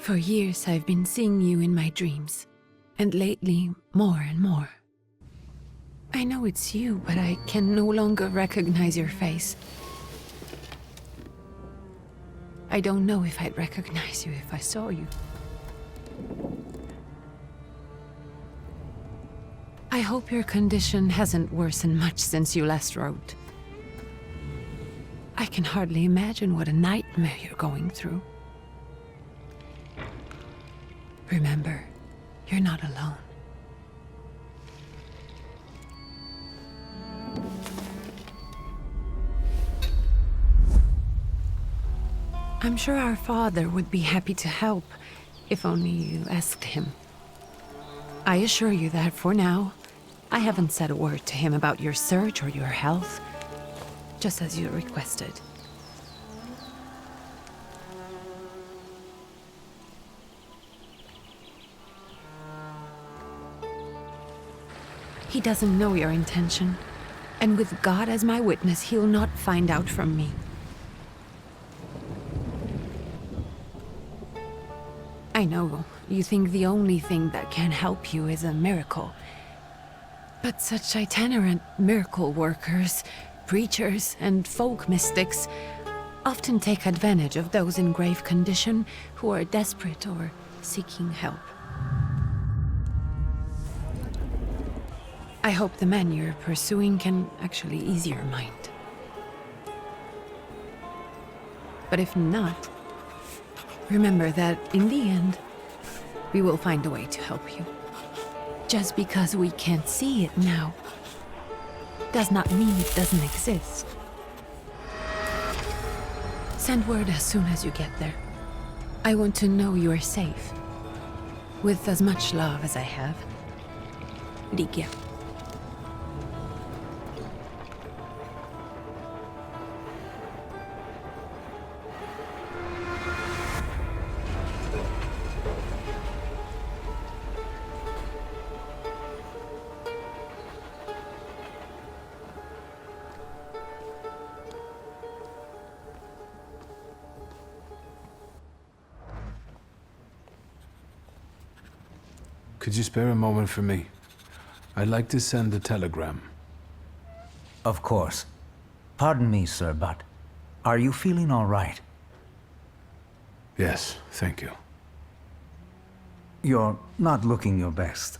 For years I've been seeing you in my dreams, and lately more and more. I know it's you, but I can no longer recognize your face. I don't know if I'd recognize you if I saw you. I hope your condition hasn't worsened much since you last wrote. I can hardly imagine what a nightmare you're going through. Remember, you're not alone. I'm sure our father would be happy to help, if only you asked him. I assure you that for now, I haven't said a word to him about your search or your health, just as you requested. He doesn't know your intention, and with God as my witness, he'll not find out from me. I know you think the only thing that can help you is a miracle. But such itinerant miracle workers, preachers, and folk mystics often take advantage of those in grave condition who are desperate or seeking help. I hope the man you're pursuing can actually ease your mind. But if not, remember that in the end, we will find a way to help you. Just because we can't see it now does not mean it doesn't exist. Send word as soon as you get there. I want to know you are safe. With as much love as I have. Ligia. Could you spare a moment for me? I'd like to send a telegram. Of course. Pardon me, sir, but are you feeling all right? Yes, thank you. You're not looking your best.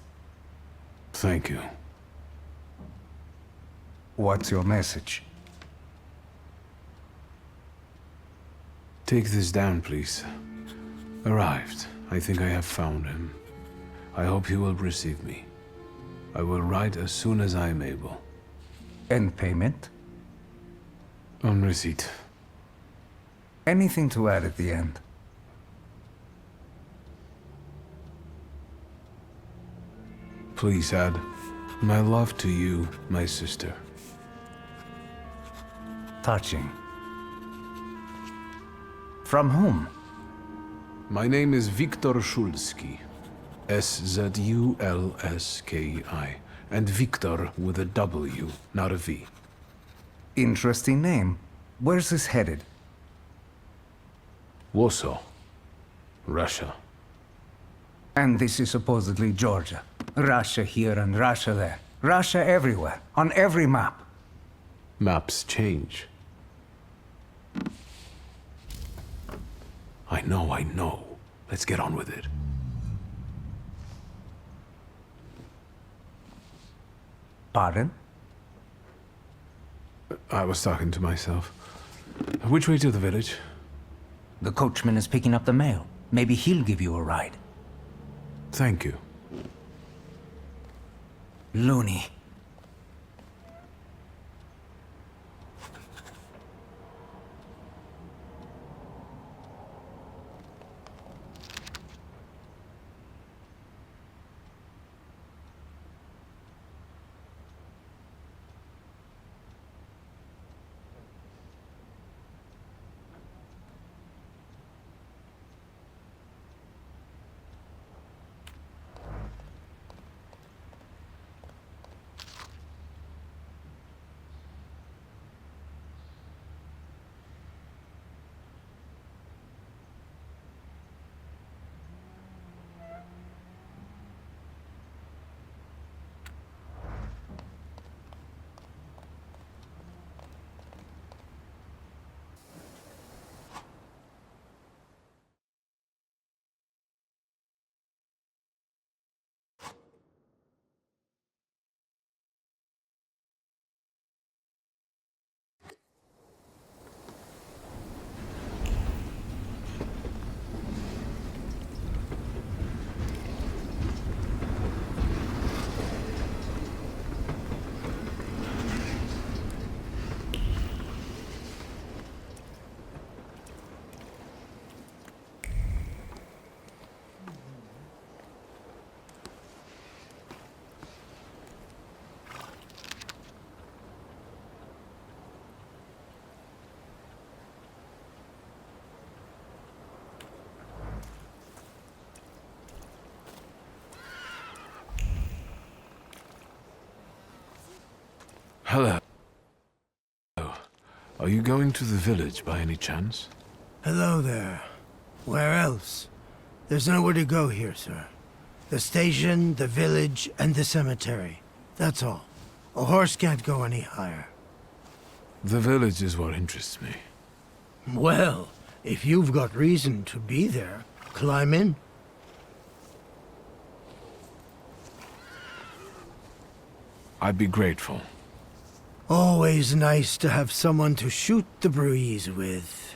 Thank you. What's your message? Take this down, please. Arrived. I think I have found him. I hope you will receive me. I will write as soon as I am able. And payment? On receipt. Anything to add at the end? Please add, my love to you, my sister. Touching. From whom? My name is Viktor Szulski. S-Z-U-L-S-K-I. And Victor with a W, not a V. Interesting name. Where's this headed? Warsaw, Russia. And this is supposedly Georgia. Russia here and Russia there. Russia everywhere, on every map. Maps change. I know. Let's get on with it. Pardon? I was talking to myself. Which way to the village? The coachman is picking up the mail. Maybe he'll give you a ride. Thank you. Loony. Hello. Are you going to the village by any chance? Hello there. Where else? There's nowhere to go here, sir. The station, the village, and the cemetery. That's all. A horse can't go any higher. The village is what interests me. Well, if you've got reason to be there, climb in. I'd be grateful. Always nice to have someone to shoot the breeze with.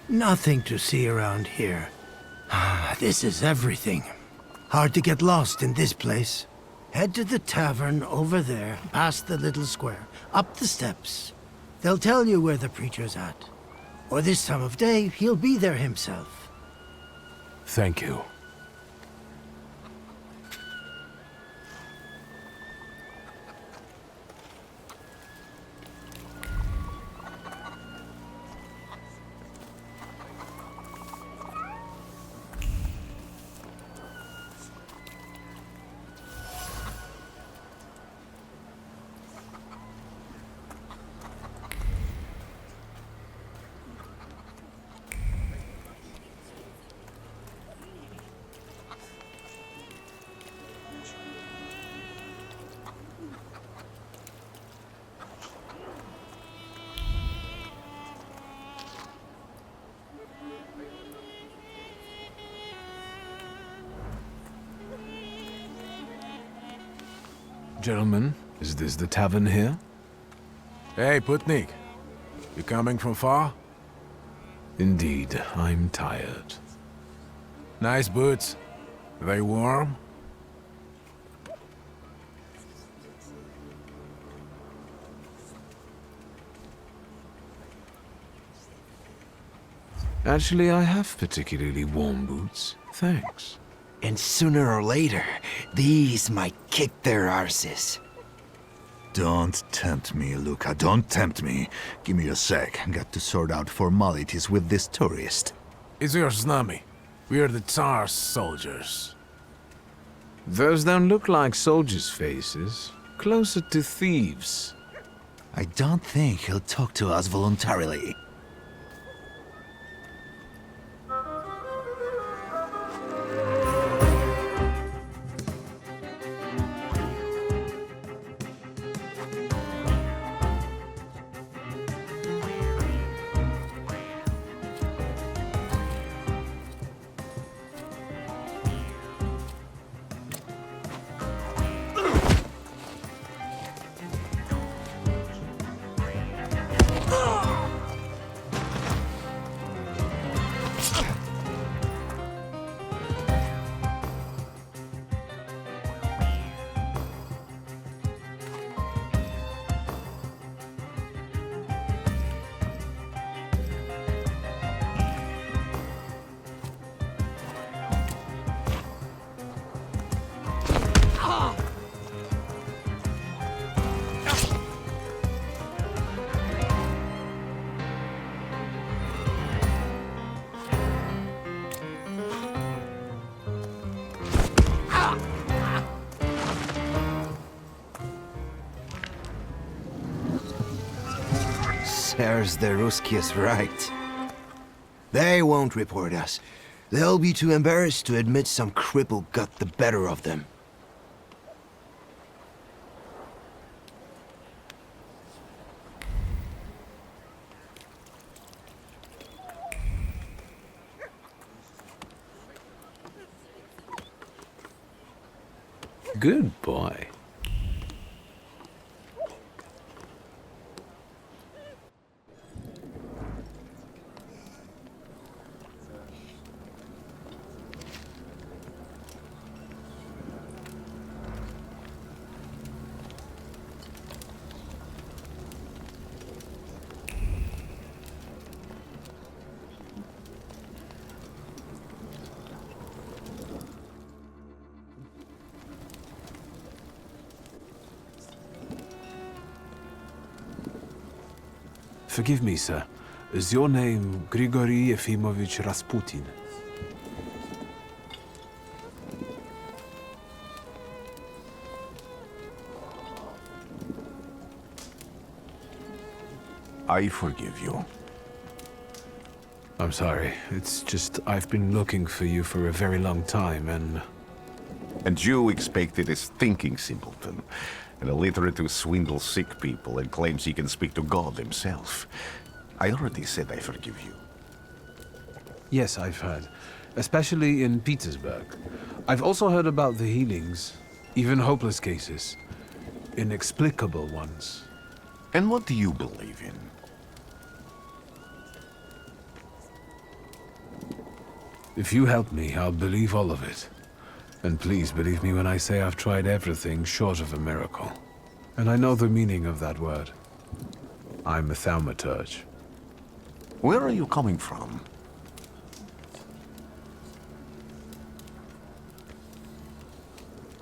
Nothing to see around here. This is everything. Hard to get lost in this place. Head to the tavern over there, past the little square, up the steps. They'll tell you where the preacher's at. Or this time of day, he'll be there himself. Thank you. Gentlemen, is this the tavern here? Hey, Putnik. You coming from far? Indeed, I'm tired. Nice boots. They warm? Actually, I have particularly warm boots. Thanks. And sooner or later, these might kick their arses. Don't tempt me, Luca. Don't tempt me. Give me a sec. Got to sort out formalities with this tourist. It's your snummy. We are the Tsar's soldiers. Those don't look like soldiers' faces. Closer to thieves. I don't think he'll talk to us voluntarily. There's the Ruskies right. They won't report us. They'll be too embarrassed to admit some cripple got the better of them. Good boy. Forgive me, sir. Is your name Grigory Efimovich Rasputin? I forgive you. I'm sorry. It's just I've been looking for you for a very long time, and... And you expected a thinking simpleton, an illiterate who swindles sick people and claims he can speak to God himself. I already said I forgive you. Yes, I've heard. Especially in Petersburg. I've also heard about the healings, even hopeless cases. Inexplicable ones. And what do you believe in? If you help me, I'll believe all of it. And please believe me when I say I've tried everything short of a miracle. And I know the meaning of that word. I'm a Thaumaturge. Where are you coming from?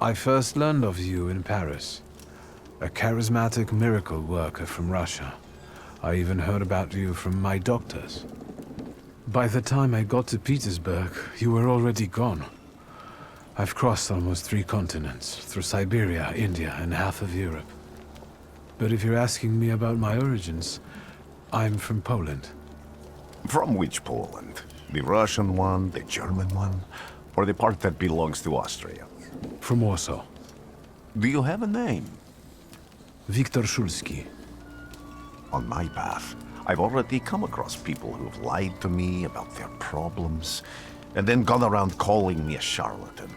I first learned of you in Paris. A charismatic miracle worker from Russia. I even heard about you from my doctors. By the time I got to Petersburg, you were already gone. I've crossed almost 3 continents, through Siberia, India, and half of Europe. But if you're asking me about my origins, I'm from Poland. From which Poland? The Russian one, the German one, or the part that belongs to Austria? From Warsaw. Do you have a name? Viktor Szulski. On my path, I've already come across people who've lied to me about their problems, and then gone around calling me a charlatan.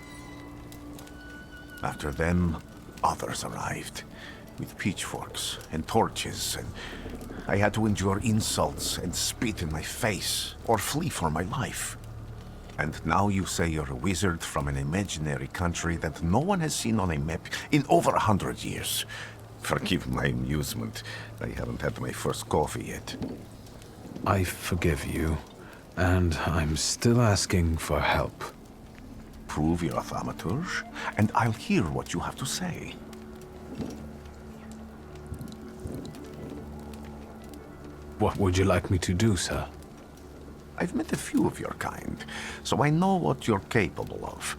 After them, others arrived, with pitchforks and torches, and I had to endure insults and spit in my face, or flee for my life. And now you say you're a wizard from an imaginary country that no one has seen on a map in over 100 years. Forgive my amusement. I haven't had my first coffee yet. I forgive you, and I'm still asking for help. Prove you're a Thaumaturge, and I'll hear what you have to say. What would you like me to do, sir? I've met a few of your kind, so I know what you're capable of.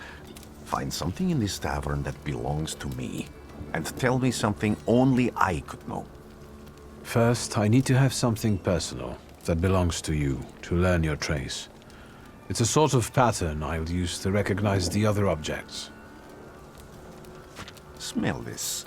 Find something in this tavern that belongs to me, and tell me something only I could know. First, I need to have something personal that belongs to you to learn your trace. It's a sort of pattern I'll use to recognize the other objects. Smell this.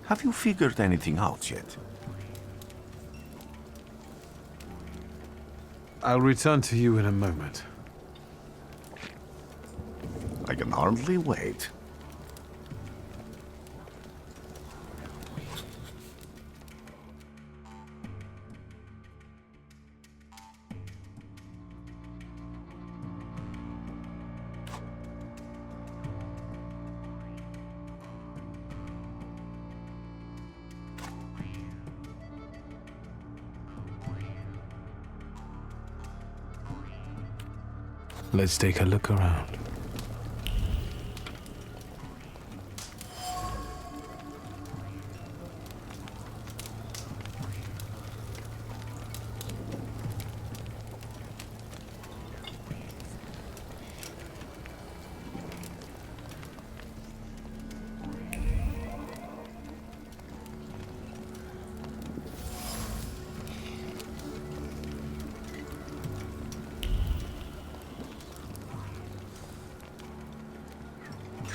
Have you figured anything out yet? I'll return to you in a moment. I can hardly wait. Let's take a look around.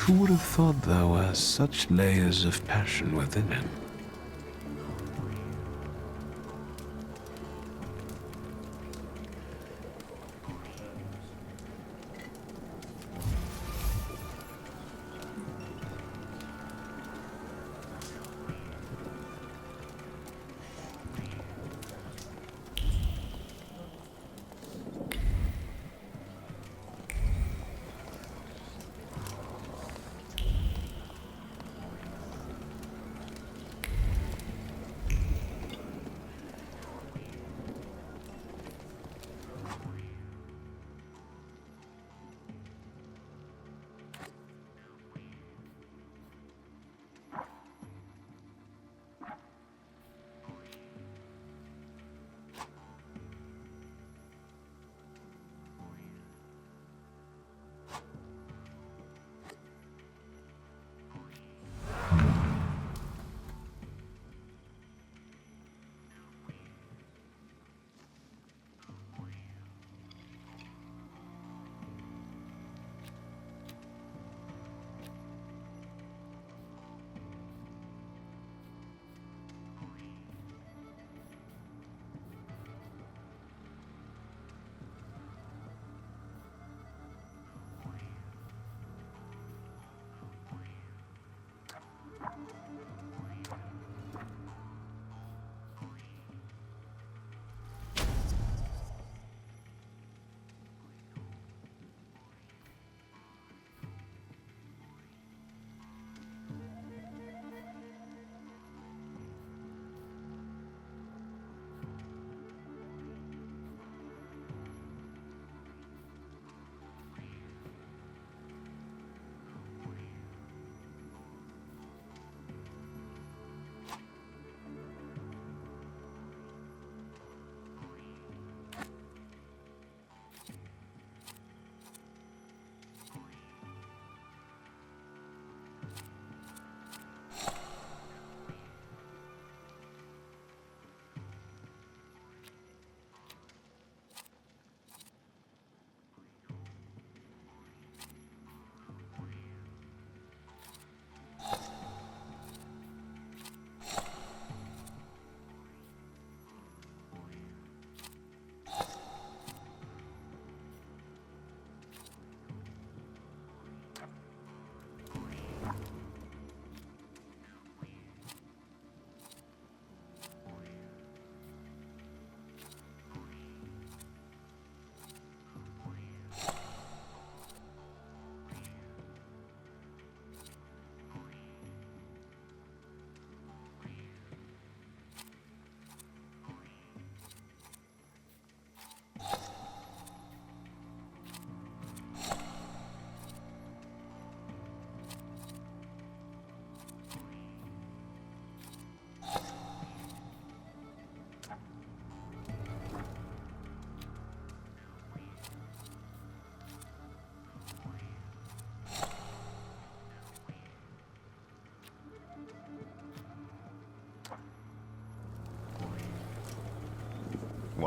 Who would have thought there were such layers of passion within him?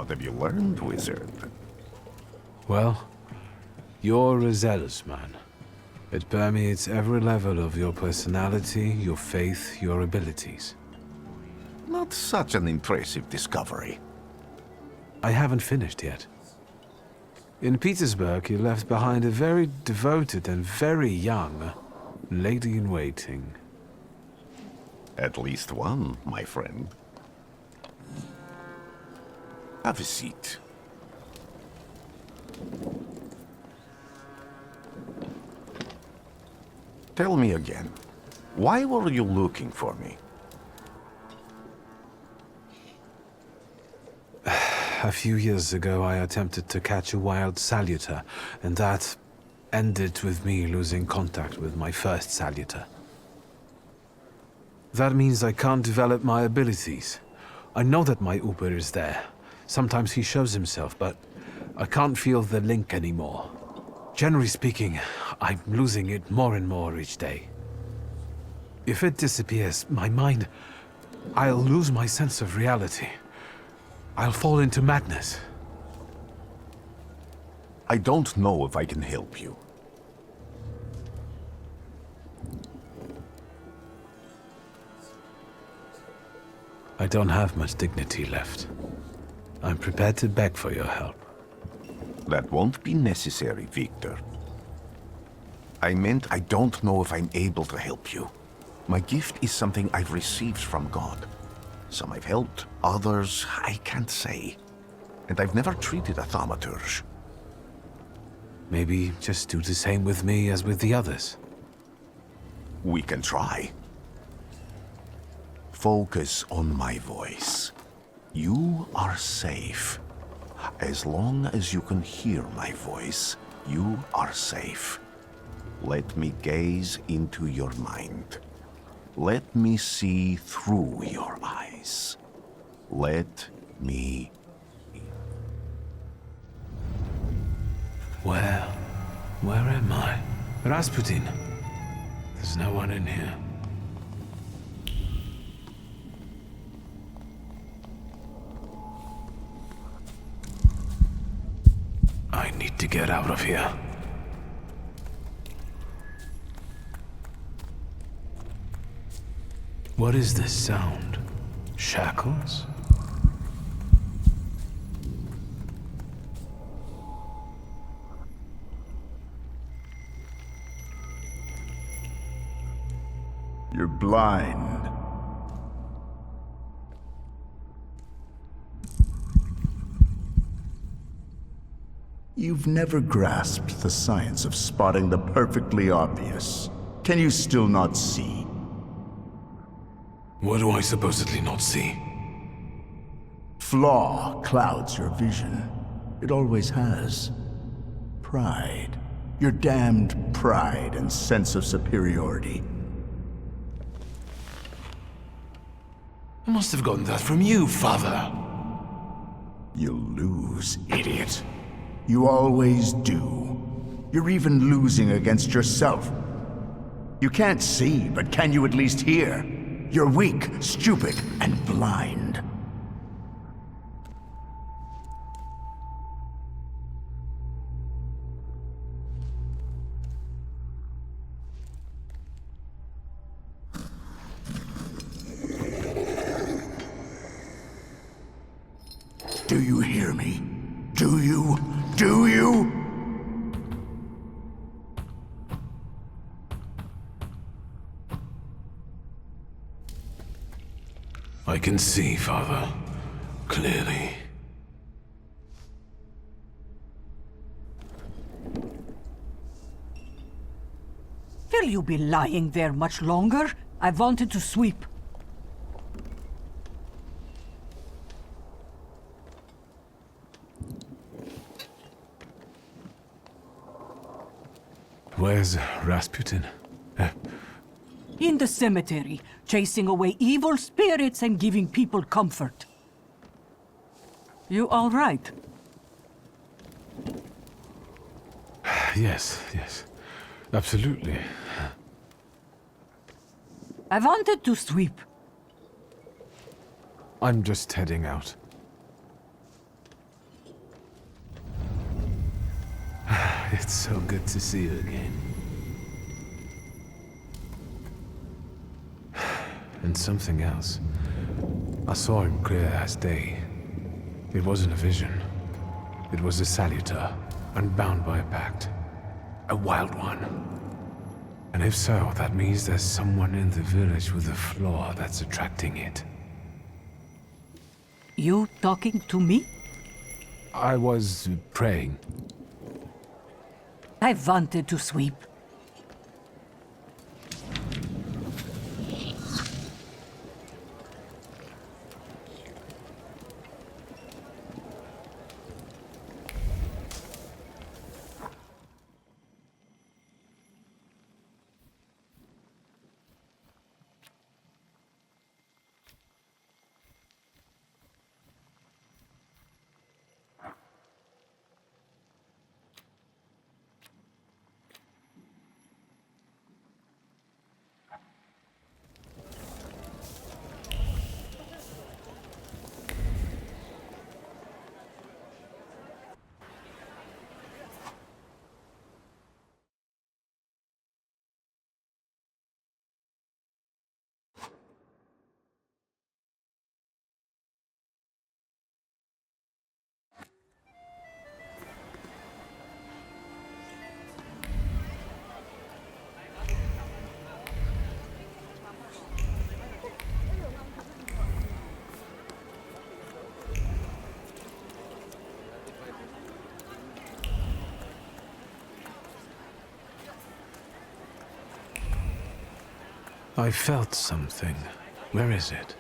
What have you learned, wizard? Well, you're a zealous man. It permeates every level of your personality, your faith, your abilities. Not such an impressive discovery. I haven't finished yet. In Petersburg, you left behind a very devoted and very young lady-in-waiting. At least one, my friend. Have a seat. Tell me again, why were you looking for me? A few years ago, I attempted to catch a wild saluter, and that ended with me losing contact with my first saluter. That means I can't develop my abilities. I know that my Uber is there. Sometimes he shows himself, but I can't feel the link anymore. Generally speaking, I'm losing it more and more each day. If it disappears, my mind... I'll lose my sense of reality. I'll fall into madness. I don't know if I can help you. I don't have much dignity left. I'm prepared to beg for your help. That won't be necessary, Victor. I meant I don't know if I'm able to help you. My gift is something I've received from God. Some I've helped, others I can't say. And I've never treated a Thaumaturge. Maybe just do the same with me as with the others. We can try. Focus on my voice. You are safe. As long as you can hear my voice, you are safe. Let me gaze into your mind. Let me see through your eyes. Let me... Where am I? Rasputin. There's no one in here. I need to get out of here. What is this sound? Shackles? You're blind. You've never grasped the science of spotting the perfectly obvious. Can you still not see? What do I supposedly not see? Flaw clouds your vision. It always has. Pride. Your damned pride and sense of superiority. I must have gotten that from you, Father. You'll lose, idiot. You always do. You're even losing against yourself. You can't see, but can you at least hear? You're weak, stupid, and blind. Do you hear me? Do you? Do you? I can see, Father. Clearly. Will you be lying there much longer? I wanted to sweep. Where's Rasputin? In the cemetery, chasing away evil spirits and giving people comfort. You all right? Yes, absolutely. I wanted to sweep. I'm just heading out. It's so good to see you again. And something else. I saw him clear as day. It wasn't a vision. It was a saluter, unbound by a pact. A wild one. And if so, that means there's someone in the village with a flaw that's attracting it. You talking to me? I was praying. I wanted to sweep. I felt something. Where is it?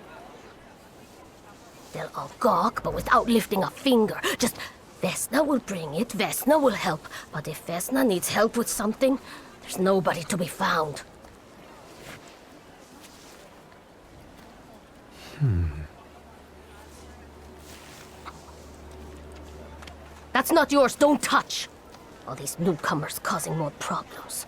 They'll all gawk, but without lifting a finger. Just, Vesna will bring it, Vesna will help. But if Vesna needs help with something, there's nobody to be found. That's not yours, don't touch! All these newcomers causing more problems.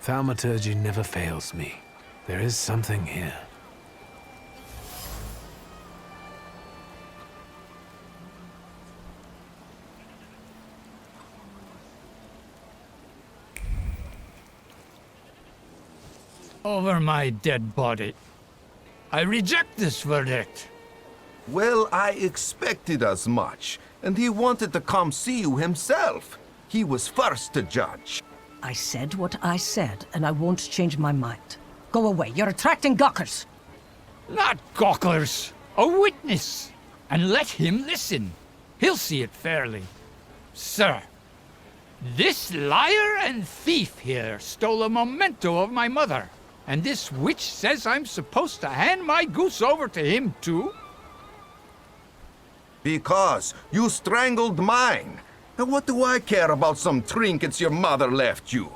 Thaumaturge never fails me. There is something here. Over my dead body. I reject this verdict. Well, I expected as much, and he wanted to come see you himself. He was first to judge. I said what I said, and I won't change my mind. Go away, you're attracting gawkers! Not gawkers, a witness. And let him listen. He'll see it fairly. Sir, this liar and thief here stole a memento of my mother. And this witch says I'm supposed to hand my goose over to him too? Because you strangled mine. And what do I care about some trinkets your mother left you?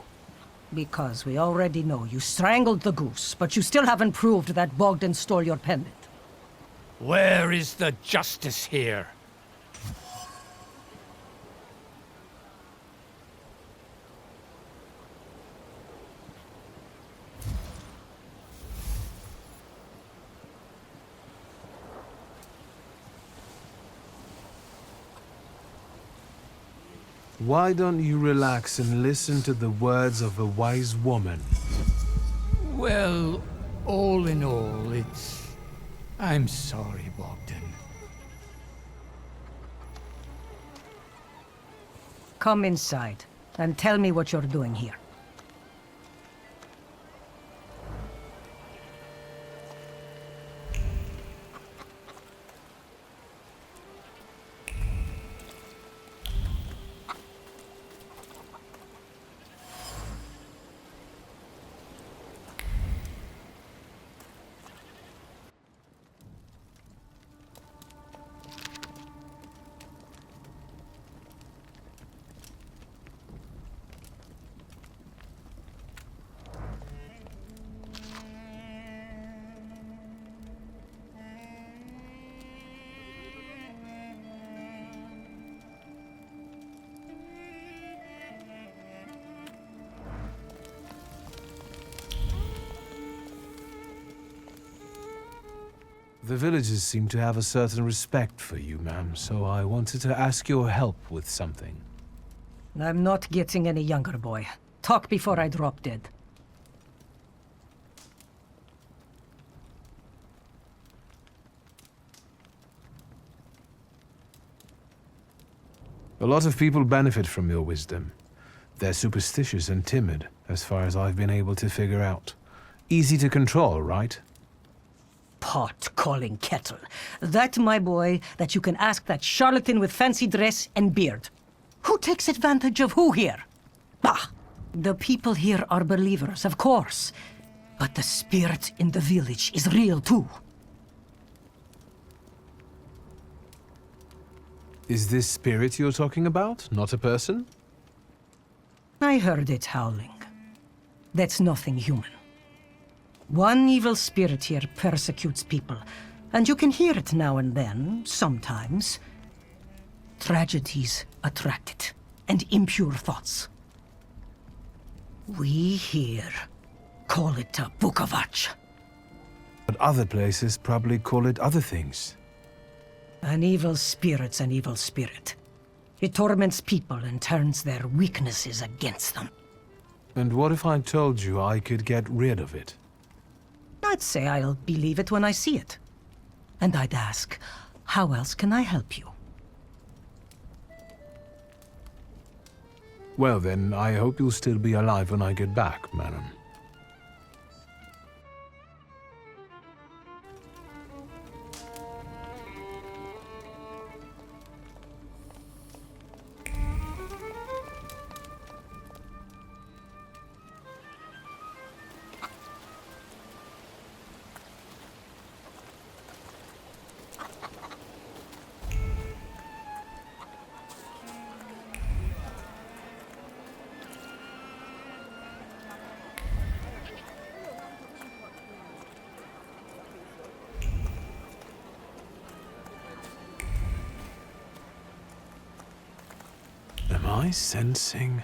Because we already know you strangled the goose, but you still haven't proved that Bogdan stole your pendant. Where is the justice here? Why don't you relax and listen to the words of a wise woman? Well, all in all, I'm sorry, Bogdan. Come inside, and tell me what you're doing here. The villagers seem to have a certain respect for you, ma'am, so I wanted to ask your help with something. I'm not getting any younger, boy. Talk before I drop dead. A lot of people benefit from your wisdom. They're superstitious and timid, as far as I've been able to figure out. Easy to control, right? Pot calling kettle. That, my boy, that you can ask that charlatan with fancy dress and beard. Who takes advantage of who here? Bah! The people here are believers, of course. But the spirit in the village is real, too. Is this spirit you're talking about, not a person? I heard it howling. That's nothing human. One evil spirit here persecutes people, and you can hear it now and then, sometimes. Tragedies attract it, and impure thoughts. We here call it a Bukovac. But other places probably call it other things. An evil spirit's an evil spirit. It torments people and turns their weaknesses against them. And what if I told you I could get rid of it? I'd say I'll believe it when I see it. And I'd ask, how else can I help you? Well then, I hope you'll still be alive when I get back, madam. Am I sensing?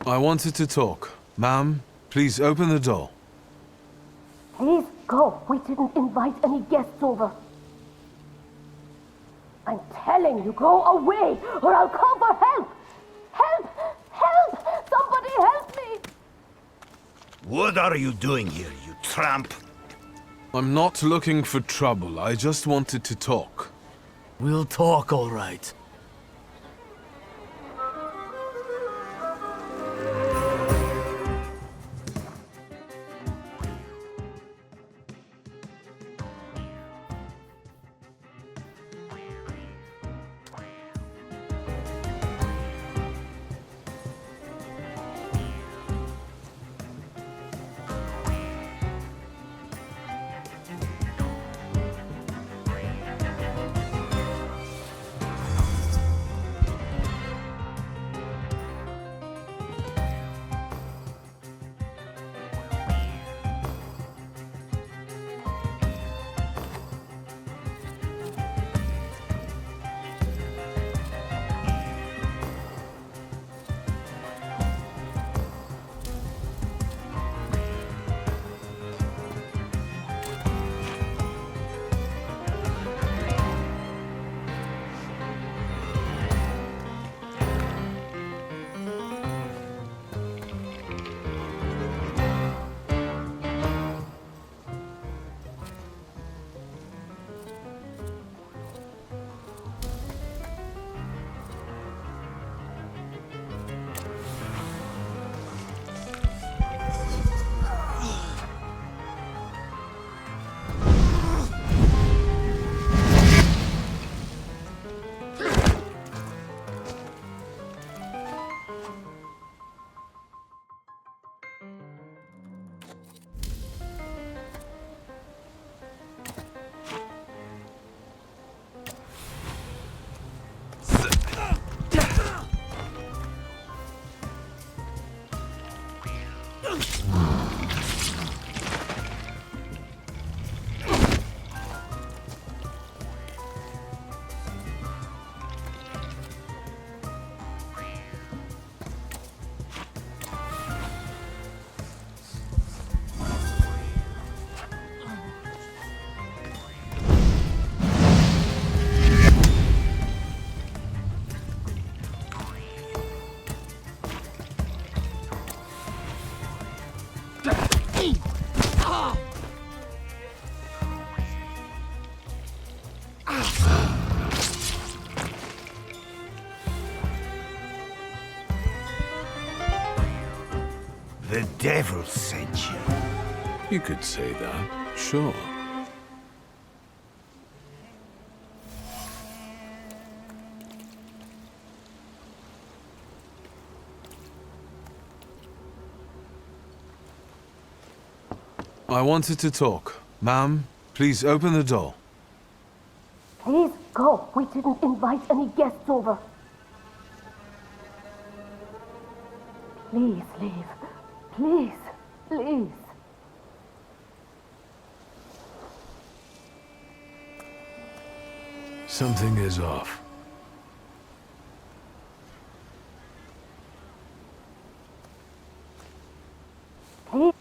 I wanted to talk. Ma'am, please open the door. Please go. We didn't invite any guests over. I'm telling you, go away, or I'll call for help! Help! Help! Somebody help me! What are you doing here, you tramp? I'm not looking for trouble. I just wanted to talk. We'll talk, all right. The devil sent you. You could say that, sure. I wanted to talk. Ma'am, please open the door. Please go. We didn't invite any guests over. Please leave. Please, please. Something is off. Please.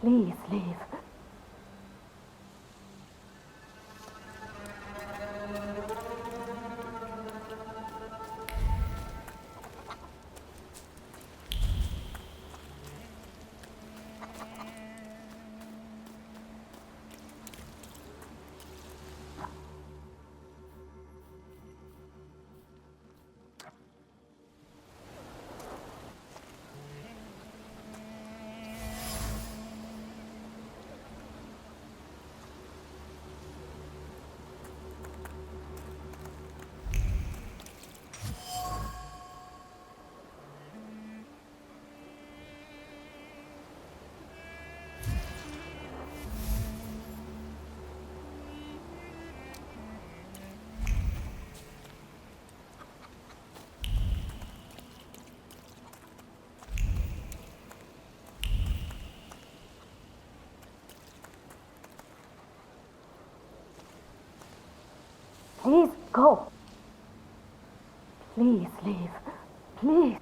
Please leave. Please go. Please leave. Please.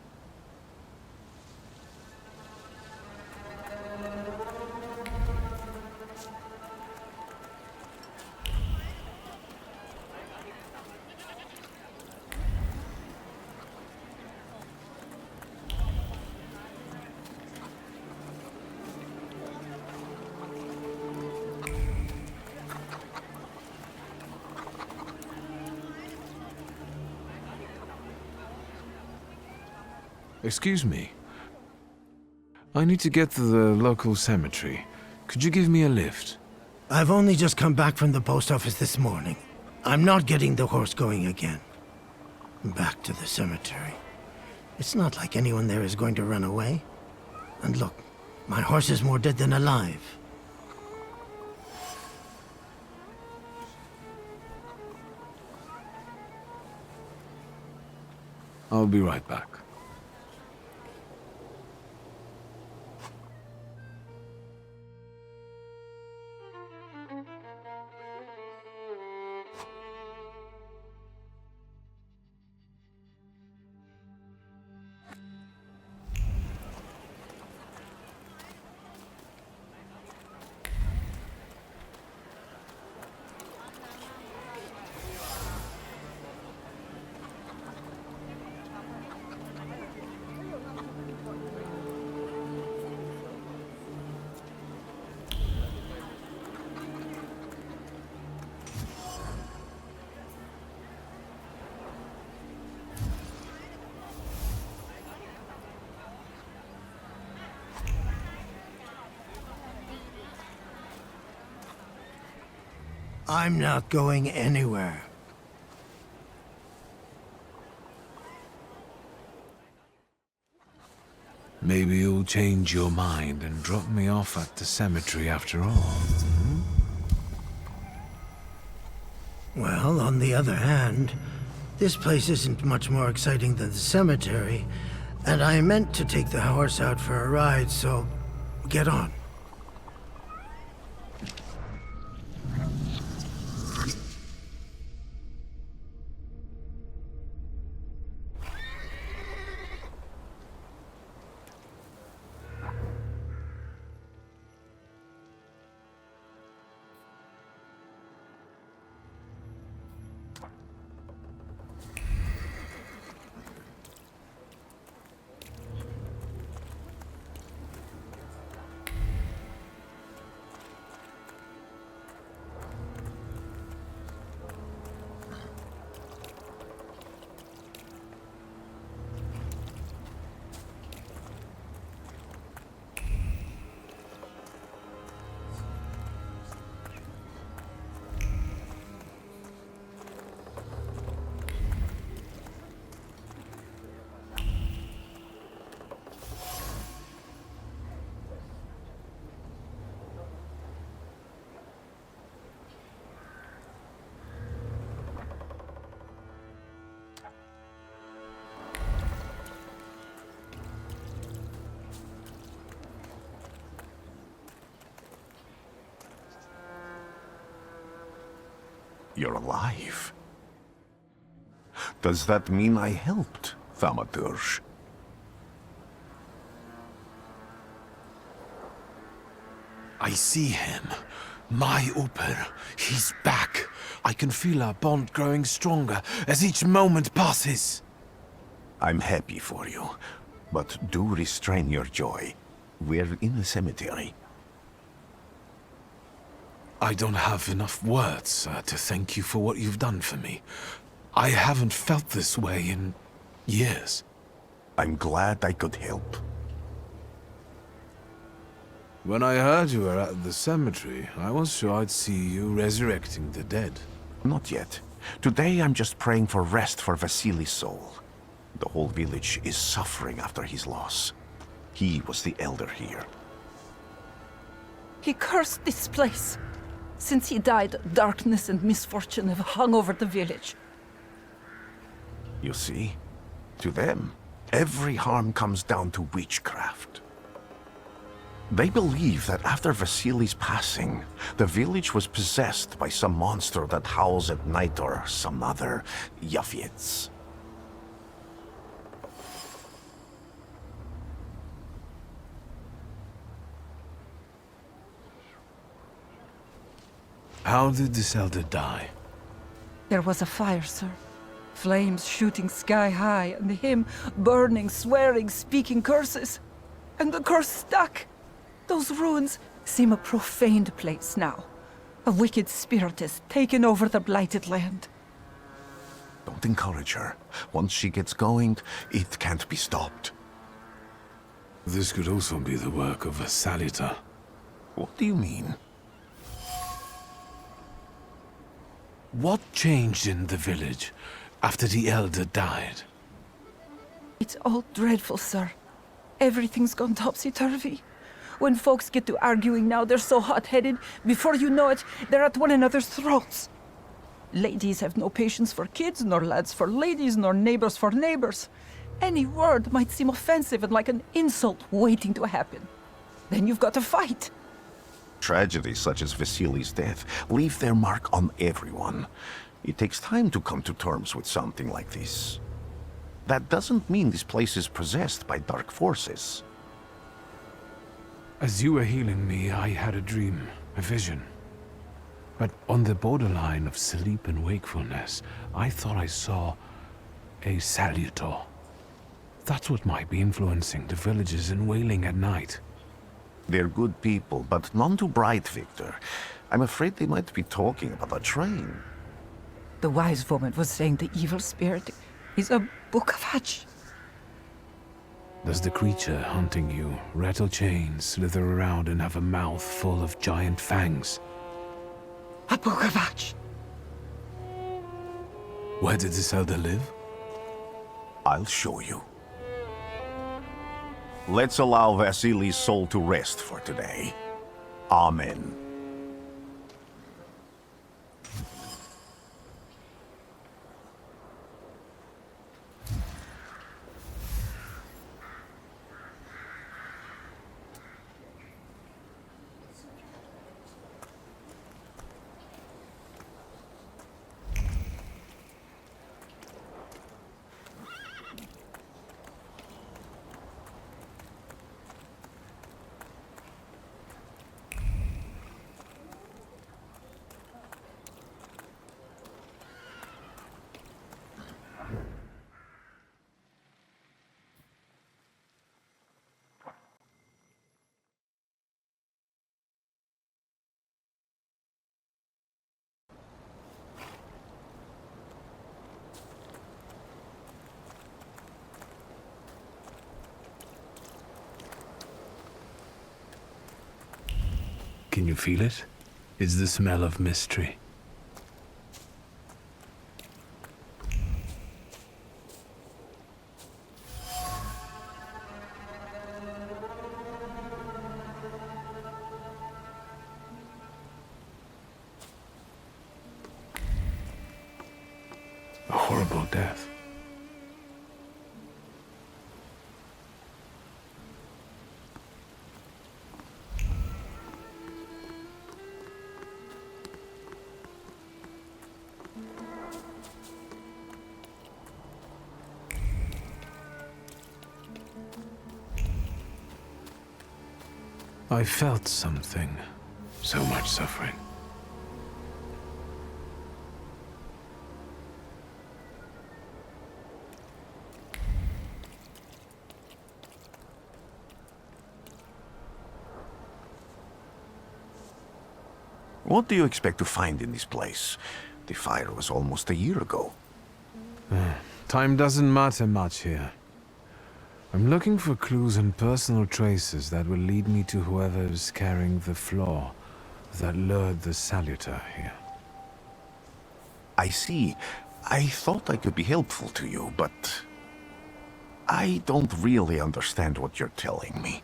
Excuse me. I need to get to the local cemetery. Could you give me a lift? I've only just come back from the post office this morning. I'm not getting the horse going again. Back to the cemetery. It's not like anyone there is going to run away. And look, my horse is more dead than alive. I'll be right back. I'm not going anywhere. Maybe you'll change your mind and drop me off at the cemetery after all. Hmm? Well, on the other hand, this place isn't much more exciting than the cemetery, and I meant to take the horse out for a ride, so get on. You're alive. Does that mean I helped, Thaumaturge? I see him. My Uper. He's back. I can feel our bond growing stronger as each moment passes. I'm happy for you, but do restrain your joy. We're in a cemetery. I don't have enough words to thank you for what you've done for me. I haven't felt this way in years. I'm glad I could help. When I heard you were at the cemetery, I was sure I'd see you resurrecting the dead. Not yet. Today I'm just praying for rest for Vasily's soul. The whole village is suffering after his loss. He was the elder here. He cursed this place. Since he died, darkness and misfortune have hung over the village. You see? To them, every harm comes down to witchcraft. They believe that after Vasily's passing, the village was possessed by some monster that howls at night or some other Yafiets. How did this elder die? There was a fire, sir. Flames shooting sky high, and him burning, swearing, speaking curses. And the curse stuck. Those ruins seem a profaned place now. A wicked spirit has taken over the blighted land. Don't encourage her. Once she gets going, it can't be stopped. This could also be the work of a Salita. What do you mean? What changed in the village after the elder died? It's all dreadful, sir. Everything's gone topsy-turvy. When folks get to arguing now, they're so hot-headed, before you know it, they're at one another's throats. Ladies have no patience for kids, nor lads for ladies, nor neighbors for neighbors. Any word might seem offensive and like an insult waiting to happen. Then you've got to fight. Tragedies such as Vasily's death leave their mark on everyone. It takes time to come to terms with something like this. That doesn't mean this place is possessed by dark forces. As you were healing me, I had a dream, a vision. But on the borderline of sleep and wakefulness, I thought I saw a Salutor. That's what might be influencing the villagers in Wailing at night. They're good people, but none too bright, Victor. I'm afraid they might be talking about a train. The wise woman was saying the evil spirit is a book of hatch. Does the creature hunting you rattle chains, slither around, and have a mouth full of giant fangs? A Pukovac. Where did this elder live? I'll show you. Let's allow Vasily's soul to rest for today. Amen. Can you feel it? It's the smell of mystery. A horrible death. I felt something. So much suffering. What do you expect to find in this place? The fire was almost a year ago. Time doesn't matter much here. I'm looking for clues and personal traces that will lead me to whoever's carrying the flaw that lured the saluter here. I see. I thought I could be helpful to you, but I don't really understand what you're telling me.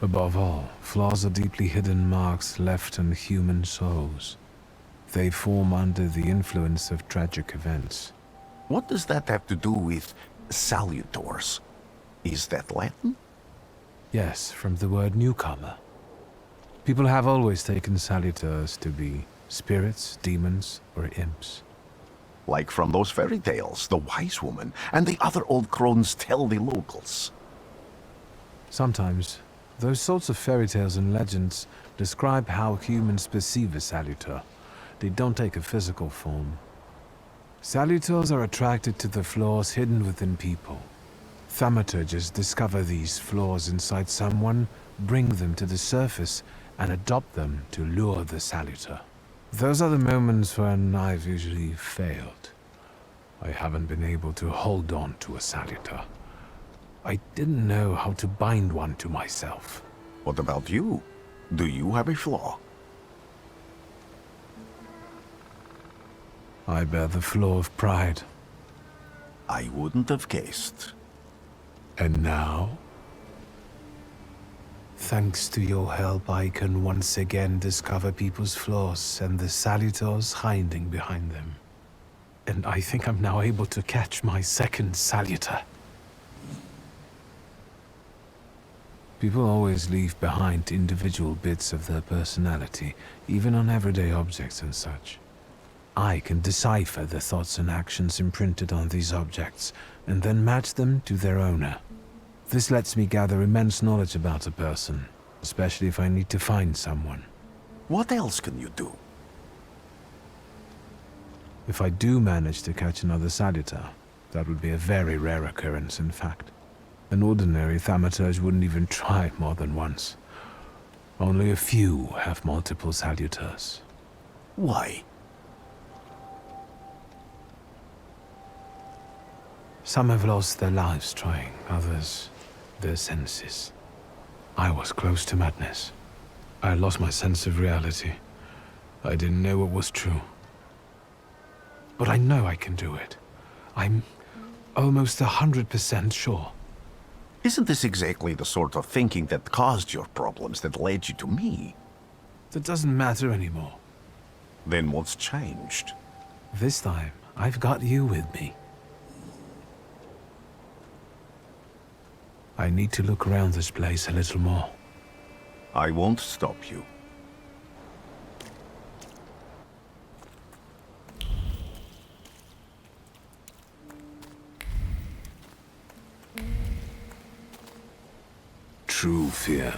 Above all, flaws are deeply hidden marks left on human souls. They form under the influence of tragic events. What does that have to do with salutors? Is that Latin? Yes, from the word newcomer. People have always taken salutors to be spirits, demons, or imps. Like from those fairy tales, the wise woman and the other old crones tell the locals. Sometimes, those sorts of fairy tales and legends describe how humans perceive a salutor. They don't take a physical form. Salutors are attracted to the flaws hidden within people. Thaumaturges discover these flaws inside someone, bring them to the surface, and adopt them to lure the salutor. Those are the moments when I've usually failed. I haven't been able to hold on to a salutor. I didn't know how to bind one to myself. What about you? Do you have a flaw? I bear the flaw of pride. I wouldn't have guessed. And now? Thanks to your help, I can once again discover people's flaws and the salutors hiding behind them. And I think I'm now able to catch my second salutor. People always leave behind individual bits of their personality, even on everyday objects and such. I can decipher the thoughts and actions imprinted on these objects, and then match them to their owner. This lets me gather immense knowledge about a person, especially if I need to find someone. What else can you do? If I do manage to catch another salutor, that would be a very rare occurrence, in fact. An ordinary Thaumaturge wouldn't even try more than once. Only a few have multiple salutors. Why? Some have lost their lives trying, others their senses. I was close to madness. I lost my sense of reality. I didn't know what was true. But I know I can do it. I'm almost 100% sure. Isn't this exactly the sort of thinking that caused your problems that led you to me? That doesn't matter anymore. Then what's changed? This time, I've got you with me. I need to look around this place a little more. I won't stop you. True fear.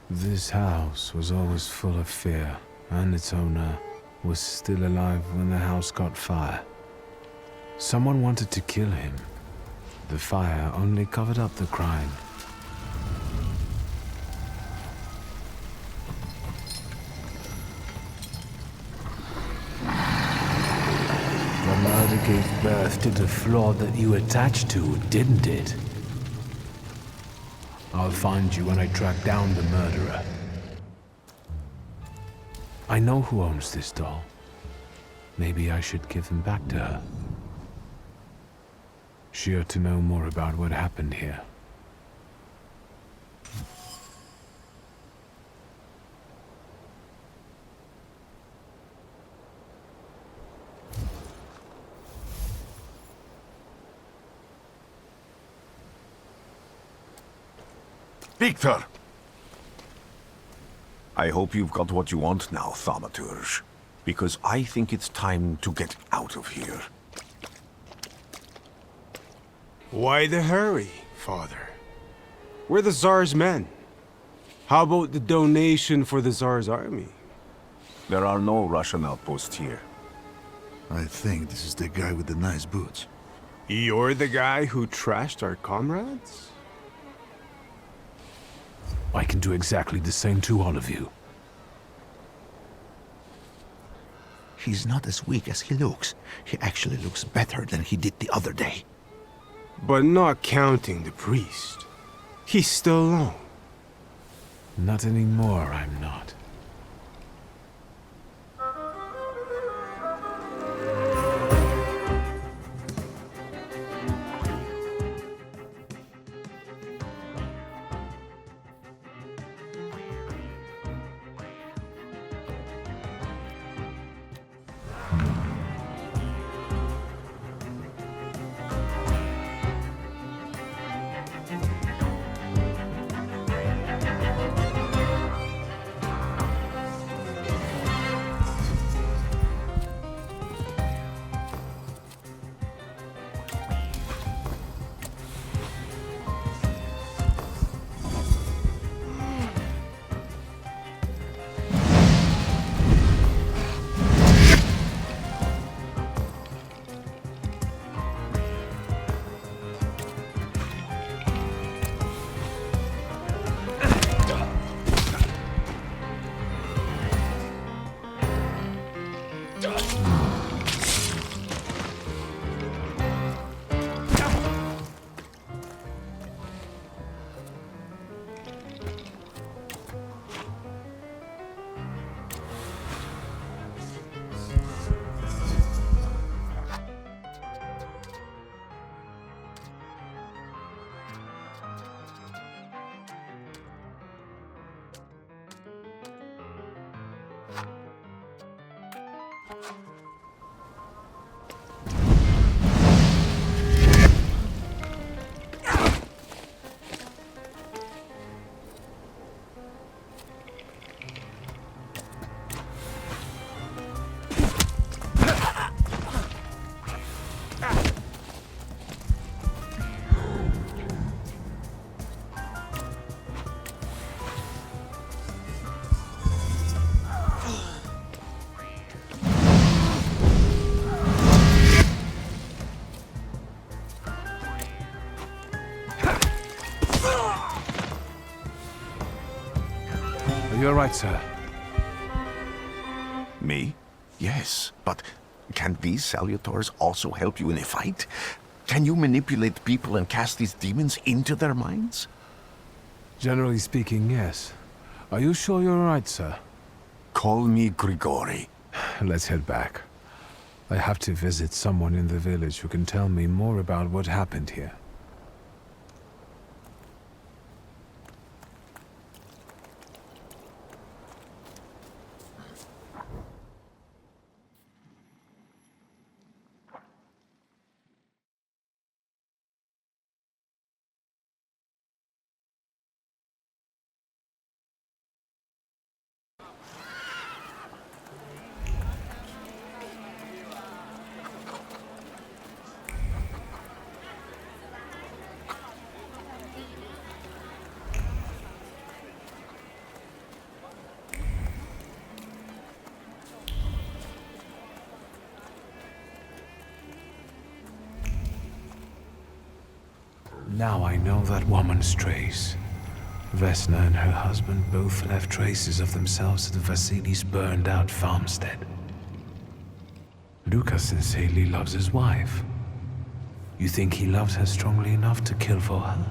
This house was always full of fear, and its owner was still alive when the house caught fire. Someone wanted to kill him. The fire only covered up the crime. The murder gave birth to the flaw that you attached to, didn't it? I'll find you when I track down the murderer. I know who owns this doll. Maybe I should give him back to her. She ought to know more about what happened here. Victor! I hope you've got what you want now, Thaumaturge. Because I think it's time to get out of here. Why the hurry, Father? We're the Tsar's men. How about the donation for the Tsar's army? There are no Russian outposts here. I think this is the guy with the nice boots. You're the guy who trashed our comrades? I can do exactly the same to all of you. He's not as weak as he looks. He actually looks better than he did the other day. But not counting the priest. He's still alone. Not anymore, I'm not. right, sir. Me? Yes, but can these salutors also help you in a fight? Can you manipulate people and cast these demons into their minds? Generally speaking, yes. Are you sure you're right, sir? Call me Grigori. Let's head back. I have to visit someone in the village who can tell me more about what happened here. Now I know that woman's trace. Vesna and her husband both left traces of themselves at Vasily's burned-out farmstead. Luka sincerely loves his wife. You think he loves her strongly enough to kill for her?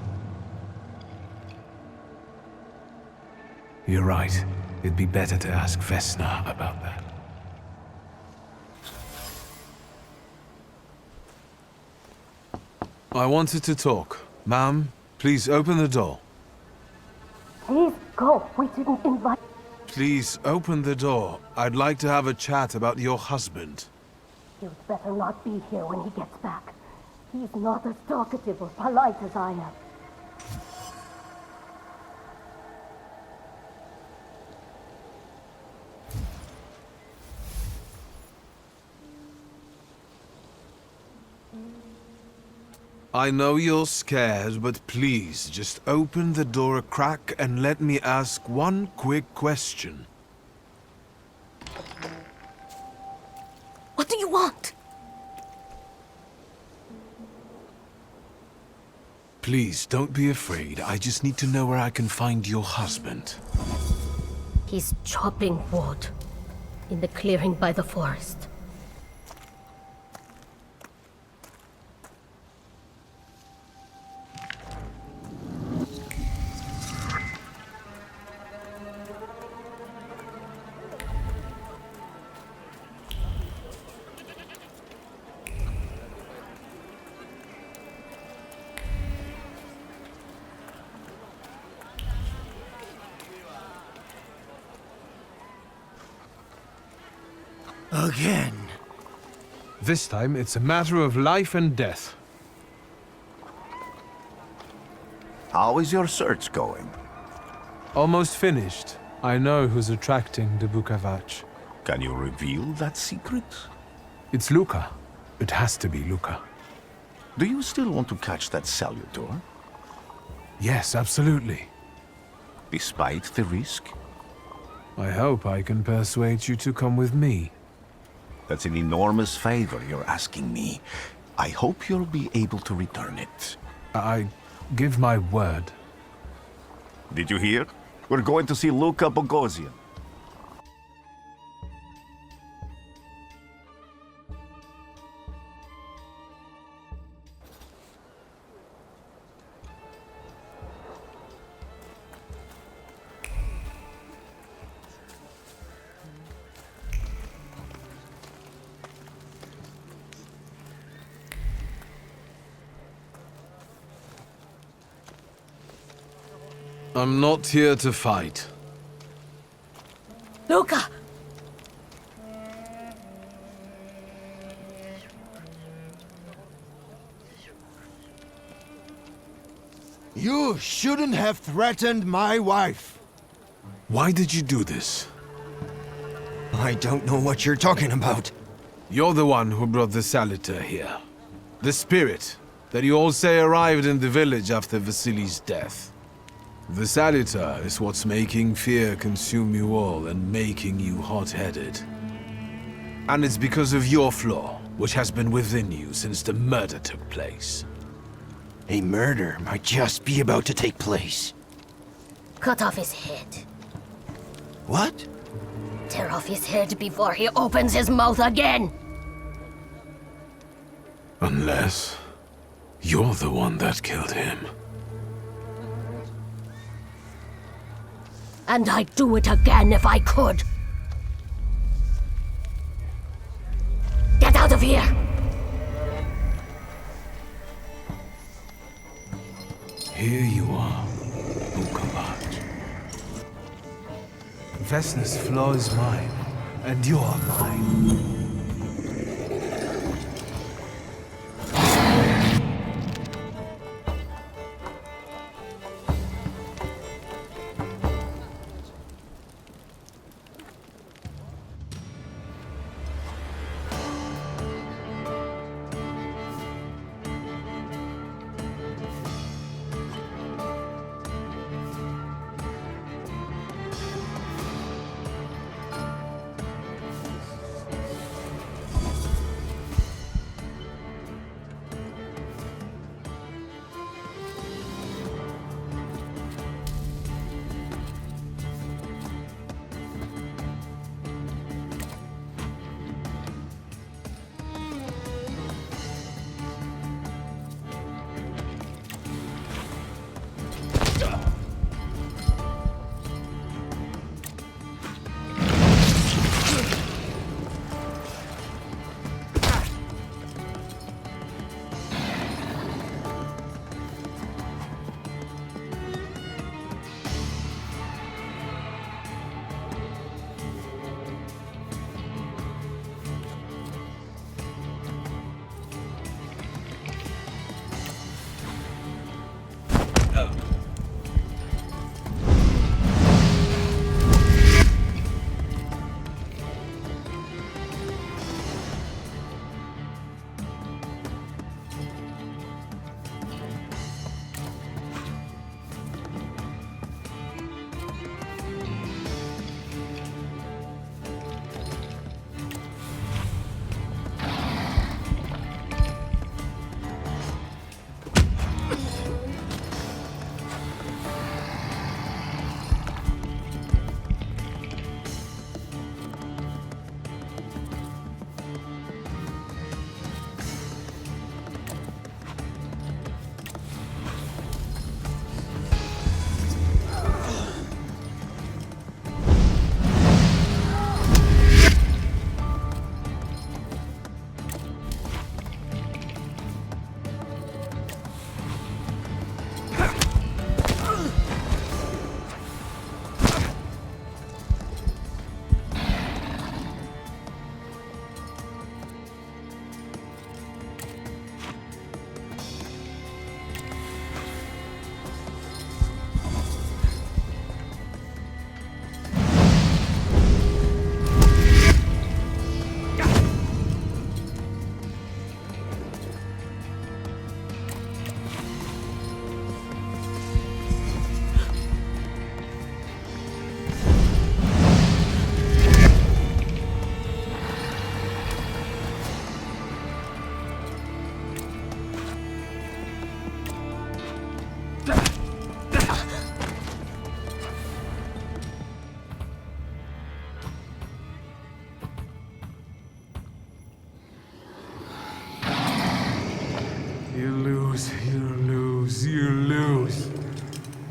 You're right. It'd be better to ask Vesna about that. I wanted to talk. Ma'am, please open the door. Please go. We didn't invite... Please open the door. I'd like to have a chat about your husband. You'd better not be here when he gets back. He's not as talkative or polite as I am. I know you're scared, but please, just open the door a crack and let me ask one quick question. What do you want? Please, don't be afraid. I just need to know where I can find your husband. He's chopping wood in the clearing by the forest. Again. This time, it's a matter of life and death. How is your search going? Almost finished. I know who's attracting the Bukavach. Can you reveal that secret? It's Luka. It has to be Luka. Do you still want to catch that salutor? Yes, absolutely. Despite the risk? I hope I can persuade you to come with me. That's an enormous favor you're asking me. I hope you'll be able to return it. I give my word. Did you hear? We're going to see Luka Bogosian. I'm not here to fight. Luka! You shouldn't have threatened my wife. Why did you do this? I don't know what you're talking about. You're the one who brought the Salutor here. The spirit that you all say arrived in the village after Vasily's death. The Salutor is what's making fear consume you all and making you hot-headed. And it's because of your flaw, which has been within you since the murder took place. A murder might just be about to take place. Cut off his head. What? Tear off his head before he opens his mouth again! Unless you're the one that killed him. And I'd do it again if I could. Get out of here! Here you are, Bukalaj. Vesna's flaw is mine, and you're mine.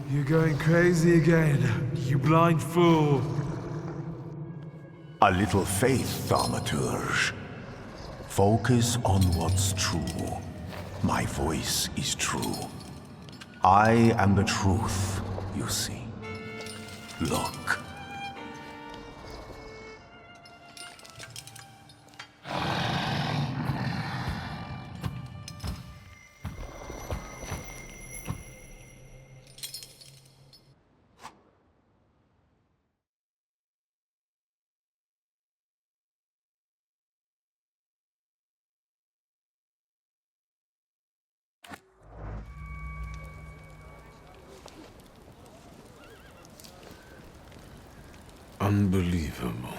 You're going crazy again, you blind fool. A little faith, Thaumaturge. Focus on what's true. My voice is true. I am the truth, you see. Look. Unbelievable.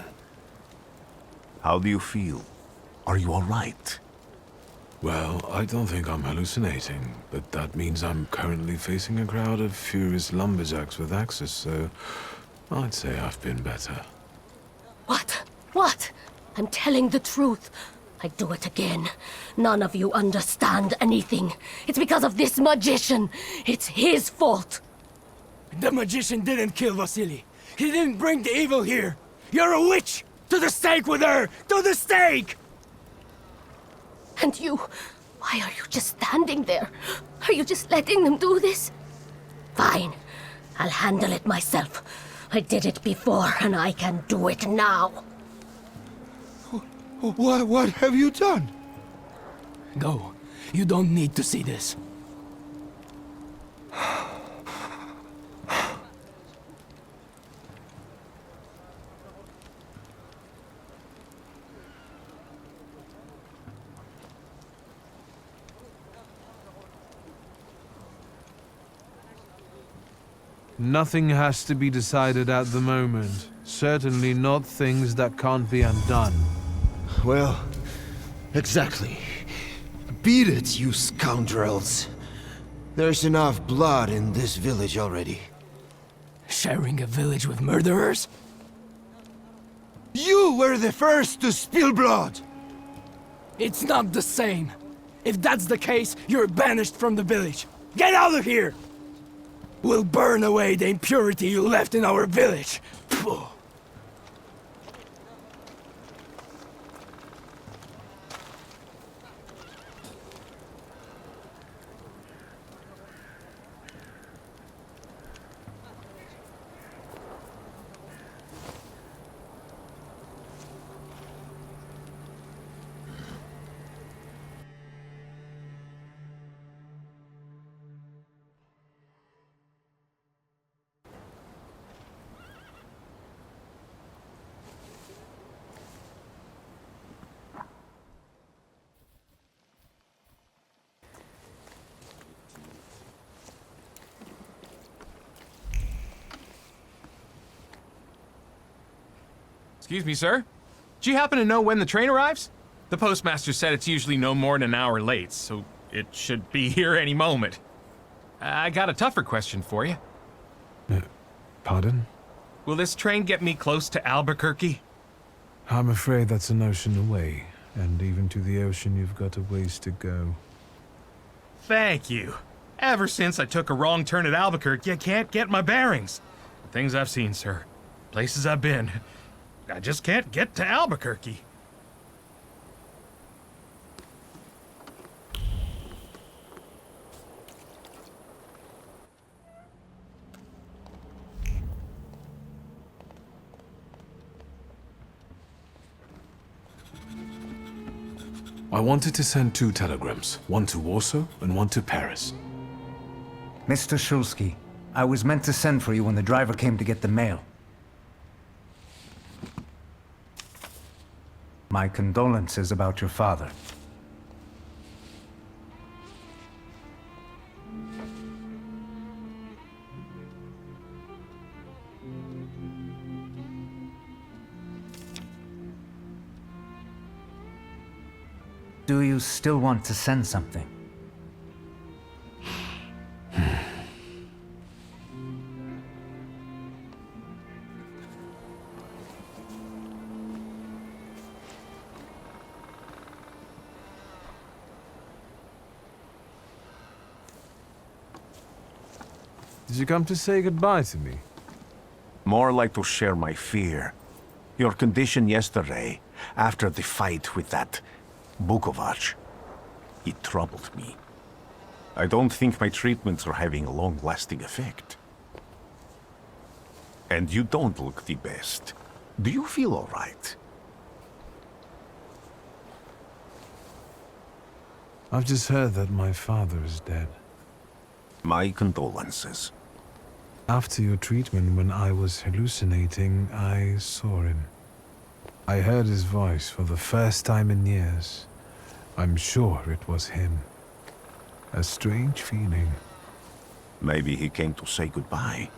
How do you feel? Are you all right? Well, I don't think I'm hallucinating, but that means I'm currently facing a crowd of furious lumberjacks with axes, so I'd say I've been better. What? What? I'm telling the truth. I do it again. None of you understand anything. It's because of this magician. It's his fault. The magician didn't kill Vasily. He didn't bring the evil here. You're a witch! To the stake with her! To the stake! And you... why are you just standing there? Are you just letting them do this? Fine. I'll handle it myself. I did it before, and I can do it now. What have you done? Go. You don't need to see this. Nothing has to be decided at the moment. Certainly not things that can't be undone. Well, exactly. Beat it, you scoundrels. There's enough blood in this village already. Sharing a village with murderers? You were the first to spill blood! It's not the same. If that's the case, you're banished from the village. Get out of here! We'll burn away the impurity you left in our village. Phew. Excuse me, sir? Do you happen to know when the train arrives? The postmaster said it's usually no more than an hour late, so it should be here any moment. I got a tougher question for you. Pardon? Will this train get me close to Albuquerque? I'm afraid that's an ocean away, and even to the ocean you've got a ways to go. Thank you. Ever since I took a wrong turn at Albuquerque, I can't get my bearings. The things I've seen, sir. Places I've been. I just can't get to Albuquerque. I wanted to send 2 telegrams, one to Warsaw and one to Paris. Mr. Shulsky, I was meant to send for you when the driver came to get the mail. My condolences about your father. Do you still want to send something? Did you come to say goodbye to me? More like to share my fear. Your condition yesterday, after the fight with that Bukovac, it troubled me. I don't think my treatments are having a long-lasting effect. And you don't look the best. Do you feel all right? I've just heard that my father is dead. My condolences. After your treatment, when I was hallucinating, I saw him. I heard his voice for the first time in years. I'm sure it was him. A strange feeling. Maybe he came to say goodbye.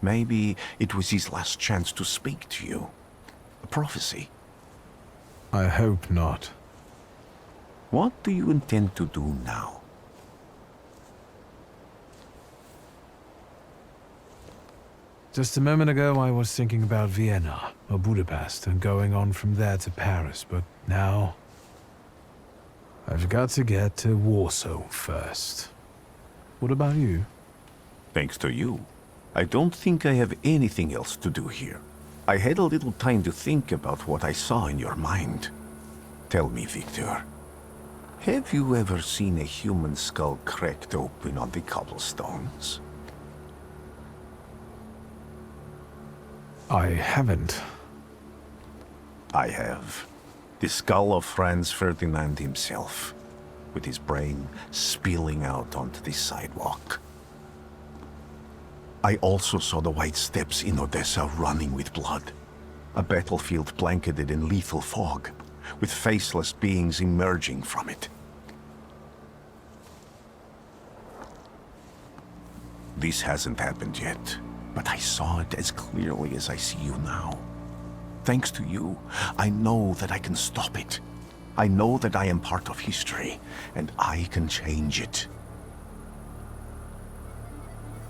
Maybe it was his last chance to speak to you. A prophecy. I hope not. What do you intend to do now? Just a moment ago, I was thinking about Vienna or Budapest and going on from there to Paris, but now I've got to get to Warsaw first. What about you? Thanks to you, I don't think I have anything else to do here. I had a little time to think about what I saw in your mind. Tell me, Victor, have you ever seen a human skull cracked open on the cobblestones? I haven't. I have. The skull of Franz Ferdinand himself, with his brain spilling out onto the sidewalk. I also saw the white steps in Odessa running with blood. A battlefield blanketed in lethal fog, with faceless beings emerging from it. This hasn't happened yet, but I saw it as clearly as I see you now. Thanks to you, I know that I can stop it. I know that I am part of history, and I can change it.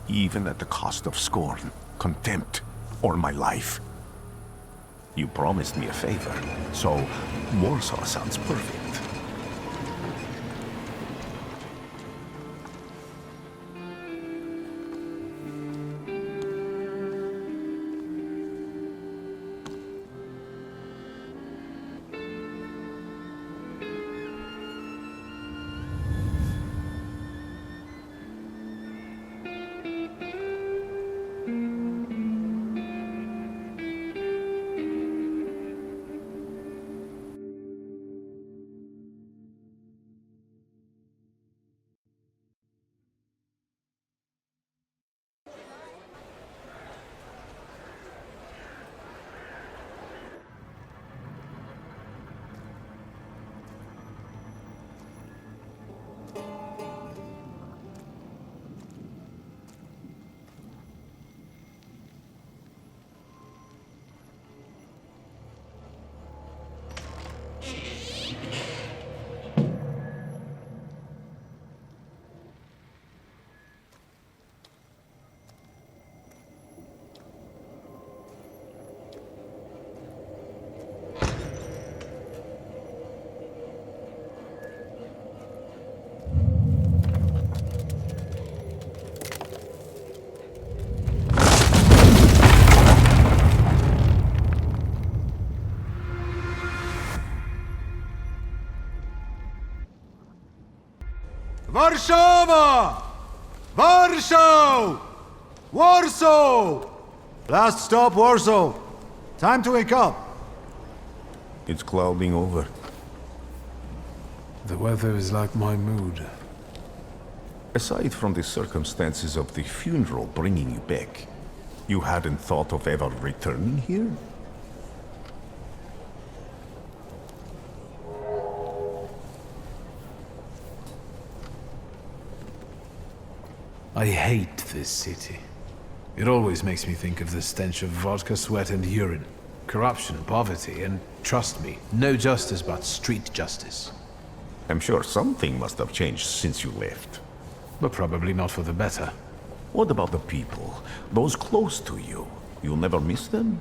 Even at the cost of scorn, contempt, or my life. You promised me a favor, so Warsaw sounds perfect. Warszawa! Warsaw! Warsaw! Last stop, Warsaw. Time to wake up. It's clouding over. The weather is like my mood. Aside from the circumstances of the funeral bringing you back, you hadn't thought of ever returning here? I hate this city. It always makes me think of the stench of vodka, sweat, and urine. Corruption, poverty, and trust me, no justice but street justice. I'm sure something must have changed since you left. But probably not for the better. What about the people? Those close to you? You'll never miss them?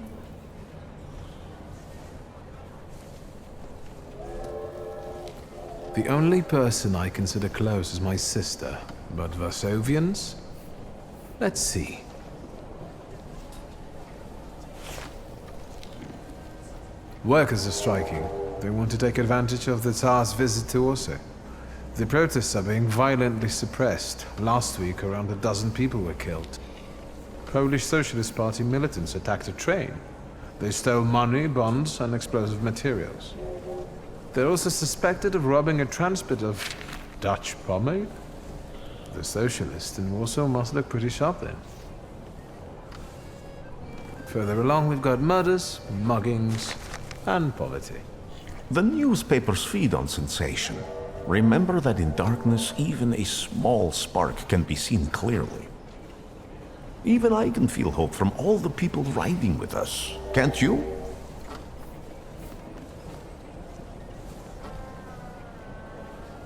The only person I consider close is my sister. But Varsovians? Let's see. Workers are striking. They want to take advantage of the Tsar's visit to Warsaw. The protests are being violently suppressed. Last week, around a dozen people were killed. Polish Socialist Party militants attacked a train. They stole money, bonds, and explosive materials. They're also suspected of robbing a transport of Dutch pomade. The socialists in Warsaw must look pretty sharp then. Further along, we've got murders, muggings, and poverty. The newspapers feed on sensation. Remember that in darkness, even a small spark can be seen clearly. Even I can feel hope from all the people riding with us. Can't you?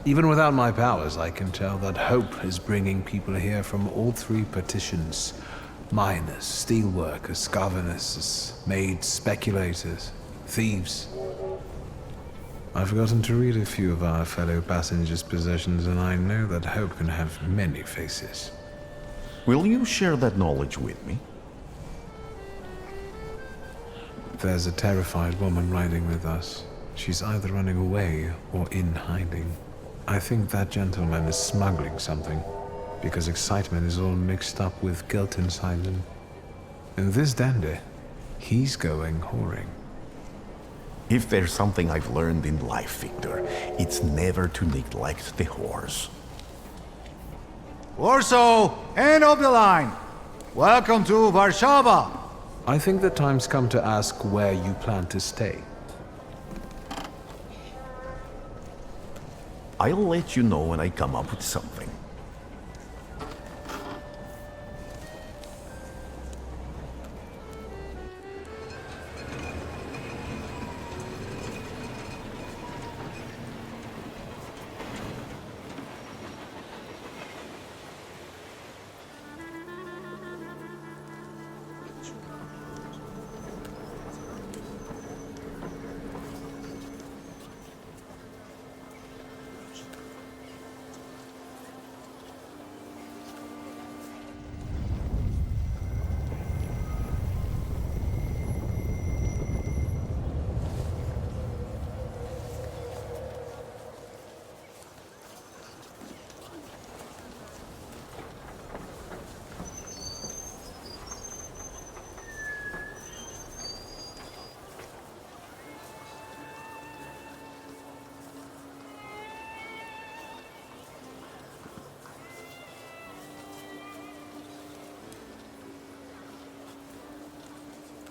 Even without my powers, I can tell that hope is bringing people here from all three partitions. Miners, steelworkers, governesses, maids, speculators, thieves. I've gotten to read a few of our fellow passengers' possessions, and I know that hope can have many faces. Will you share that knowledge with me? There's a terrified woman riding with us. She's either running away or in hiding. I think that gentleman is smuggling something, because excitement is all mixed up with guilt inside him. And this dandy, he's going whoring. If there's something I've learned in life, Victor, it's never to neglect the horse. Warsaw, end of the line. Welcome to Warsaw. I think the time's come to ask where you plan to stay. I'll let you know when I come up with something.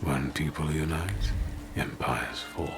When people unite, empires fall.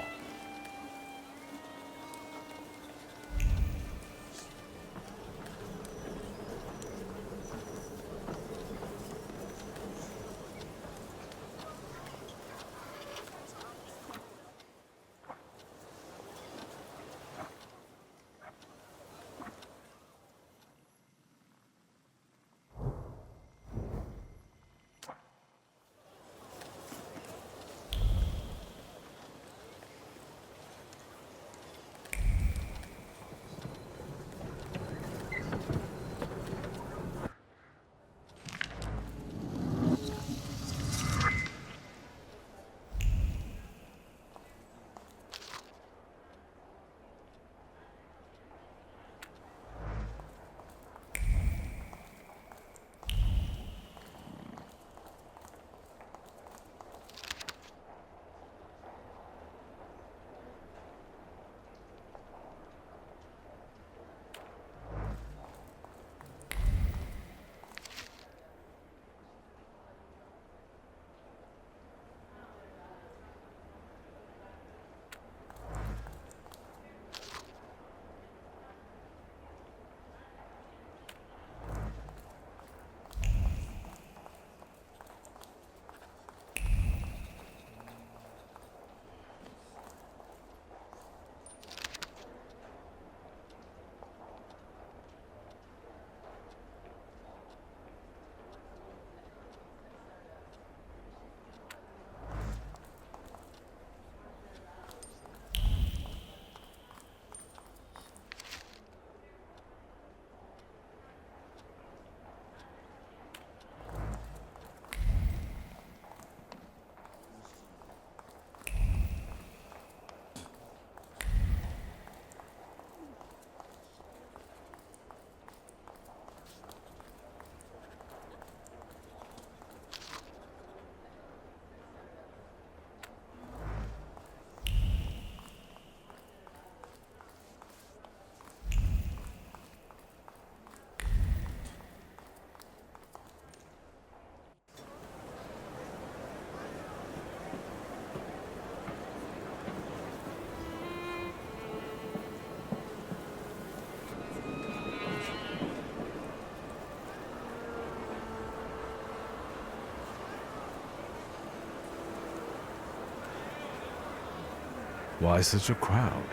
Why such a crowd?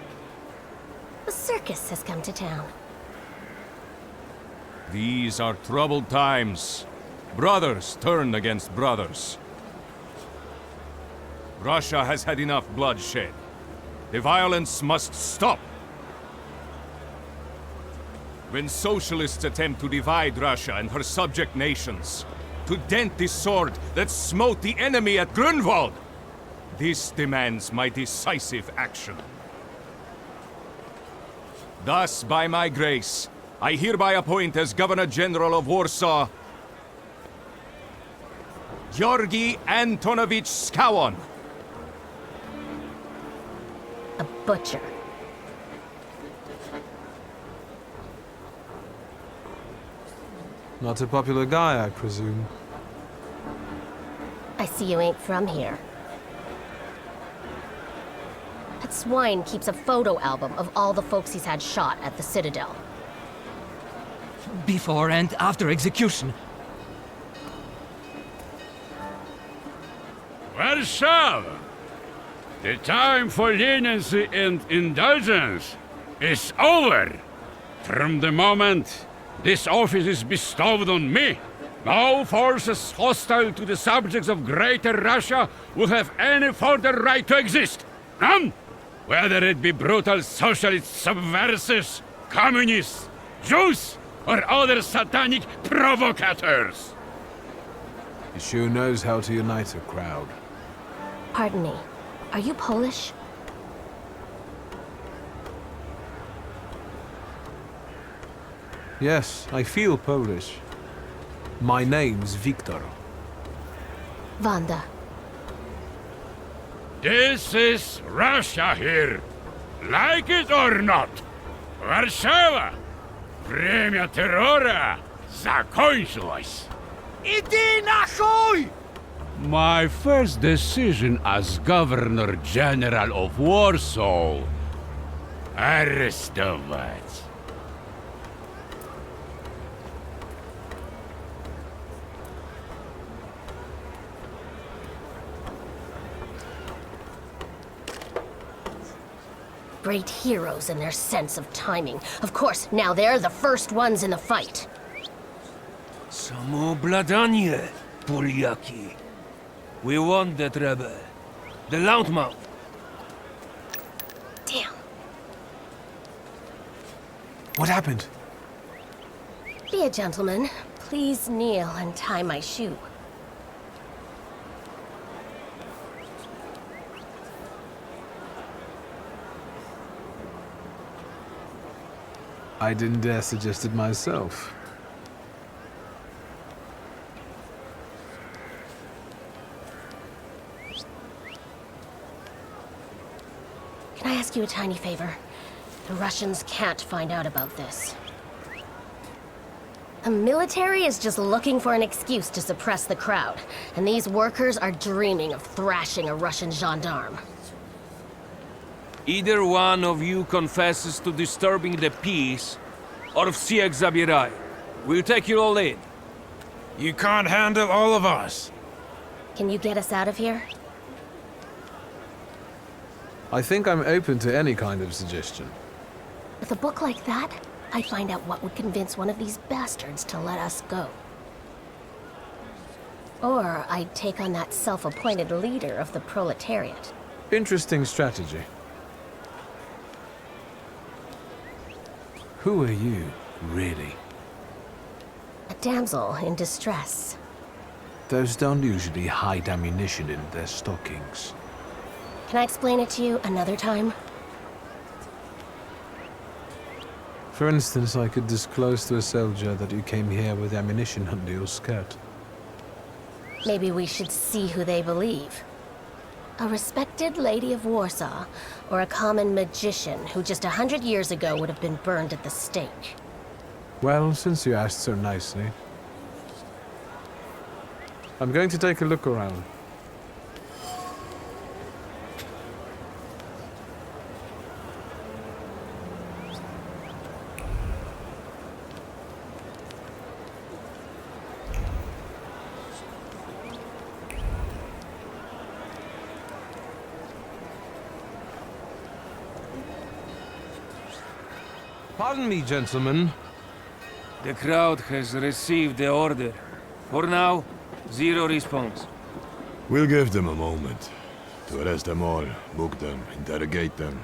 A circus has come to town. These are troubled times. Brothers turn against brothers. Russia has had enough bloodshed. The violence must stop. When socialists attempt to divide Russia and her subject nations, to dent the sword that smote the enemy at Grunwald, this demands my decisive action. Thus, by my grace, I hereby appoint as Governor-General of Warsaw, Georgi Antonovich Skowon. A butcher. Not a popular guy, I presume. I see you ain't from here. That swine keeps a photo album of all the folks he's had shot at the Citadel. Before and after execution. Warsaw! The time for leniency and indulgence is over. From the moment this office is bestowed on me, no forces hostile to the subjects of Greater Russia will have any further right to exist. None! Whether it be brutal socialist subversives, communists, Jews, or other satanic provocators. He sure knows how to unite a crowd. Pardon me. Are you Polish? Yes, I feel Polish. My name's Victor. Wanda. This is Russia here. Like it or not. Warszawa! Время террора закончилось. Иди нахуй! My first decision as Governor-General of Warsaw. Arrestować. Great heroes in their sense of timing. Of course, now they're the first ones in the fight. Samoobladanie, Polyaki. We won that rebel. The Loudmouth. Damn. What happened? Be a gentleman. Please kneel and tie my shoe. I didn't dare suggest it myself. Can I ask you a tiny favor? The Russians can't find out about this. The military is just looking for an excuse to suppress the crowd, and these workers are dreaming of thrashing a Russian gendarme. Either one of you confesses to disturbing the peace, or всех забирай. We'll take you all in. You can't handle all of us. Can you get us out of here? I think I'm open to any kind of suggestion. With a book like that, I'd find out what would convince one of these bastards to let us go. Or I'd take on that self-appointed leader of the proletariat. Interesting strategy. Who are you, really? A damsel in distress. Those don't usually hide ammunition in their stockings. Can I explain it to you another time? For instance, I could disclose to a soldier that you came here with ammunition under your skirt. Maybe we should see who they believe. A respected lady of Warsaw, or a common magician who just 100 years ago would have been burned at the stake. Well, since you asked so nicely, I'm going to take a look around. Pardon me, gentlemen. The crowd has received the order. For now, zero response. We'll give them a moment to arrest them all, book them, interrogate them.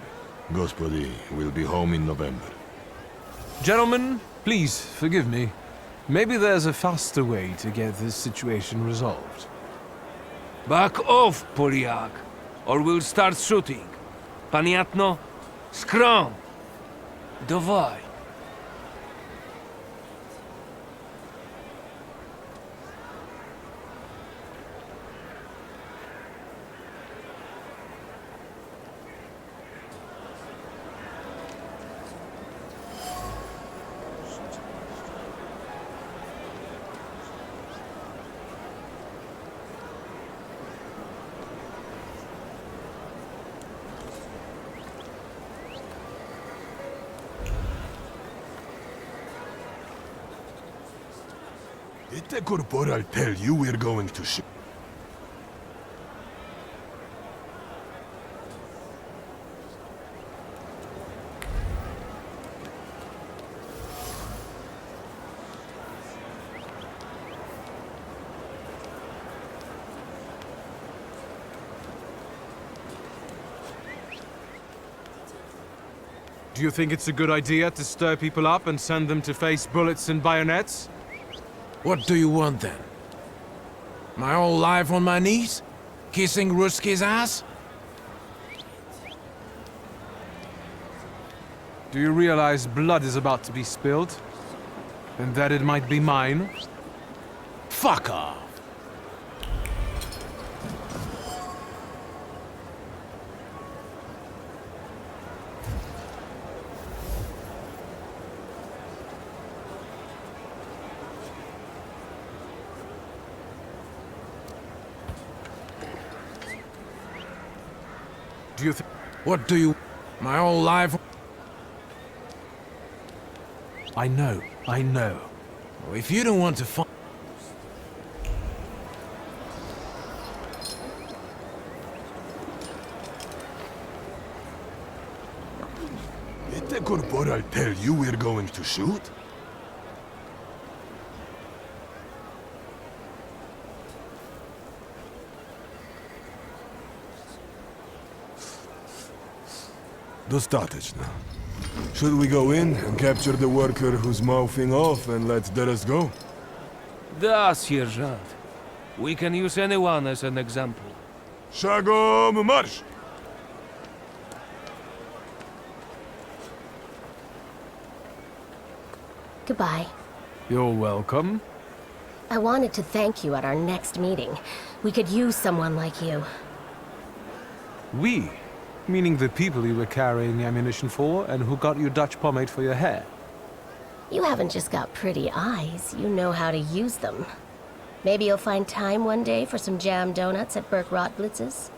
Gospodi will be home in November. Gentlemen, please forgive me. Maybe there's a faster way to get this situation resolved. Back off, Poliak, or we'll start shooting. Paniatno? Scrum! Dawaj. Did the corporal tell you we're going to shoot? Do you think it's a good idea to stir people up and send them to face bullets and bayonets? What do you want then? My whole life on my knees? Kissing Ruski's ass? Do you realize blood is about to be spilled? And that it might be mine? Fuck off! Do you think... What do you... My whole life... I know. Well, if you don't want to fight... Did the corporal tell you we're going to shoot? Достаточно. Should we go in and capture the worker who's mouthing off and let the rest go? Da, Sierżant. We can use anyone as an example. Szagom marsz! Goodbye. You're welcome. I wanted to thank you at our next meeting. We could use someone like you. We? Meaning the people you were carrying ammunition for and who got you Dutch pomade for your hair. You haven't just got pretty eyes, you know how to use them. Maybe you'll find time one day for some jam donuts at Burke Rotblitz's?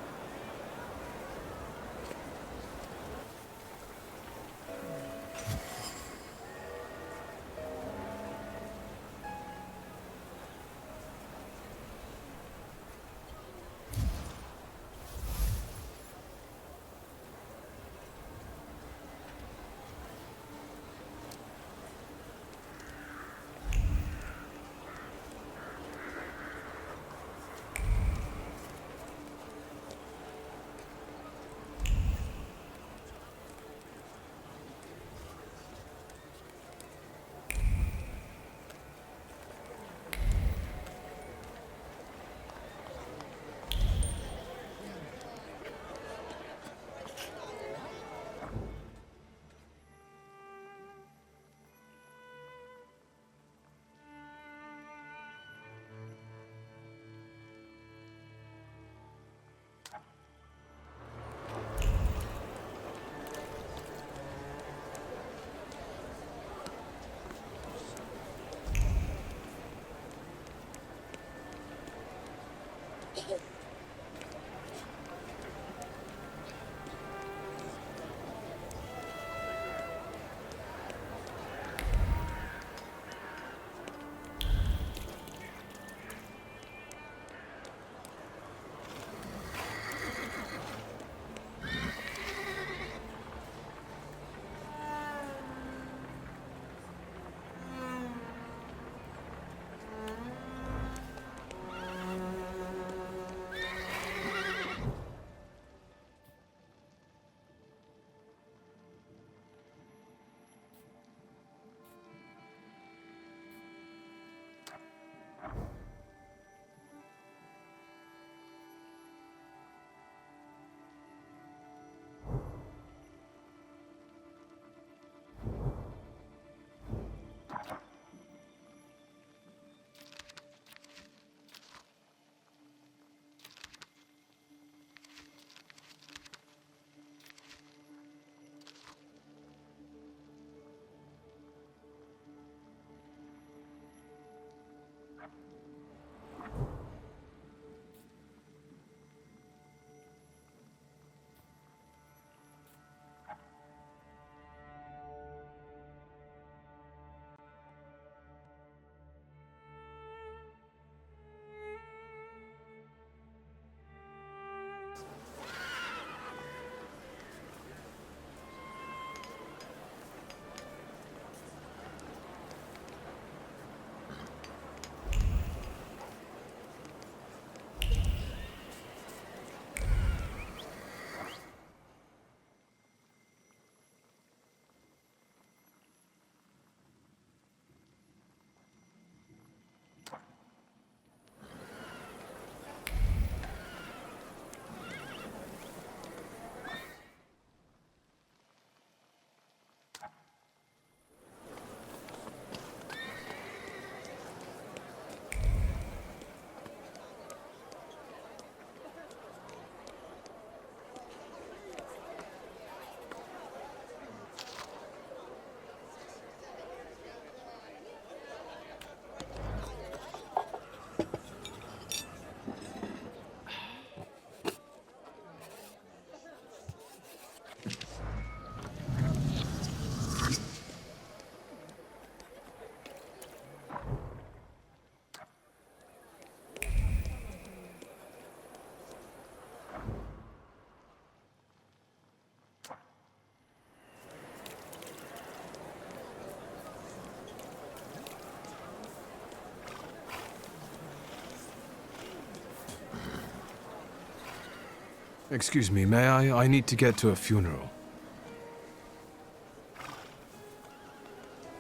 Excuse me, may I? I need to get to a funeral.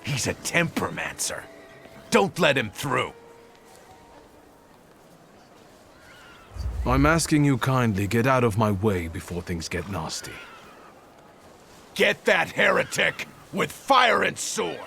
He's a tempermancer. Don't let him through. I'm asking you kindly, get out of my way before things get nasty. Get that heretic with fire and sword!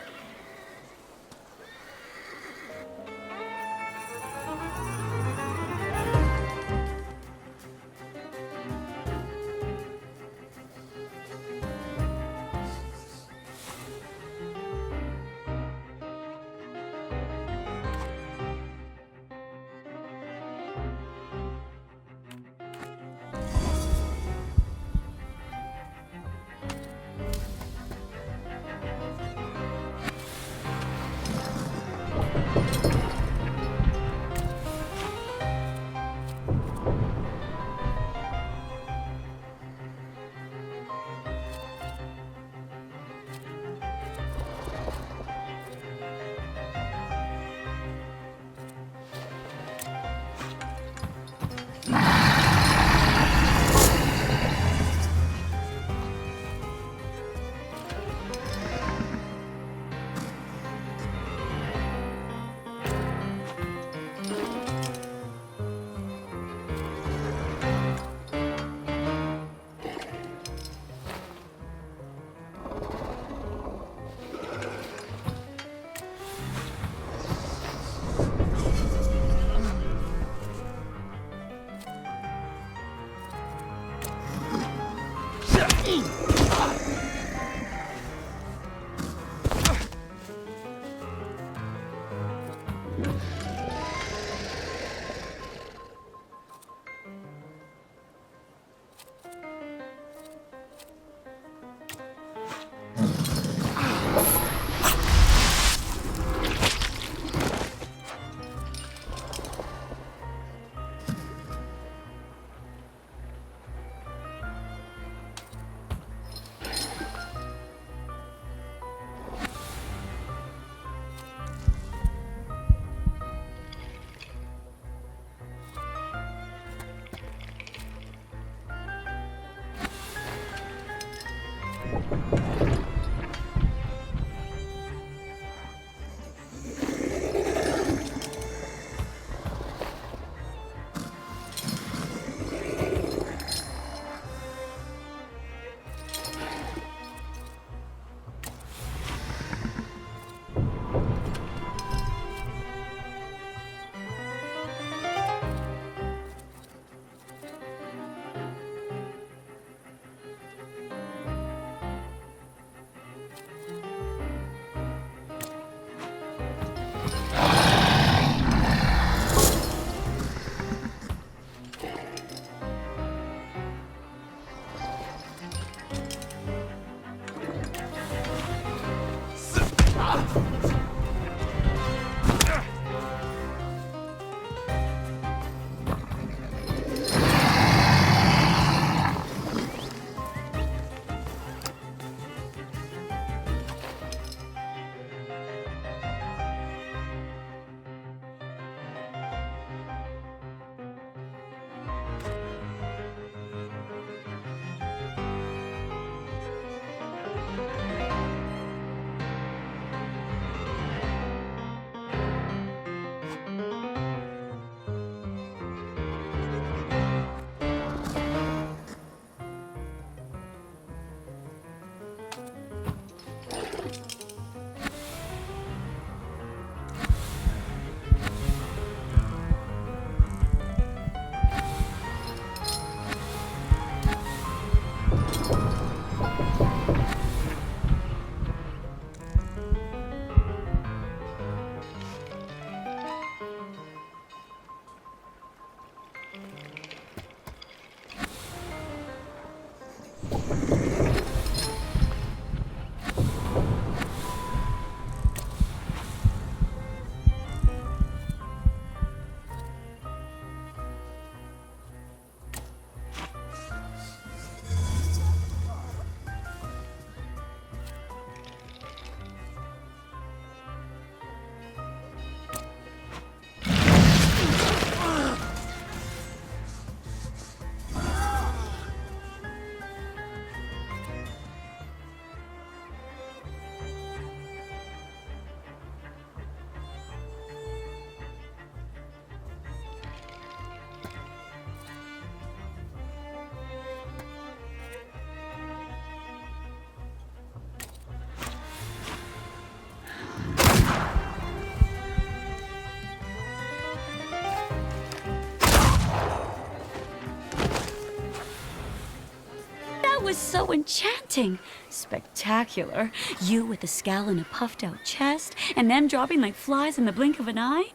so enchanting. Spectacular. You with a scowl and a puffed-out chest, and them dropping like flies in the blink of an eye?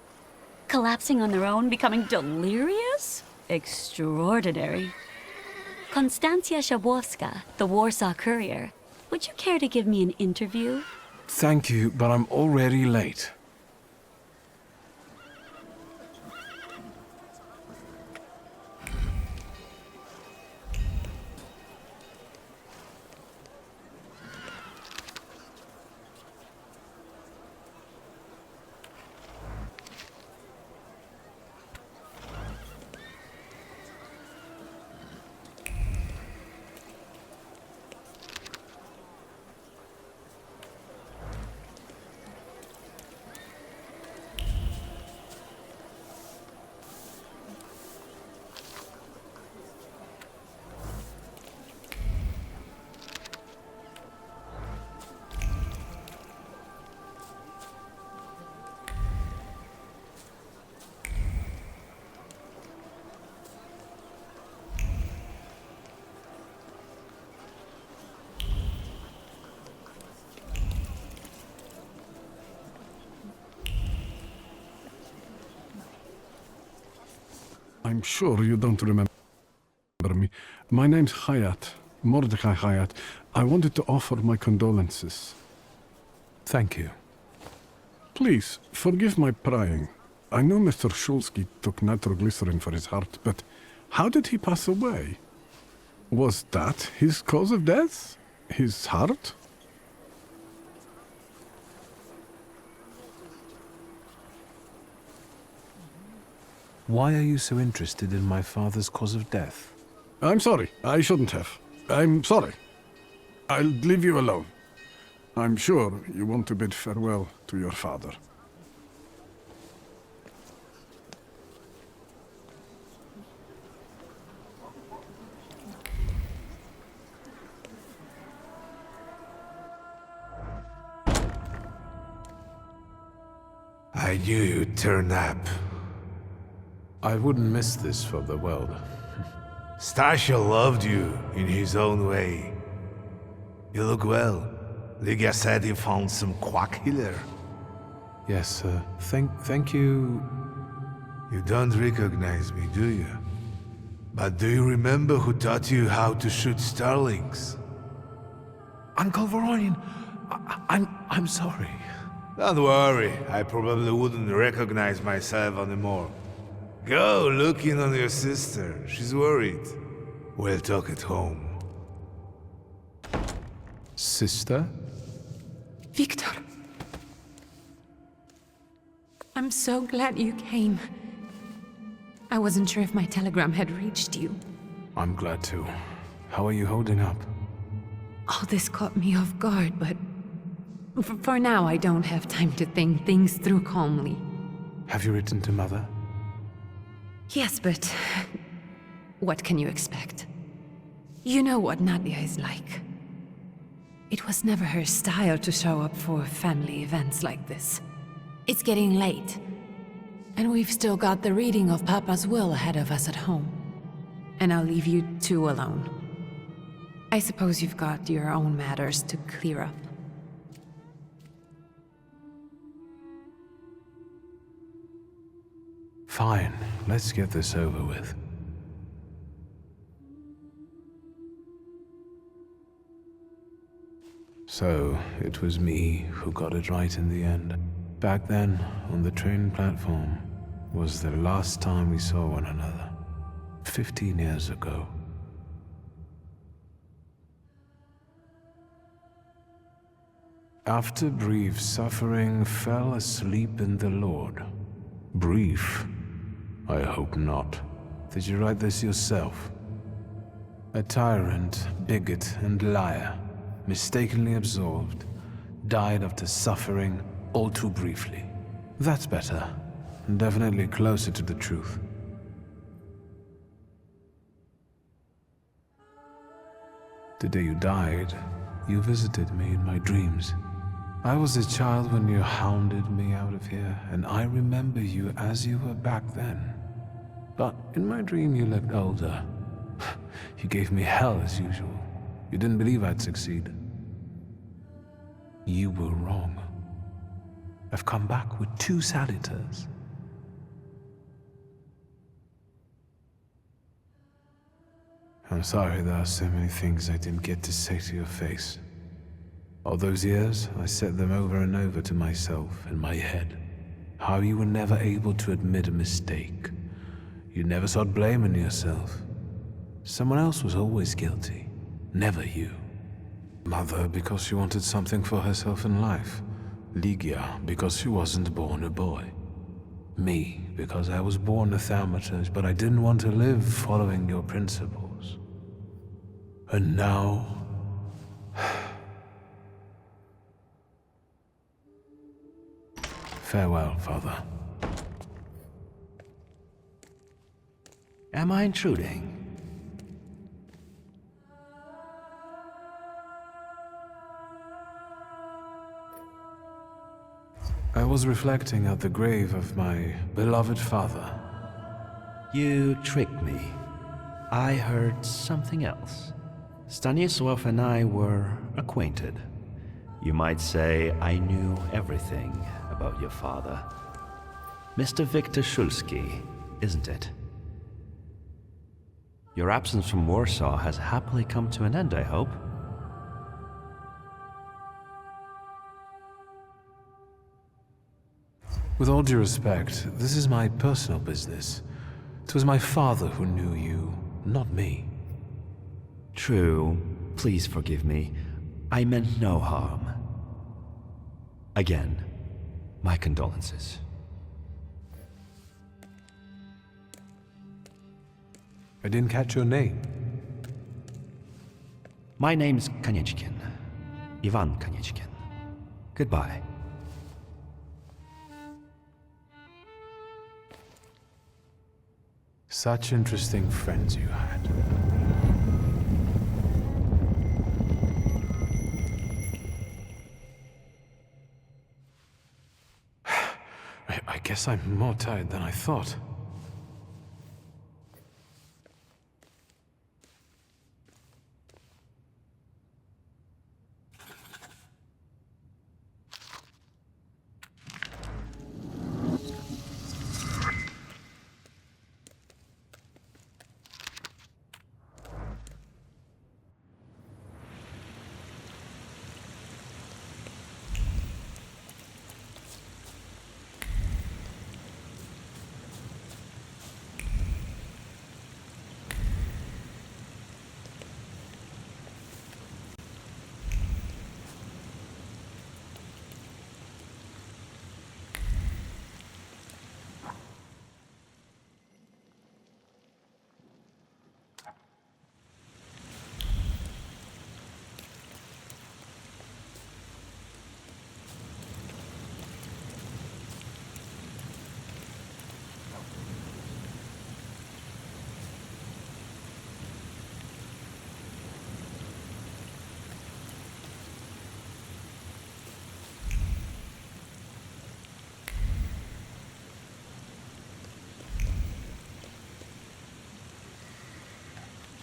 Collapsing on their own, becoming delirious? Extraordinary. Konstancja Szabłowska, the Warsaw Courier. Would you care to give me an interview? Thank you, but I'm already late. I'm sure you don't remember me. My name's Hayat, Mordecai Hayat. I wanted to offer my condolences. Thank you. Please, forgive my prying. I know Mr. Shulsky took nitroglycerin for his heart, but how did he pass away? Was that his cause of death? His heart? Why are you so interested in my father's cause of death? I'm sorry. I shouldn't have. I'm sorry. I'll leave you alone. I'm sure you want to bid farewell to your father. I knew you'd turn up. I wouldn't miss this for the world. Stasha loved you in his own way. You look well. Ligia said he found some quack healer. Yes, sir. Thank you. You don't recognize me, do you? But do you remember who taught you how to shoot starlings? Uncle Voronin, I'm sorry. Don't worry, I probably wouldn't recognize myself anymore. Go look in on your sister. She's worried. We'll talk at home. Sister? Victor. I'm so glad you came. I wasn't sure if my telegram had reached you. I'm glad too. How are you holding up? All this caught me off guard, but for now I don't have time to think things through calmly. Have you written to Mother? Yes, but what can you expect? You know what Nadia is like. It was never her style to show up for family events like this. It's getting late, and we've still got the reading of Papa's will ahead of us at home. And I'll leave you two alone. I suppose you've got your own matters to clear up. Fine, let's get this over with. So, it was me who got it right in the end. Back then, on the train platform, was the last time we saw one another. 15 years ago. After brief suffering, fell asleep in the Lord. Brief? I hope not. Did you write this yourself? A tyrant, bigot, and liar, mistakenly absolved, died after suffering all too briefly. That's better. Definitely closer to the truth. The day you died, you visited me in my dreams. I was a child when you hounded me out of here, and I remember you as you were back then. But in my dream you looked older. You gave me hell as usual. You didn't believe I'd succeed. You were wrong. I've come back with 2 saluters. I'm sorry there are so many things I didn't get to say to your face. All those years, I said them over and over to myself in my head. How you were never able to admit a mistake. You never sought blame in yourself. Someone else was always guilty, never you. Mother, because she wanted something for herself in life. Ligia, because she wasn't born a boy. Me, because I was born a Thaumaturge, but I didn't want to live following your principles. And now... Farewell, Father. Am I intruding? I was reflecting at the grave of my beloved father. You tricked me. I heard something else. Stanisław and I were acquainted. You might say I knew everything about your father. Mr. Victor Szulski, isn't it? Your absence from Warsaw has happily come to an end, I hope. With all due respect, this is my personal business. It was my father who knew you, not me. True. Please forgive me. I meant no harm. Again, my condolences. I didn't catch your name. My name's Kanieczkin. Ivan Kanieczkin. Goodbye. Such interesting friends you had. I guess I'm more tired than I thought.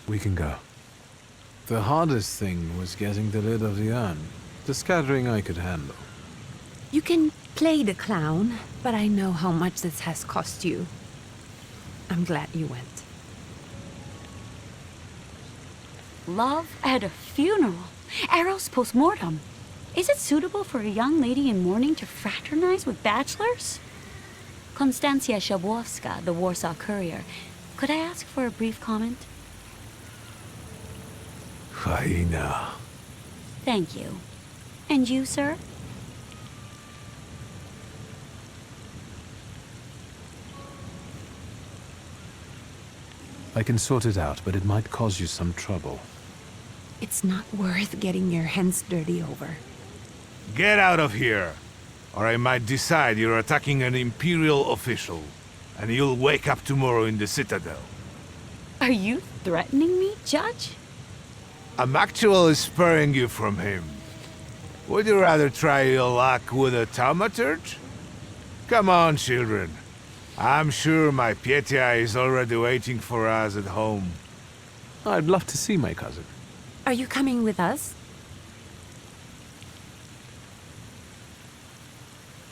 We can go. The hardest thing was getting the lid of the urn. The scattering I could handle. You can play the clown, but I know how much this has cost you. I'm glad you went. Love at a funeral. Eros post-mortem. Is it suitable for a young lady in mourning to fraternize with bachelors? Konstancja Szabłowska, the Warsaw Courier. Could I ask for a brief comment? Hyena. Thank you. And you, sir? I can sort it out, but it might cause you some trouble. It's not worth getting your hands dirty over. Get out of here, or I might decide you're attacking an Imperial official, and you'll wake up tomorrow in the Citadel. Are you threatening me, Judge? I'm actually sparing you from him. Would you rather try your luck with a Thaumaturge? Come on, children. I'm sure my Pietia is already waiting for us at home. I'd love to see my cousin. Are you coming with us?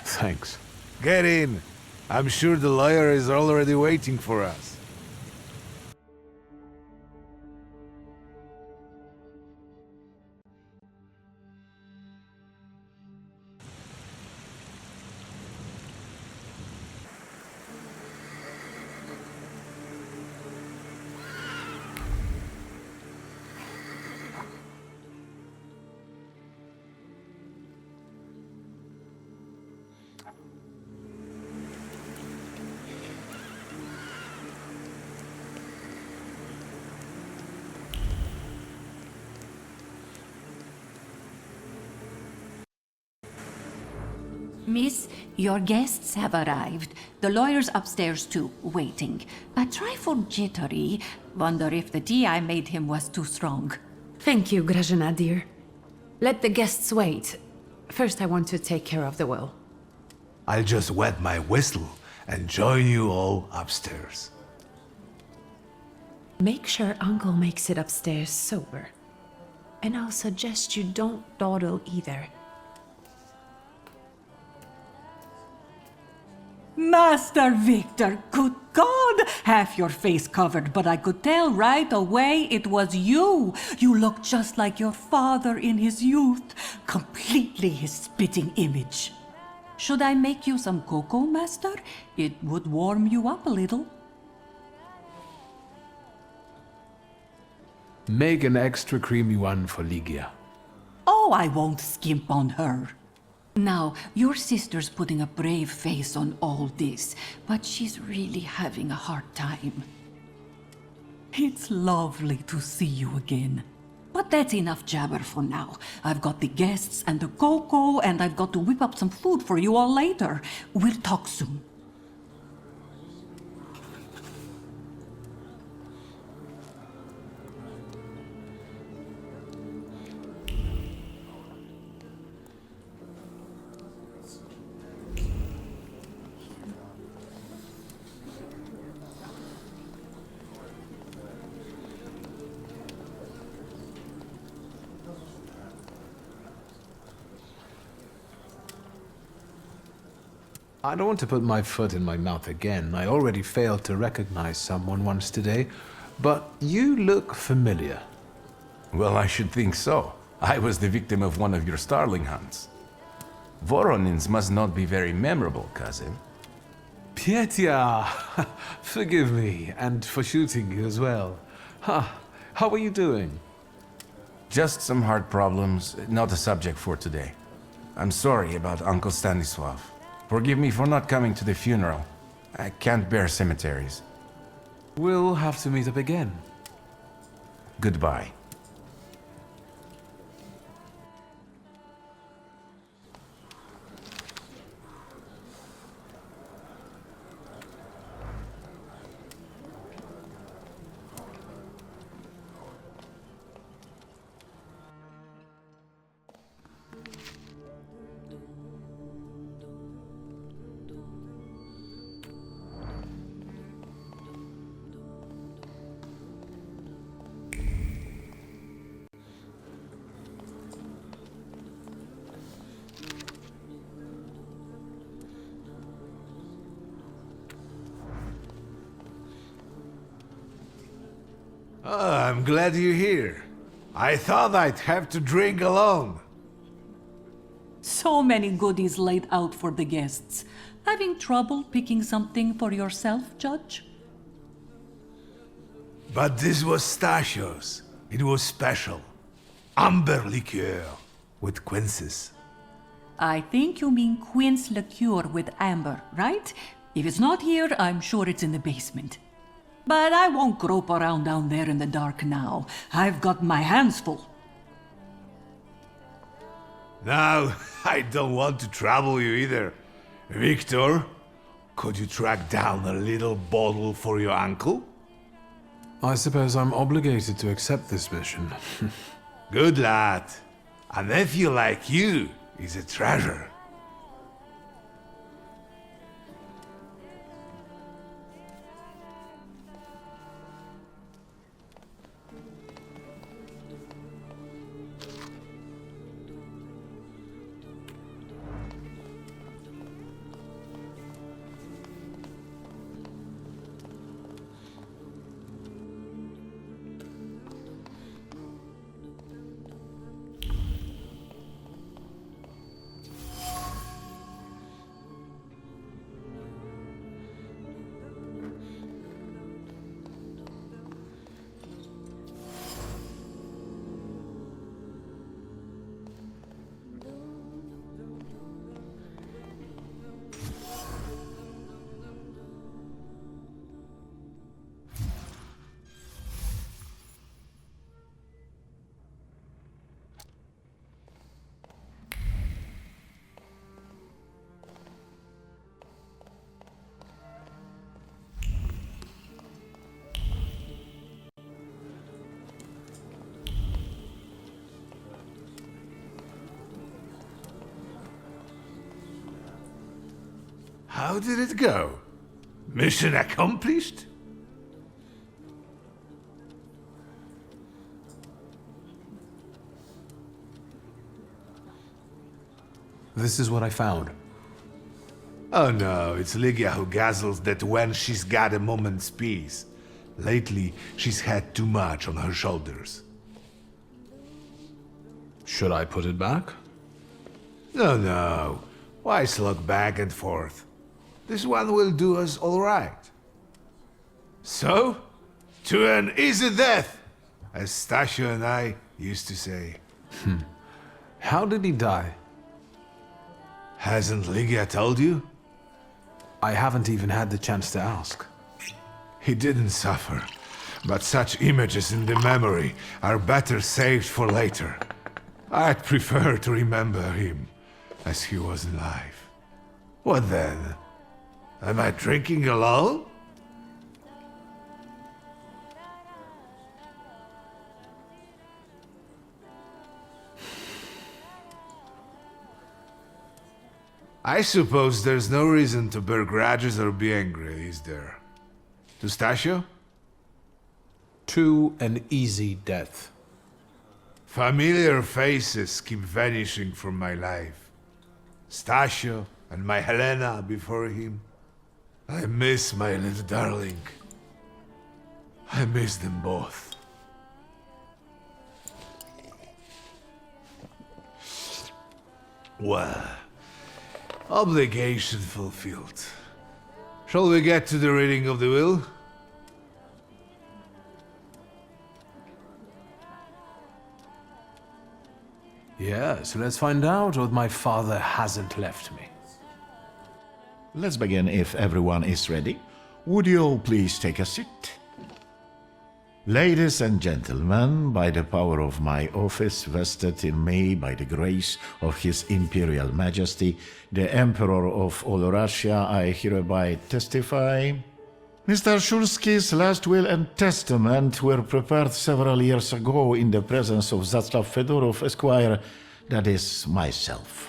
Thanks. Get in. I'm sure the lawyer is already waiting for us. Miss, your guests have arrived. The lawyer's upstairs too, waiting. A trifle jittery. Wonder if the tea I made him was too strong. Thank you, Grażyna dear. Let the guests wait. First, I want to take care of the will. I'll just wet my whistle and join you all upstairs. Make sure Uncle makes it upstairs sober. And I'll suggest you don't dawdle either. Master Victor, good God! Half your face covered, but I could tell right away it was you. You look just like your father in his youth. Completely his spitting image. Should I make you some cocoa, Master? It would warm you up a little. Make an extra creamy one for Ligia. Oh, I won't skimp on her. Now, your sister's putting a brave face on all this, but she's really having a hard time. It's lovely to see you again. But that's enough jabber for now. I've got the guests and the cocoa, and I've got to whip up some food for you all later. We'll talk soon. I don't want to put my foot in my mouth again. I already failed to recognize someone once today, but you look familiar. Well, I should think so. I was the victim of one of your starling hunts. Voronins must not be very memorable, cousin. Pietya! Forgive me, and for shooting you as well. How are you doing? Just some heart problems, not a subject for today. I'm sorry about Uncle Stanislav. Forgive me for not coming to the funeral. I can't bear cemeteries. We'll have to meet up again. Goodbye. I'm glad you're here. I thought I'd have to drink alone. So many goodies laid out for the guests. Having trouble picking something for yourself, Judge? But this was Stasios. It was special. Amber liqueur with quinces. I think you mean quince liqueur with amber, right? If it's not here, I'm sure it's in the basement. But I won't grope around down there in the dark now. I've got my hands full. Now, I don't want to trouble you either. Victor, could you track down a little bottle for your uncle? I suppose I'm obligated to accept this mission. Good lad. A nephew like you is a treasure. How did it go? Mission accomplished? This is what I found. Oh no, it's Lygia who guzzles that when she's got a moment's peace. Lately, she's had too much on her shoulders. Should I put it back? No. Why slug back and forth? This one will do us all right. So, to an easy death, as Stasio and I used to say. How did he die? Hasn't Lygia told you? I haven't even had the chance to ask. He didn't suffer, but such images in the memory are better saved for later. I'd prefer to remember him as he was alive. What then? Am I drinking alone? I suppose there's no reason to bear grudges or be angry, is there? To Stasio? To an easy death. Familiar faces keep vanishing from my life. Stasio and my Helena before him. I miss my little darling. I miss them both. Well, obligation fulfilled. Shall we get to the reading of the will? Yes, let's find out what my father hasn't left me. Let's begin if everyone is ready. Would you all please take a seat? Ladies and gentlemen, by the power of my office vested in me by the grace of His Imperial Majesty, the Emperor of all Russia, I hereby testify. Mr. Shulski's last will and testament were prepared several years ago in the presence of Zaslav Fedorov, Esquire, that is, myself.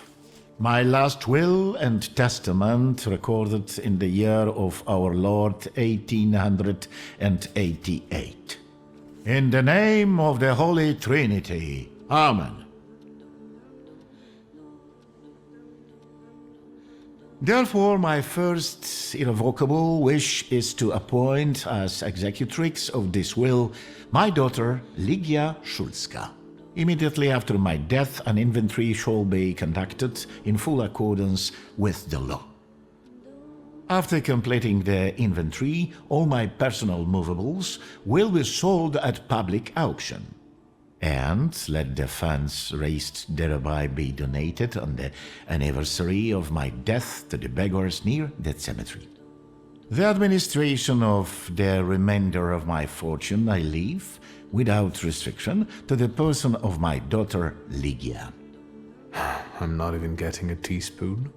My last will and testament recorded in the year of our Lord 1888. In the name of the Holy Trinity. Amen. Therefore, my first irrevocable wish is to appoint as executrix of this will my daughter, Lygia Szulska. Immediately after my death, an inventory shall be conducted in full accordance with the law. After completing the inventory, all my personal movables will be sold at public auction. And let the funds raised thereby be donated on the anniversary of my death to the beggars near that cemetery. The administration of the remainder of my fortune I leave, without restriction, to the person of my daughter Lygia. I'm not even getting a teaspoon.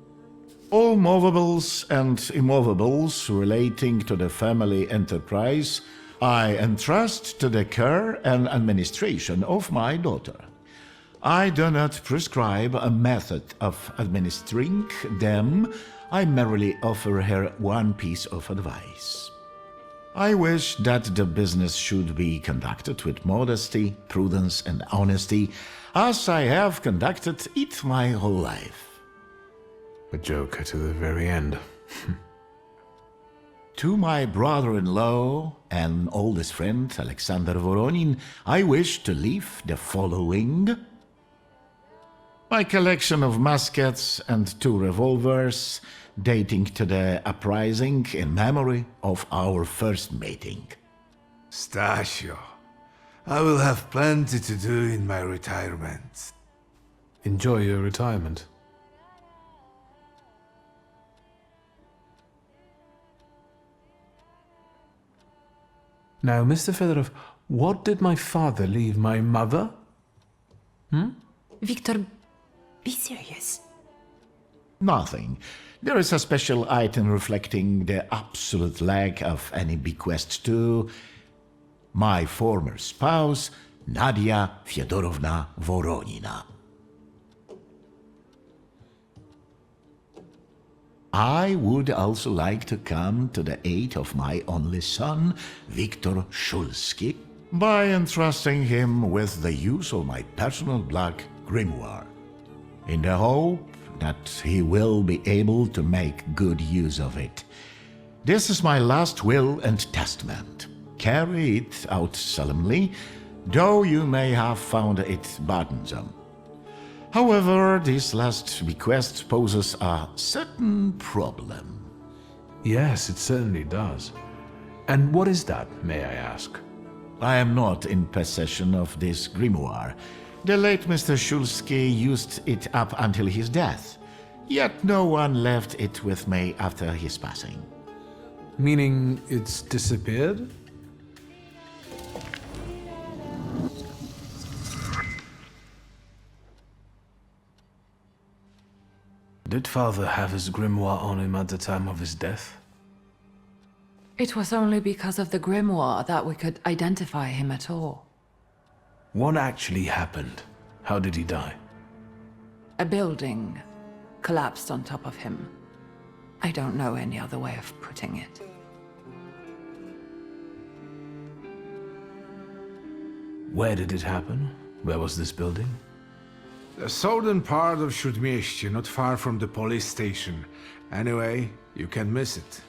All movables and immovables relating to the family enterprise I entrust to the care and administration of my daughter. I do not prescribe a method of administering them. I merely offer her one piece of advice. I wish that the business should be conducted with modesty, prudence, and honesty, as I have conducted it my whole life. A joker to the very end. To my brother-in-law and oldest friend, Alexander Voronin, I wish to leave the following. My collection of muskets and 2 revolvers, dating to the uprising in memory of our first meeting. Stasio, I will have plenty to do in my retirement. Enjoy your retirement. Now, Mr. Fedorov, what did my father leave my mother? Victor, be serious. Nothing. There is a special item reflecting the absolute lack of any bequest to my former spouse, Nadia Fyodorovna Voronina. I would also like to come to the aid of my only son, Viktor Shulsky, by entrusting him with the use of my personal black grimoire, in the hope that he will be able to make good use of it. This is my last will and testament. Carry it out solemnly, though you may have found it burdensome. However, this last bequest poses a certain problem. Yes, it certainly does. And what is that, may I ask? I am not in possession of this grimoire. The late Mr. Shulsky used it up until his death, yet no one left it with me after his passing. Meaning it's disappeared? Did Father have his grimoire on him at the time of his death? It was only because of the grimoire that we could identify him at all. What actually happened? How did he die? A building collapsed on top of him. I don't know any other way of putting it. Where did it happen? Where was this building? The southern part of Śródmieście, not far from the police station. Anyway, you can miss it.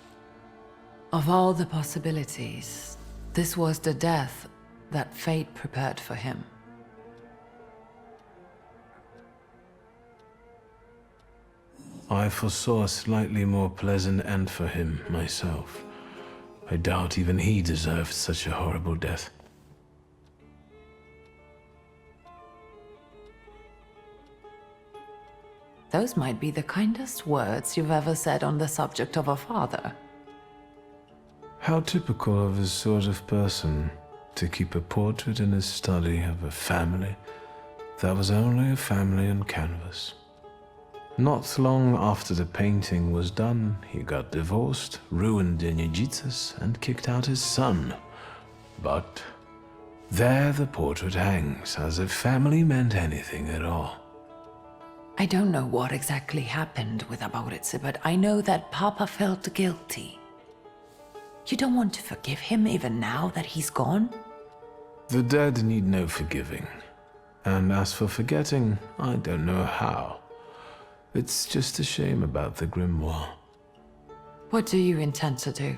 Of all the possibilities, this was the death that fate prepared for him. I foresaw a slightly more pleasant end for him, myself. I doubt even he deserved such a horrible death. Those might be the kindest words you've ever said on the subject of a father. How typical of his sort of person, to keep a portrait in his study of a family that was only a family on canvas. Not long after the painting was done, he got divorced, ruined Denijitsis, and kicked out his son. But there the portrait hangs, as if family meant anything at all. I don't know what exactly happened with Aboritse, but I know that Papa felt guilty. You don't want to forgive him even now that he's gone? The dead need no forgiving. And as for forgetting, I don't know how. It's just a shame about the grimoire. What do you intend to do?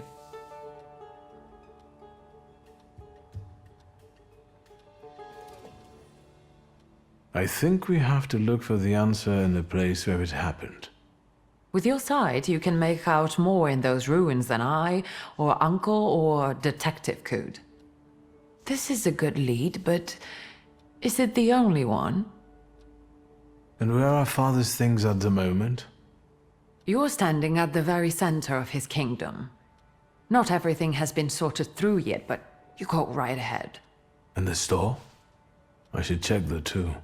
I think we have to look for the answer in the place where it happened. With your sight, you can make out more in those ruins than I, or Uncle, or Detective could. This is a good lead, but is it the only one? And where are Father's things at the moment? You're standing at the very center of his kingdom. Not everything has been sorted through yet, but you go right ahead. And the store? I should check there too.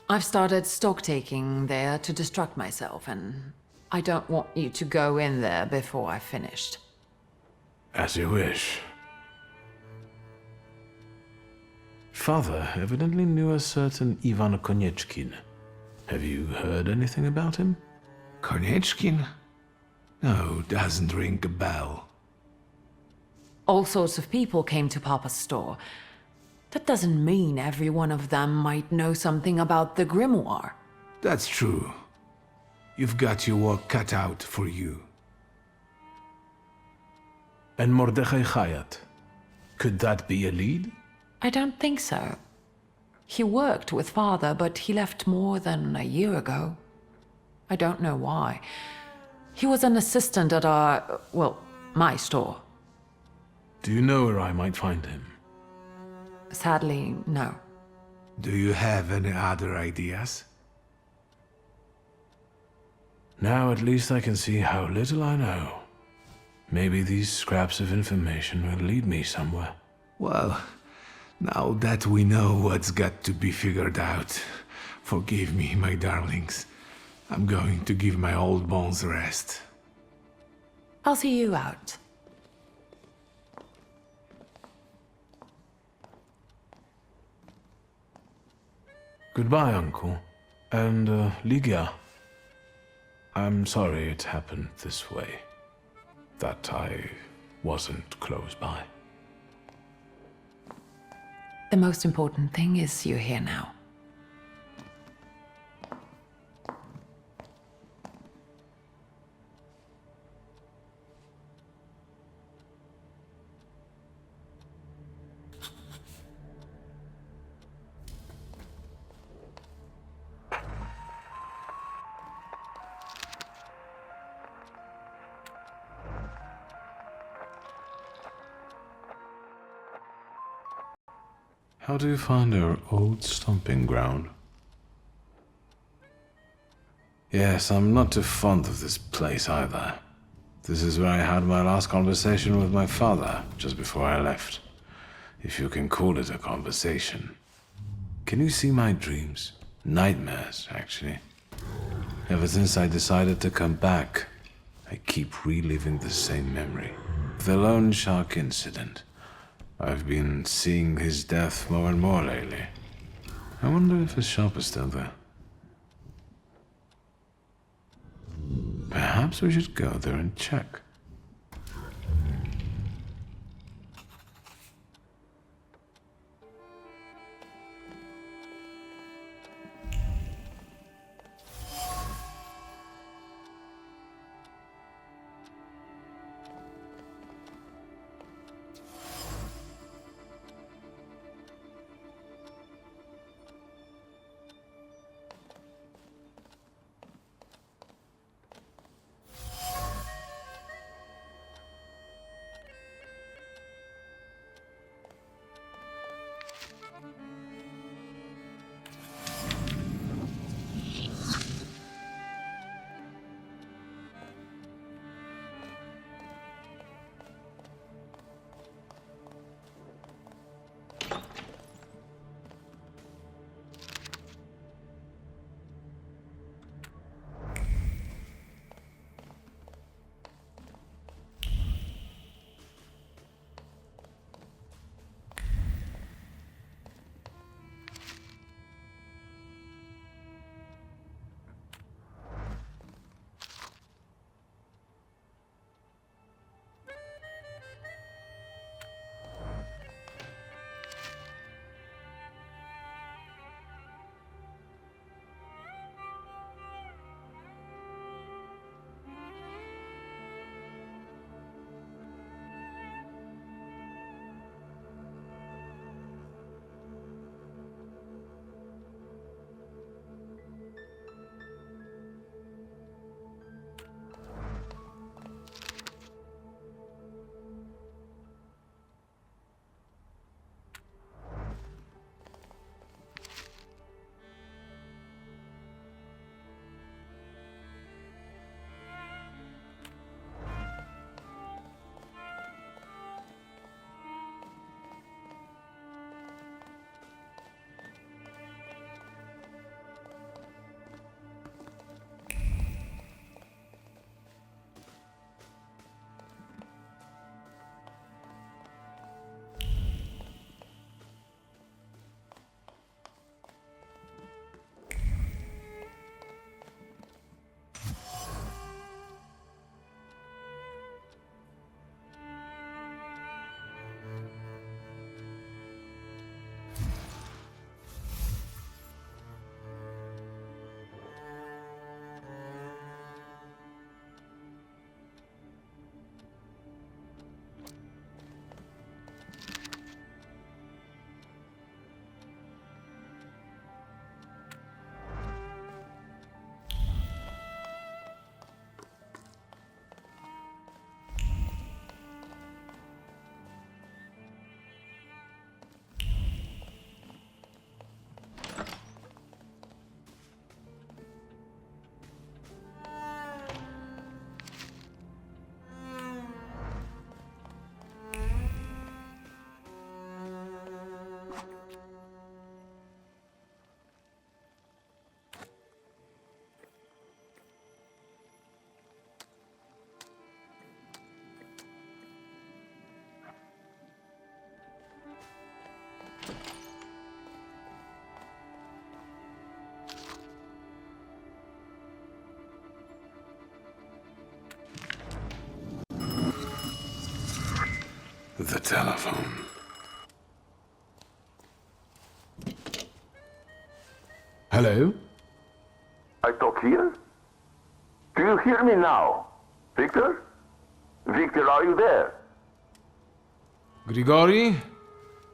I've started stock-taking there to distract myself, and I don't want you to go in there before I've finished. As you wish. Father evidently knew a certain Ivan Konieczkin. Have you heard anything about him? Konieczkin? No, doesn't ring a bell. All sorts of people came to Papa's store. That doesn't mean every one of them might know something about the grimoire. That's true. You've got your work cut out for you. And Mordechai Chayat? Could that be a lead? I don't think so. He worked with Father, but he left more than a year ago. I don't know why. He was an assistant at our, well, my store. Do you know where I might find him? Sadly, no. Do you have any other ideas? Now at least I can see how little I know. Maybe these scraps of information will lead me somewhere. Well, now that we know what's got to be figured out, forgive me, my darlings. I'm going to give my old bones a rest. I'll see you out. Goodbye, Uncle. And, Ligia. I'm sorry it happened this way. That I wasn't close by. The most important thing is you're here now. How do you find our old stomping ground? Yes, I'm not too fond of this place either. This is where I had my last conversation with my father, just before I left. If you can call it a conversation. Can you see my dreams? Nightmares, actually. Ever since I decided to come back, I keep reliving the same memory. The loan shark incident. I've been seeing his death more and more lately. I wonder if his shop is still there. Perhaps we should go there and check. The telephone. Hello? I talk here? Do you hear me now? Victor? Victor, are you there? Grigori?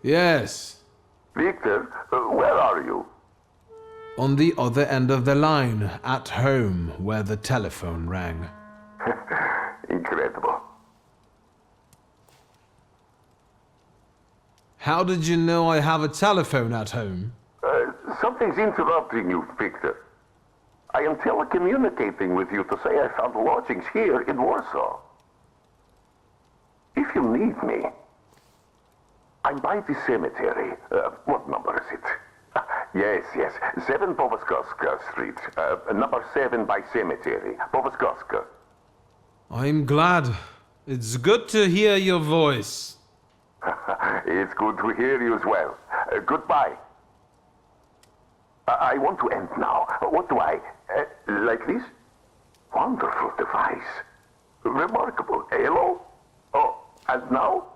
Yes. Victor, where are you? On the other end of the line, at home, where the telephone rang. Incredible. How did you know I have a telephone at home? Something's interrupting you, Victor. I am telecommunicating with you to say I found lodgings here in Warsaw. If you need me, I'm by the cemetery. What number is it? Yes. 7 Povoskoska Street. Number 7 by cemetery. Povoskoska. I'm glad. It's good to hear your voice. It's good to hear you as well. Goodbye. I want to end now. What do I... like this? Wonderful device. Remarkable. Hello? Oh, and now?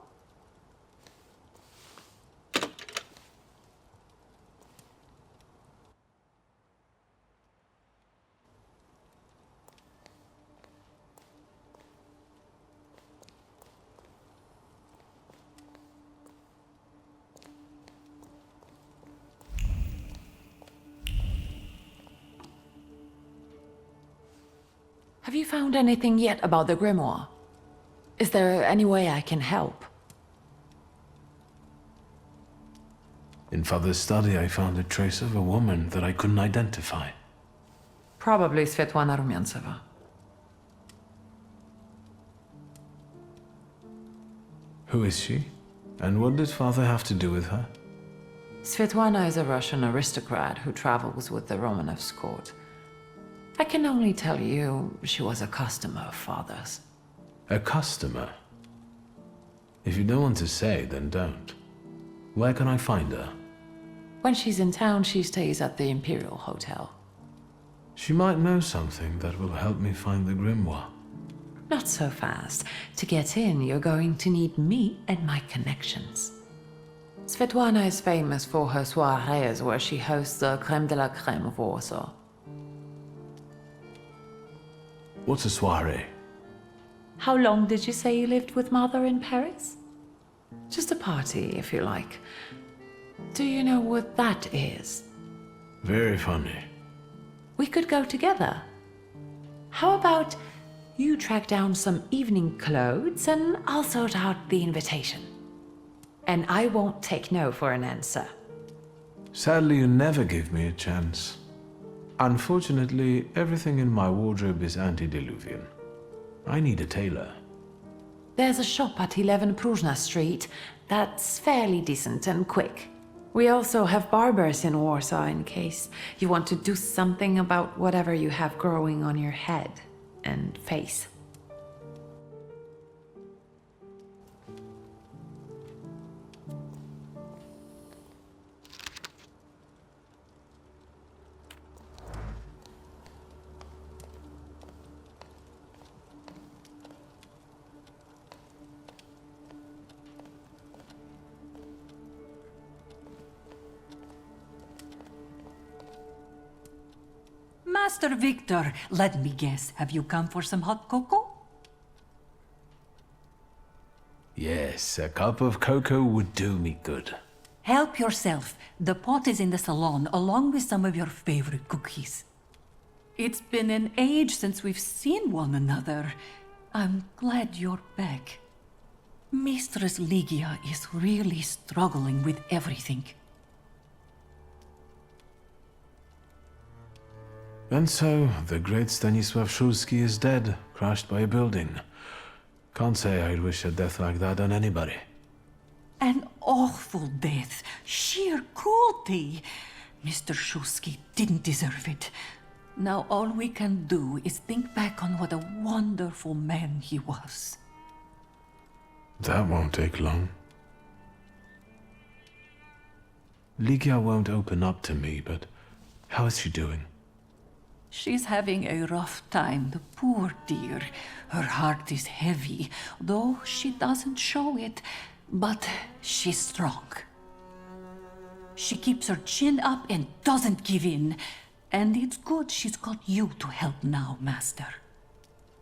Have you found anything yet about the grimoire? Is there any way I can help? In Father's study, I found a trace of a woman that I couldn't identify. Probably Svetlana Rumiantseva. Who is she? And what did Father have to do with her? Svetlana is a Russian aristocrat who travels with the Romanovs' court. I can only tell you she was a customer of Father's. A customer? If you don't want to say, then don't. Where can I find her? When she's in town, she stays at the Imperial Hotel. She might know something that will help me find the grimoire. Not so fast. To get in, you're going to need me and my connections. Svetlana is famous for her soirees where she hosts the crème de la crème of Warsaw. What's a soiree? How long did you say you lived with Mother in Paris? Just a party, if you like. Do you know what that is? Very funny. We could go together. How about you track down some evening clothes and I'll sort out the invitation. And I won't take no for an answer. Sadly, you never give me a chance. Unfortunately, everything in my wardrobe is antediluvian. I need a tailor. There's a shop at 11 Pruzhna Street that's fairly decent and quick. We also have barbers in Warsaw in case you want to do something about whatever you have growing on your head and face. Master Victor, let me guess, have you come for some hot cocoa? Yes, a cup of cocoa would do me good. Help yourself. The pot is in the salon, along with some of your favorite cookies. It's been an age since we've seen one another. I'm glad you're back. Mistress Ligia is really struggling with everything. And so, the great Stanisław Szulski is dead, crushed by a building. Can't say I'd wish a death like that on anybody. An awful death. Sheer cruelty. Mr. Szulski didn't deserve it. Now all we can do is think back on what a wonderful man he was. That won't take long. Ligia won't open up to me, but how is she doing? She's having a rough time, the poor dear. Her heart is heavy, though she doesn't show it. But she's strong. She keeps her chin up and doesn't give in. And it's good she's got you to help now, Master.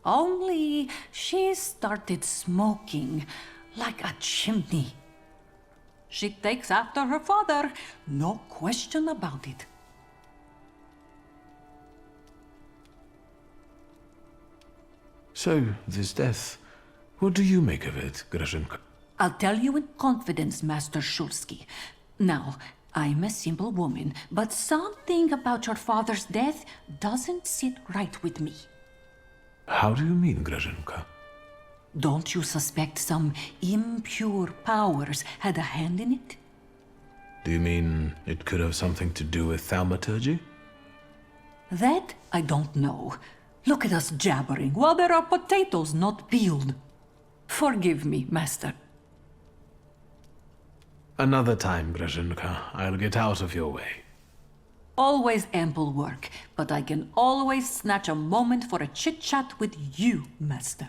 Only she started smoking like a chimney. She takes after her father, no question about it. So, this death, what do you make of it, Grażynka? I'll tell you in confidence, Master Shulsky. Now, I'm a simple woman, but something about your father's death doesn't sit right with me. How do you mean, Grażynka? Don't you suspect some impure powers had a hand in it? Do you mean it could have something to do with Thaumaturge? That I don't know. Look at us jabbering while there are potatoes not peeled. Forgive me, Master. Another time, Grażynka. I'll get out of your way. Always ample work, but I can always snatch a moment for a chit-chat with you, Master.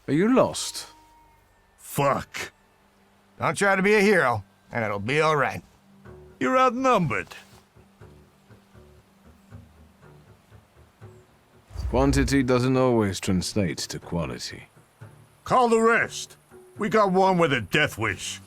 Are you lost? Fuck. Don't try to be a hero, and it'll be all right. You're outnumbered. Quantity doesn't always translate to quality. Call the rest. We got one with a death wish.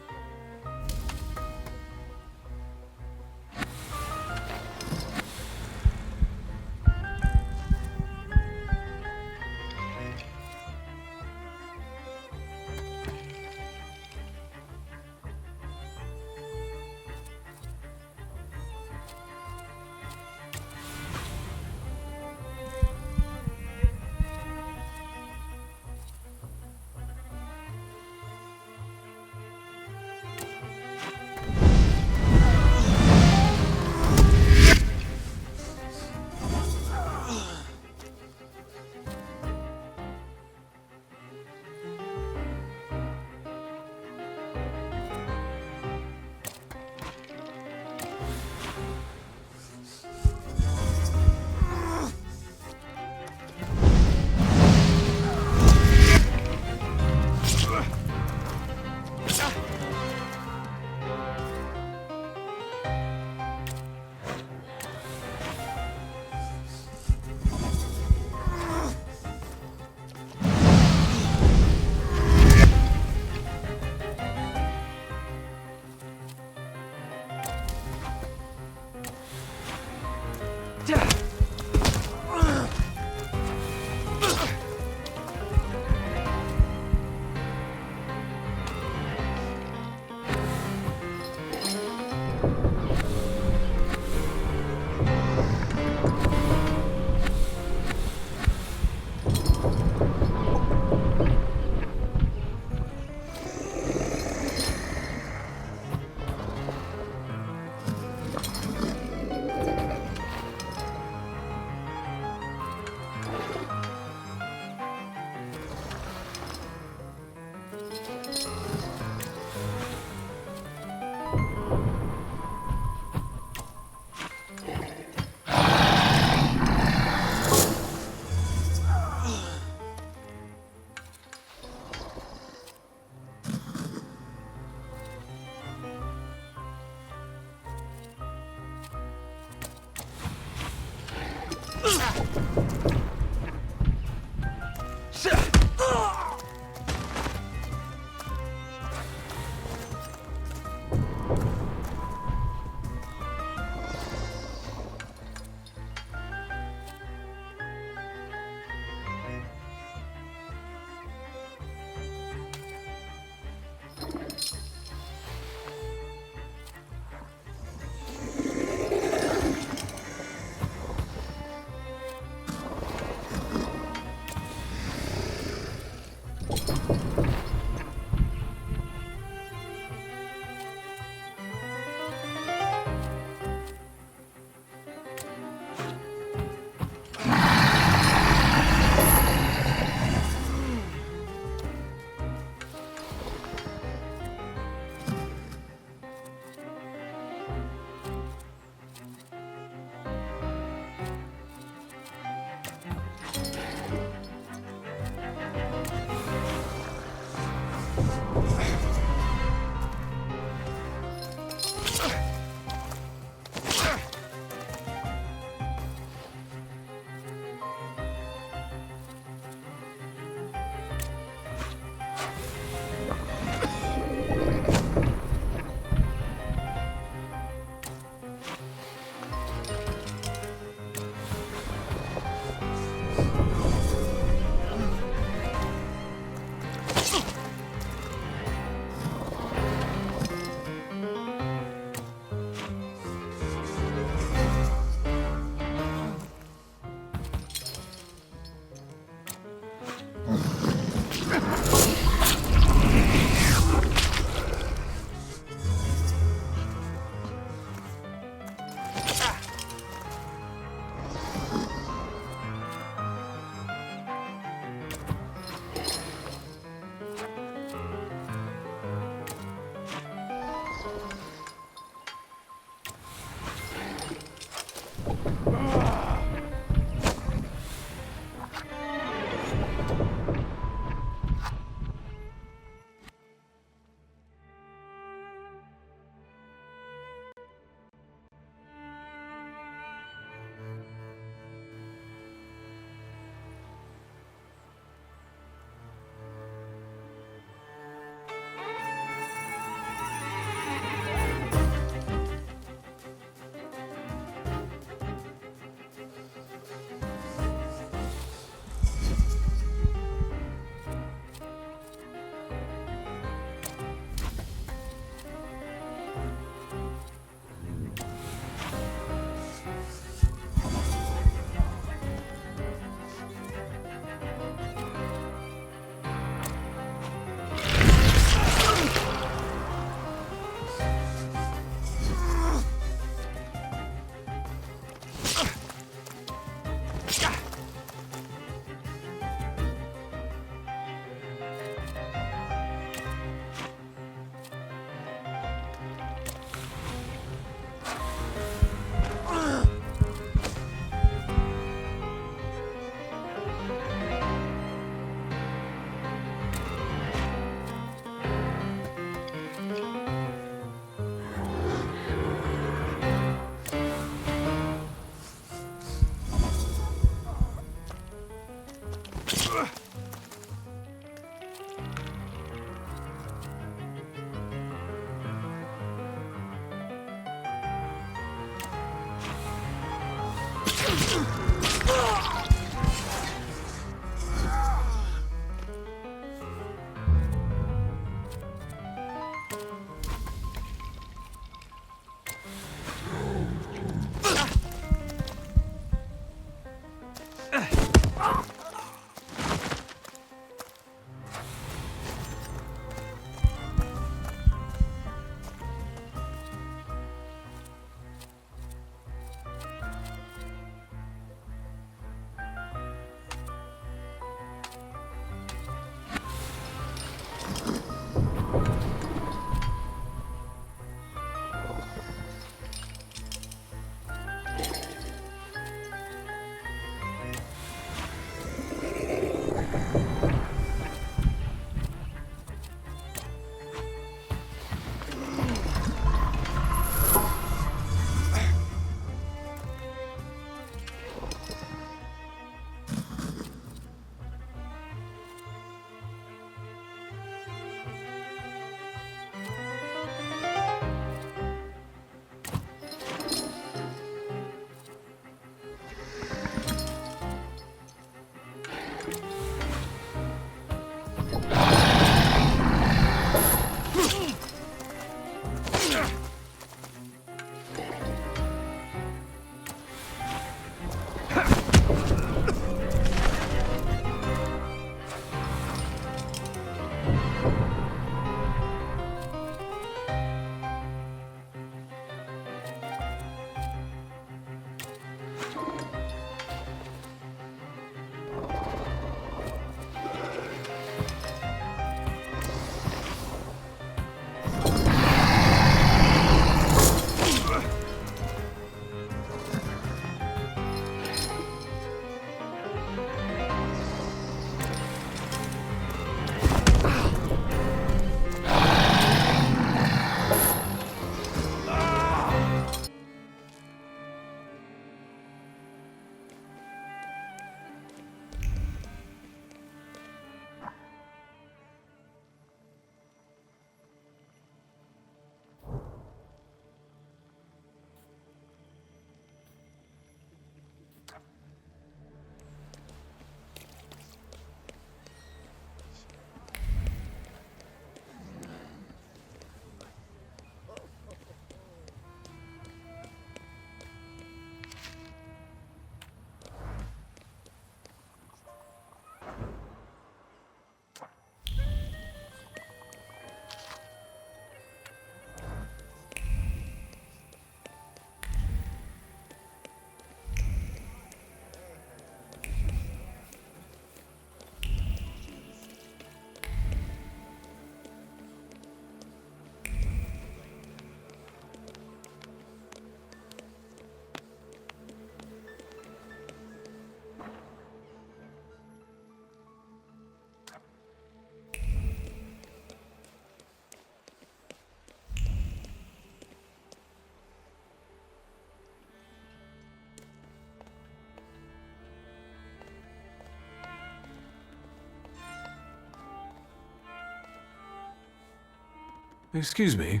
Excuse me?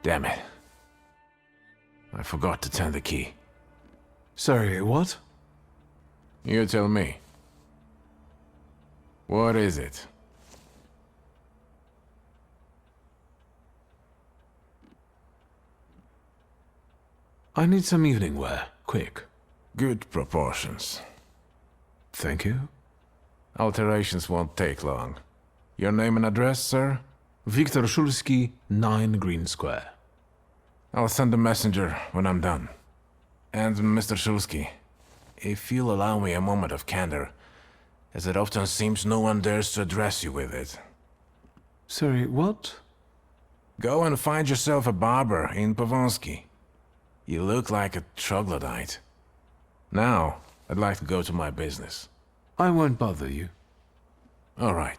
Damn it. I forgot to turn the key. Sorry, what? You tell me. What is it? I need some evening wear, quick. Good proportions. Thank you. Alterations won't take long. Your name and address, sir? Viktor Shulsky, 9 Green Square. I'll send a messenger when I'm done. And Mr. Shulsky, if you'll allow me a moment of candor, as it often seems no one dares to address you with it. Sorry, what? Go and find yourself a barber in Pavonsky. You look like a troglodyte. Now, I'd like to go to my business. I won't bother you. All right.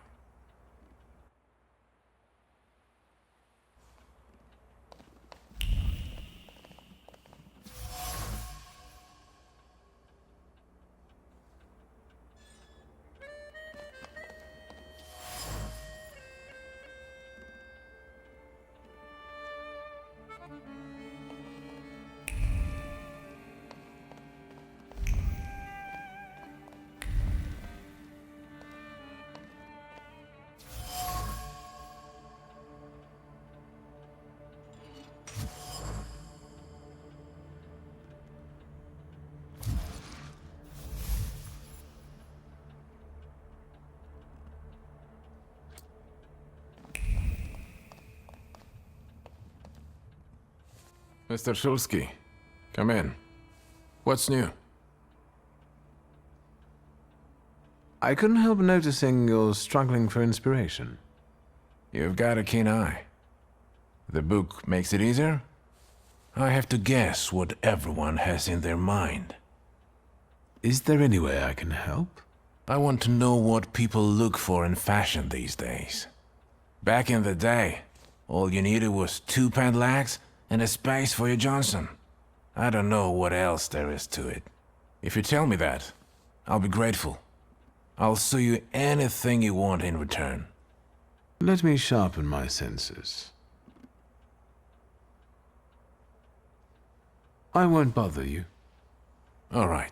Mr. Shulsky, come in. What's new? I couldn't help noticing you're struggling for inspiration. You've got a keen eye. The book makes it easier? I have to guess what everyone has in their mind. Is there any way I can help? I want to know what people look for in fashion these days. Back in the day, all you needed was 2 pant-legs and a space for your Johnson. I don't know what else there is to it. If you tell me that, I'll be grateful. I'll sew you anything you want in return. Let me sharpen my senses. I won't bother you. All right.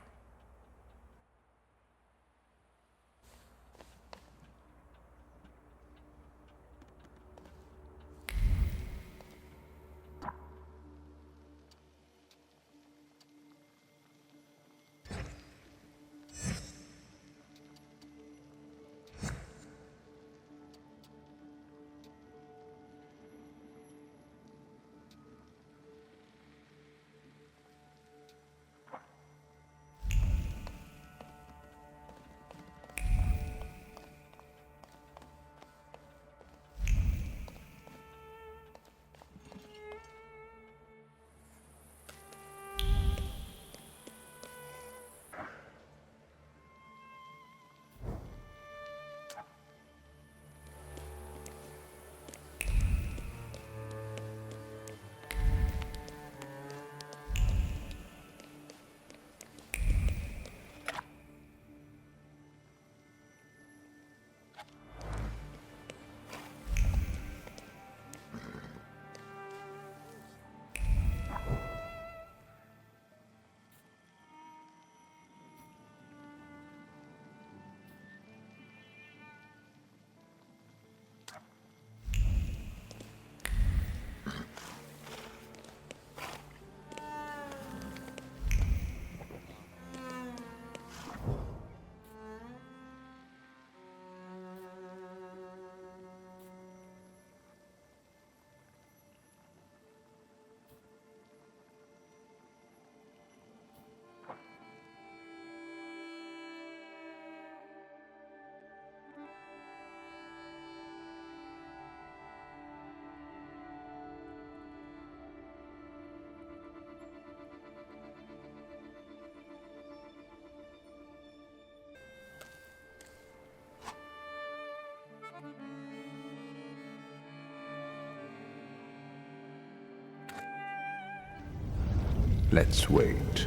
Let's wait.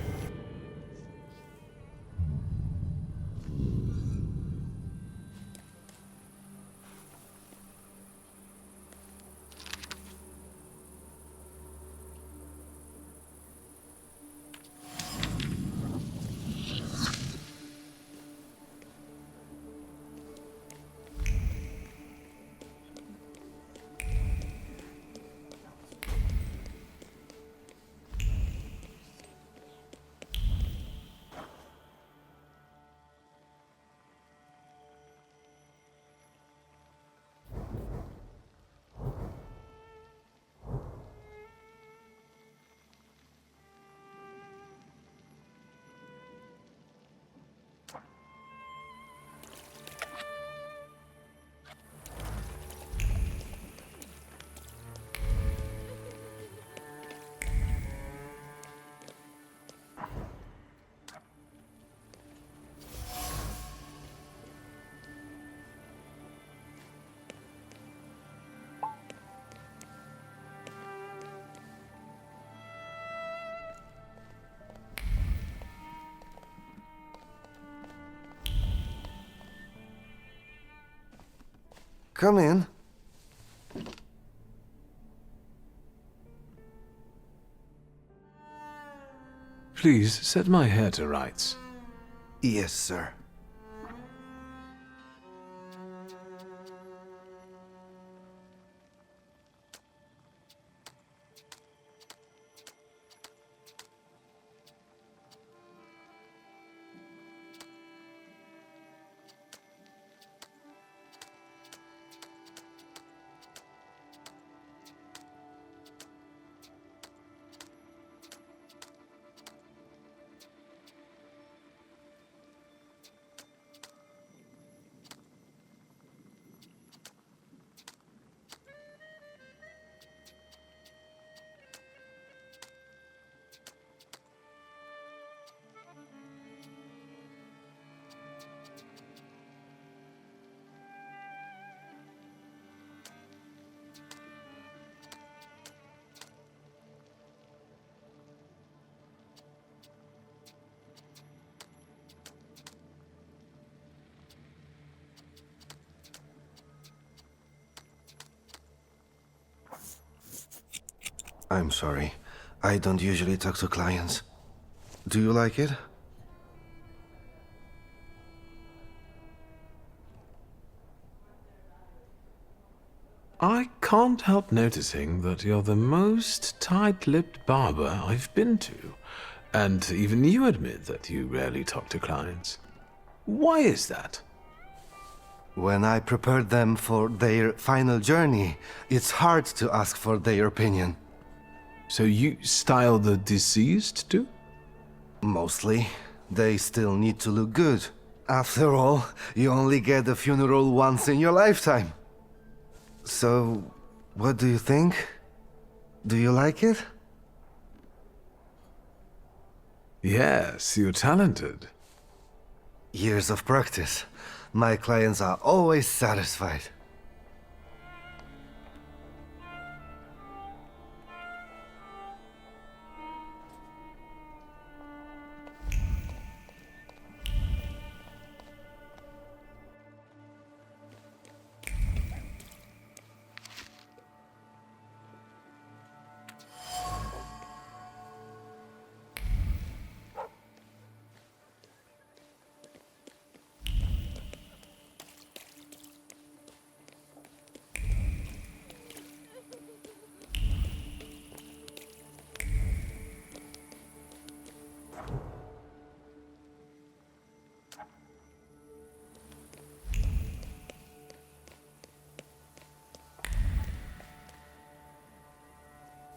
Come in. Please set my hair to rights. Yes, sir. I'm sorry. I don't usually talk to clients. Do you like it? I can't help noticing that you're the most tight-lipped barber I've been to. And even you admit that you rarely talk to clients. Why is that? When I prepared them for their final journey, it's hard to ask for their opinion. So you style the deceased too? Mostly. They still need to look good. After all, you only get a funeral once in your lifetime. So, what do you think? Do you like it? Yes, you're talented. Years of practice. My clients are always satisfied.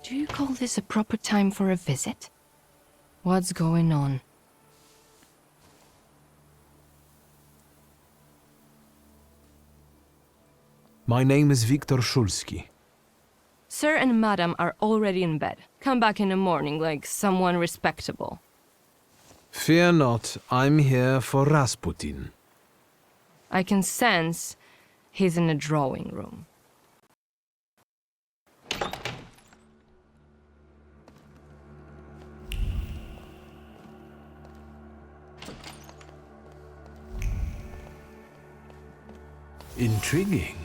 Do you call this a proper time for a visit? What's going on? My name is Viktor Szulski. Sir and Madam are already in bed. Come back in the morning like someone respectable. Fear not, I'm here for Rasputin. I can sense he's in the drawing room. Intriguing.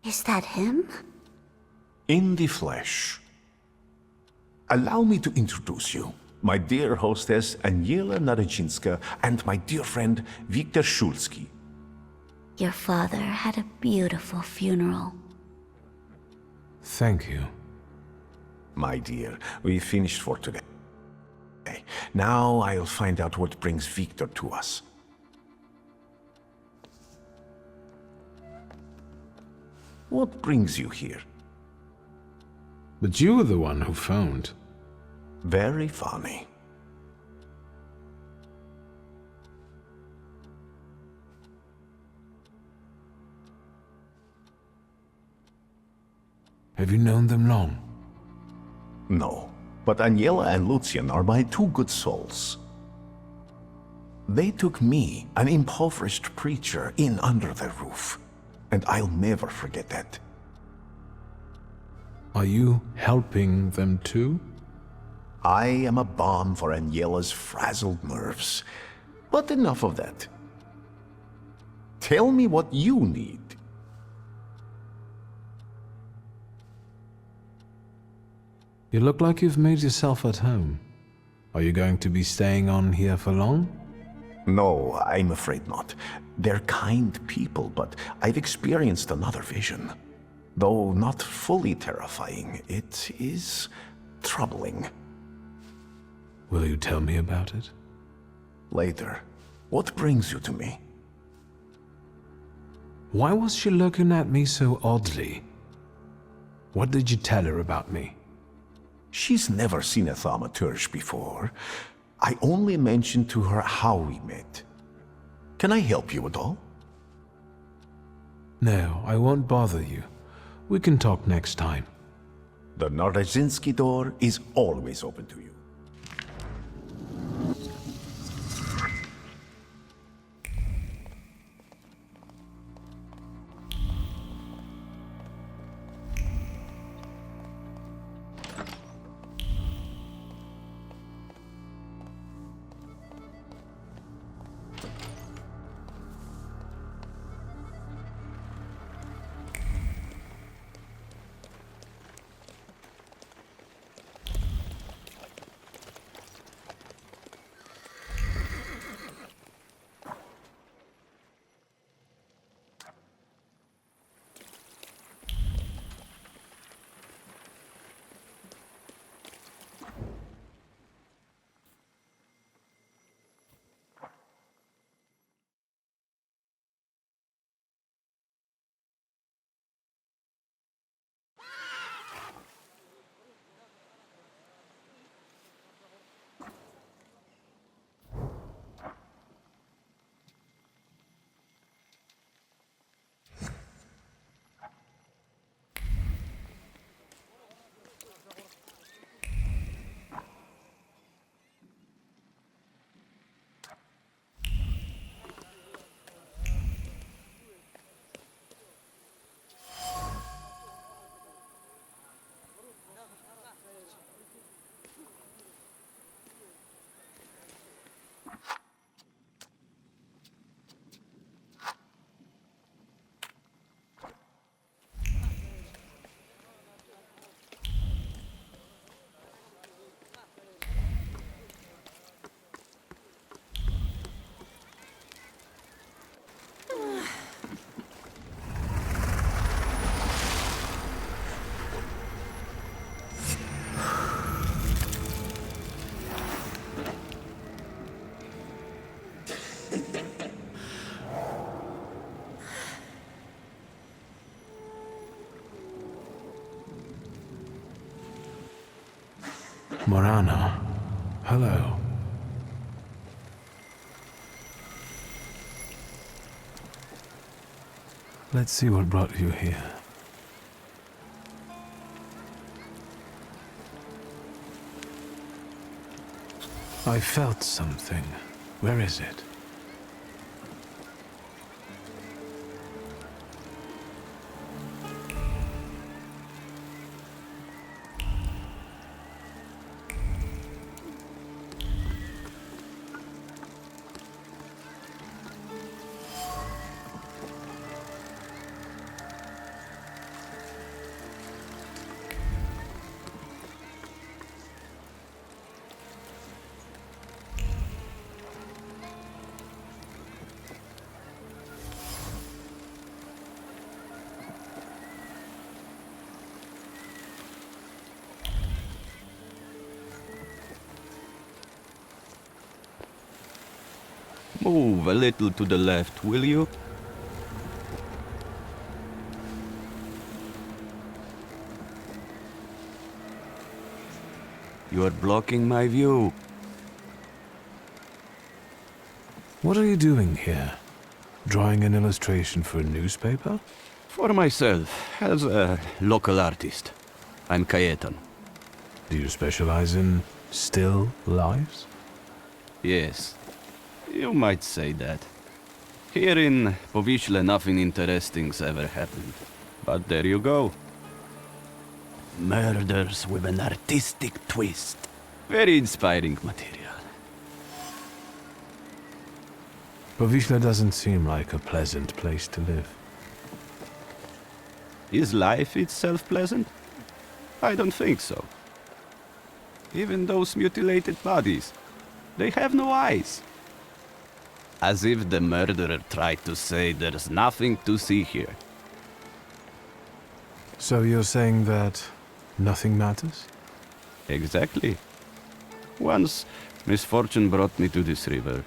Is that him? In the flesh. Allow me to introduce you. My dear hostess Aniela Naradzinska and my dear friend Viktor Shulsky. Your father had a beautiful funeral. Thank you. My dear, we finished for today. Now I'll find out what brings Viktor to us. What brings you here? But you were the one who phoned. Very funny. Have you known them long? No, but Aniela and Lucian are my two good souls. They took me, an impoverished preacher, in under their roof, and I'll never forget that. Are you helping them too? I am a balm for Aniela's frazzled nerves. But enough of that. Tell me what you need. You look like you've made yourself at home. Are you going to be staying on here for long? No, I'm afraid not. They're kind people, but I've experienced another vision. Though not fully terrifying, it is troubling. Will you tell me about it? Later. What brings you to me? Why was she looking at me so oddly? What did you tell her about me? She's never seen a Thaumaturge before. I only mentioned to her how we met. Can I help you at all? No, I won't bother you. We can talk next time. The Naradzinski door is always open to you. Morana, hello. Let's see what brought you here. I felt something. Where is it? Move a little to the left, will you? You are blocking my view. What are you doing here? Drawing an illustration for a newspaper? For myself, as a local artist. I'm Cayetan. Do you specialize in still lives? Yes, you might say that. Here in Povyśle nothing interesting's ever happened. But there you go. Murders with an artistic twist. Very inspiring material. Povyśle doesn't seem like a pleasant place to live. Is life itself pleasant? I don't think so. Even those mutilated bodies, they have no eyes. As if the murderer tried to say there's nothing to see here. So you're saying that nothing matters? Exactly. Once, misfortune brought me to this river.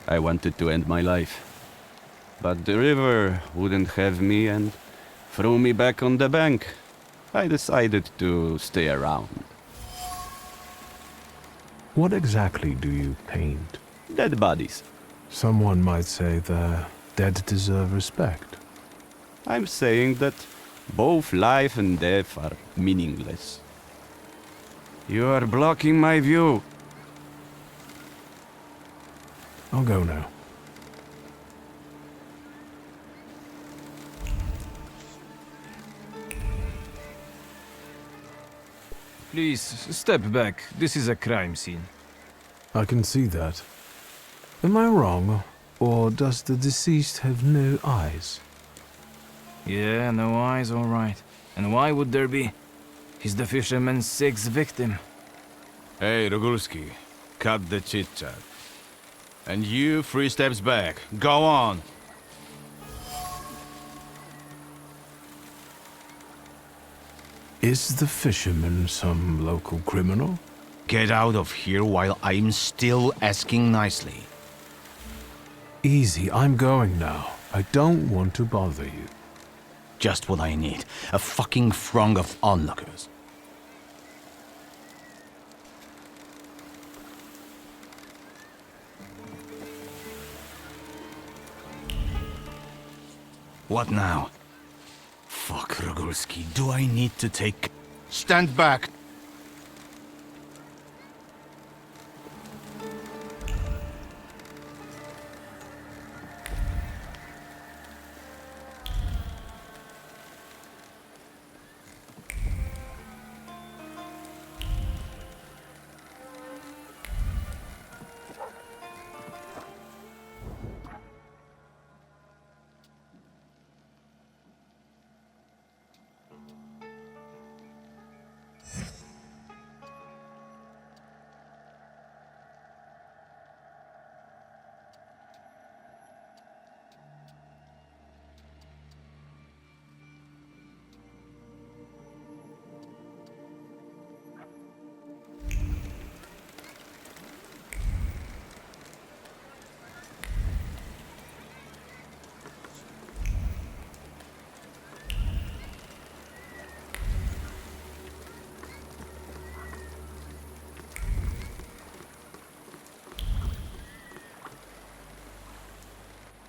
I wanted to end my life. But the river wouldn't have me and threw me back on the bank. I decided to stay around. What exactly do you paint? Dead bodies. Someone might say the dead deserve respect. I'm saying that both life and death are meaningless. You are blocking my view. I'll go now. Please, step back. This is a crime scene. I can see that. Am I wrong, or does the deceased have no eyes? Yeah, no eyes, all right. And why would there be? He's the fisherman's sixth victim. Hey, Rogulski, cut the chit-chat. And you, 3 steps back. Go on! Is the fisherman some local criminal? Get out of here while I'm still asking nicely. Easy, I'm going now. I don't want to bother you. Just what I need. A fucking throng of onlookers. What now? Fuck, Rogulski, do I need to take... Stand back!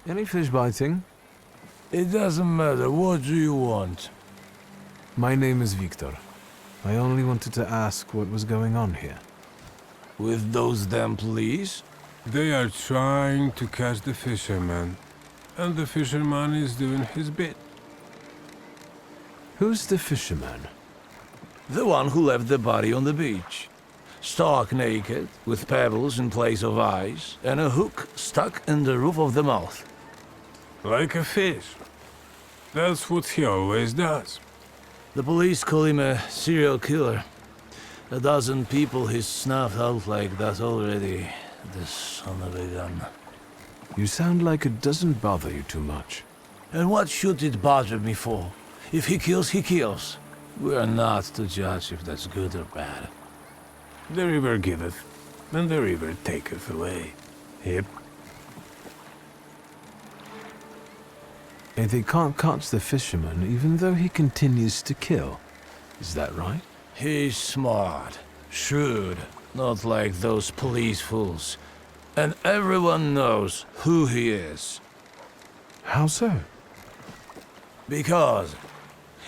Any fish biting? It doesn't matter. What do you want? My name is Victor. I only wanted to ask what was going on here. With those damn police? They are trying to catch the fisherman. And the fisherman is doing his bit. Who's the fisherman? The one who left the body on the beach. Stark naked, with pebbles in place of eyes, and a hook stuck in the roof of the mouth. Like a fish. That's what he always does. The police call him a serial killer. A dozen people he's snuffed out like that already. The son of a gun. You sound like it doesn't bother you too much. And what should it bother me for? If he kills, he kills. We are not to judge if that's good or bad. The river giveth, and the river taketh away. Yep. And they can't catch the fisherman even though he continues to kill. Is that right? He's smart, shrewd, not like those police fools. And everyone knows who he is. How so? Because,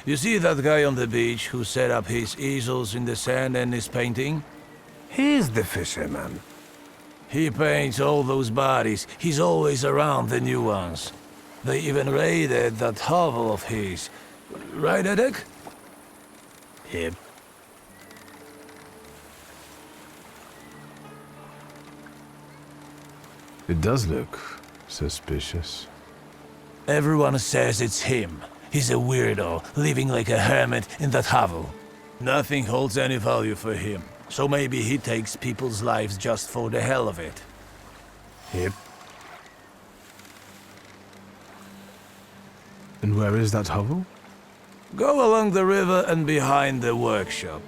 you see that guy on the beach who set up his easels in the sand and is painting? He's the fisherman. He paints all those bodies. He's always around the new ones. They even raided that hovel of his. Right, Edek? Yep. It does look suspicious. Everyone says it's him. He's a weirdo, living like a hermit in that hovel. Nothing holds any value for him, so maybe he takes people's lives just for the hell of it. Yep. And where is that hovel? Go along the river and behind the workshop.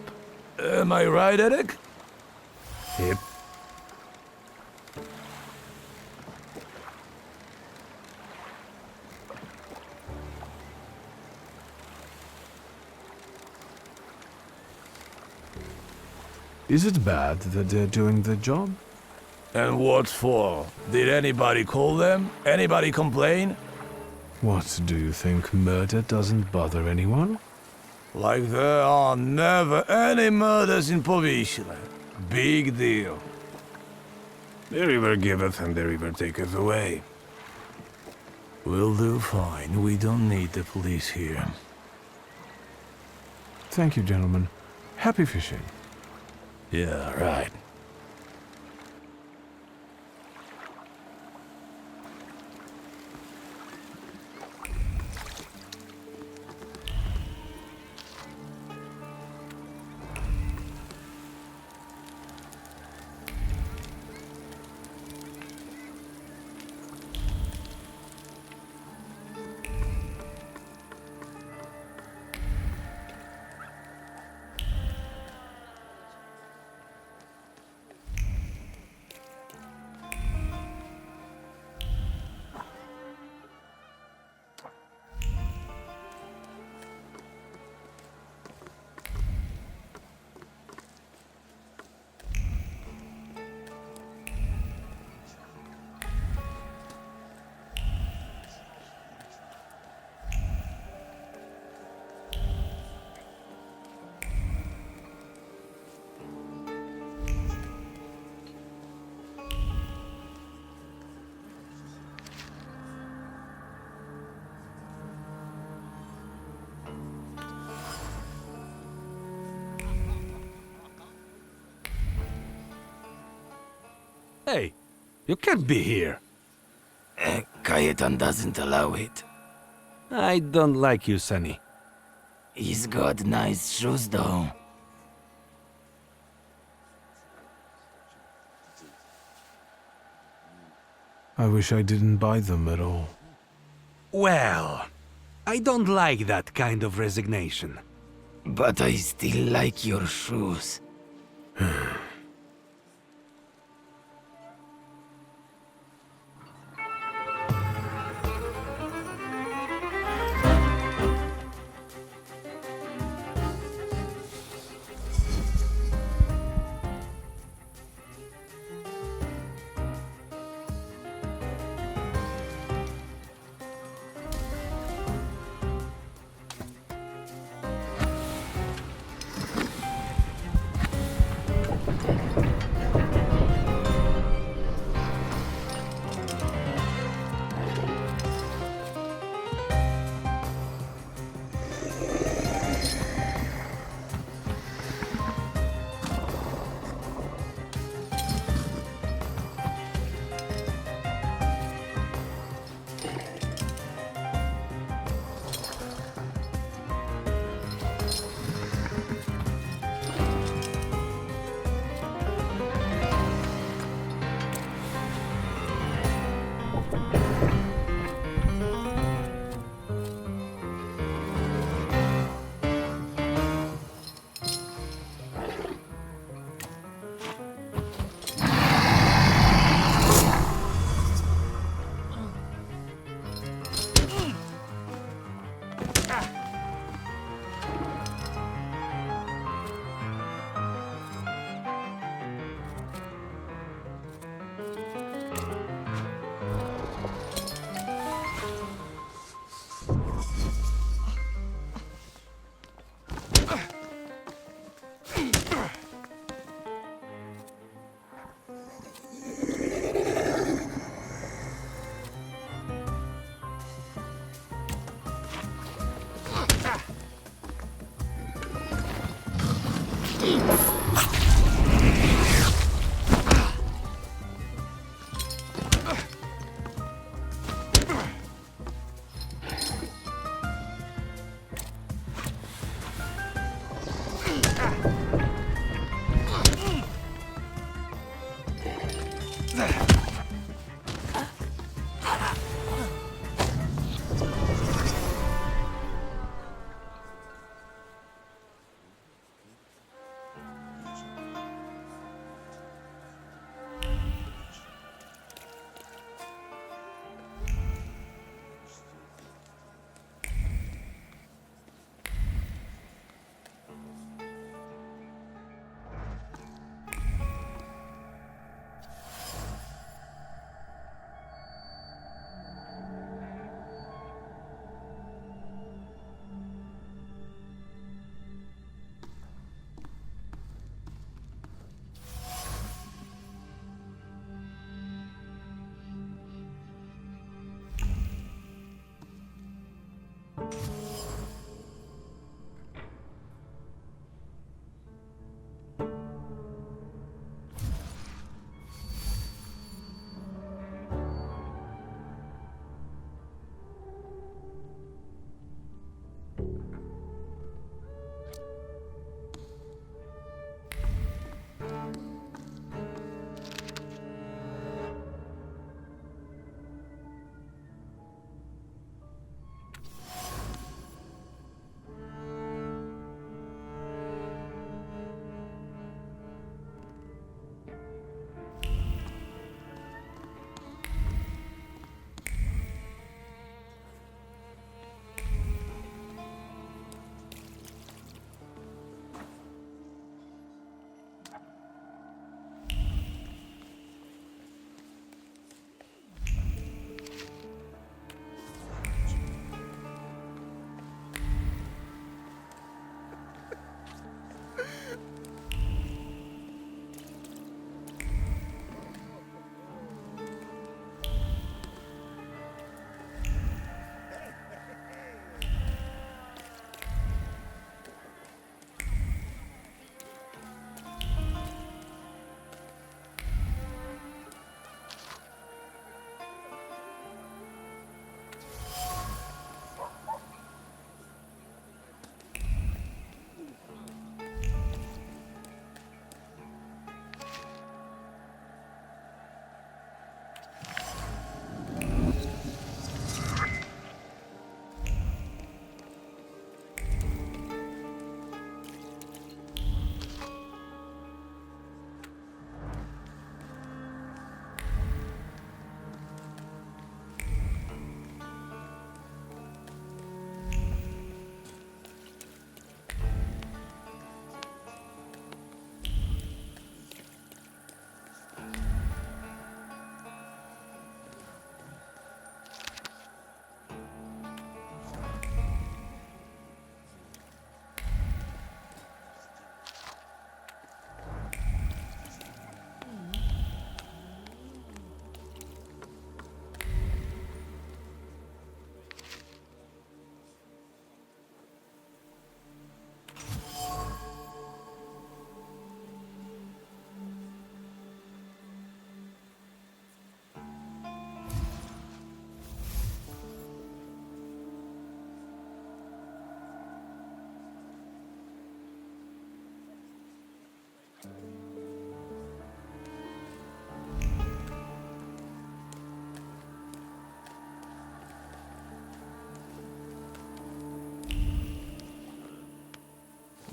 Am I right, Edek? Yep. Is it bad that they're doing the job? And what for? Did anybody call them? Anybody complain? What, do you think murder doesn't bother anyone? Like there are never any murders in Powiśle. Big deal. The river giveth and the river taketh away. We'll do fine. We don't need the police here. Thank you, gentlemen. Happy fishing. Yeah, right. Hey, you can't be here. Kayetan doesn't allow it. I don't like you, Sonny. He's got nice shoes, though. I wish I didn't buy them at all. Well, I don't like that kind of resignation. But I still like your shoes.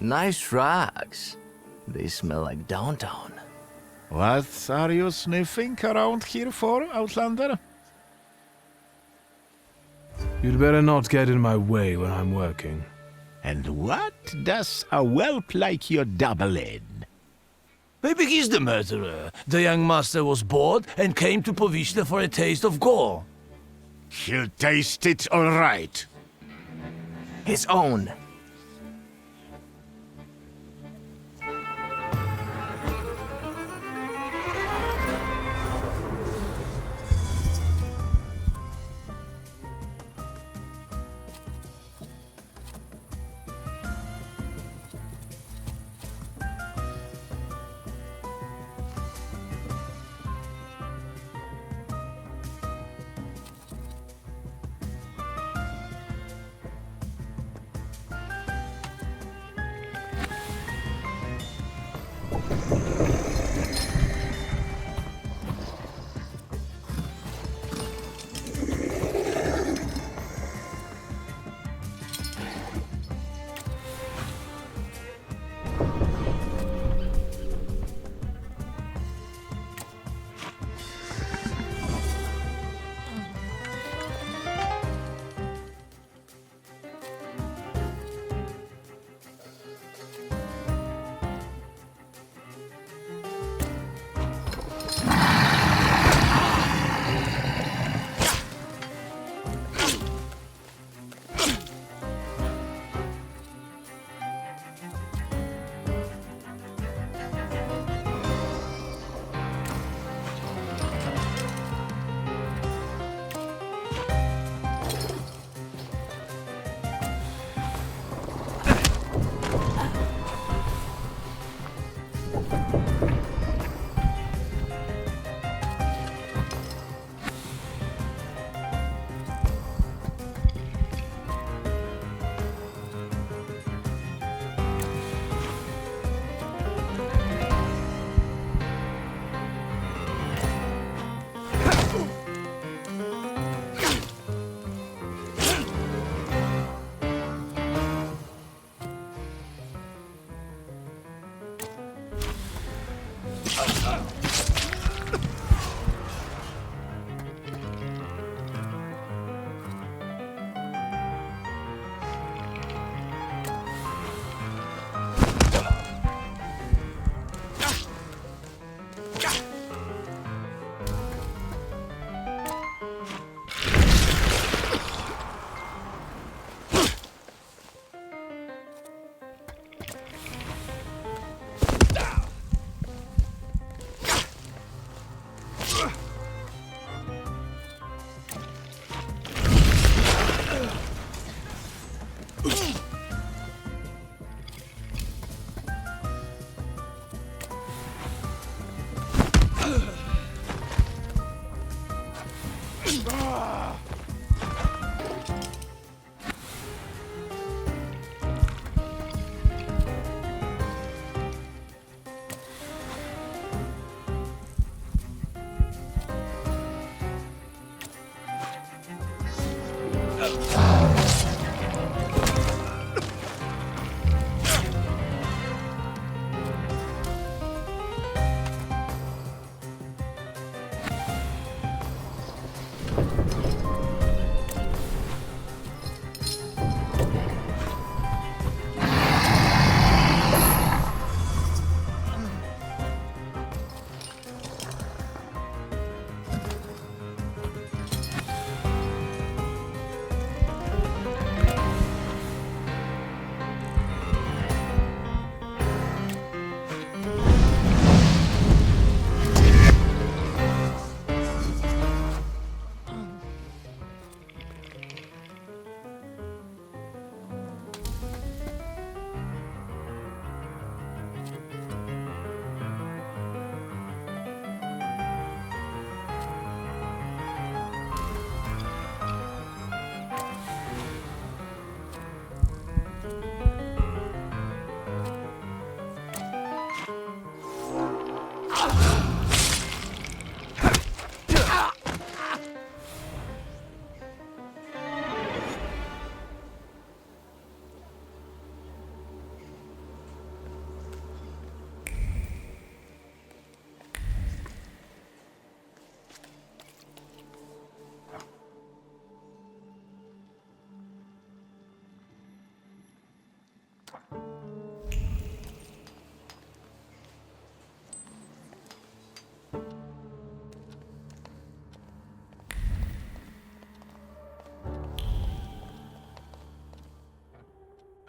Nice rugs. They smell like downtown. What are you sniffing around here for, Outlander? You'd better not get in my way when I'm working. And what does a whelp like you double in? Maybe he's the murderer. The young master was bored and came to Povishta for a taste of gore. He'll taste it all right. His own.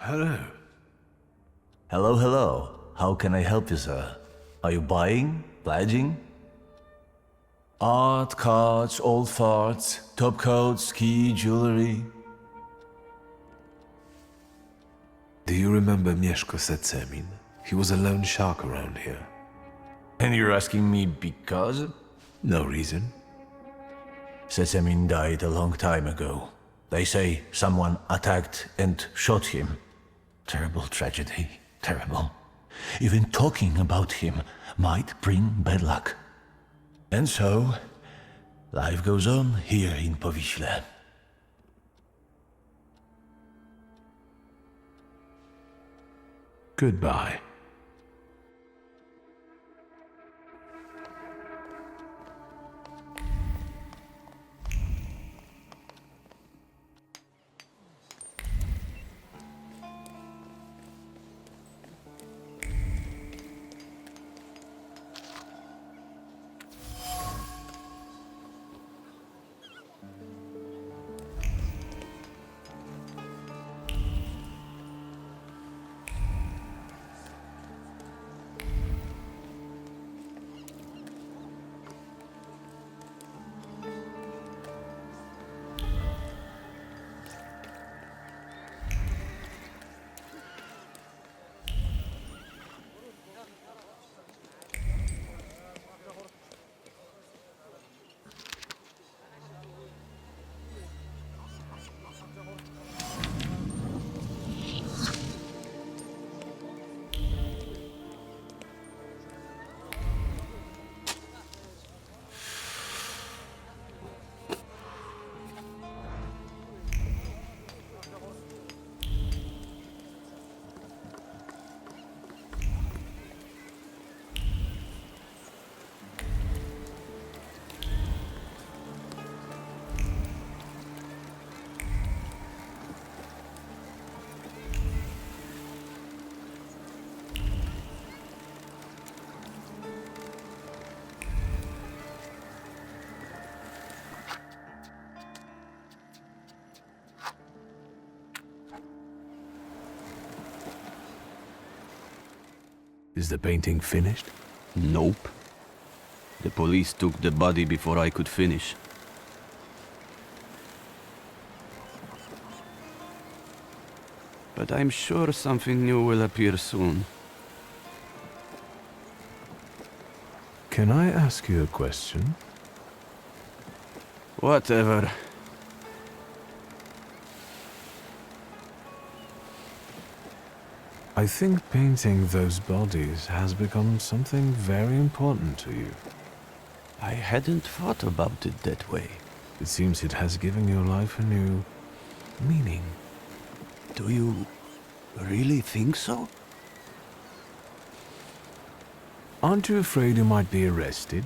Hello. Hello, hello. How can I help you, sir? Are you buying? Pledging? Art, cards, old farts, top coats, key, jewelry. Do you remember Mieszko Setsemin? He was a lone shark around here. And you're asking me because? No reason. Setsemin died a long time ago. They say someone attacked and shot him. Terrible tragedy. Terrible. Even talking about him might bring bad luck. And so, life goes on here in Powiśle. Goodbye. Is the painting finished? Nope. The police took the body before I could finish. But I'm sure something new will appear soon. Can I ask you a question? Whatever. I think painting those bodies has become something very important to you. I hadn't thought about it that way. It seems it has given your life a new meaning. Do you really think so? Aren't you afraid you might be arrested?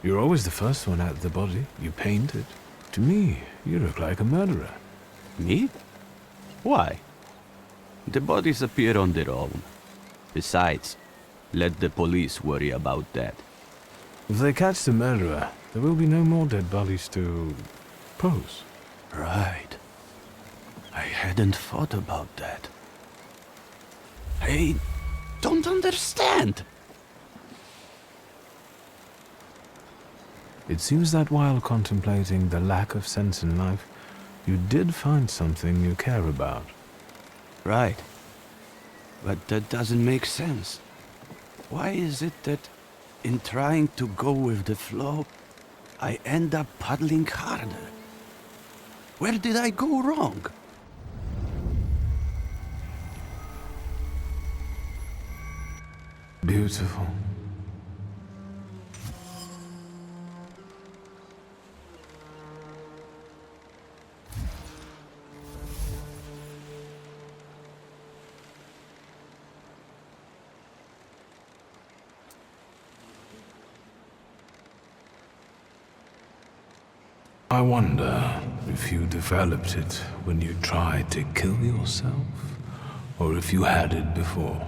You're always the first one at the body. You paint it. To me, you look like a murderer. Me? Why? The bodies appear on their own. Besides, let the police worry about that. If they catch the murderer, there will be no more dead bodies to pose. Right. I hadn't thought about that. I don't understand. It seems that while contemplating the lack of sense in life, you did find something you care about. Right. But that doesn't make sense. Why is it that in trying to go with the flow, I end up paddling harder? Where did I go wrong? Beautiful. I wonder if you developed it when you tried to kill yourself, or if you had it before.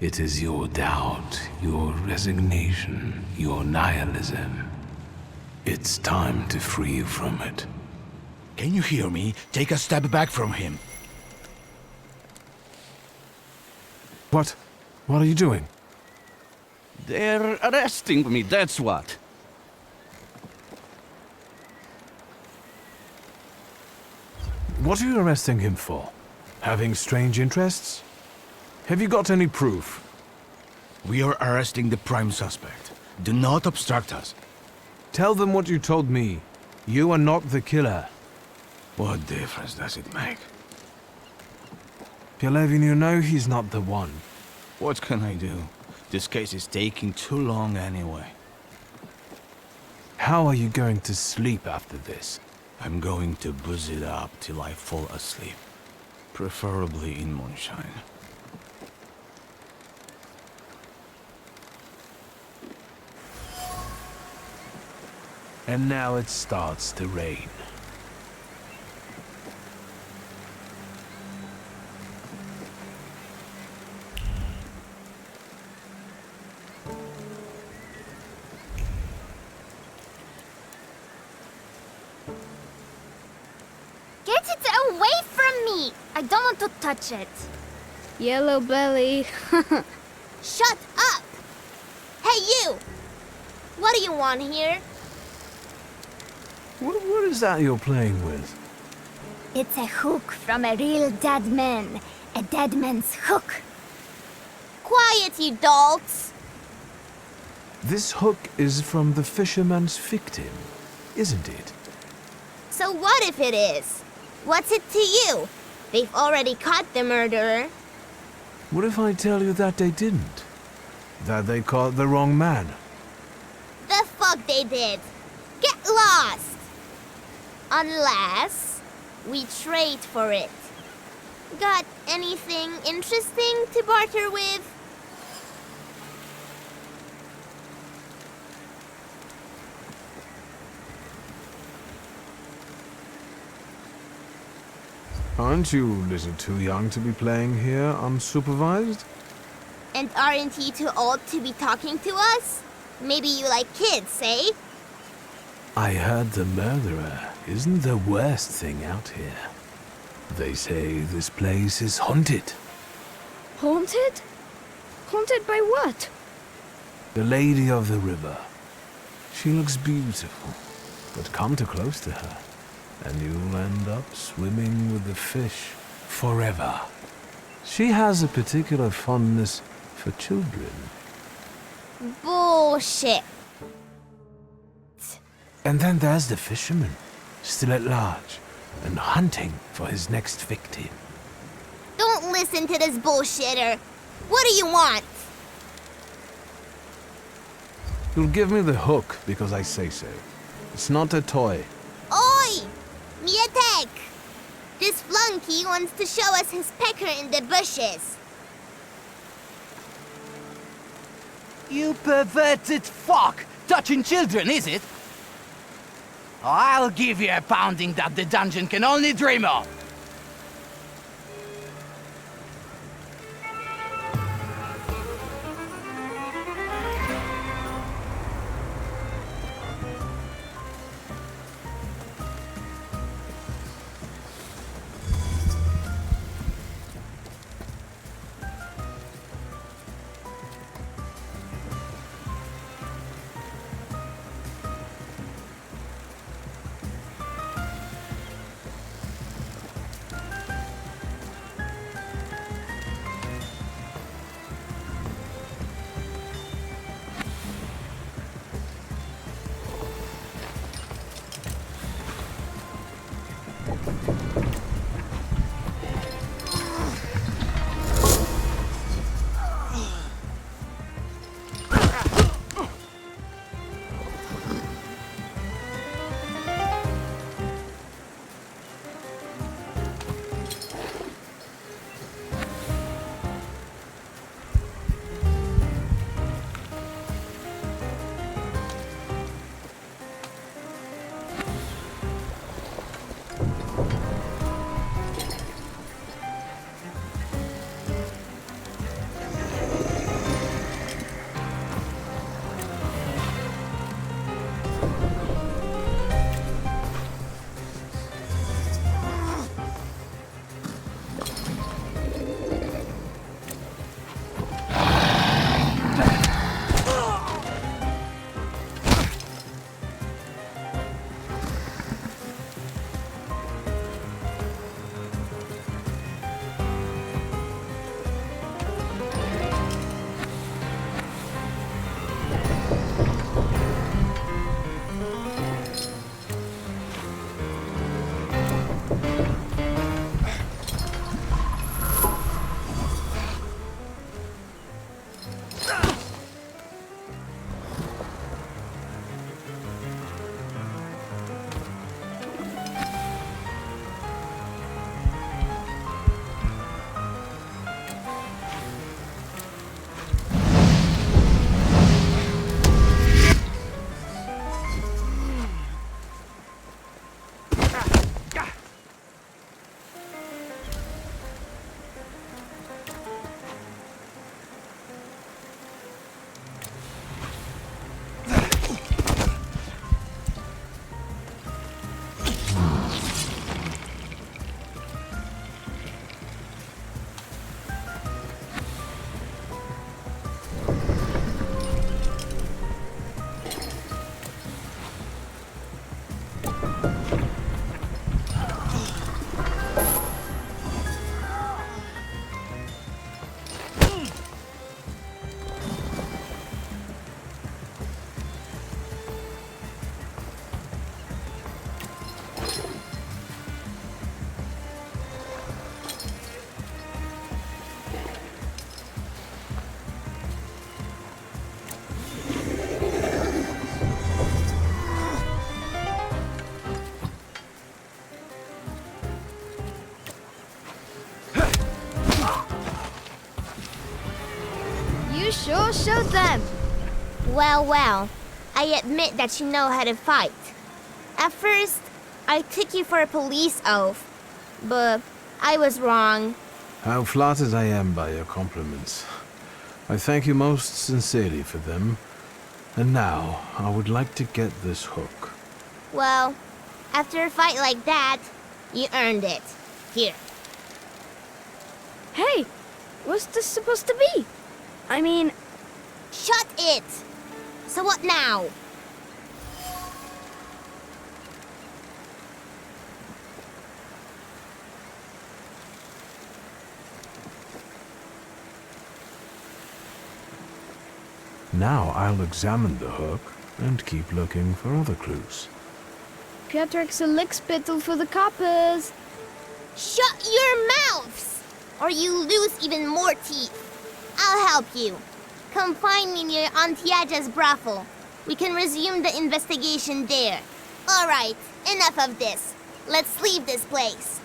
It is your doubt, your resignation, your nihilism. It's time to free you from it. Can you hear me? Take a step back from him. What are you doing? They're arresting me, that's what. What are you arresting him for? Having strange interests? Have you got any proof? We are arresting the prime suspect. Do not obstruct us. Tell them what you told me. You are not the killer. What difference does it make? Pelevin, you know he's not the one. What can I do? This case is taking too long anyway. How are you going to sleep after this? I'm going to booze it up till I fall asleep. Preferably in moonshine. And now it starts to rain. Get it away from me! I don't want to touch it. Yellow belly. Shut up! Hey, you! What do you want here? What is that you're playing with? It's a hook from a real dead man. A dead man's hook. Quiet, you dolts! This hook is from the fisherman's victim, isn't it? So what if it is? What's it to you? They've already caught the murderer. What if I tell you that they didn't? That they caught the wrong man? The fuck they did? Get lost! Unless we trade for it. Got anything interesting to barter with? Aren't you a little too young to be playing here unsupervised? And aren't you too old to be talking to us? Maybe you like kids, eh? I heard the murderer isn't the worst thing out here. They say this place is haunted. Haunted? Haunted by what? The Lady of the River. She looks beautiful, but come too close to her, and you'll end up swimming with the fish forever. She has a particular fondness for children. Bullshit. And then there's the fisherman, still at large, and hunting for his next victim. Don't listen to this bullshitter. What do you want? You'll give me the hook because I say so. It's not a toy. Oi! Mietek! This flunky wants to show us his pecker in the bushes. You perverted fuck! Touching children, is it? I'll give you a pounding that the dungeon can only dream of! You sure showed them. Well, well, I admit that you know how to fight. At first, I took you for a police oath, but I was wrong. How flattered I am by your compliments. I thank you most sincerely for them. And now, I would like to get this hook. Well, after a fight like that, you earned it. Here. Hey, what's this supposed to be? I mean... Shut it! So what now? Now I'll examine the hook and keep looking for other clues. Piotrek's a lick spittle for the coppers. Shut your mouths! Or you lose even more teeth. I'll help you. Come find me near Untitled brothel. We can resume the investigation there. All right, enough of this. Let's leave this place.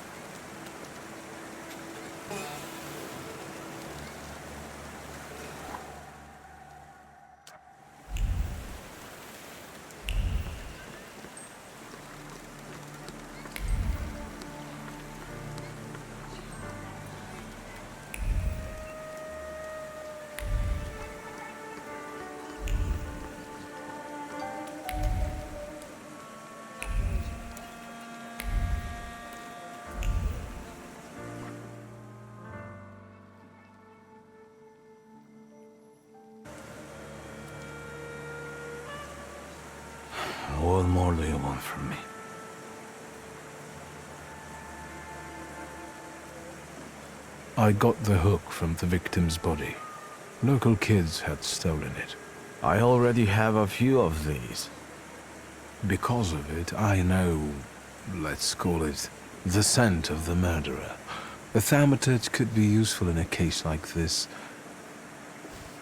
What more do you want from me? I got the hook from the victim's body. Local kids had stolen it. I already have a few of these. Because of it, I know, let's call it, the scent of the murderer. A Thaumaturge could be useful in a case like this.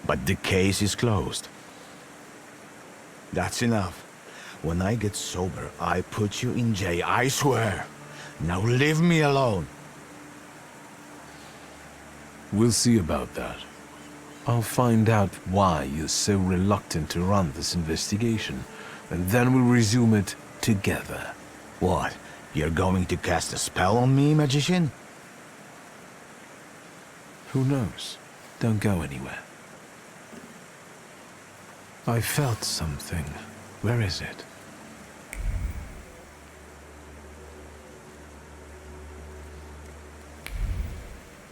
But the case is closed. That's enough. When I get sober, I put you in jail, I swear. Now leave me alone. We'll see about that. I'll find out why you're so reluctant to run this investigation, and then we'll resume it together. What? You're going to cast a spell on me, magician? Who knows? Don't go anywhere. I felt something. Where is it?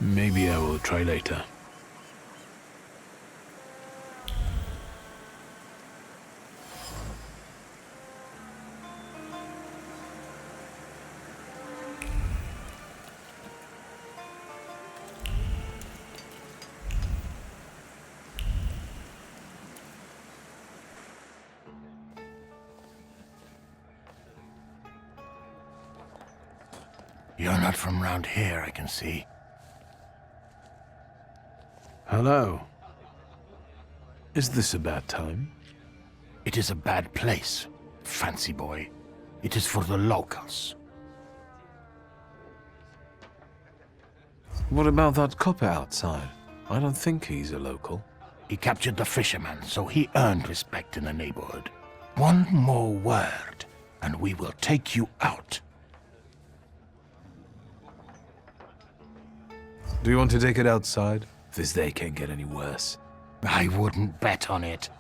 Maybe I will try later. You're not from round here, I can see. Hello. Is this a bad time? It is a bad place, fancy boy. It is for the locals. What about that copper outside? I don't think he's a local. He captured the fisherman, so he earned respect in the neighborhood. One more word, and we will take you out. Do you want to take it outside? This day can't get any worse. I wouldn't bet on it.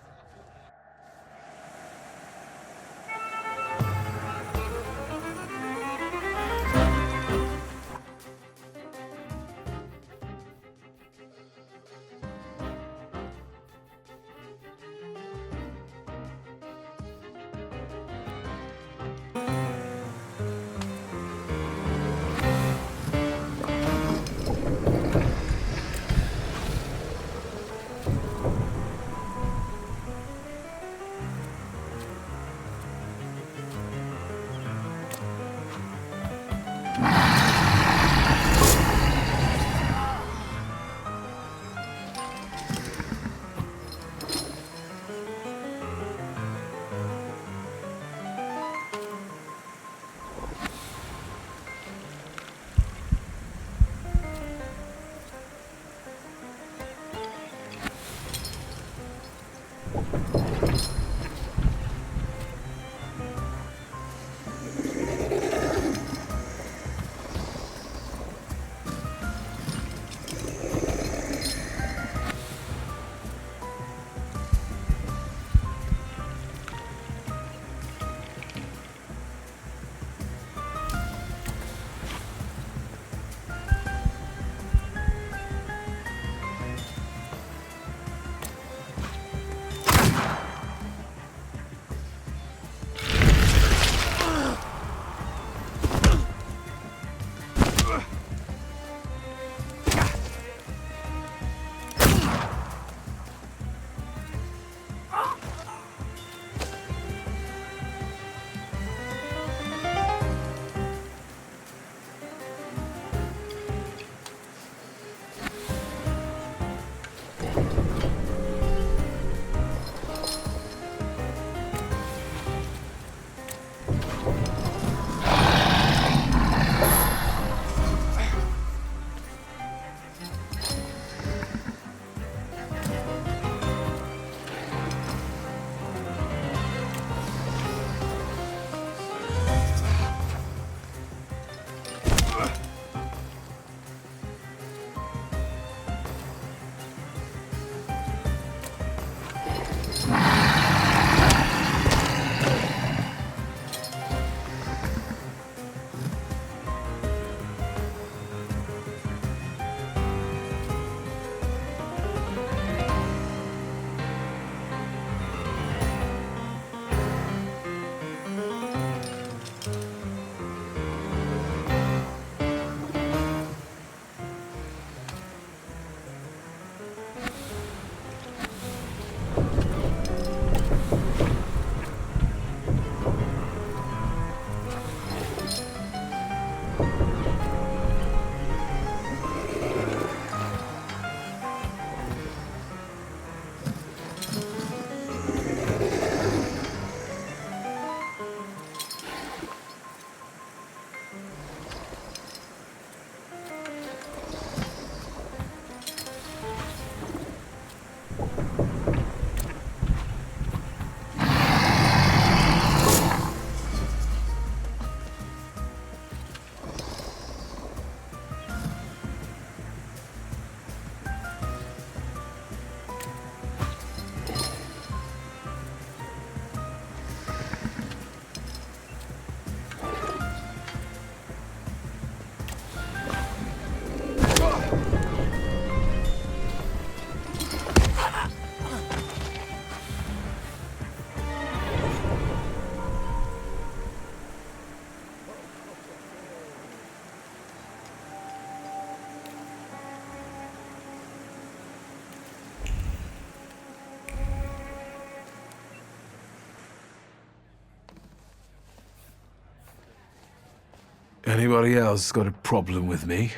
Anybody else got a problem with me?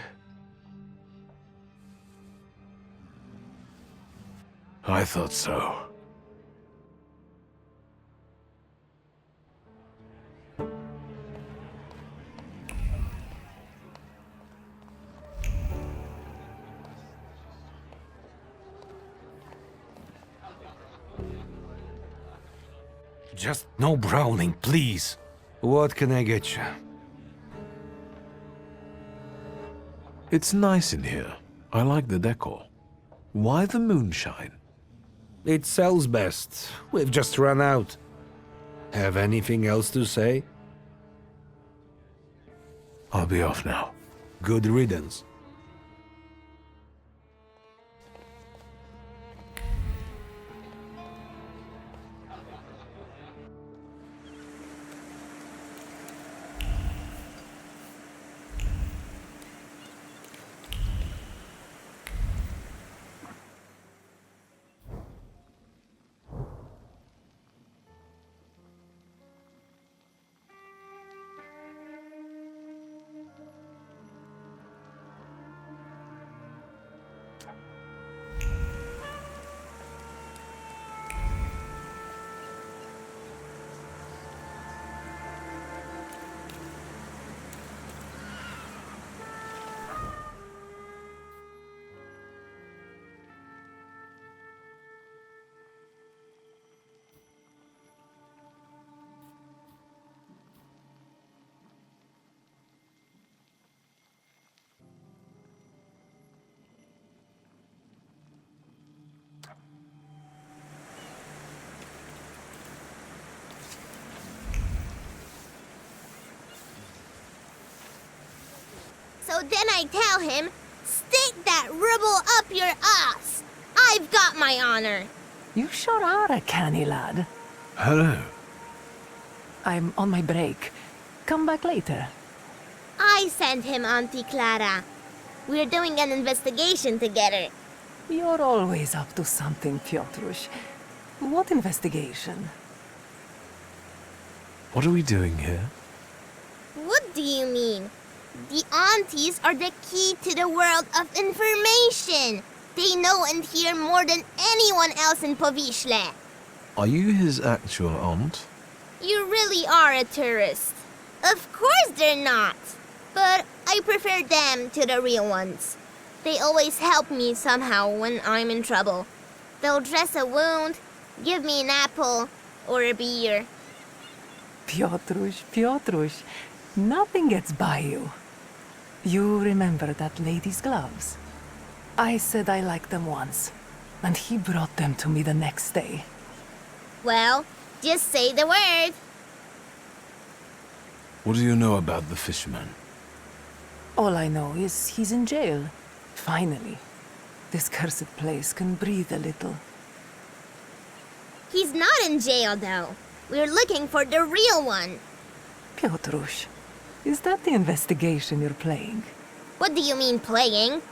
I thought so. Just no Browning, please. What can I get you? It's nice in here. I like the decor. Why the moonshine? It sells best. We've just run out. Have anything else to say? I'll be off now. Good riddance. So then I tell him, stick that rubble up your ass. I've got my honor. You sure are a canny lad. Hello. I'm on my break. Come back later. I sent him, Auntie Clara. We're doing an investigation together. You're always up to something, Piotrush. What investigation? What are we doing here? What do you mean? The aunties are the key to the world of information. They know and hear more than anyone else in Povishle. Are you his actual aunt? You really are a tourist. Of course they're not. But I prefer them to the real ones. They always help me somehow when I'm in trouble. They'll dress a wound, give me an apple, or a beer. Piotrush, nothing gets by you. You remember that lady's gloves? I said I liked them once, and he brought them to me the next day. Well, just say the word. What do you know about the fisherman? All I know is he's in jail. Finally. This cursed place can breathe a little. He's not in jail, though. We're looking for the real one. Piotrush, is that the investigation you're playing? What do you mean, playing?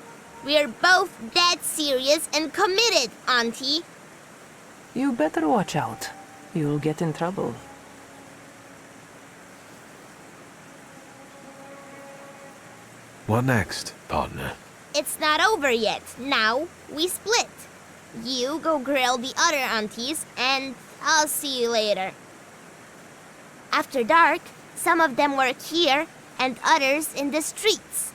We're both dead serious and committed, Auntie. You better watch out. You'll get in trouble. What next, partner? It's not over yet. Now, we split. You go grill the other aunties, and I'll see you later. After dark, some of them work here, and others in the streets.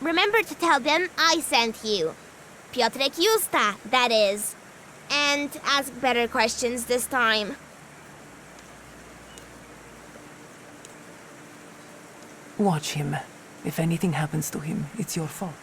Remember to tell them I sent you. Piotrek Justa, that is. And ask better questions this time. Watch him. If anything happens to him, it's your fault.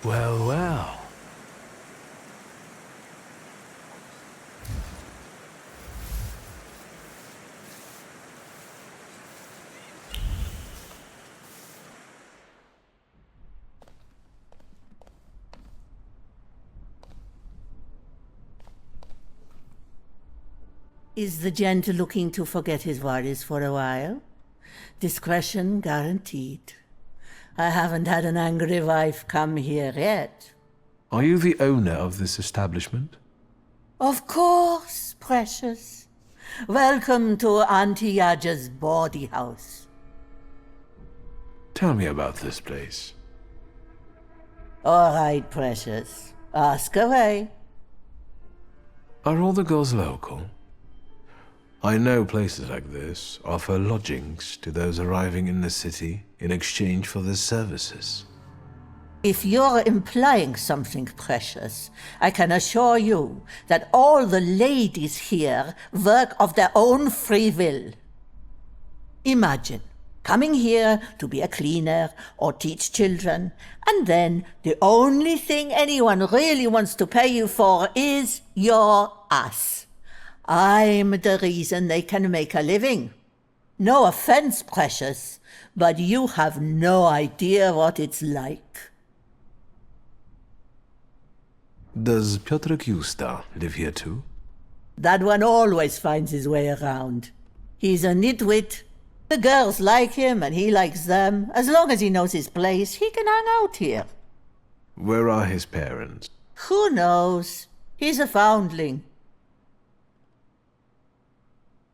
Well, well. Is the gent looking to forget his worries for a while? Discretion guaranteed. I haven't had an angry wife come here yet. Are you the owner of this establishment? Of course, precious. Welcome to Antiaja's bawdy house. Tell me about this place. All right, precious. Ask away. Are all the girls local? I know places like this offer lodgings to those arriving in the city in exchange for their services. If you're implying something precious, I can assure you that all the ladies here work of their own free will. Imagine coming here to be a cleaner or teach children, and then the only thing anyone really wants to pay you for is your ass. I'm the reason they can make a living. No offense, precious, but you have no idea what it's like. Does Piotr Kusta live here too? That one always finds his way around. He's a nitwit. The girls like him and he likes them. As long as he knows his place, he can hang out here. Where are his parents? Who knows? He's a foundling.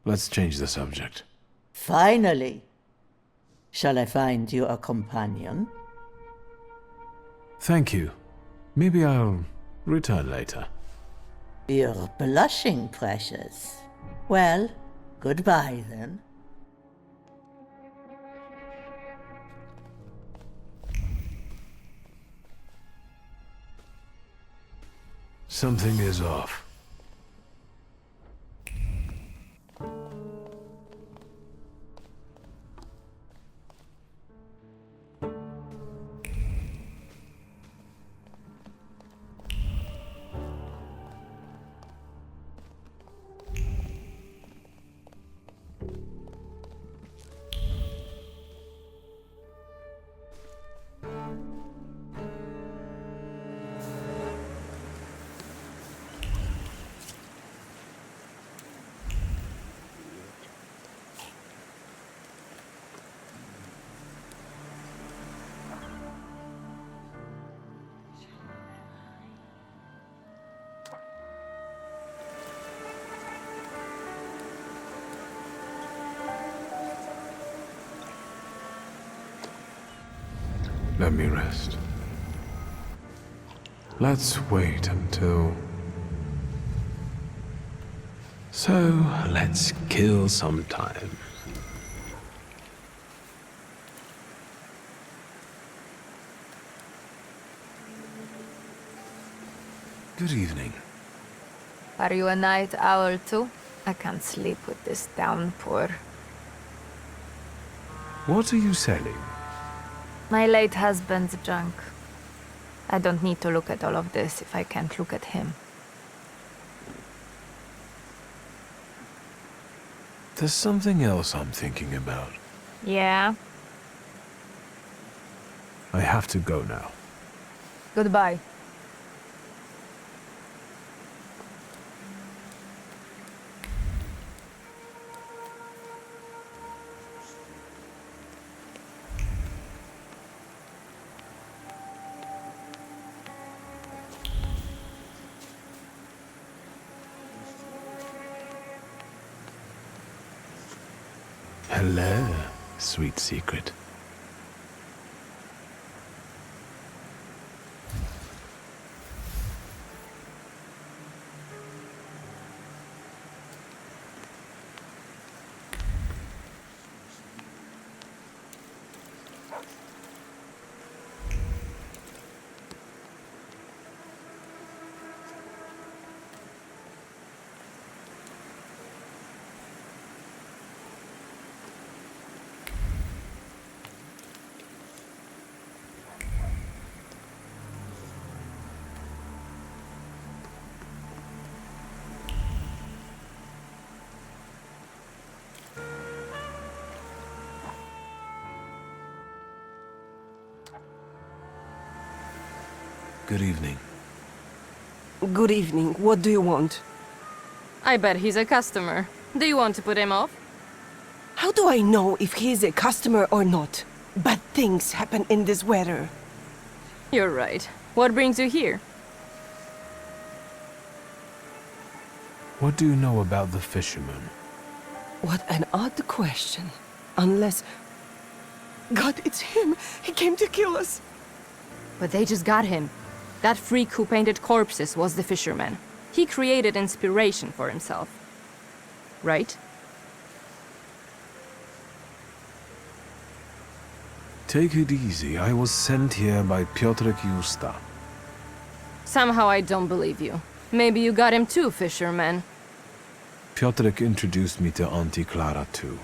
Let's change the subject. Finally. Shall I find you a companion? Thank you. Maybe I'll return later. You're blushing, precious. Well, goodbye then. Something is off. Let me rest. Let's wait until... So, let's kill some time. Good evening. Are you a night owl too? I can't sleep with this downpour. What are you selling? My late husband's junk. I don't need to look at all of this if I can't look at him. There's something else I'm thinking about. Yeah? I have to go now. Goodbye. Hello, sweet secret. Good evening. Good evening. What do you want? I bet he's a customer. Do you want to put him off? How do I know if he's a customer or not? Bad things happen in this weather. You're right. What brings you here? What do you know about the fisherman? What an odd question. Unless... God, it's him! He came to kill us! But they just got him. That freak who painted corpses was the fisherman. He created inspiration for himself. Right? Take it easy. I was sent here by Piotrek Justa. Somehow I don't believe you. Maybe you got him too, fisherman. Piotrek introduced me to Auntie Clara too.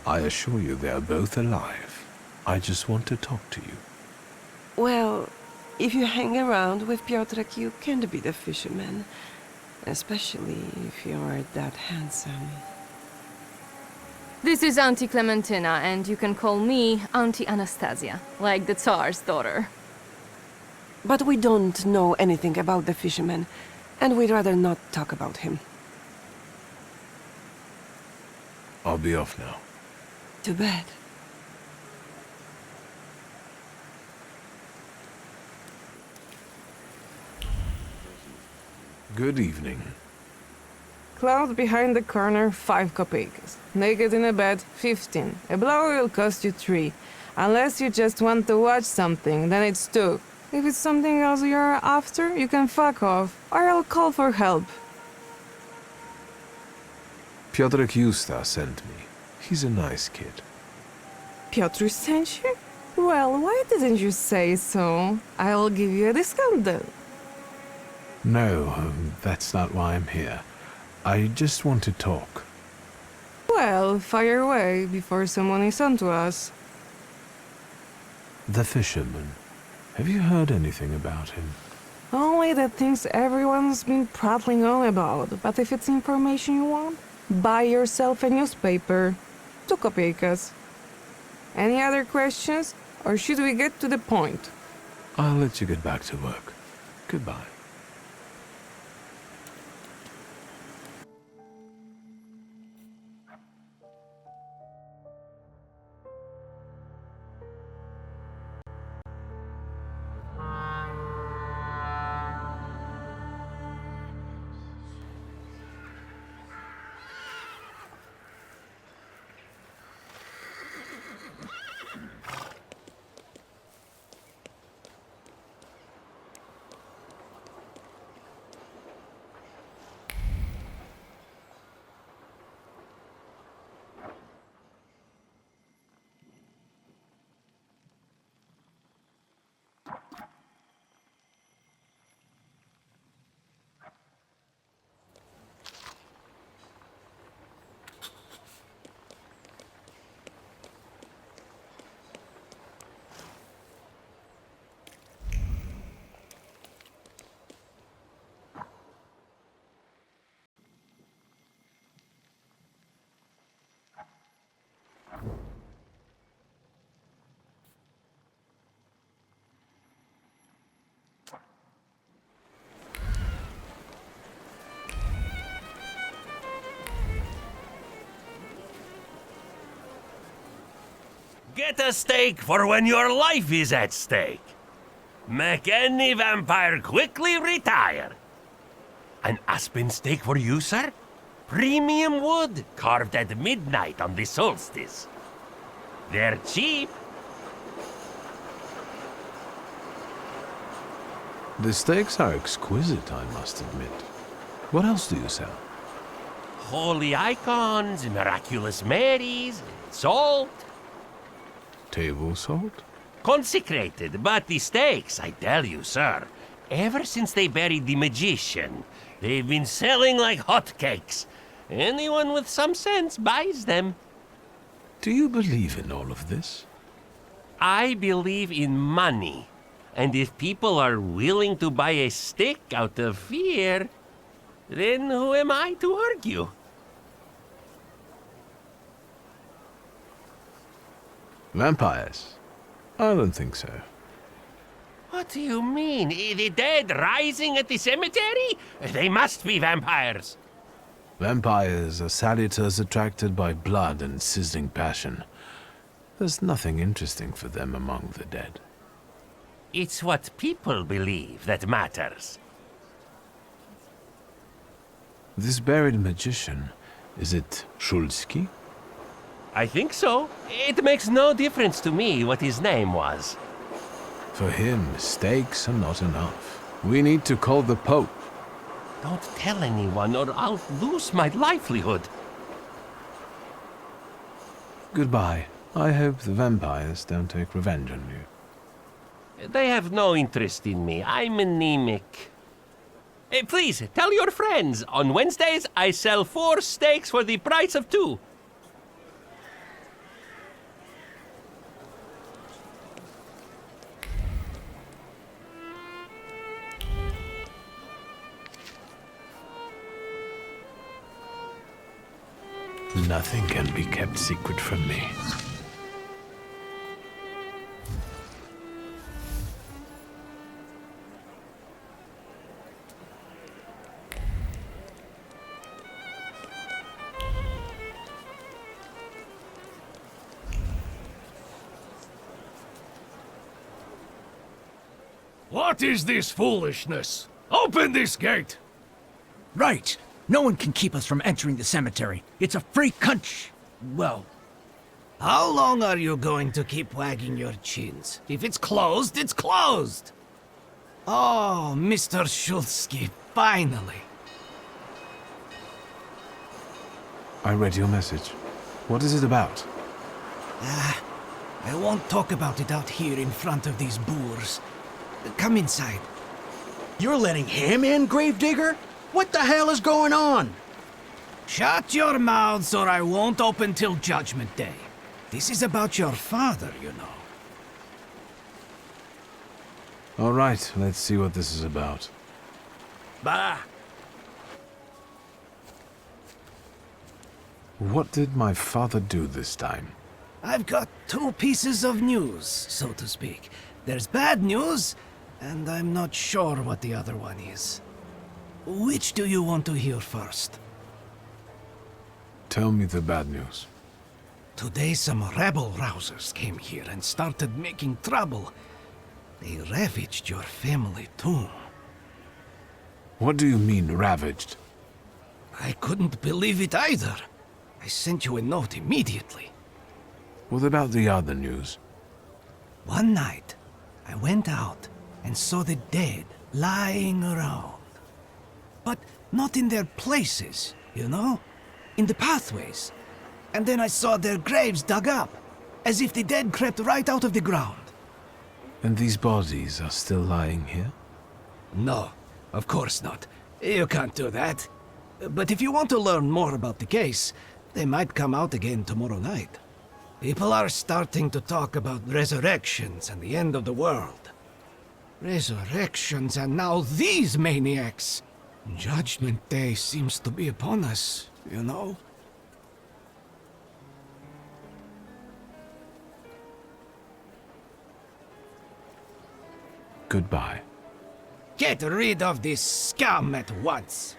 I assure you they are both alive. I just want to talk to you. Well, if you hang around with Piotrek, you can't be the fisherman. Especially if you're that handsome. This is Auntie Clementina, and you can call me Auntie Anastasia, like the Tsar's daughter. But we don't know anything about the fisherman, and we'd rather not talk about him. I'll be off now. To bed. Good evening. Cloud behind the corner, 5 kopecks. Naked in a bed, 15. A blow will cost you 3. Unless you just want to watch something, then it's 2. If it's something else you're after, you can fuck off, or I'll call for help. Piotrek Justa sent me. He's a nice kid. Piotr sent you? Well, why didn't you say so? I'll give you a discount then. No, that's not why I'm here. I just want to talk. Well, fire away before someone is onto us. The fisherman. Have you heard anything about him? Only the things everyone's been prattling on about, but if it's information you want, buy yourself a newspaper. 2 kopeckas. Any other questions, or should we get to the point? I'll let you get back to work. Goodbye. Get a steak for when your life is at stake. Make any vampire quickly retire. An aspen steak for you, sir? Premium wood, carved at midnight on the solstice. They're cheap. The steaks are exquisite, I must admit. What else do you sell? Holy icons, miraculous Marys, salt. Table salt? Consecrated, but the steaks, I tell you, sir, ever since they buried the magician, they've been selling like hotcakes. Anyone with some sense buys them. Do you believe in all of this? I believe in money. And if people are willing to buy a stick out of fear, then who am I to argue? Vampires? I don't think so. What do you mean? The dead rising at the cemetery? They must be vampires. Vampires are salutors attracted by blood and sizzling passion. There's nothing interesting for them among the dead. It's what people believe that matters. This buried magician, is it Shulsky? I think so. It makes no difference to me what his name was. For him, stakes are not enough. We need to call the Pope. Don't tell anyone or I'll lose my livelihood. Goodbye. I hope the vampires don't take revenge on you. They have no interest in me. I'm anemic. Hey, please, tell your friends. On Wednesdays, I sell 4 steaks for the price of 2. Nothing can be kept secret from me. What is this foolishness? Open this gate! Right! No one can keep us from entering the cemetery. It's a free country. Well, how long are you going to keep wagging your chins? If it's closed, it's closed! Oh, Mr. Shulsky, finally. I read your message. What is it about? I won't talk about it out here in front of these boors. Come inside. You're letting him in, Gravedigger? What the hell is going on? Shut your mouths or I won't open till Judgment Day. This is about your father, you know. All right, let's see what this is about. Bah! What did my father do this time? I've got 2 pieces of news, so to speak. There's bad news, and I'm not sure what the other one is. Which do you want to hear first? Tell me the bad news. Today some rabble-rousers came here and started making trouble. They ravaged your family tomb. What do you mean, ravaged? I couldn't believe it either. I sent you a note immediately. What about the other news? One night, I went out and saw the dead lying around. But not in their places, you know? In the pathways. And then I saw their graves dug up, as if the dead crept right out of the ground. And these bodies are still lying here? No, of course not. You can't do that. But if you want to learn more about the case, they might come out again tomorrow night. People are starting to talk about resurrections and the end of the world. Resurrections and now these maniacs! Judgment Day seems to be upon us, you know? Goodbye. Get rid of this scum at once!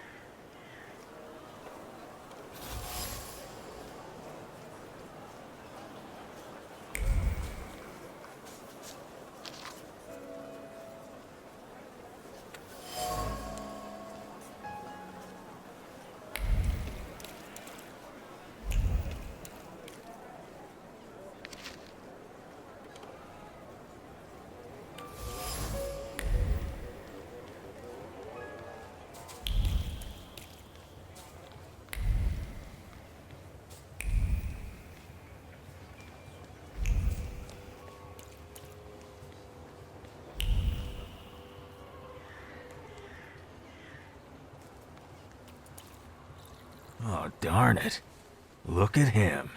Oh, darn it. Look at him.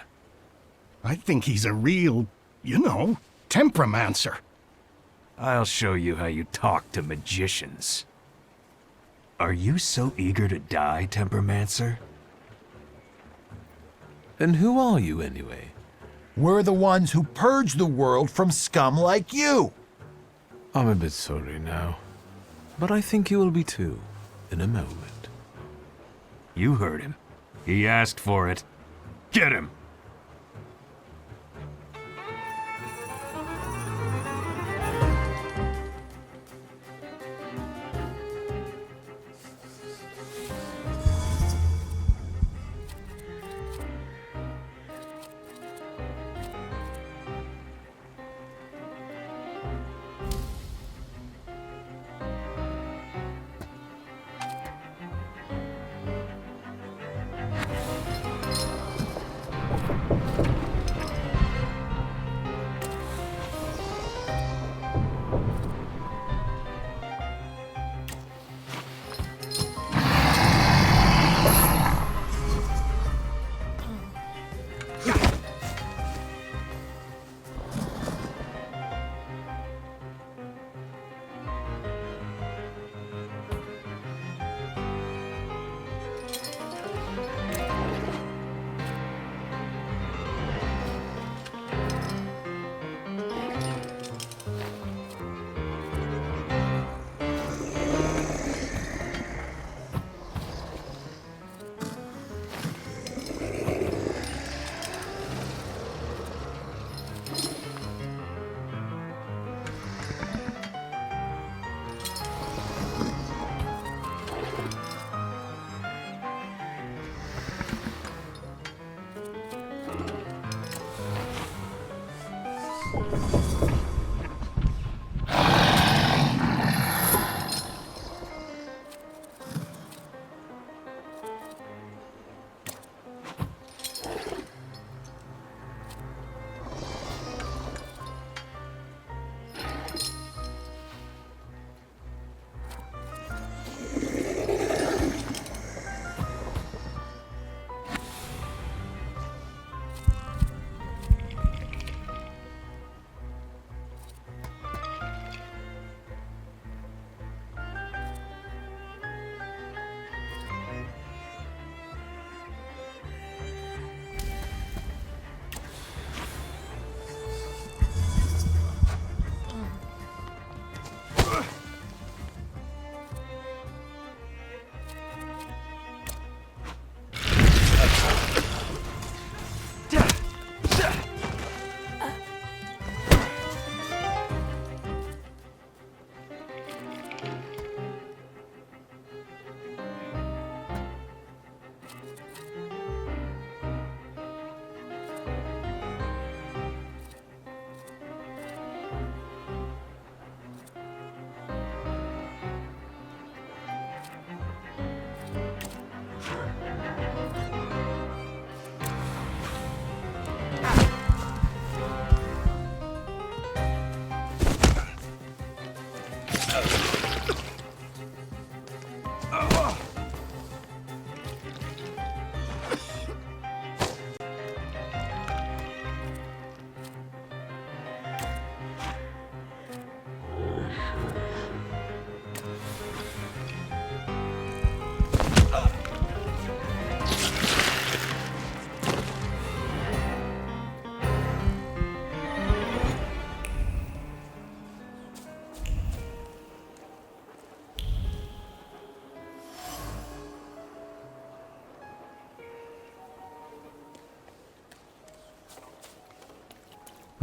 I think he's a real, temperamencer. I'll show you how you talk to magicians. Are you so eager to die, Tempermancer? And who are you, anyway? We're the ones who purge the world from scum like you. I'm a bit sorry now. But I think you will be too, in a moment. You heard him. He asked for it. Get him!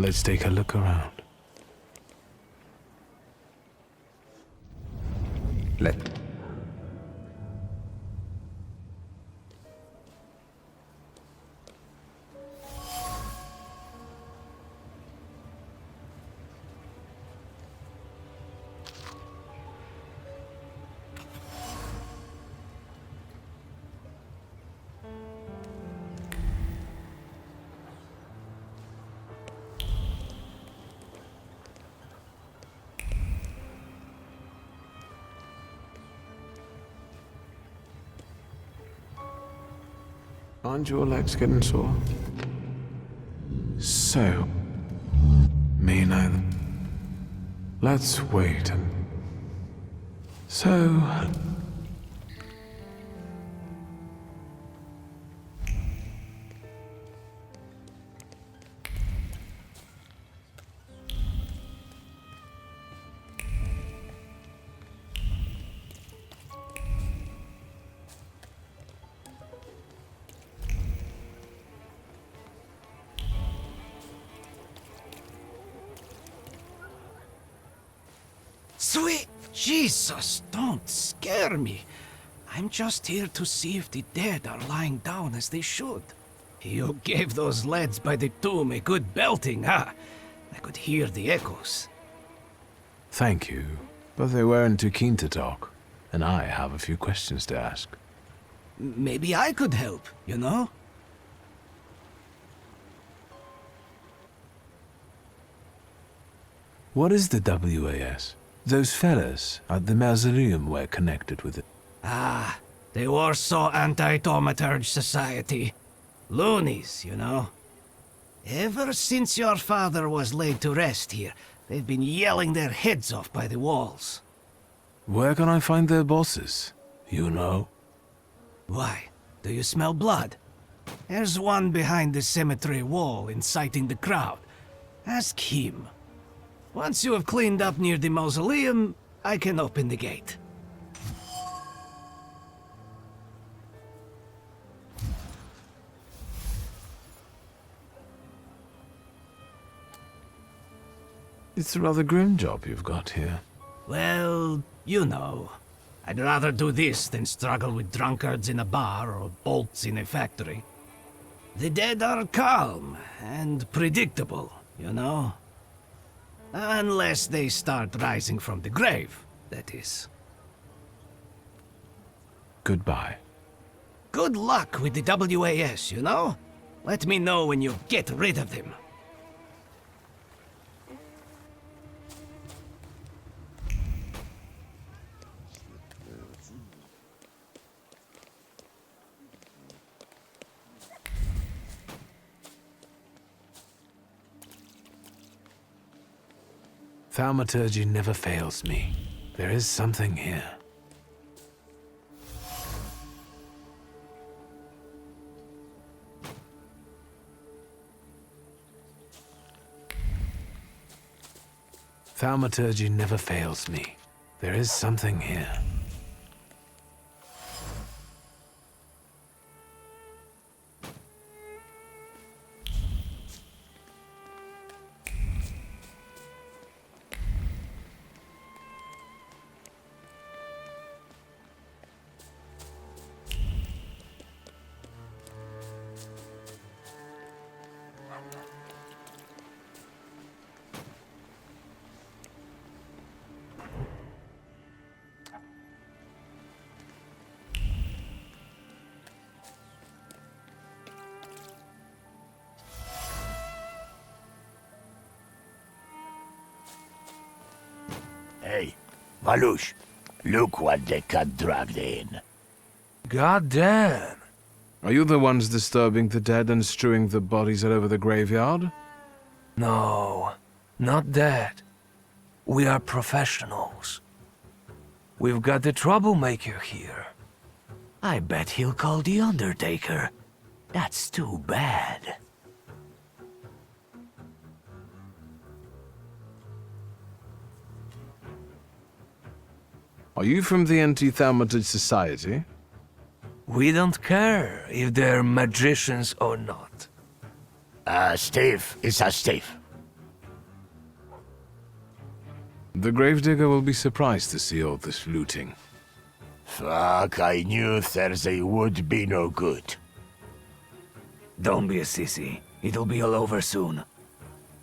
Let's take a look around. Aren't your legs getting sore? So, me neither. Let's wait and... So... Sweet Jesus, don't scare me. I'm just here to see if the dead are lying down as they should. You gave those lads by the tomb a good belting, huh? I could hear the echoes. Thank you, but they weren't too keen to talk, and I have a few questions to ask. Maybe I could help, you know? What is the WAS? Those fellas at the mausoleum were connected with it. Ah, the Warsaw Anti-Thaumaturge Society. Loonies, you know. Ever since your father was laid to rest here, they've been yelling their heads off by the walls. Where can I find their bosses? You know? Why? Do you smell blood? There's one behind the cemetery wall inciting the crowd. Ask him. Once you have cleaned up near the mausoleum, I can open the gate. It's a rather grim job you've got here. Well, you know. I'd rather do this than struggle with drunkards in a bar or bolts in a factory. The dead are calm and predictable, you know? Unless they start rising from the grave, that is. Goodbye. Good luck with the WAS, you know? Let me know when you get rid of them. Thaumaturge never fails me. There is something here. Thaumaturge never fails me. There is something here. Hey, Malush, look what they got dragged in. God damn! Are you the ones disturbing the dead and strewing the bodies all over the graveyard? No, not that. We are professionals. We've got the troublemaker here. I bet he'll call the Undertaker. That's too bad. Are you from the Anti-Thaumaturge Society? We don't care if they're magicians or not. Steve is a Steve. The gravedigger will be surprised to see all this looting. Fuck, I knew Thursday would be no good. Don't be a sissy. It'll be all over soon.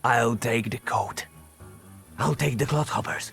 I'll take the coat. I'll take the clothoppers.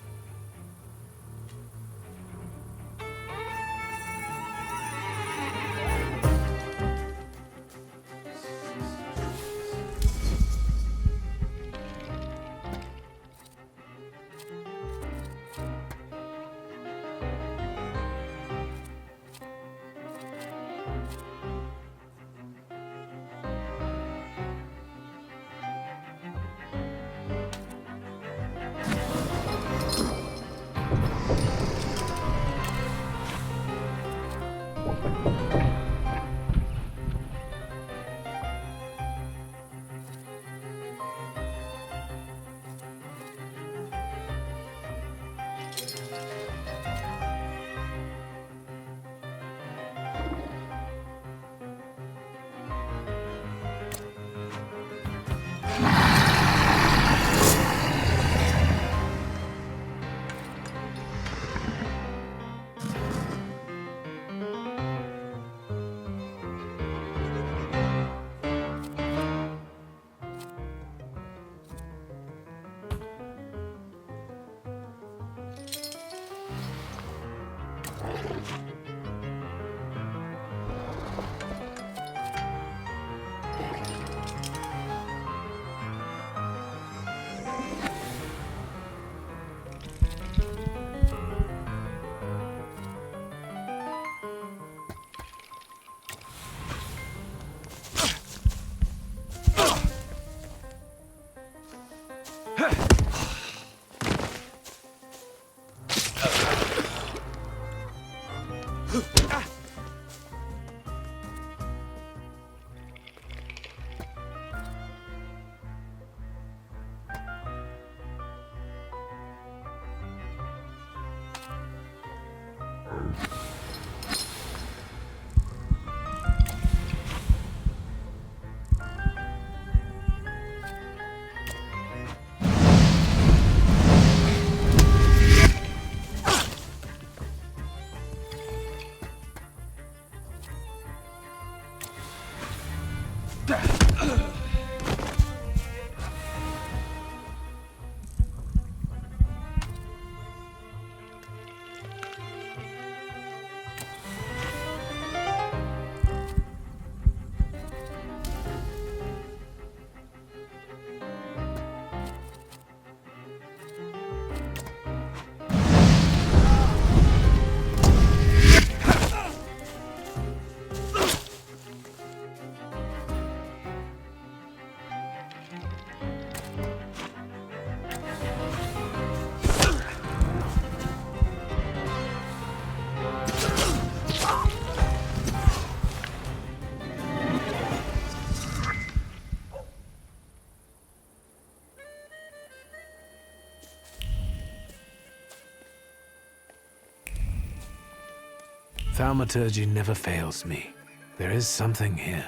Thaumaturge never fails me. There is something here.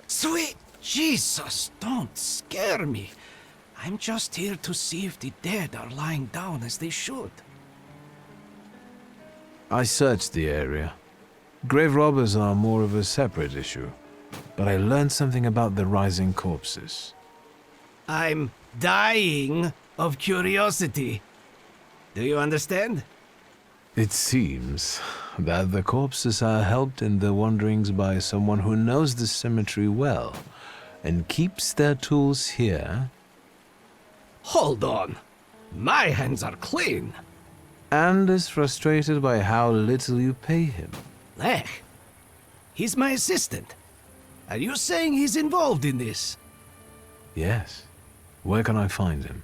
Sweet Jesus, don't scare me. I'm just here to see if the dead are lying down as they should. I searched the area. Grave robbers are more of a separate issue, but I learned something about the rising corpses. I'm dying of curiosity. Do you understand? It seems that the corpses are helped in their wanderings by someone who knows the cemetery well and keeps their tools here. Hold on. My hands are clean. And is frustrated by how little you pay him. Lech, he's my assistant. Are you saying he's involved in this? Yes. Where can I find him?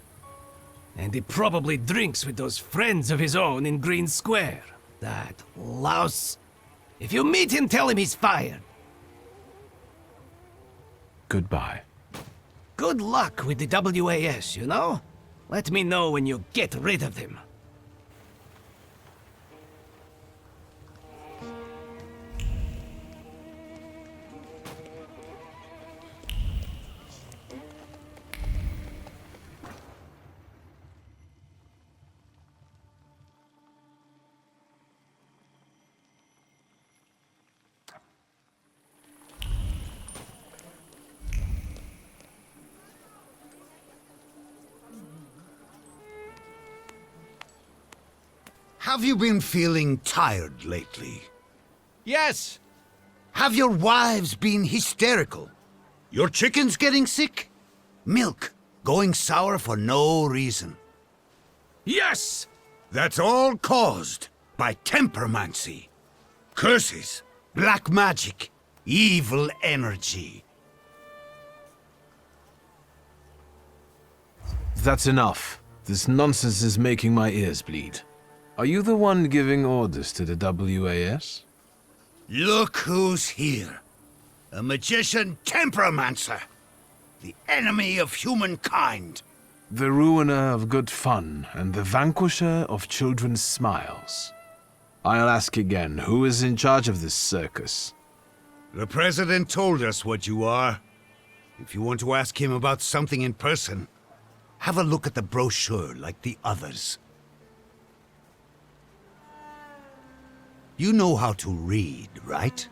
And he probably drinks with those friends of his own in Green Square. That louse. If you meet him, tell him he's fired. Goodbye. Good luck with the WAS, you know? Let me know when you get rid of them. Have you been feeling tired lately? Yes. Have your wives been hysterical? Your chickens getting sick? Milk going sour for no reason? Yes! That's all caused by tempermancy. Curses, black magic, evil energy. that's enough. This nonsense is making my ears bleed. Are you the one giving orders to the WAS? Look who's here. A magician temperomancer. The enemy of humankind. The ruiner of good fun and the vanquisher of children's smiles. I'll ask again, who is in charge of this circus? The President told us what you are. If you want to ask him about something in person, have a look at the brochure like the others. You know how to read, right?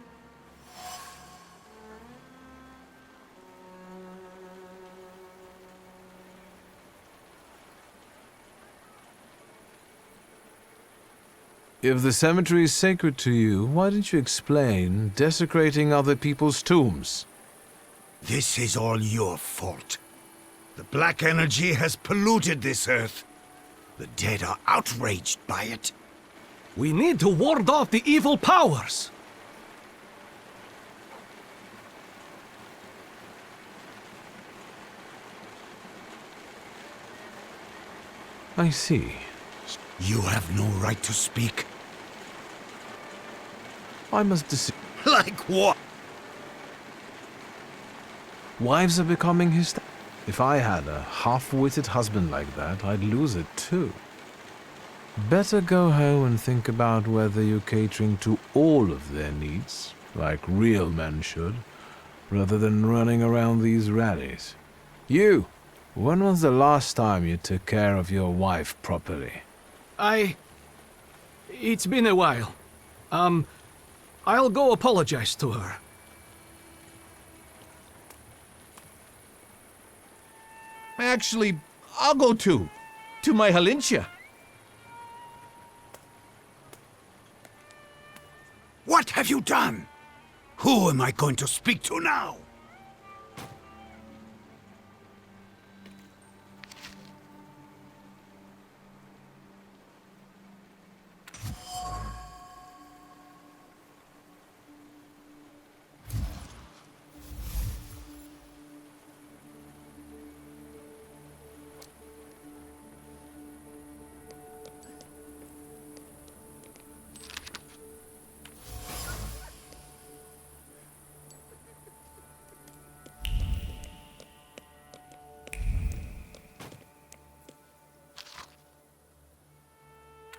If the cemetery is sacred to you, why didn't you explain desecrating other people's tombs? This is all your fault. The black energy has polluted this earth. The dead are outraged by it. We need to ward off the evil powers. I see. You have no right to speak. I must Like what? Wives are becoming hysterical. If I had a half-witted husband like that, I'd lose it too. Better go home and think about whether you're catering to all of their needs, like real men should, rather than running around these rallies. You! When was the last time you took care of your wife properly? It's been a while. I'll go apologize to her. Actually, I'll go too. To my Halintia. What have you done? Who am I going to speak to now?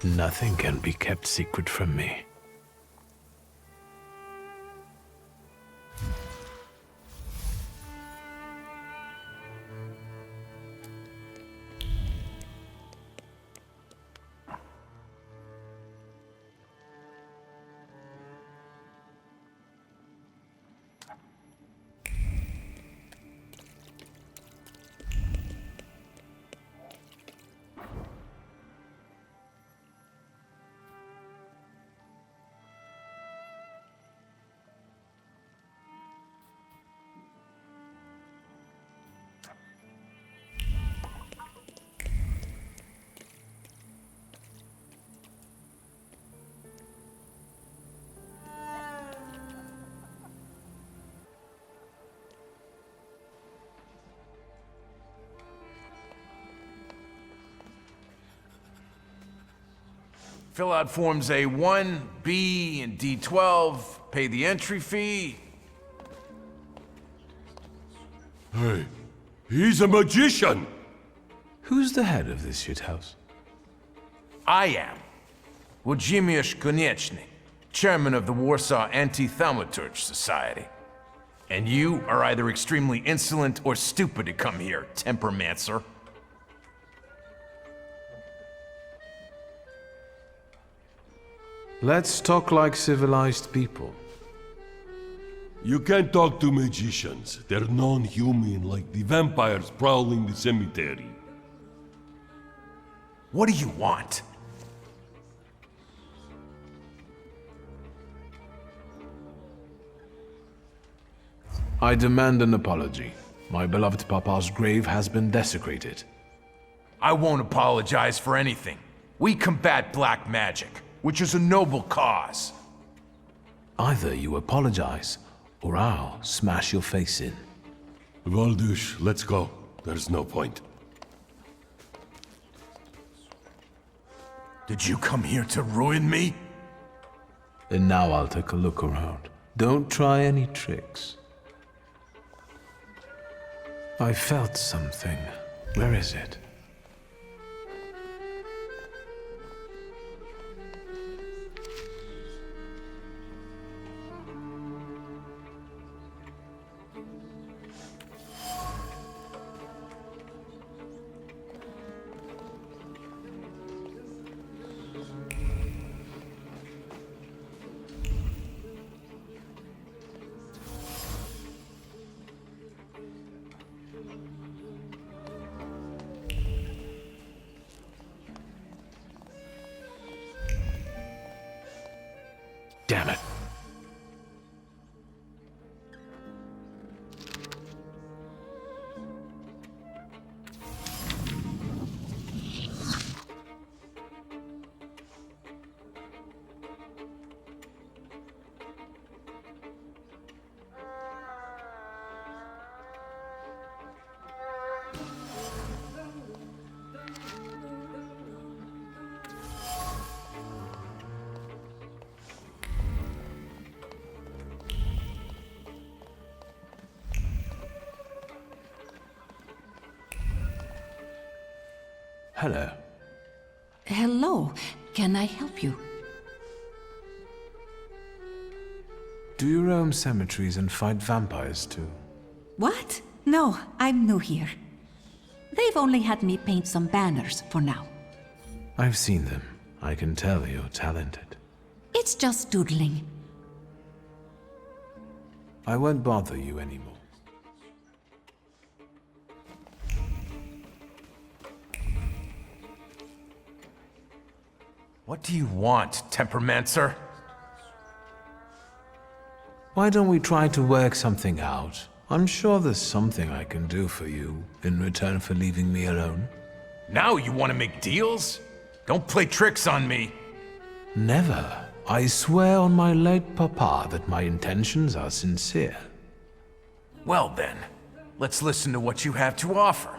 Nothing can be kept secret from me. Fill out forms A1, B, and D12, pay the entry fee. Hey, he's a magician! Who's the head of this shithouse? I am. Włodzimierz Konieczny, chairman of the Warsaw Anti-Thaumaturge Society. And you are either extremely insolent or stupid to come here, tempermancer. Let's talk like civilized people. You can't talk to magicians. They're non-human like the vampires prowling the cemetery. What do you want? I demand an apology. My beloved Papa's grave has been desecrated. I won't apologize for anything. We combat black magic, which is a noble cause. Either you apologize, or I'll smash your face in. Valdush, let's go. There's no point. Did you come here to ruin me? And now I'll take a look around. Don't try any tricks. I felt something. Where is it? Damn it. Hello. Hello. Can I help you? Do you roam cemeteries and fight vampires too? What? No, I'm new here. They've only had me paint some banners for now. I've seen them. I can tell you're talented. It's just doodling. I won't bother you anymore. What do you want, Tempermancer? Why don't we try to work something out? I'm sure there's something I can do for you in return for leaving me alone. Now you want to make deals? Don't play tricks on me. Never. I swear on my late papa that my intentions are sincere. Well then, let's listen to what you have to offer.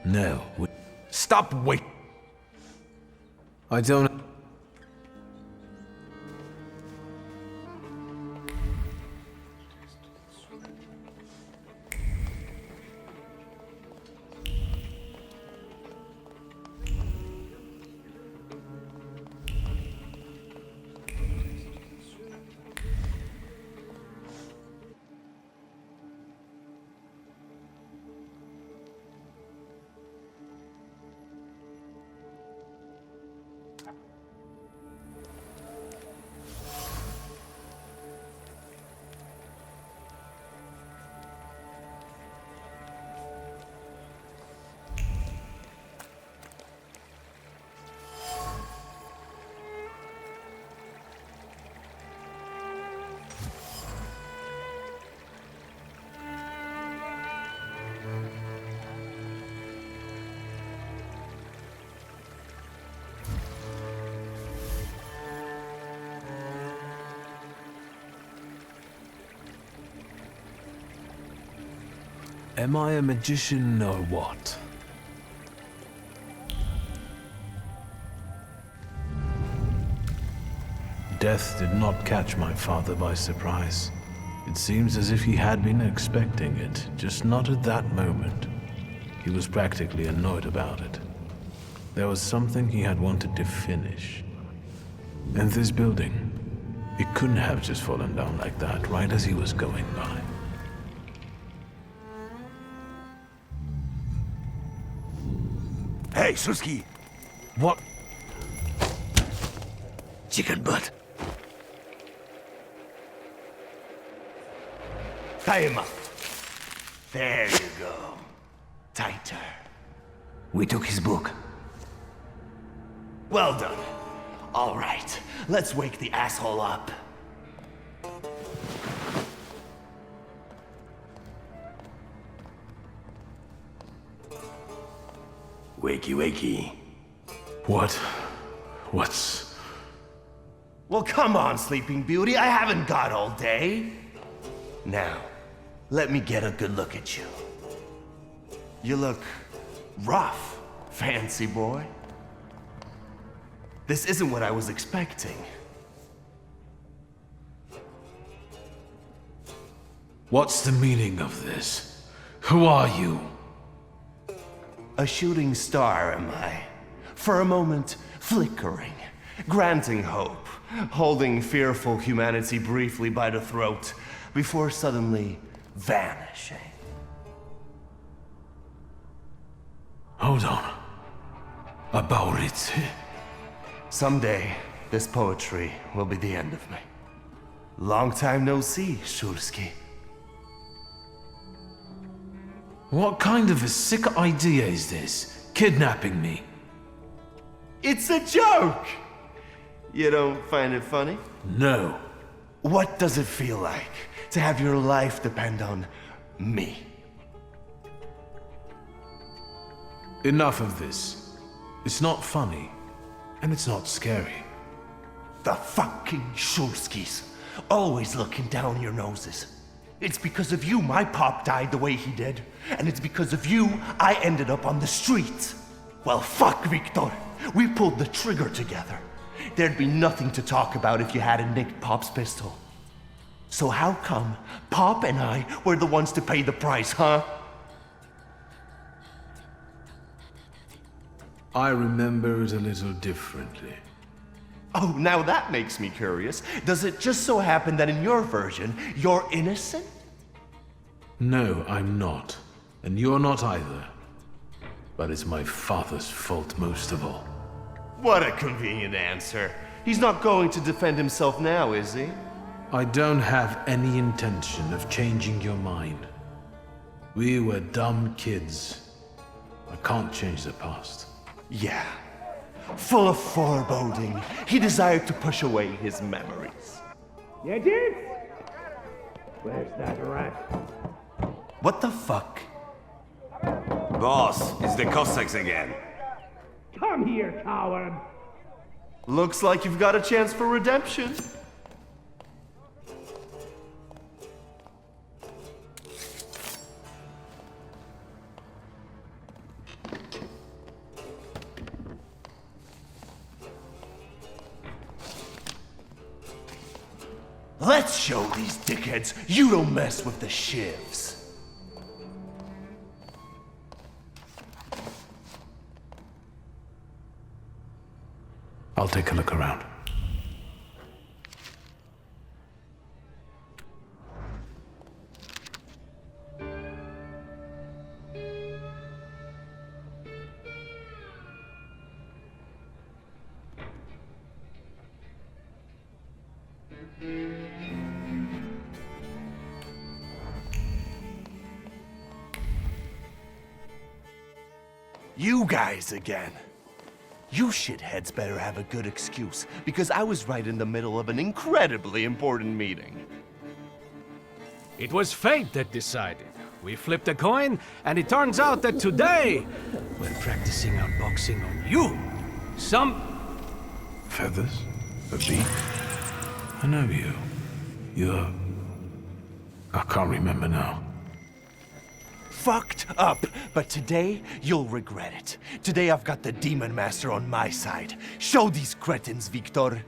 No. Stop waiting. I don't... Am I a magician or what? Death did not catch my father by surprise. It seems as if he had been expecting it, just not at that moment. He was practically annoyed about it. There was something he had wanted to finish. And this building, it couldn't have just fallen down like that, right as he was going by. Hey, Suski! What? Chicken butt. Tie him up. There you go. Tighter. We took his book. Well done. All right, let's wake the asshole up. Wakey, wakey. What's... Well, come on, Sleeping Beauty. I haven't got all day. Now, let me get a good look at you. You look rough, fancy boy. This isn't what I was expecting. What's the meaning of this? Who are you? A shooting star, am I? For a moment, flickering, granting hope, holding fearful humanity briefly by the throat, before suddenly vanishing. Hold on. About it. Someday, this poetry will be the end of me. Long time no see, Shursky. What kind of a sick idea is this? Kidnapping me? It's a joke! You don't find it funny? No. What does it feel like to have your life depend on me? Enough of this. It's not funny, and it's not scary. The fucking Shurskys. Always looking down your noses. It's because of you my pop died the way he did. And it's because of you I ended up on the streets. Well, fuck, Victor. We pulled the trigger together. There'd be nothing to talk about if you hadn't nicked Pop's pistol. So how come Pop and I were the ones to pay the price, huh? I remember it a little differently. Oh, now that makes me curious. Does it just so happen that in your version, you're innocent? No, I'm not. And you're not either. But it's my father's fault most of all. What a convenient answer. He's not going to defend himself now, is he? I don't have any intention of changing your mind. We were dumb kids. I can't change the past. Yeah. Full of foreboding, he desired to push away his memories. You did? Where's that rat? What the fuck? Boss, it's the Cossacks again. Come here, coward! Looks like you've got a chance for redemption. Let's show these dickheads you don't mess with the shivs. I'll take a look around. You guys again. You shitheads better have a good excuse, because I was right in the middle of an incredibly important meeting. It was fate that decided. We flipped a coin, and it turns out that today, we're practicing our boxing on you. Feathers? A beak? I know you. You're... I can't remember now. Fucked up, but today you'll regret it. Today I've got the Demon Master on my side. Show these cretins, Victor.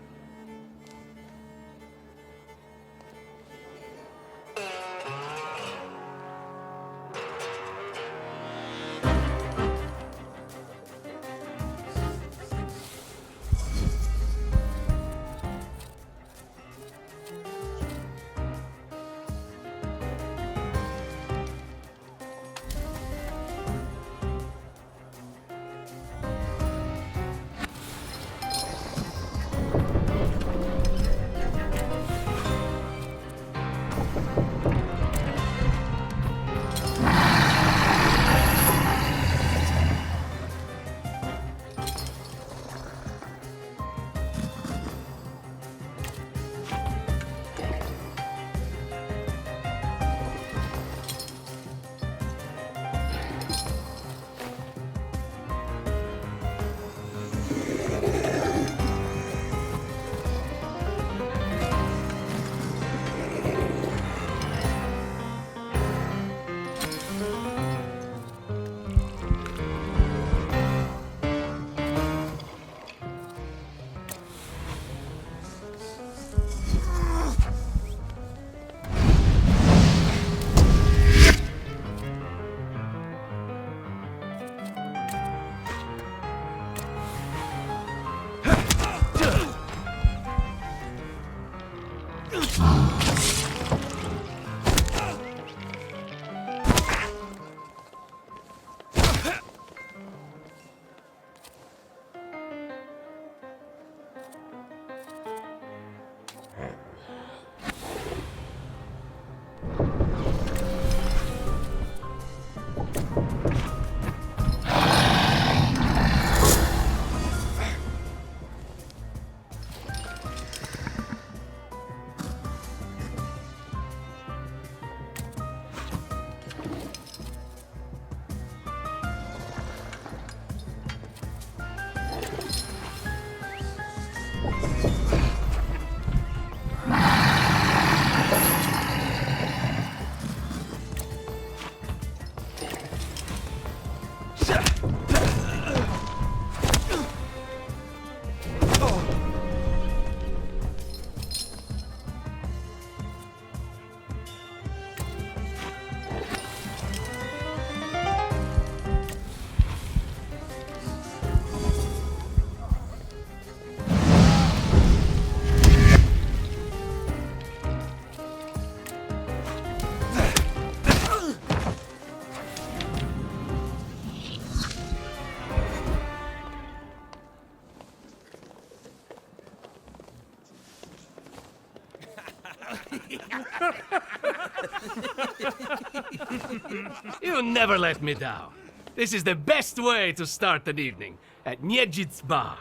You never let me down. This is the best way to start an evening, at Niedzic's bar.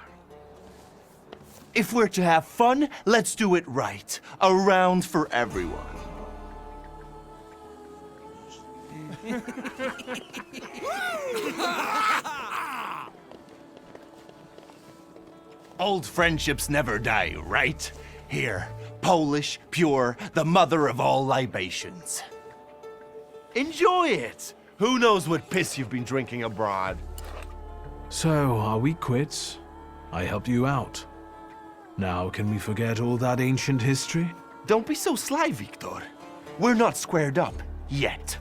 If we're to have fun, let's do it right. A round for everyone. Old friendships never die, right? Here, Polish, pure, the mother of all libations. Enjoy it! Who knows what piss you've been drinking abroad? So, are we quits? I helped you out. Now, can we forget all that ancient history? Don't be so sly, Victor. We're not squared up, yet.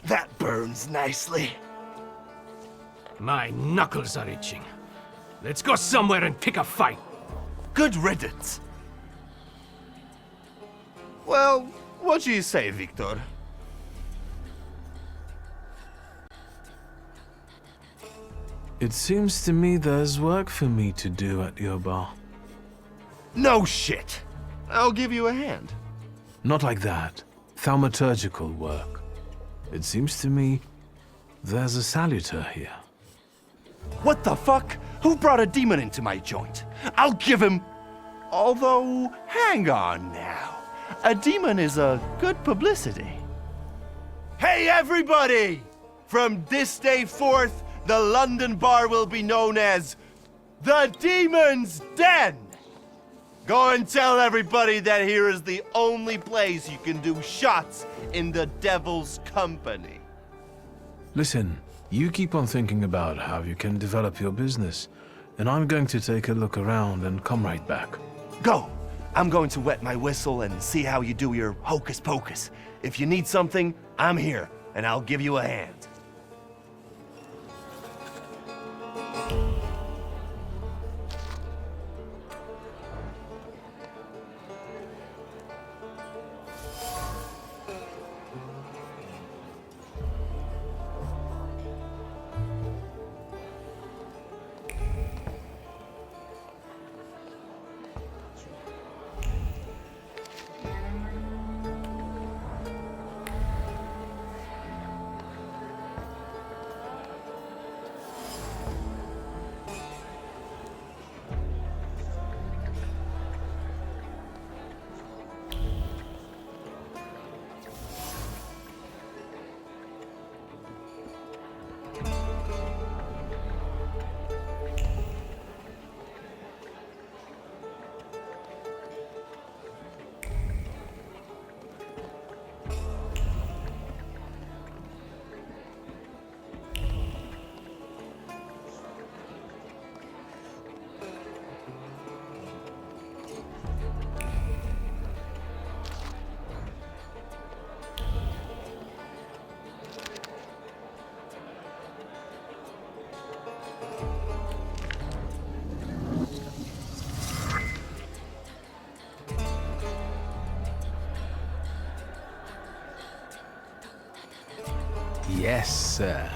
That burns nicely. My knuckles are itching. Let's go somewhere and pick a fight. Good riddance. Well, what do you say, Victor? It seems to me there's work for me to do at your bar. No shit. I'll give you a hand. Not like that. Thaumaturgical work. It seems to me there's a saluter here. What the fuck? Who brought a demon into my joint? I'll give him... Although, hang on now. A demon is a good publicity. Hey everybody! From this day forth, the London bar will be known as the Demon's Den! Go and tell everybody that here is the only place you can do shots in the devil's company. Listen, you keep on thinking about how you can develop your business, and I'm going to take a look around and come right back. Go! I'm going to wet my whistle and see how you do your hocus pocus. If you need something, I'm here, and I'll give you a hand. Yes, sir.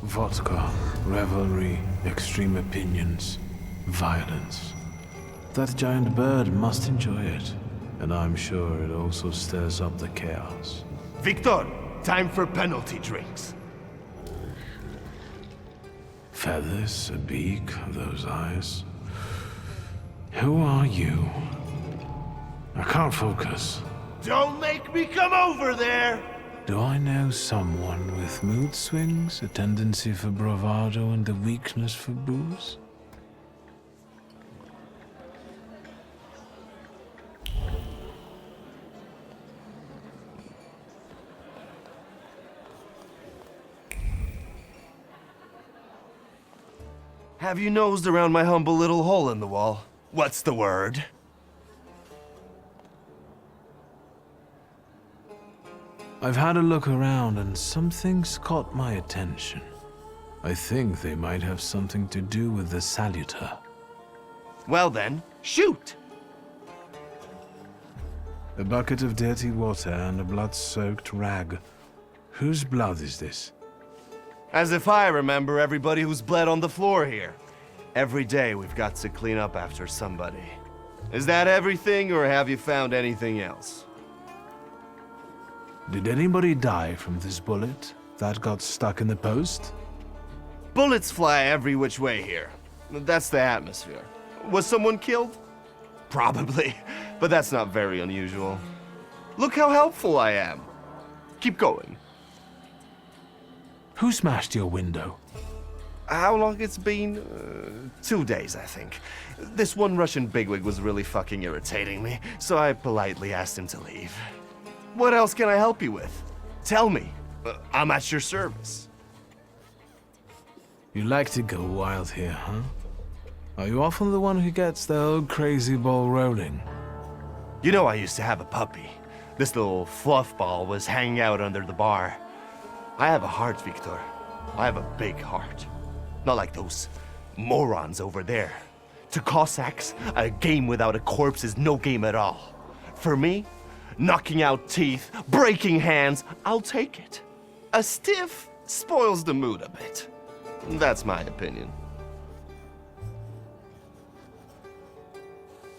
Vodka, revelry, extreme opinions, violence. That giant bird must enjoy it, and I'm sure it also stirs up the chaos. Victor, time for penalty drinks. Feathers, a beak, those eyes. Who are you? I can't focus. Don't make me come over there! Do I know someone with mood swings, a tendency for bravado, and a weakness for booze? Have you nosed around my humble little hole in the wall? What's the word? I've had a look around and something's caught my attention. I think they might have something to do with the Saluter. Well then, shoot! A bucket of dirty water and a blood-soaked rag. Whose blood is this? As if I remember everybody who's bled on the floor here. Every day we've got to clean up after somebody. Is that everything, or have you found anything else? Did anybody die from this bullet that got stuck in the post? Bullets fly every which way here. That's the atmosphere. Was someone killed? Probably, but that's not very unusual. Look how helpful I am. Keep going. Who smashed your window? How long it's been? 2 days, I think. This one Russian bigwig was really fucking irritating me, so I politely asked him to leave. What else can I help you with? Tell me. I'm at your service. You like to go wild here, huh? Are you often the one who gets the whole crazy ball rolling? You know I used to have a puppy. This little fluff ball was hanging out under the bar. I have a heart, Victor. I have a big heart. Not like those morons over there. To Cossacks, a game without a corpse is no game at all. For me, knocking out teeth, breaking hands, I'll take it. A stiff spoils the mood a bit. That's my opinion.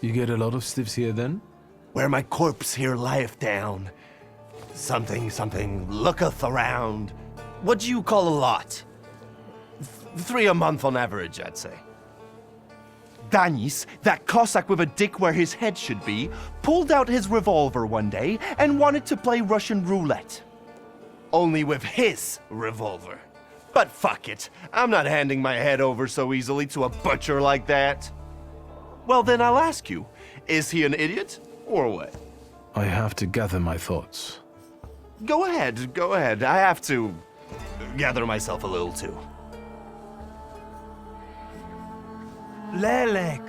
You get a lot of stiffs here then? Where my corpse here lieth down. Something, looketh around. What do you call a lot? 3 a month on average, I'd say. Danis, that Cossack with a dick where his head should be, pulled out his revolver one day and wanted to play Russian roulette. Only with his revolver. But fuck it, I'm not handing my head over so easily to a butcher like that. Well then I'll ask you, is he an idiot, or what? I have to gather my thoughts. Go ahead, I have to gather myself a little too. Lelek.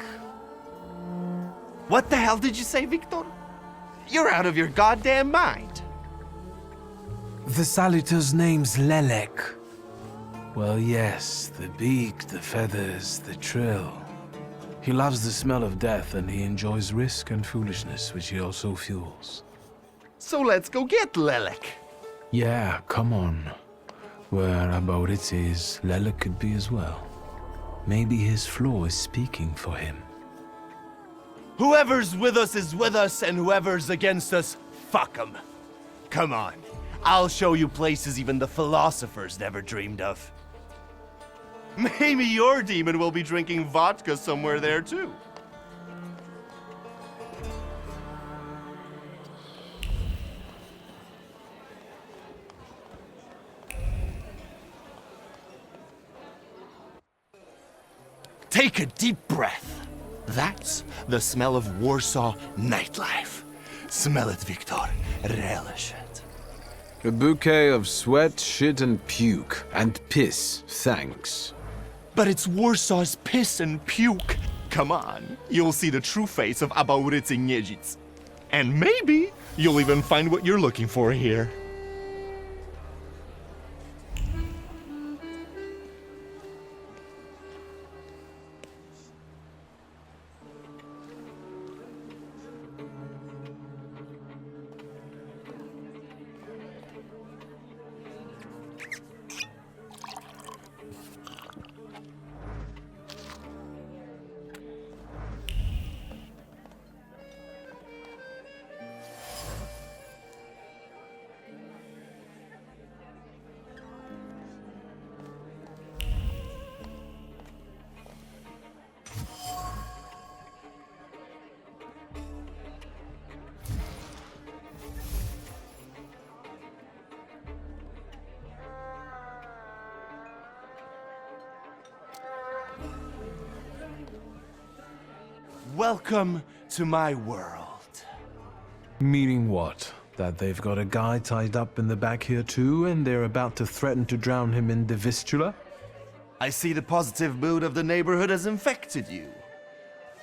What the hell did you say, Victor? You're out of your goddamn mind. The Saluter's name's Lelek. Well, yes, the beak, the feathers, the trill. He loves the smell of death and he enjoys risk and foolishness, which he also fuels. So let's go get Lelek. Yeah, come on. Where about it is, Lelek could be as well. Maybe his flaw is speaking for him. Whoever's with us is with us, and whoever's against us, fuck 'em. Come on, I'll show you places even the philosophers never dreamed of. Maybe your demon will be drinking vodka somewhere there too. Take a deep breath. That's the smell of Warsaw nightlife. Smell it, Victor. Relish it. A bouquet of sweat, shit, and puke. And piss, thanks. but it's Warsaw's piss and puke. Come on, you'll see the true face of Abaurycy Niedzic. And maybe you'll even find what you're looking for here. Welcome to my world. Meaning what? That they've got a guy tied up in the back here too, and they're about to threaten to drown him in the Vistula? I see the positive mood of the neighborhood has infected you.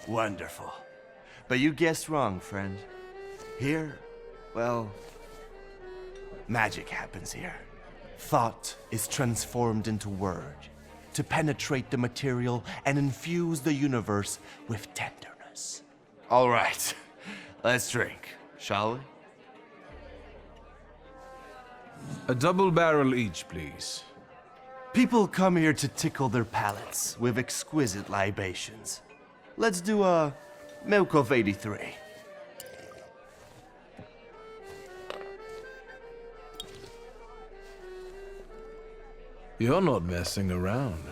Wonderful. But you guessed wrong, friend. Here, well, magic happens here. Thought is transformed into word, to penetrate the material and infuse the universe with tenderness. All right, let's drink, shall we? A double barrel each, please. People come here to tickle their palates with exquisite libations. Let's do a Milk of 83. You're not messing around.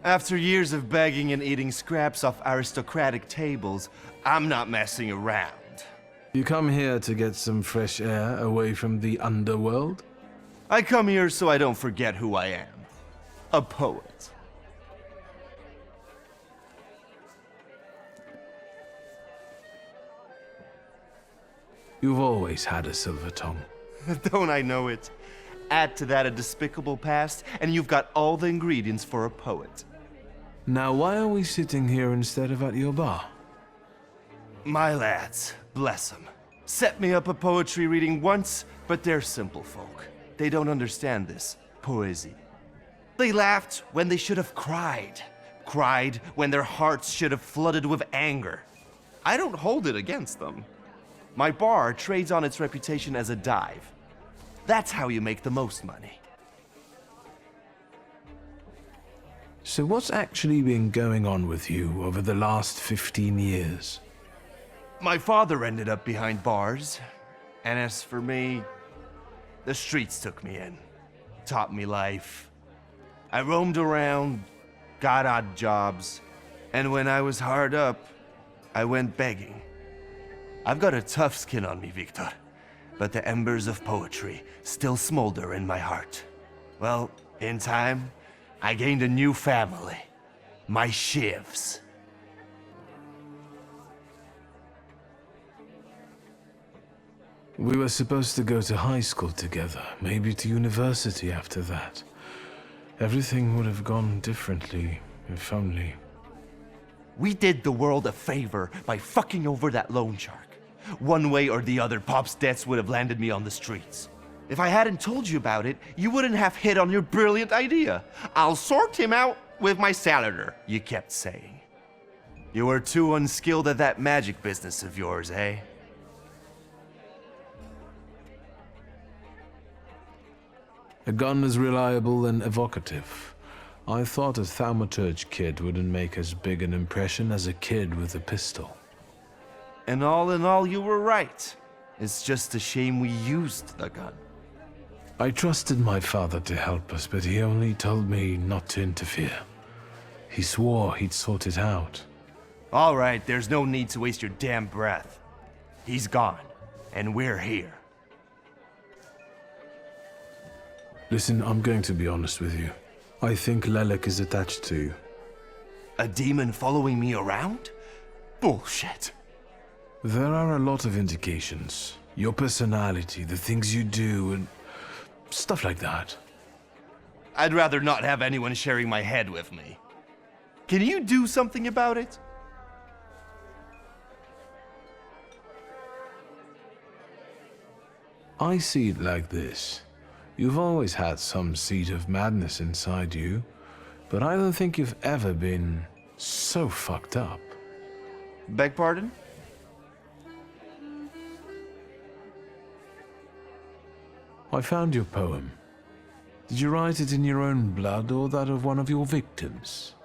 After years of begging and eating scraps off aristocratic tables, I'm not messing around. You come here to get some fresh air away from the underworld? I come here so I don't forget who I am. A poet. You've always had a silver tongue. Don't I know it? Add to that a despicable past, and you've got all the ingredients for a poet. Now, why are we sitting here instead of at your bar? My lads, bless them, set me up a poetry reading once, but they're simple folk. They don't understand this poesy. They laughed when they should have cried. Cried when their hearts should have flooded with anger. I don't hold it against them. My bar trades on its reputation as a dive. That's how you make the most money. So what's actually been going on with you over the last 15 years? My father ended up behind bars, and as for me, the streets took me in, taught me life. I roamed around, got odd jobs, and when I was hard up, I went begging. I've got a tough skin on me, Victor, but the embers of poetry still smolder in my heart. Well, in time, I gained a new family, my shivs. We were supposed to go to high school together, maybe to university after that. Everything would have gone differently, if only. We did the world a favor by fucking over that loan shark. One way or the other, Pop's debts would have landed me on the streets. If I hadn't told you about it, you wouldn't have hit on your brilliant idea. I'll sort him out with my salader, you kept saying. You were too unskilled at that magic business of yours, eh? A gun as reliable and evocative. I thought a Thaumaturge kid wouldn't make as big an impression as a kid with a pistol. And all in all, you were right. It's just a shame we used the gun. I trusted my father to help us, but he only told me not to interfere. He swore he'd sort it out. All right, there's no need to waste your damn breath. He's gone, and we're here. Listen, I'm going to be honest with you. I think Lelek is attached to you. A demon following me around? Bullshit. There are a lot of indications. Your personality, the things you do, and stuff like that. I'd rather not have anyone sharing my head with me. Can you do something about it? I see it like this. You've always had some seed of madness inside you, but I don't think you've ever been so fucked up. Beg pardon? I found your poem. Did you write it in your own blood or that of one of your victims?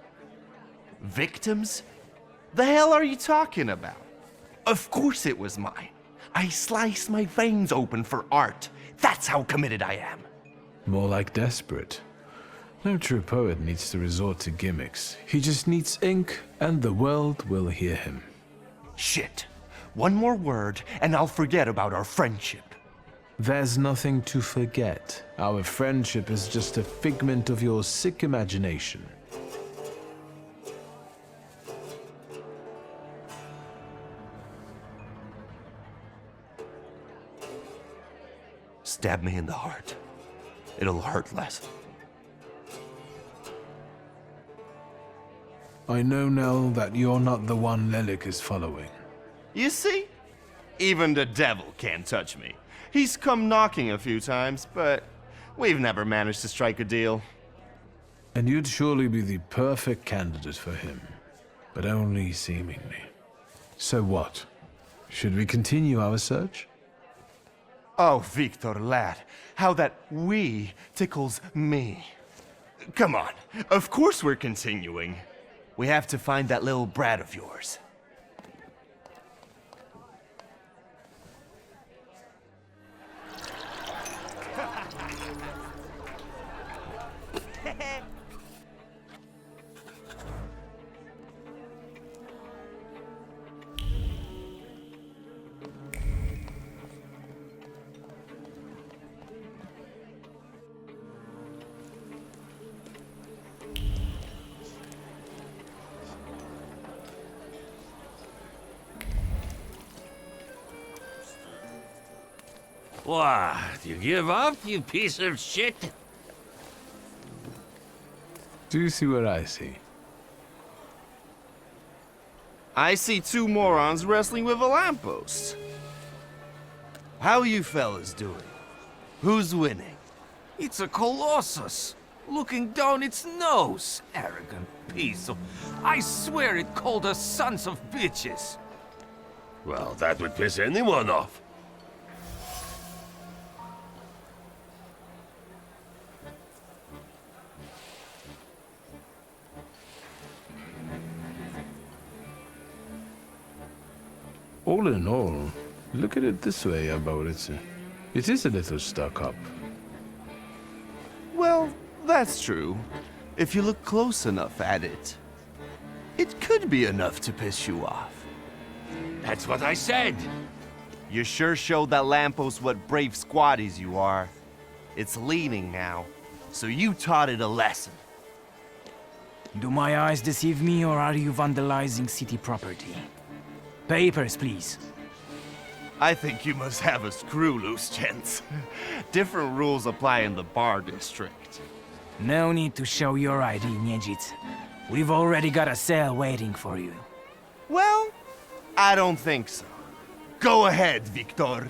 Victims? The hell are you talking about? Of course it was mine. I sliced my veins open for art. That's how committed I am. More like desperate. No true poet needs to resort to gimmicks. He just needs ink, and the world will hear him. Shit. One more word, and I'll forget about our friendship. There's nothing to forget. Our friendship is just a figment of your sick imagination. Stab me in the heart. It'll hurt less. I know now that you're not the one Lelik is following. You see? Even the devil can't touch me. He's come knocking a few times, but we've never managed to strike a deal. And you'd surely be the perfect candidate for him, but only seemingly. So what? Should we continue our search? Oh, Victor, lad, how that we tickles me. Come on, of course we're continuing. We have to find that little brat of yours. What? You give up, you piece of shit? Do you see what I see? I see two morons wrestling with a lamppost. How you fellas doing? Who's winning? It's a colossus, looking down its nose. Arrogant piece of... I swear it called us sons of bitches. Well, that would piss anyone off. All in all, look at it this way, Aboritsu. It is a little stuck up. Well, that's true. If you look close enough at it, it could be enough to piss you off. That's what I said. You sure showed that lamppost what brave squatties you are. It's leaning now, so you taught it a lesson. Do my eyes deceive me, or are you vandalizing city property? Papers, please. I think you must have a screw loose, gents. Different rules apply in the bar district. No need to show your ID, Niejit. We've already got a cell waiting for you. Well, I don't think so. Go ahead, Victor.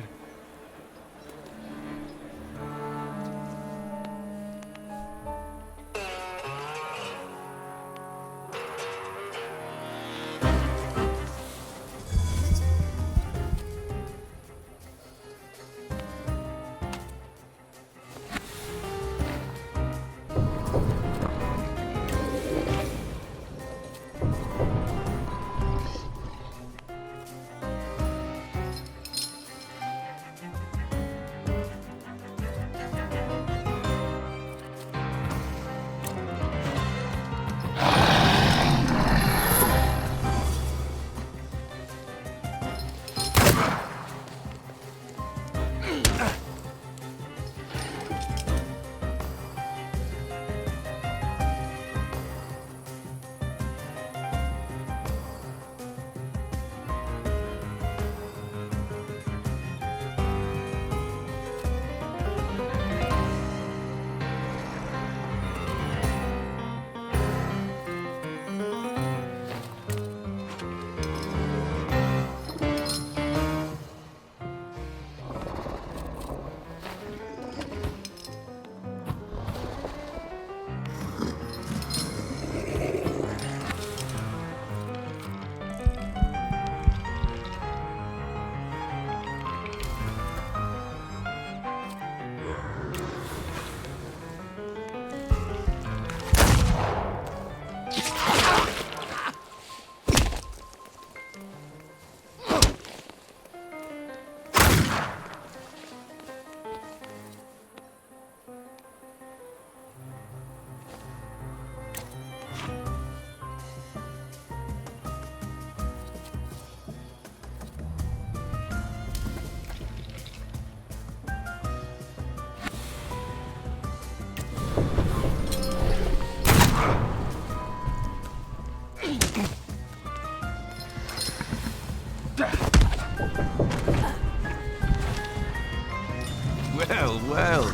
Well, well.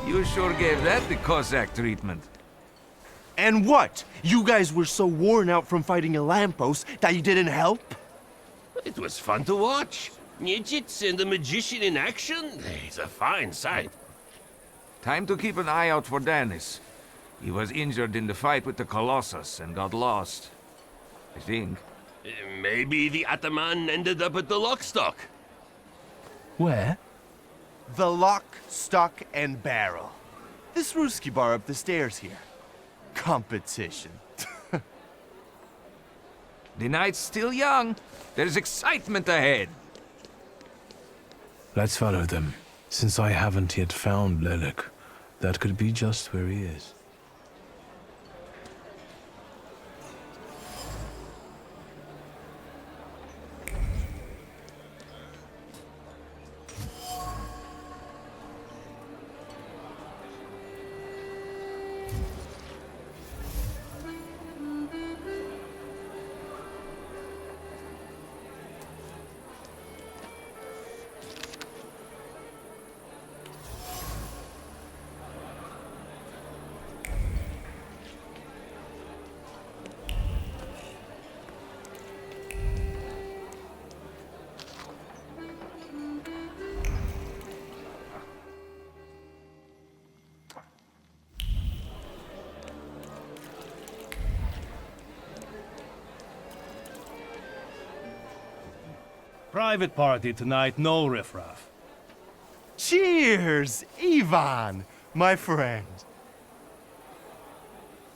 You sure gave that the Cossack treatment. And what? You guys were so worn out from fighting a lamppost that you didn't help? It was fun to watch. Midgets and the magician in action. It's a fine sight. Time to keep an eye out for Dennis. He was injured in the fight with the Colossus and got lost. I think. Maybe the Ataman ended up at the Lockstock. Where? The Lock, Stock, and Barrel. This Ruski bar up the stairs here. Competition. The night's still young. There's excitement ahead. Let's follow them. Since I haven't yet found Lelik, that could be just where he is. Private party tonight, no riffraff. Cheers, Ivan, my friend.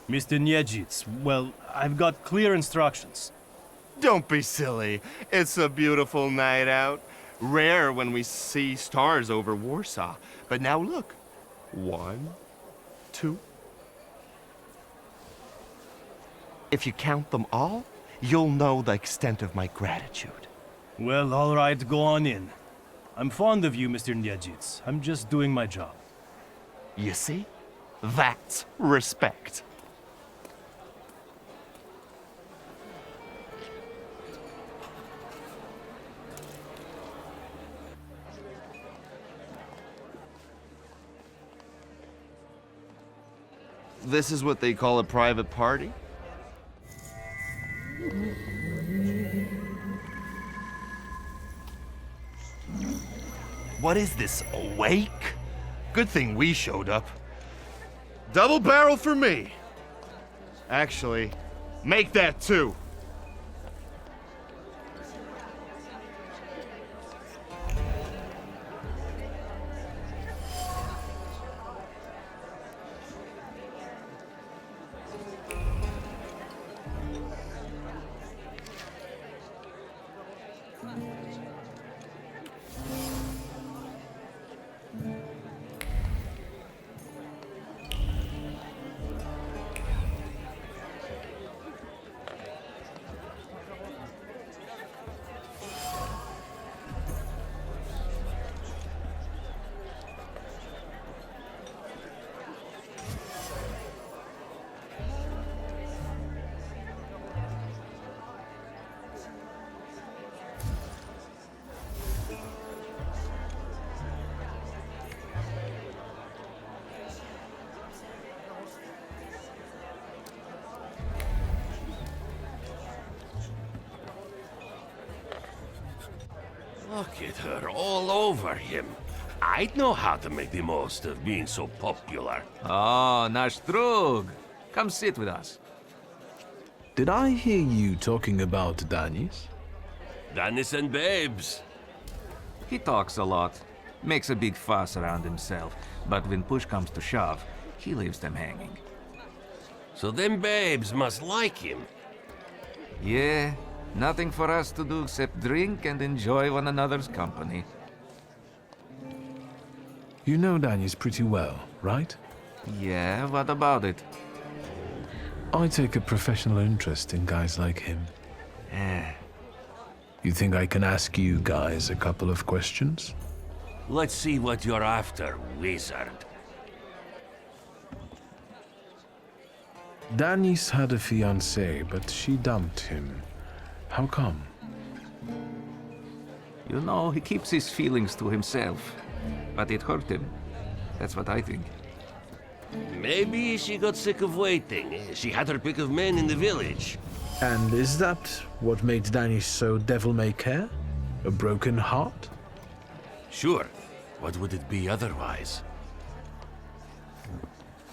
Mr. Niedzits, well, I've got clear instructions. Don't be silly. It's a beautiful night out. Rare when we see stars over Warsaw. But now look. 1, 2. If you count them all, you'll know the extent of my gratitude. Well, all right, go on in. I'm fond of you, Mr. Niedzits. I'm just doing my job. You see? That's respect. This is what they call a private party? What is this, a wake? Good thing we showed up. Double barrel for me. Actually, make that 2. Look at her all over him. I'd know how to make the most of being so popular. Oh, nasz drug. Come sit with us. Did I hear you talking about Danis? Dennis and babes. He talks a lot, makes a big fuss around himself, but when push comes to shove, he leaves them hanging. So them babes must like him. Yeah, nothing for us to do except drink and enjoy one another's company. You know Danis pretty well, right? Yeah, what about it? I take a professional interest in guys like him. You think I can ask you guys a couple of questions? Let's see what you're after, wizard. Danis had a fiancée, but she dumped him. How come? You know, he keeps his feelings to himself, but it hurt him. That's what I think. Maybe she got sick of waiting. She had her pick of men in the village. And is that what made Danny so devil-may-care? A broken heart? Sure. What would it be otherwise?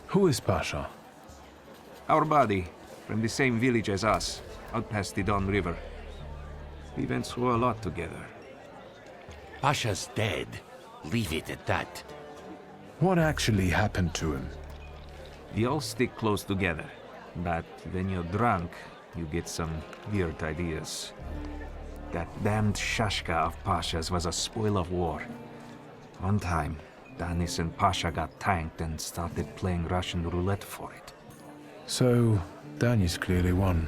Who is Pasha? Our buddy, from the same village as us, out past the Don River. We went through a lot together. Pasha's dead. Leave it at that. What actually happened to him? We all stick close together, but when you're drunk, you get some weird ideas. That damned Shashka of Pasha's was a spoil of war. One time, Danis and Pasha got tanked and started playing Russian roulette for it. So, Danis clearly won.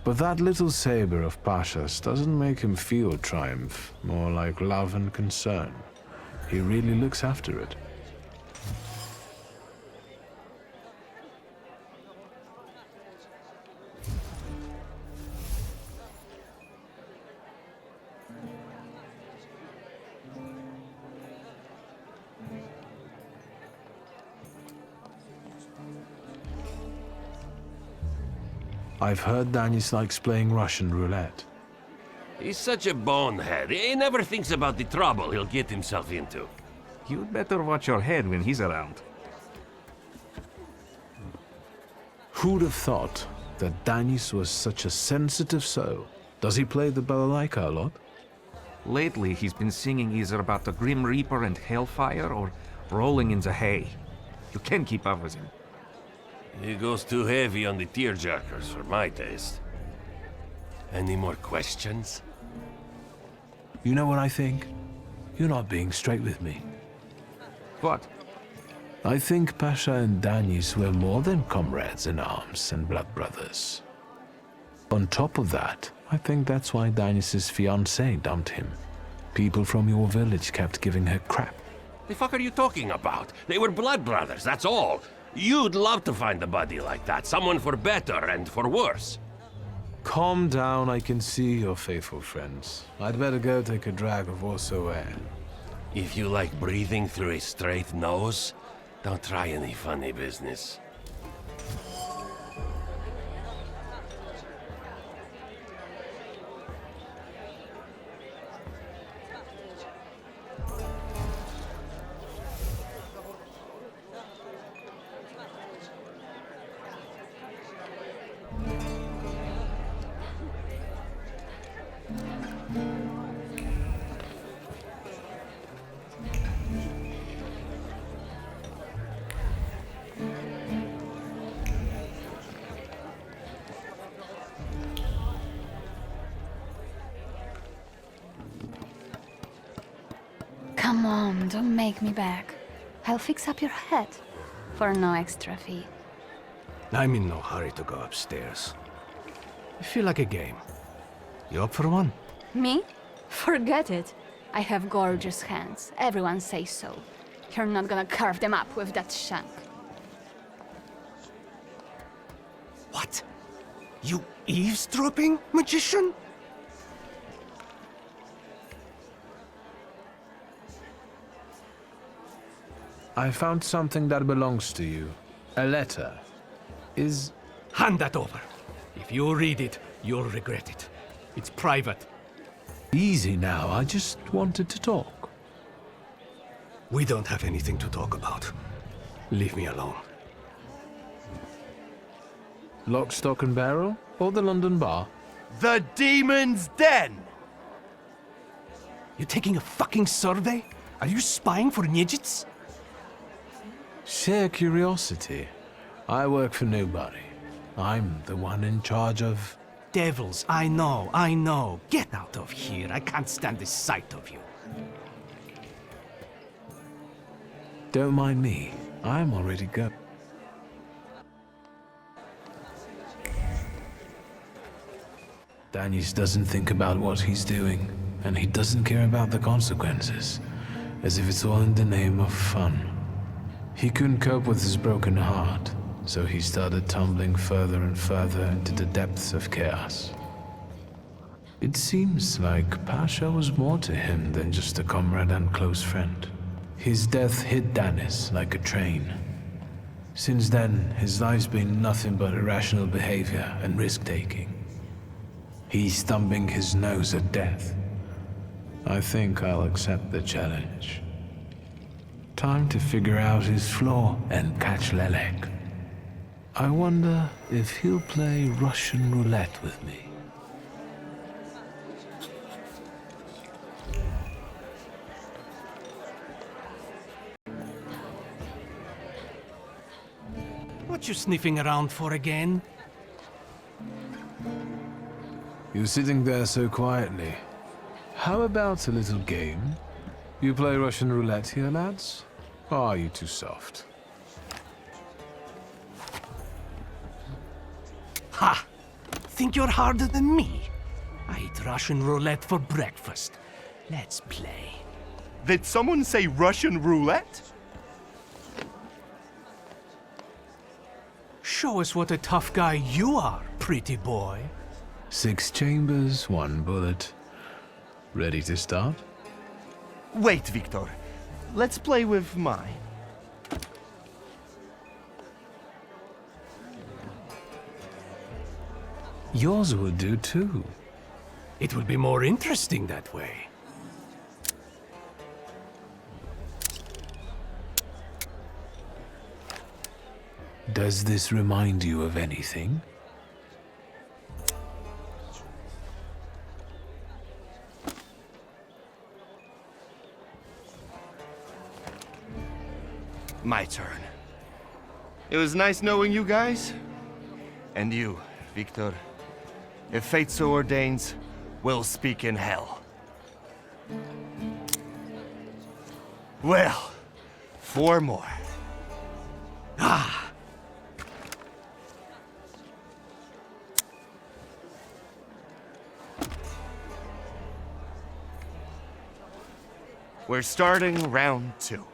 But that little saber of Pasha's doesn't make him feel triumph, more like love and concern. He really looks after it. I've heard Danis likes playing Russian roulette. He's such a bonehead. He never thinks about the trouble he'll get himself into. You'd better watch your head when he's around. Who'd have thought that Danis was such a sensitive soul? Does he play the balalaika a lot? Lately, he's been singing either about the Grim Reaper and Hellfire or rolling in the hay. You can't keep up with him. He goes too heavy on the tearjerkers for my taste. Any more questions? You know what I think? You're not being straight with me. What? I think Pasha and Danis were more than comrades in arms and blood brothers. On top of that, I think that's why Danis's fiancée dumped him. People from your village kept giving her crap. The fuck are you talking about? They were blood brothers, that's all. You'd love to find a buddy like that, someone for better and for worse. Calm down, I can see you're faithful friends. I'd better go take a drag of Warsaw air. If you like breathing through a straight nose, don't try any funny business. Come on, don't make me beg. I'll fix up your head for no extra fee. I'm in no hurry to go upstairs. I feel like a game. You up for one? Me? Forget it. I have gorgeous hands. Everyone says so. You're not gonna carve them up with that shank. What? You eavesdropping, magician? I found something that belongs to you. A letter. Hand that over. If you read it, you'll regret it. It's private. Easy now, I just wanted to talk. We don't have anything to talk about. Leave me alone. Lock, stock and barrel? Or the London bar? The Demon's Den! You taking a fucking survey? Are you spying for Niedzits? Sheer curiosity. I work for nobody. I'm the one in charge of... Devils, I know. Get out of here. I can't stand the sight of you. Don't mind me. I'm already good. Danis doesn't think about what he's doing, and he doesn't care about the consequences, as if it's all in the name of fun. He couldn't cope with his broken heart, so he started tumbling further and further into the depths of chaos. It seems like Pasha was more to him than just a comrade and close friend. His death hit Dennis like a train. Since then, his life's been nothing but irrational behavior and risk-taking. He's thumbing his nose at death. I think I'll accept the challenge. Time to figure out his flaw and catch Lelek. I wonder if he'll play Russian roulette with me. What you sniffing around for again? You're sitting there so quietly. How about a little game? You play Russian roulette here, lads? Or are you too soft? Ha! Think you're harder than me? I eat Russian roulette for breakfast. Let's play. Did someone say Russian roulette? Show us what a tough guy you are, pretty boy. 6 chambers, 1 bullet. Ready to start? Wait, Victor. Let's play with mine. Yours will do too. It will be more interesting that way. Does this remind you of anything? My turn. It was nice knowing you guys. And you, Victor. If fate so ordains, we'll speak in hell. Well, 4 more. Ah! We're starting round 2.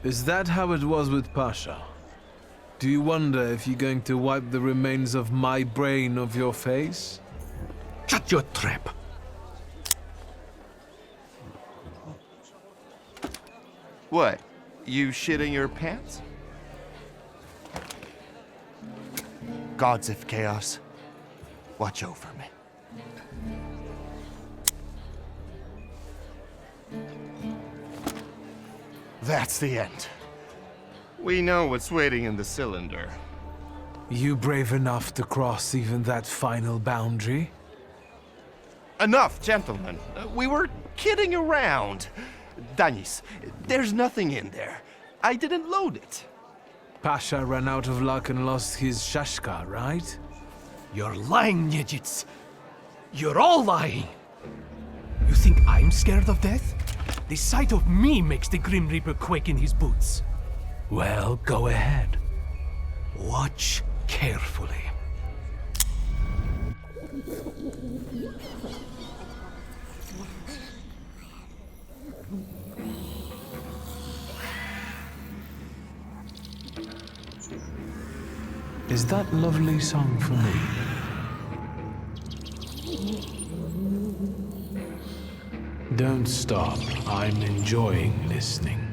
Is that how it was with Pasha? Do you wonder if you're going to wipe the remains of my brain off your face? Shut your trap! What? You shitting your pants? Gods of Chaos, watch over me. That's the end. We know what's waiting in the cylinder. You brave enough to cross even that final boundary? Enough, gentlemen. We were kidding around. Danis, there's nothing in there. I didn't load it. Pasha ran out of luck and lost his shashka, right? You're lying, Niedzits. You're all lying. You think I'm scared of death? The sight of me makes the Grim Reaper quake in his boots. Well, go ahead. Watch carefully. Is that lovely song for me? Don't stop. I'm enjoying listening.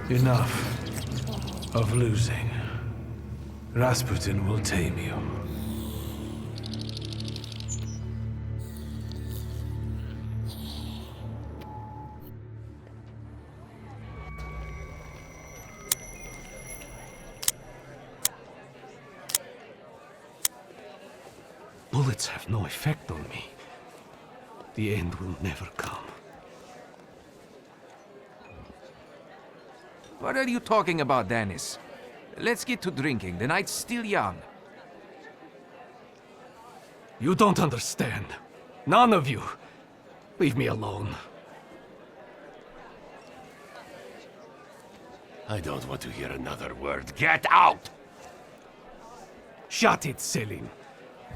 Enough of losing. Rasputin will tame you. Bullets have no effect on me. The end will never come. What are you talking about, Dennis? Let's get to drinking. The night's still young. You don't understand. None of you. Leave me alone. I don't want to hear another word. Get out! Shut it, Selim.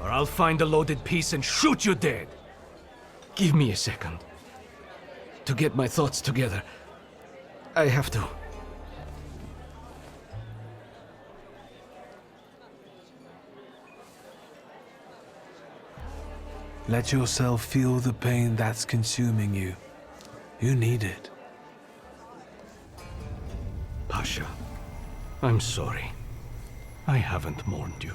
Or I'll find a loaded piece and shoot you dead. Give me a second. To get my thoughts together. I have to. Let yourself feel the pain that's consuming you. You need it. Pasha, I'm sorry. I haven't mourned you.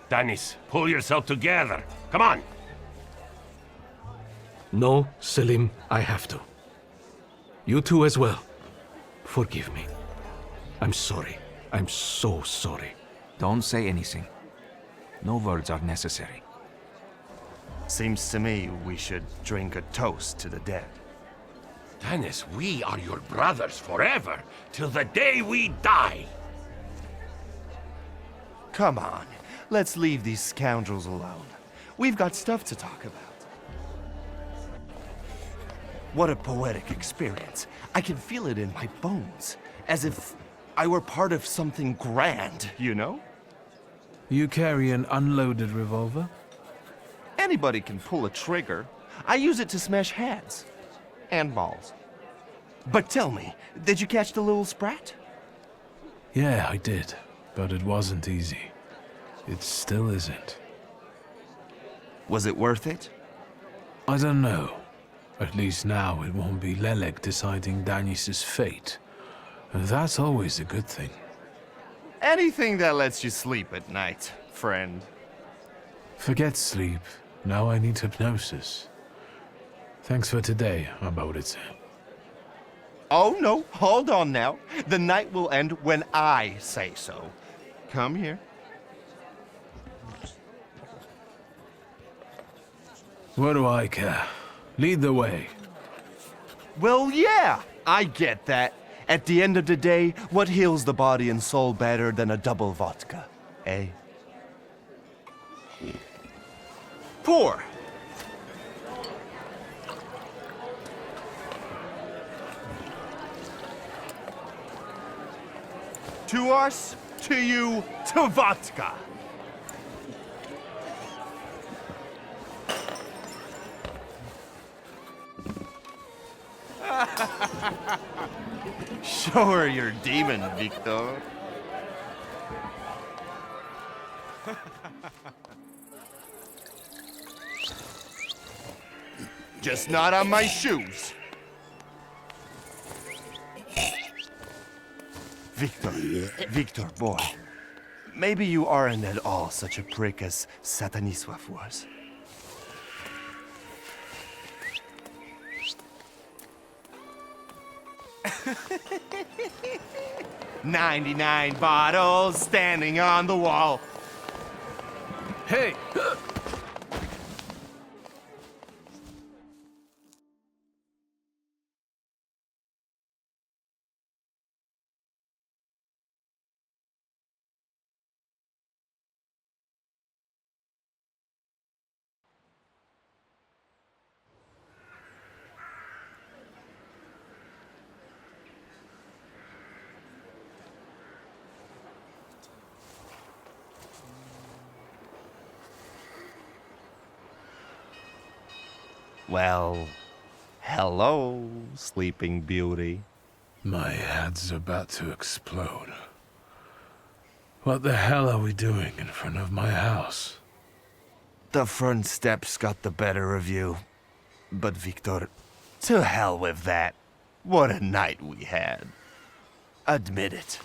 Dennis, pull yourself together. Come on! No, Selim, I have to. You too as well. Forgive me. I'm sorry. I'm so sorry. Don't say anything. No words are necessary. Seems to me we should drink a toast to the dead. Dennis, we are your brothers forever, till the day we die. Come on, let's leave these scoundrels alone. We've got stuff to talk about. What a poetic experience. I can feel it in my bones, as if I were part of something grand, you know? You carry an unloaded revolver? Anybody can pull a trigger. I use it to smash heads. And balls. But tell me, did you catch the little sprat? Yeah, I did. But it wasn't easy. It still isn't. Was it worth it? I don't know. At least now it won't be Lelek deciding Danis's fate. And that's always a good thing. Anything that lets you sleep at night, friend. Forget sleep. Now I need hypnosis. Thanks for today, Aboritse. Oh no, hold on now. The night will end when I say so. Come here. What do I care? Lead the way. Well, yeah, I get that. At the end of the day, what heals the body and soul better than a double vodka, eh? Pour! To us, to you, to vodka! Show her your demon, Victor. Just not on my shoes. Victor, boy. Maybe you aren't at all such a prick as Sataniswaf was. "99 bottles standing on the wall." Hey! Well, hello, Sleeping Beauty. My head's about to explode. What the hell are we doing in front of my house? The front steps got the better of you. But Victor, to hell with that. What a night we had. Admit it.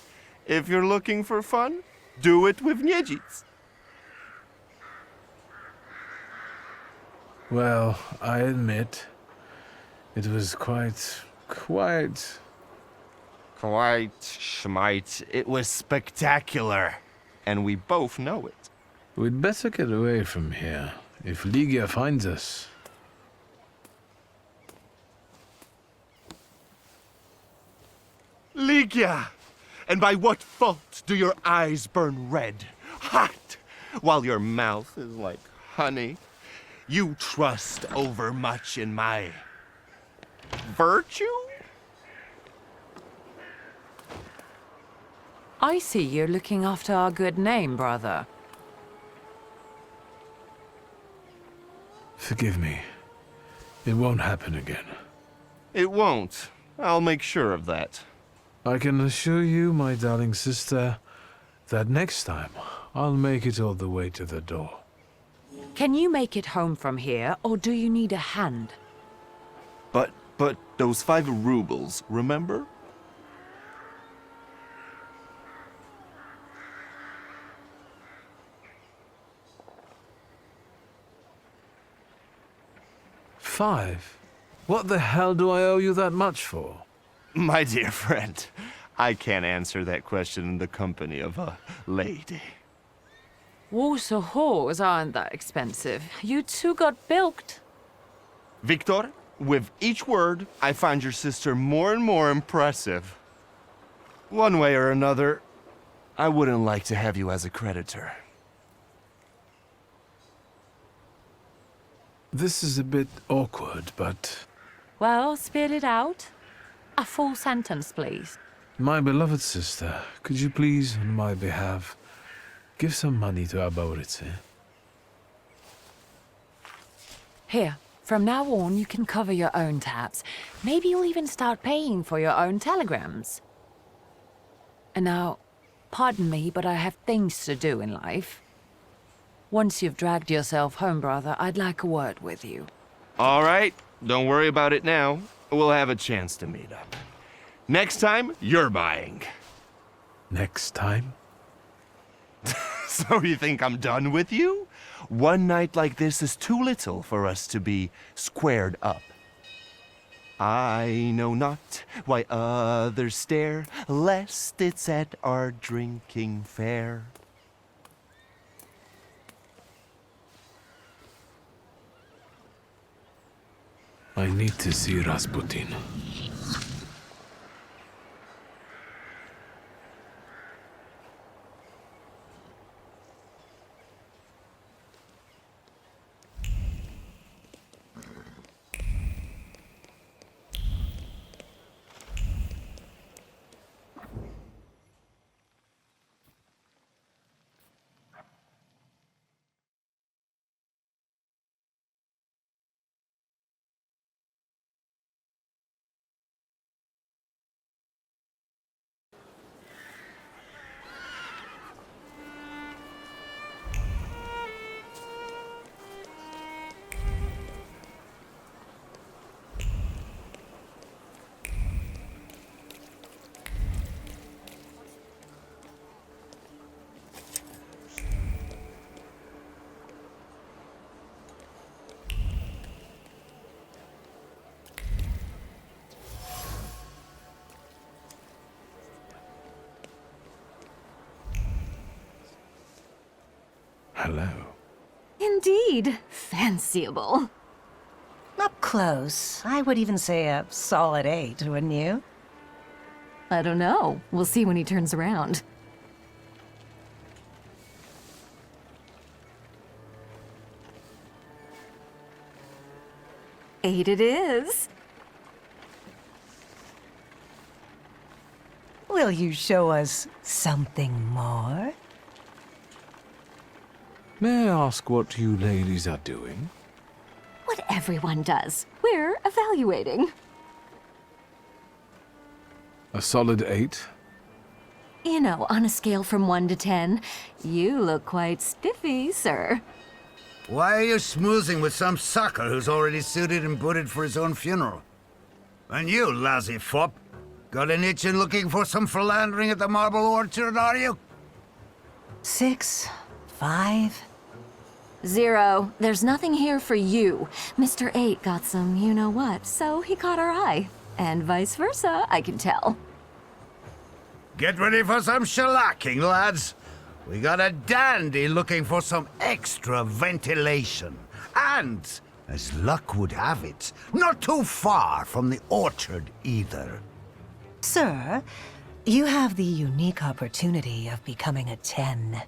If you're looking for fun, do it with Niedzic. Well, I admit, it was quite... Schmite. It was spectacular. And we both know it. We'd better get away from here, if Ligia finds us. Ligia! And by what fault do your eyes burn red, hot, while your mouth is like honey? You trust overmuch in my virtue? I see you're looking after our good name, brother. Forgive me. It won't happen again. It won't. I'll make sure of that. I can assure you, my darling sister, that next time I'll make it all the way to the door. Can you make it home from here, or do you need a hand? But those 5 rubles, remember? $5? What the hell do I owe you that much for? My dear friend, I can't answer that question in the company of a lady. Warsaw whores aren't that expensive. You two got bilked. Victor, with each word, I find your sister more and more impressive. One way or another, I wouldn't like to have you as a creditor. This is a bit awkward, but... Well, spit it out. A full sentence, please. My beloved sister, could you please, on my behalf, give some money to Abauritse? Here, from now on, you can cover your own tabs. Maybe you'll even start paying for your own telegrams. And now, pardon me, but I have things to do in life. Once you've dragged yourself home, brother, I'd like a word with you. All right, don't worry about it now. We'll have a chance to meet up. Next time, you're buying. Next time? So you think I'm done with you? One night like this is too little for us to be squared up. I know not why others stare, lest it's at our drinking fair. I need to see Rasputin. hello. Indeed, fanciable. Up close, I would even say a solid 8, wouldn't you? I don't know. We'll see when he turns around. Eight it is. Will you show us something more? May I ask what you ladies are doing? What everyone does. We're evaluating. A solid 8? You know, on a scale from 1 to 10, you look quite spiffy, sir. Why are you schmoozing with some sucker who's already suited and booted for his own funeral? And you, lousy fop, got an itch in looking for some philandering at the Marble Orchard, are you? 6, 5. 0. There's nothing here for you. Mr. 8 got some you-know-what, so he caught our eye. And vice versa, I can tell. Get ready for some shellacking, lads. We got a dandy looking for some extra ventilation. And, as luck would have it, not too far from the orchard either. Sir, you have the unique opportunity of becoming a 10.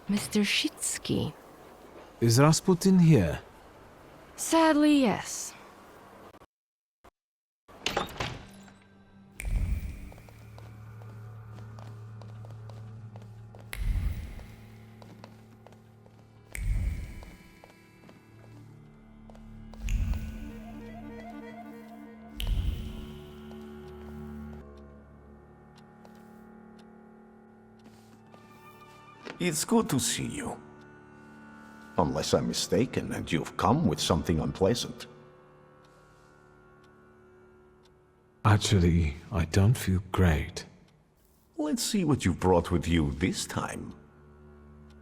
Mr. Shitsky. Is Rasputin here? Sadly, yes. It's good to see you. Unless I'm mistaken and you've come with something unpleasant. Actually, I don't feel great. Let's see what you've brought with you this time.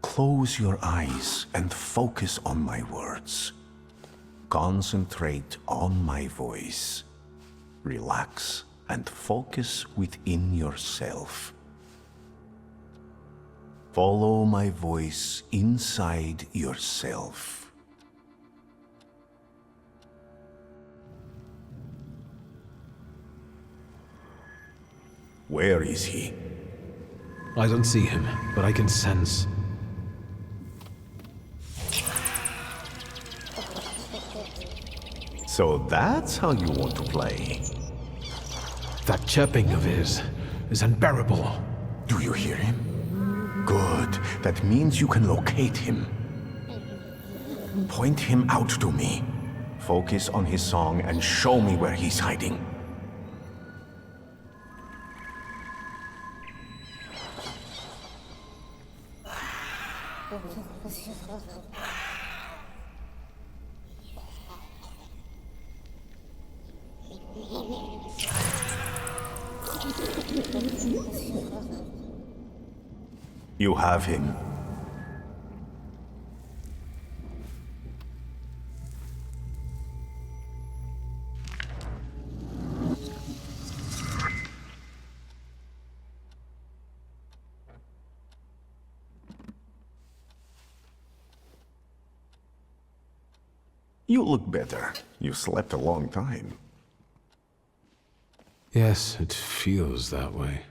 Close your eyes and focus on my words. Concentrate on my voice. Relax and focus within yourself. Follow my voice inside yourself. Where is he? I don't see him, but I can sense. So that's how you want to play. That chirping of his is unbearable. Do you hear him? Good. That means you can locate him. Point him out to me. Focus on his song and show me where he's hiding. You have him. You look better. You slept a long time. Yes, it feels that way.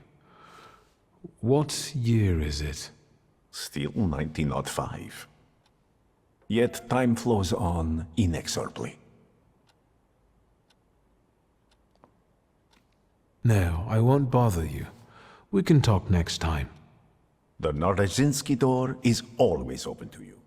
What year is it? Still 1905. Yet time flows on inexorably. No, I won't bother you. We can talk next time. The Narodzinski door is always open to you.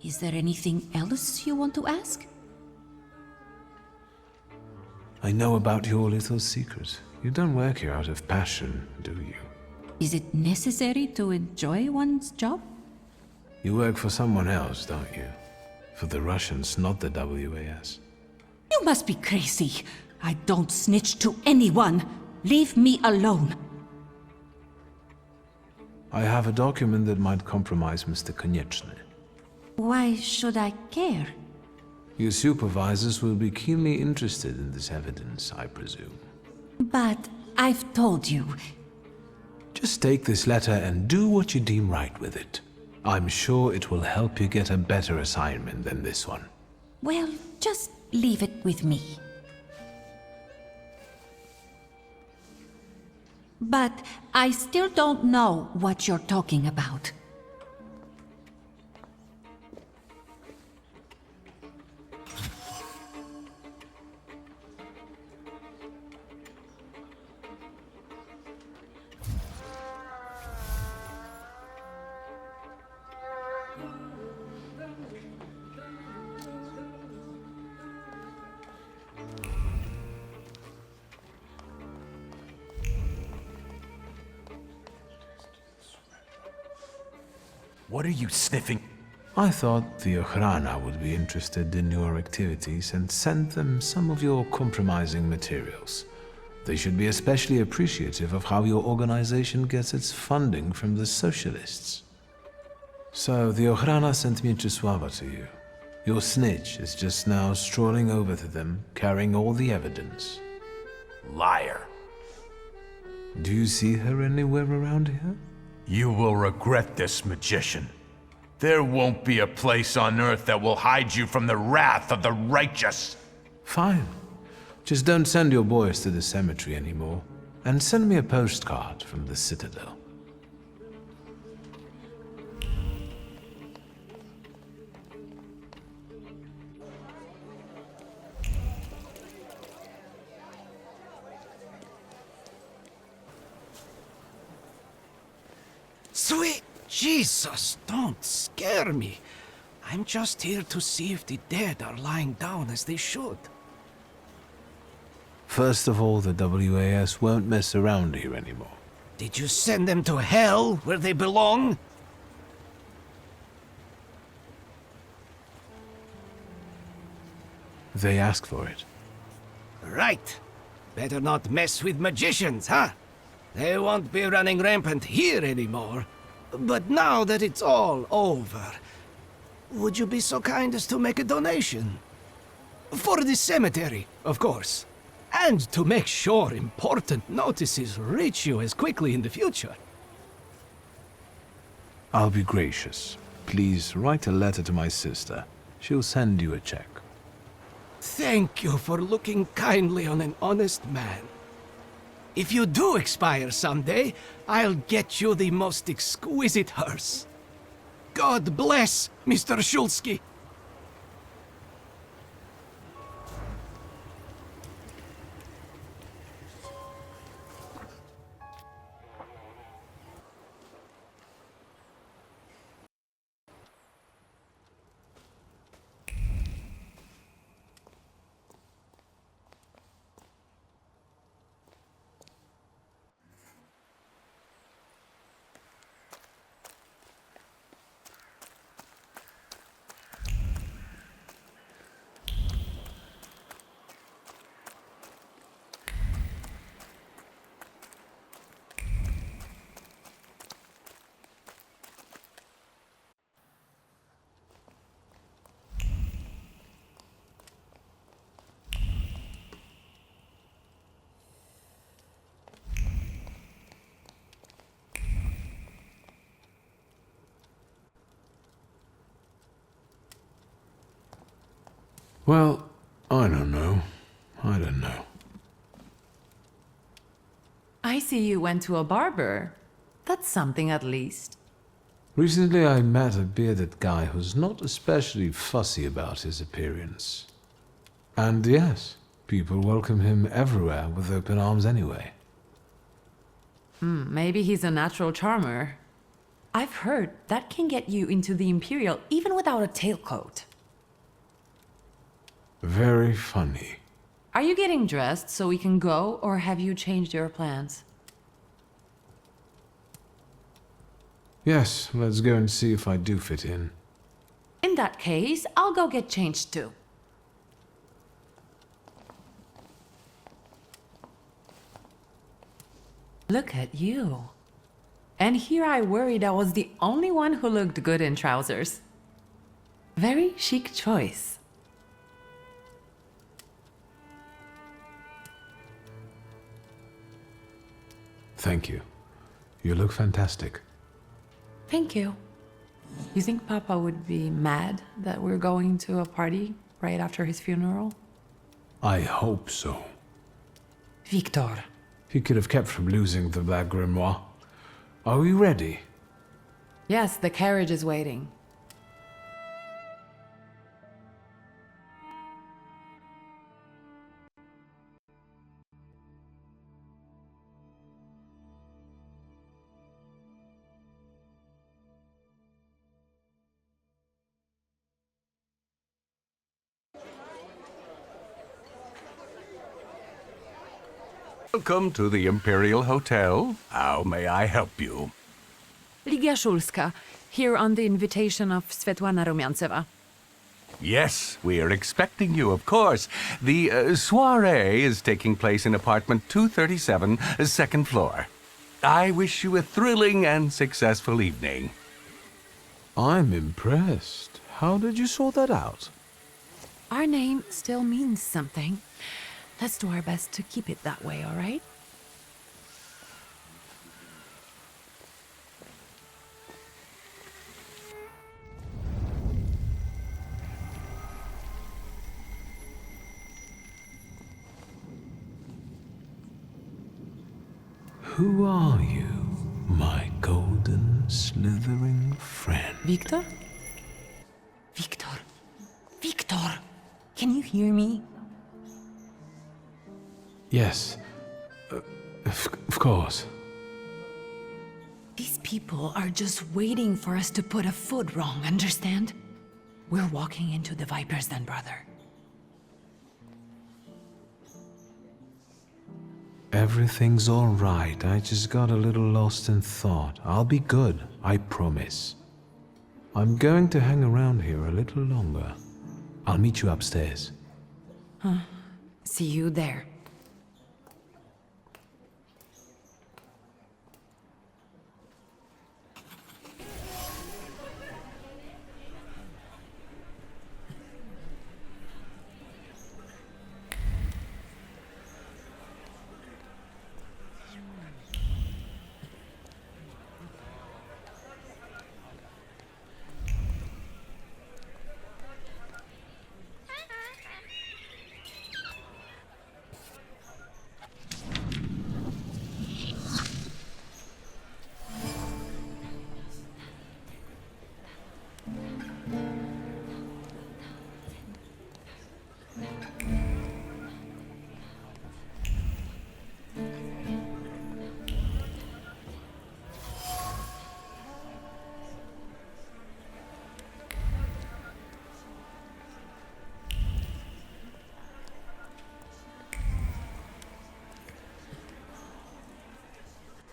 Is there anything else you want to ask? I know about your little secret. You don't work here out of passion, do you? Is it necessary to enjoy one's job? You work for someone else, don't you? For the Russians, not the WAS. You must be crazy. I don't snitch to anyone. Leave me alone. I have a document that might compromise Mr. Konieczny. Why should I care? Your supervisors will be keenly interested in this evidence, I presume. But I've told you. Just take this letter and do what you deem right with it. I'm sure it will help you get a better assignment than this one. Well, just leave it with me. But I still don't know what you're talking about. What are you sniffing? I thought the Ochrana would be interested in your activities and send them some of your compromising materials. They should be especially appreciative of how your organization gets its funding from the socialists. So the Ochrana sent Mieczysława to you. Your snitch is just now strolling over to them, carrying all the evidence. Liar. Do you see her anywhere around here? You will regret this, magician. There won't be a place on Earth that will hide you from the wrath of the righteous. Fine. Just don't send your boys to the cemetery anymore. And send me a postcard from the Citadel. Sweet Jesus, don't scare me. I'm just here to see if the dead are lying down as they should. First of all, the WAS won't mess around here anymore. Did you send them to hell, where they belong? They asked for it. Right. Better not mess with magicians, huh? They won't be running rampant here anymore. But now that it's all over, would you be so kind as to make a donation? For the cemetery, of course. And to make sure important notices reach you as quickly in the future. I'll be gracious. Please write a letter to my sister. She'll send you a check. Thank you for looking kindly on an honest man. If you do expire someday, I'll get you the most exquisite hearse. God bless, Mr. Shulsky. Well, I don't know. I see you went to a barber. That's something at least. Recently I met a bearded guy who's not especially fussy about his appearance. And yes, people welcome him everywhere with open arms anyway. Maybe he's a natural charmer. I've heard that can get you into the Imperial even without a tailcoat. Very funny. Are you getting dressed so we can go, or have you changed your plans? Yes, let's go and see if I do fit in. In that case, I'll go get changed too. Look at you. And here I worried I was the only one who looked good in trousers. Very chic choice. Thank you. You look fantastic. Thank you. You think Papa would be mad that we're going to a party right after his funeral? I hope so. Victor. He could have kept from losing the Black Grimoire. Are we ready? Yes, the carriage is waiting. Welcome to the Imperial Hotel. How may I help you? Ligia Szulska. here on the invitation of Svetlana Rumyantseva. Yes, we're expecting you, of course. The soiree is taking place in apartment 237, second floor. I wish you a thrilling and successful evening. I'm impressed. How did you sort that out? Our name still means something. Let's do our best to keep it that way, all right? Who are you, my golden, slithering friend? Victor? Victor. Victor! Can you hear me? Yes. Of course. These people are just waiting for us to put a foot wrong, understand? We're walking into the Viper's Den, brother. Everything's all right. I just got a little lost in thought. I'll be good, I promise. I'm going to hang around here a little longer. I'll meet you upstairs. Huh. See you there.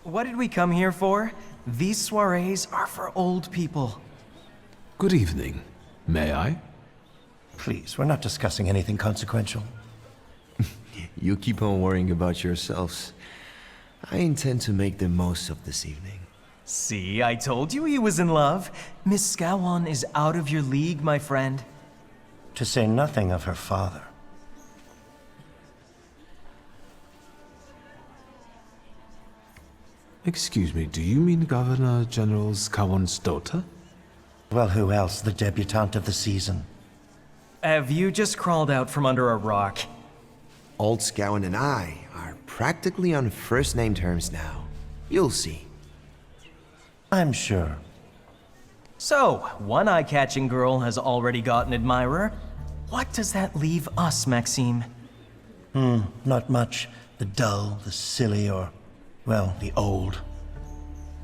What did we come here for? These soirees are for old people. Good evening. May I? Please, we're not discussing anything consequential. You keep on worrying about yourselves. I intend to make the most of this evening. See, I told you he was in love. Miss Scowan is out of your league, my friend. To say nothing of her father. Excuse me, do you mean Governor General Scowan's daughter? Well, who else? The debutante of the season. Have you just crawled out from under a rock? Old Scowan and I are practically on first-name terms now. You'll see. I'm sure. So, one eye-catching girl has already got an admirer. What does that leave us, Maxime? Not much. The dull, the silly, or, well, the old.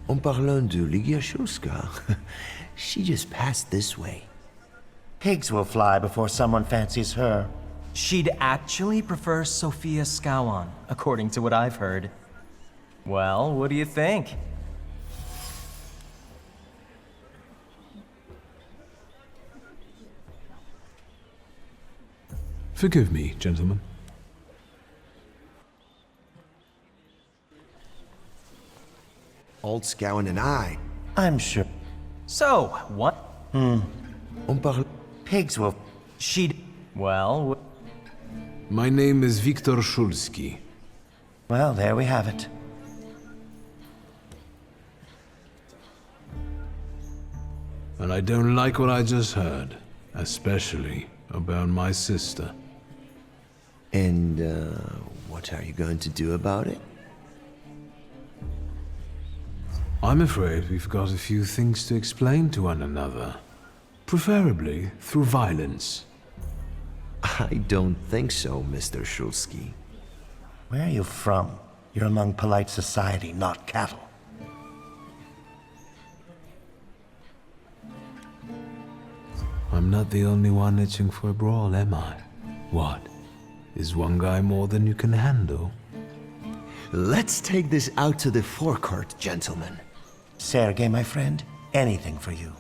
En parlant de Lygia, she just passed this way. Pigs will fly before someone fancies her. She'd actually prefer Sophia Scowan, according to what I've heard. Well, what do you think? Forgive me, gentlemen. Old Scowan and I. I'm sure. So, what? On parle. Pigs will. She'd. Well. My name is Viktor Shulsky. Well, there we have it. And I don't like what I just heard, especially about my sister. And, what are you going to do about it? I'm afraid we've got a few things to explain to one another. Preferably through violence. I don't think so, Mr. Shulsky. Where are you from? You're among polite society, not cattle. I'm not the only one itching for a brawl, am I? What? Is one guy more than you can handle? Let's take this out to the forecourt, gentlemen. Sergei, my friend, anything for you.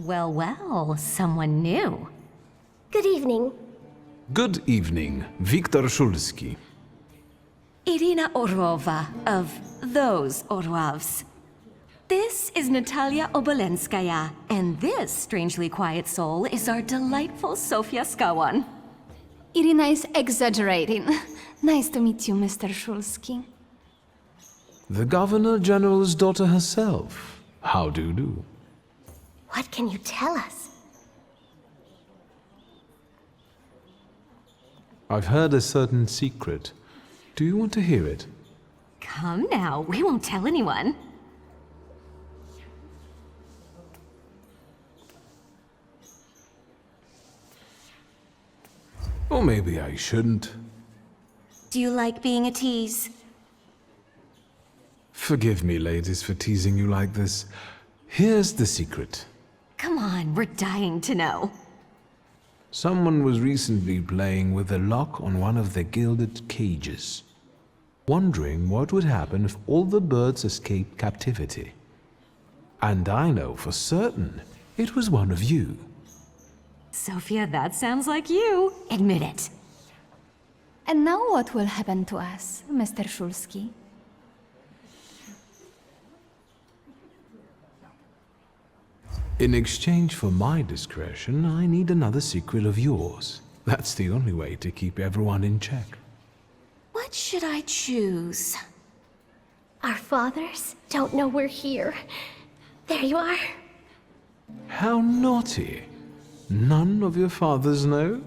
Well, well, someone new. Good evening. Good evening, Viktor Shulsky. Irina Orlova of those Orlovs. This is Natalia Obolenskaya, and this strangely quiet soul is our delightful Sofia Skawan. Irina is exaggerating. Nice to meet you, Mr. Shulsky. The Governor General's daughter herself. How do you do? What can you tell us? I've heard a certain secret. Do you want to hear it? Come now, we won't tell anyone. Or maybe I shouldn't. Do you like being a tease? Forgive me, ladies, for teasing you like this. Here's the secret. Come on, we're dying to know. Someone was recently playing with a lock on one of the gilded cages, wondering what would happen if all the birds escaped captivity. And I know for certain it was one of you. Sophia, that sounds like you. Admit it. And now what will happen to us, Mr. Shulsky? In exchange for my discretion, I need another secret of yours. That's the only way to keep everyone in check. What should I choose? Our fathers don't know we're here. There you are. How naughty. None of your fathers know?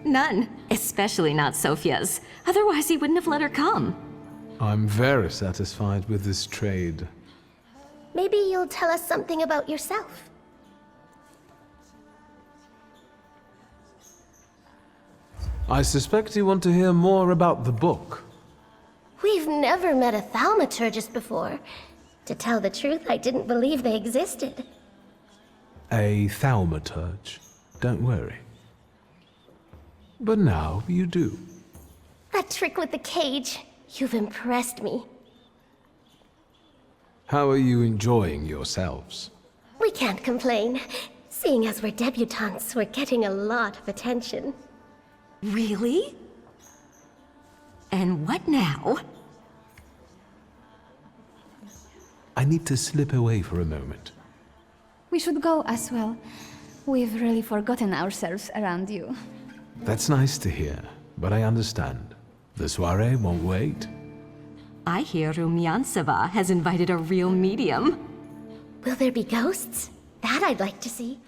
None, especially not Sophia's. Otherwise he wouldn't have let her come. I'm very satisfied with this trade. Maybe you'll tell us something about yourself. I suspect you want to hear more about the book. We've never met a Thaumaturgist before. To tell the truth, I didn't believe they existed. A Thaumaturge. Don't worry. But now you do. That trick with the cage. You've impressed me. How are you enjoying yourselves? We can't complain. Seeing as we're debutantes, we're getting a lot of attention. Really? And what now? I need to slip away for a moment. We should go as well. We've really forgotten ourselves around you. That's nice to hear, but I understand. The soiree won't wait. I hear Rumyantseva has invited a real medium. Will there be ghosts? That I'd like to see.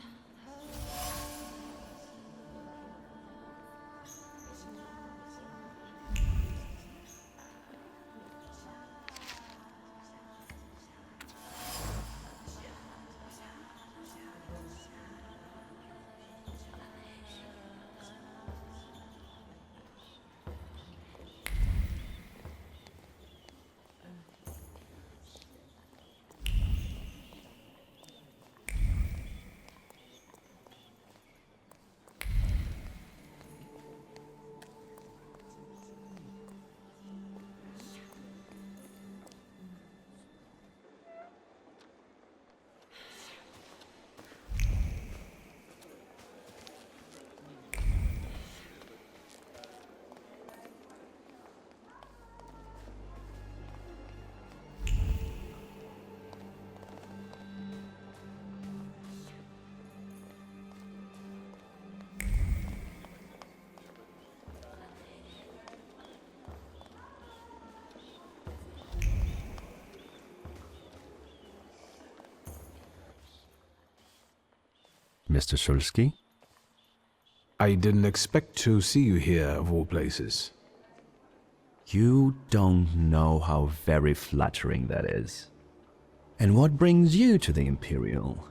Mr. Shulsky? I didn't expect to see you here, of all places. You don't know how very flattering that is. And what brings you to the Imperial?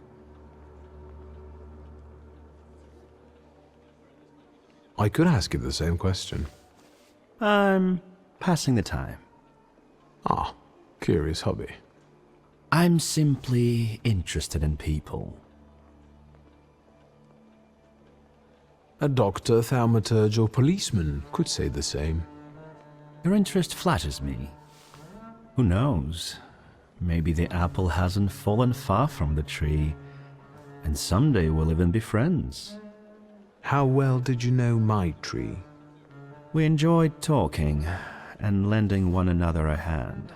I could ask you the same question. I'm passing the time. Ah, curious hobby. I'm simply interested in people. A doctor, thaumaturge, or policeman could say the same. Your interest flatters me. Who knows? Maybe the apple hasn't fallen far from the tree, And someday we'll even be friends. How well did you know my tree? We enjoyed talking and lending one another a hand.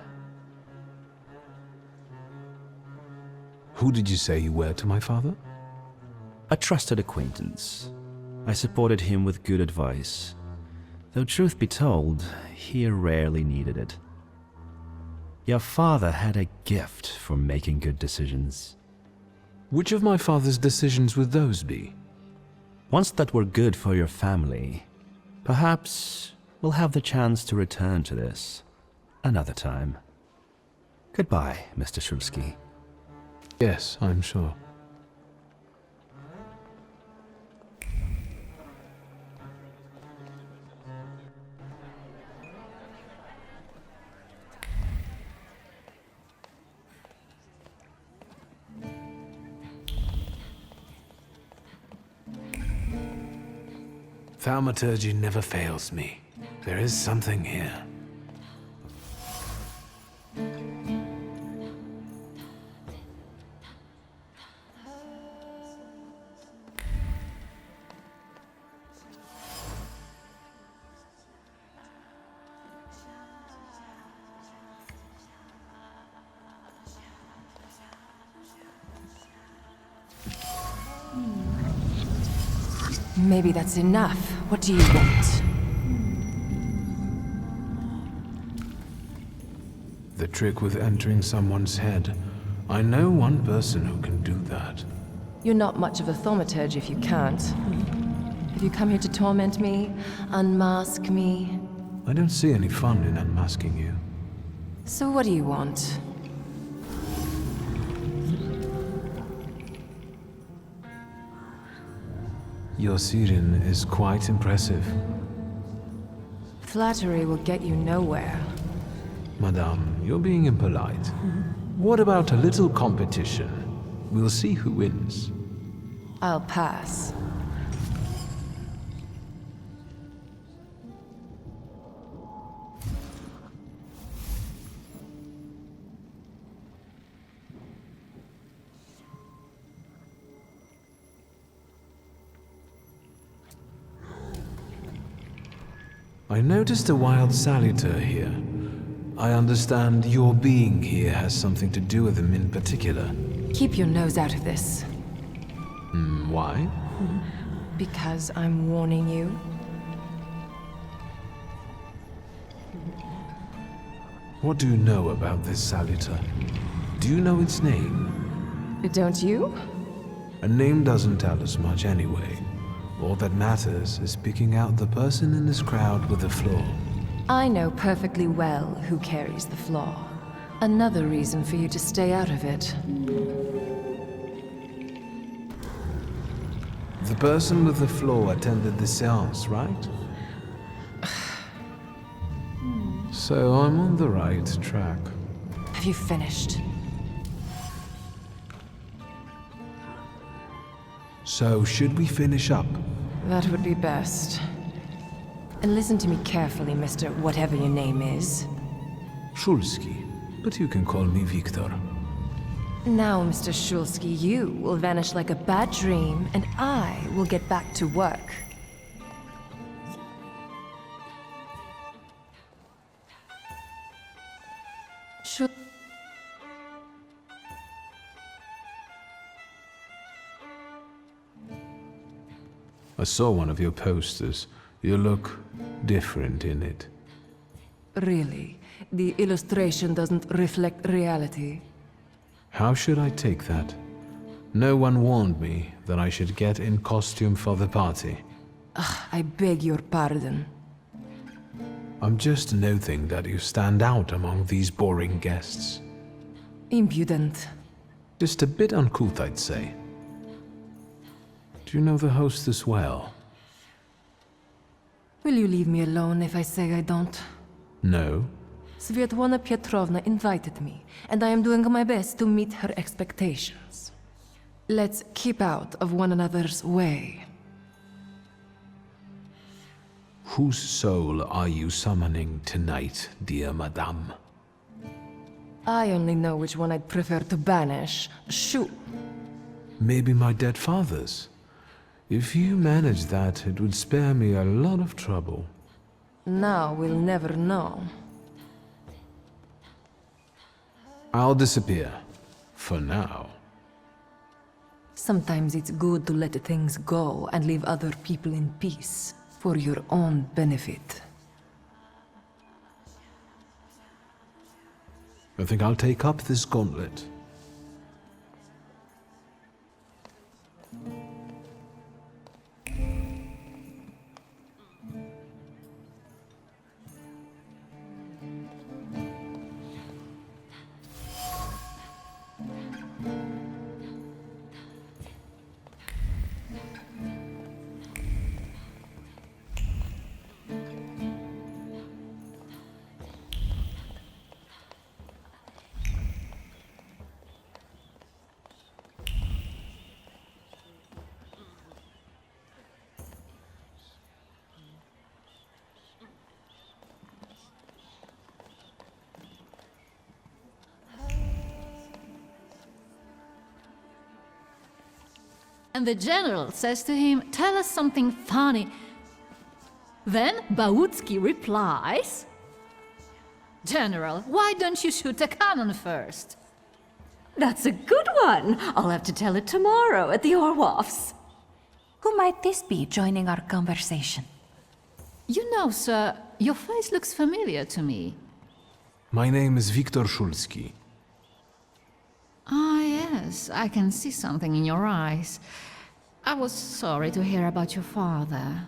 Who did you say you were to my father? A trusted acquaintance. I supported him with good advice. Though truth be told, he rarely needed it. Your father had a gift for making good decisions. Which of my father's decisions would those be? Ones that were good for your family. Perhaps we'll have the chance to return to this another time. Goodbye, Mr. Shulsky. Yes, I'm sure. Thaumaturge never fails me. There is something here. Maybe that's enough. What do you want? The trick with entering someone's head. I know one person who can do that. You're not much of a thaumaturge if you can't. Have you come here to torment me? Unmask me? I don't see any fun in unmasking you. So what do you want? Your siren is quite impressive. Flattery will get you nowhere. Madame, you're being impolite. What about a little competition? We'll see who wins. I'll pass. I noticed a wild saluter here. I understand your being here has something to do with him in particular. Keep your nose out of this. Why? Because I'm warning you. What do you know about this saluter? Do you know its name? Don't you? A name doesn't tell us much anyway. All that matters is picking out the person in this crowd with the flaw. I know perfectly well who carries the flaw. Another reason for you to stay out of it. The person with the flaw attended the seance, right? So I'm on the right track. Have you finished? So should we finish up? That would be best. And listen to me carefully, Mr. Whatever your name is. Shulsky, but you can call me Victor. Now, Mr. Shulsky, you will vanish like a bad dream, and I will get back to work. I saw one of your posters. You look different in it. Really? The illustration doesn't reflect reality? How should I take that? No one warned me that I should get in costume for the party. I beg your pardon. I'm just noting that you stand out among these boring guests. Impudent. Just a bit uncouth, I'd say. Do you know the hostess well? Will you leave me alone if I say I don't? No. Svetlana Petrovna invited me, and I am doing my best to meet her expectations. Let's keep out of one another's way. Whose soul are you summoning tonight, dear madame? I only know which one I'd prefer to banish. Shoo! Maybe my dead father's. If you manage that, it would spare me a lot of trouble. Now we'll never know. I'll disappear. For now. Sometimes it's good to let things go and leave other people in peace, for your own benefit. I think I'll take up this gauntlet. And the general says to him, "Tell us something funny." Then Bautski replies, "General, why don't you shoot a cannon first?" That's a good one. I'll have to tell it tomorrow at the Orloffs. Who might this be joining our conversation? You know, sir, your face looks familiar to me. My name is Viktor Szulski. Ah, yes, I can see something in your eyes. I was sorry to hear about your father.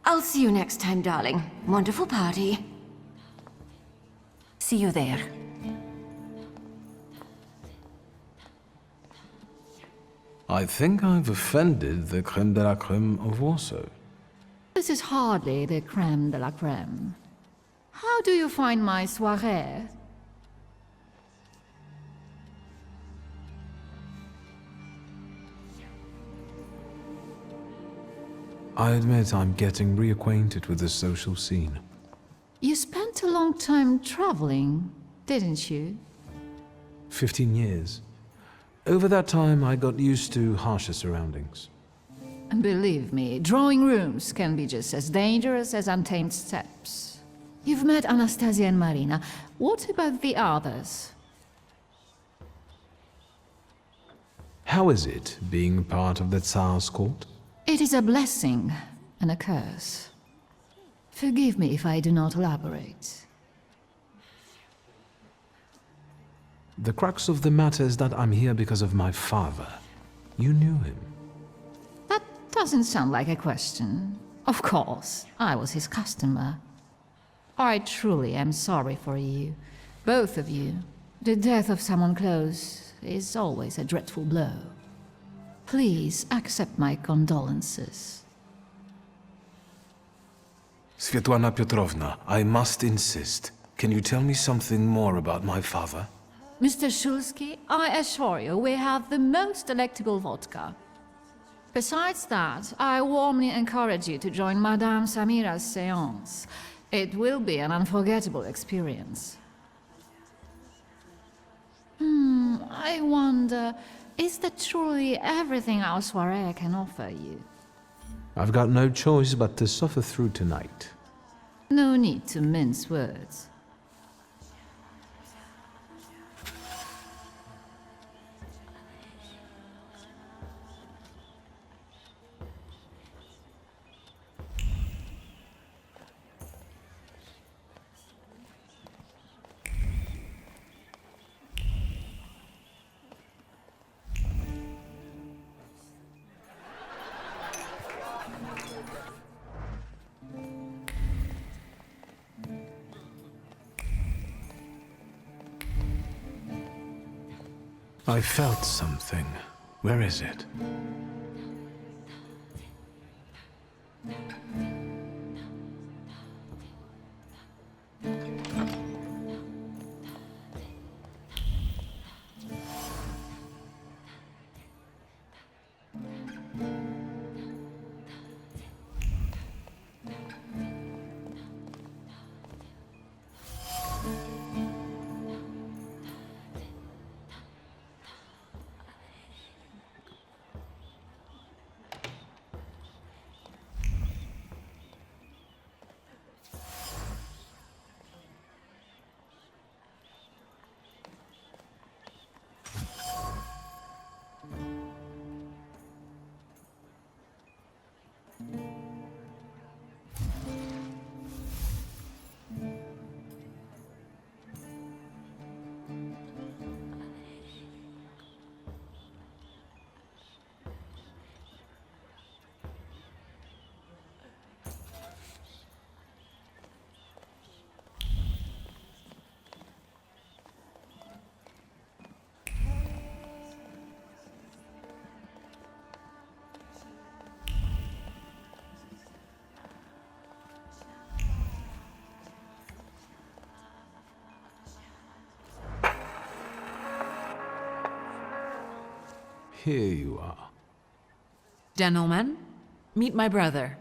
I'll see you next time, darling. Wonderful party. See you there. I think I've offended the creme de la creme of Warsaw. This is hardly the creme de la creme. How do you find my soirée? I admit I'm getting reacquainted with the social scene. You spent a long time traveling, didn't you? 15 years. Over that time, I got used to harsher surroundings. And believe me, drawing rooms can be just as dangerous as untamed steppes. You've met Anastasia and Marina. What about the others? How is it, being part of the Tsar's court? It is a blessing and a curse. Forgive me if I do not elaborate. The crux of the matter is that I'm here because of my father. You knew him. That doesn't sound like a question. Of course, I was his customer. I truly am sorry for you, both of you. The death of someone close is always a dreadful blow. Please accept my condolences. Svetlana Petrovna, I must insist. Can you tell me something more about my father? Mr. Szulski, I assure you we have the most delectable vodka. Besides that, I warmly encourage you to join Madame Samira's séance. It will be an unforgettable experience. I wonder, is that truly everything our soirée can offer you? I've got no choice but to suffer through tonight. No need to mince words. I felt something. Where is it? Here you are. Gentlemen, meet my brother.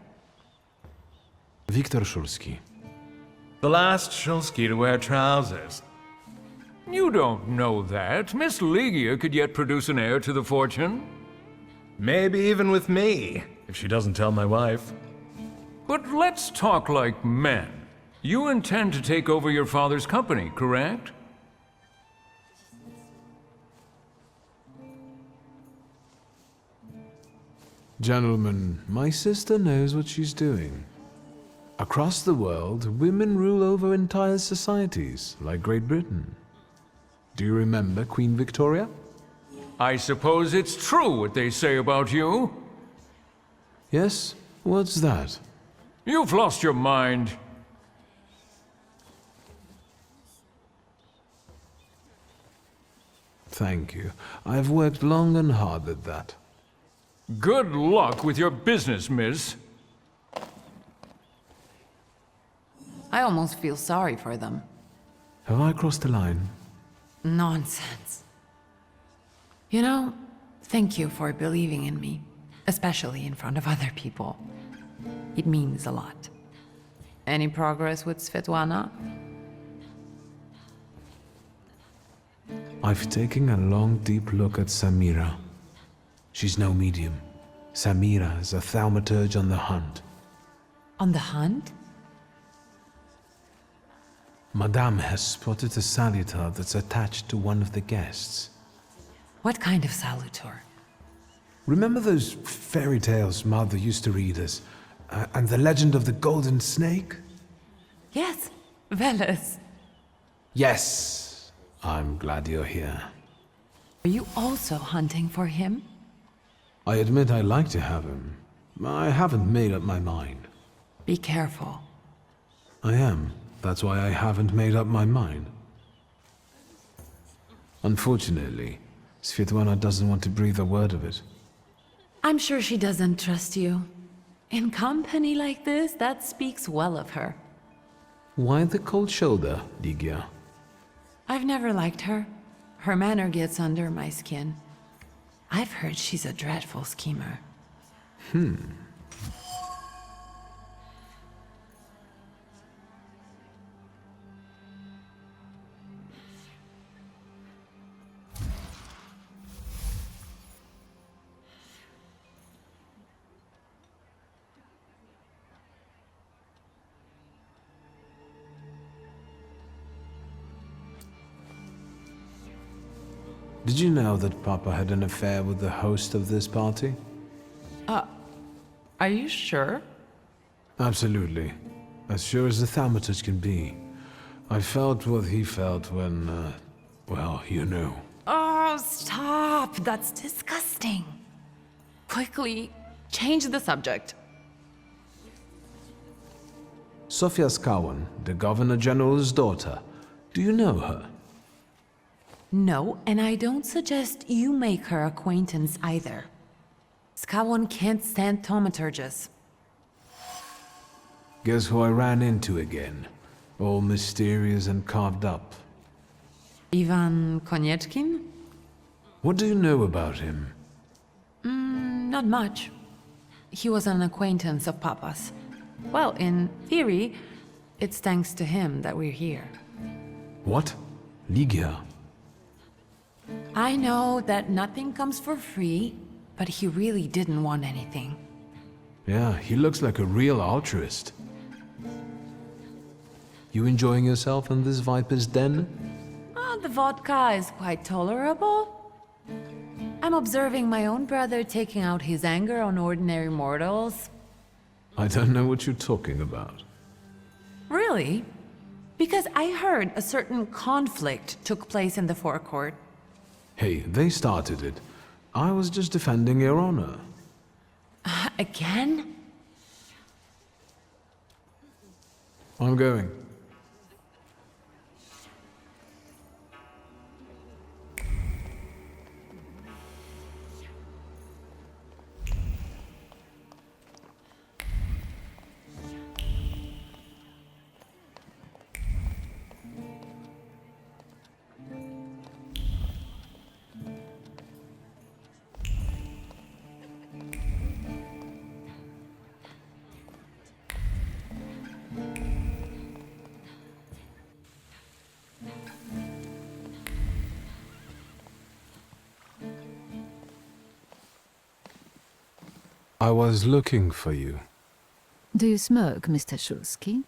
Viktor Szulski. The last Shulsky to wear trousers. You don't know that. Miss Ligia could yet produce an heir to the fortune. Maybe even with me, if she doesn't tell my wife. But let's talk like men. You intend to take over your father's company, correct? Gentlemen, my sister knows what she's doing. Across the world, women rule over entire societies, like Great Britain. Do you remember Queen Victoria? I suppose it's true what they say about you. Yes? What's that? You've lost your mind. Thank you. I've worked long and hard at that. Good luck with your business, miss. I almost feel sorry for them. Have I crossed the line? Nonsense. You know, thank you for believing in me, especially in front of other people. It means a lot. Any progress with Svetlana? I've taken a long, deep look at Samira. She's no medium. Samira is a thaumaturge on the hunt. On the hunt? Madame has spotted a salutar that's attached to one of the guests. What kind of salutar? Remember those fairy tales Mother used to read us? And the legend of the golden snake? Yes, Veles. Yes, I'm glad you're here. Are you also hunting for him? I admit I'd like to have him. I haven't made up my mind. Be careful. I am. That's why I haven't made up my mind. Unfortunately, Svetlana doesn't want to breathe a word of it. I'm sure she doesn't trust you. In company like this, that speaks well of her. Why the cold shoulder, Ligia? I've never liked her. Her manner gets under my skin. I've heard she's a dreadful schemer. Did you know that Papa had an affair with the host of this party? Are you sure? Absolutely. As sure as the Thaumaturge can be. I felt what he felt when, well, you know. Oh, stop! That's disgusting. Quickly, change the subject. Sofia Skawan, the Governor General's daughter. Do you know her? No, and I don't suggest you make her acquaintance either. Skawon can't stand thaumaturges. Guess who I ran into again? All mysterious and carved up. Ivan Konieczkin? What do you know about him? Not much. He was an acquaintance of Papa's. Well, in theory, it's thanks to him that we're here. What? Ligia? I know that nothing comes for free, but he really didn't want anything. Yeah, he looks like a real altruist. You enjoying yourself in this viper's den? The vodka is quite tolerable. I'm observing my own brother taking out his anger on ordinary mortals. I don't know what you're talking about. Really? Because I heard a certain conflict took place in the forecourt. Hey, they started it. I was just defending your honor. Again? I'm going. I was looking for you. Do you smoke, Mr. Shulsky?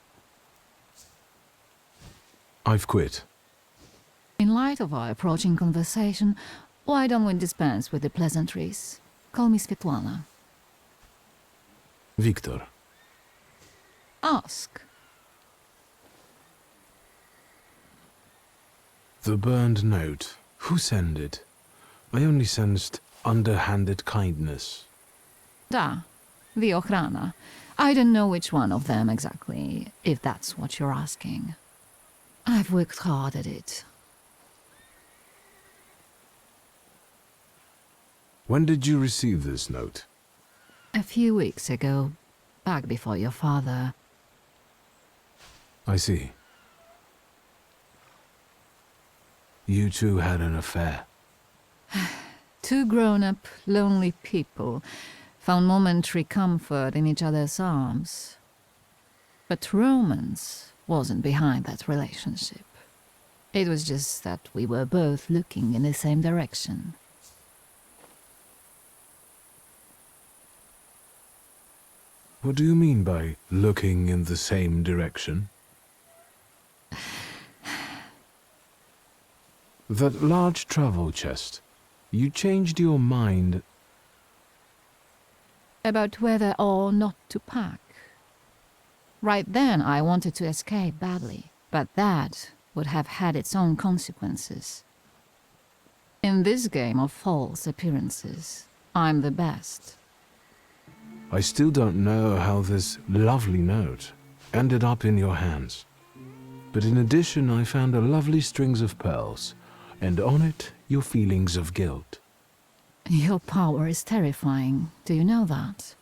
I've quit. In light of our approaching conversation, why don't we dispense with the pleasantries? Call me Svetlana. Victor. Ask. The burned note. Who sent it? I only sensed underhanded kindness. Da, the Ochrana. I don't know which one of them exactly, if that's what you're asking. I've worked hard at it. When did you receive this note? A few weeks ago, back before your father. I see. You two had an affair. Two grown-up, lonely people found momentary comfort in each other's arms. But romance wasn't behind that relationship. It was just that we were both looking in the same direction. What do you mean by looking in the same direction? That large travel chest. You changed your mind About whether or not to pack. Right then I wanted to escape badly, but that would have had its own consequences. In this game of false appearances, I'm the best. I still don't know how this lovely note ended up in your hands. But in addition, I found a lovely strings of pearls, and on it, your feelings of guilt. Your power is terrifying. Do you know that?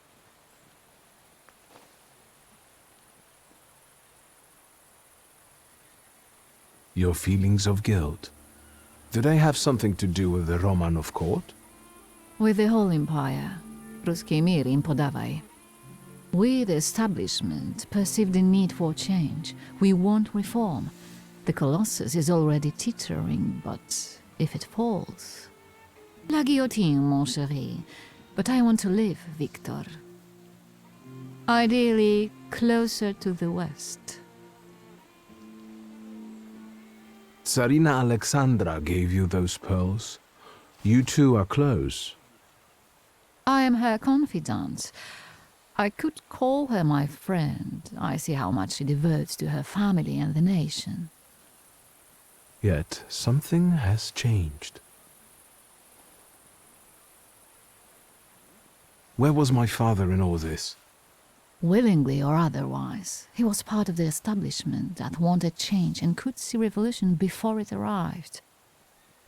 Your feelings of guilt. Do they have something to do with the Romanov court? With the whole empire. Ruski mir im podawaj. We, the establishment, perceive the need for change. We want reform. The Colossus is already teetering, but if it falls... La guillotine, mon chéri. But I want to live, Victor. Ideally, closer to the west. Tsarina Alexandra gave you those pearls. You two are close. I am her confidant. I could call her my friend. I see how much she devotes to her family and the nation. Yet something has changed. Where was my father in all this? Willingly or otherwise, he was part of the establishment that wanted change and could see revolution before it arrived.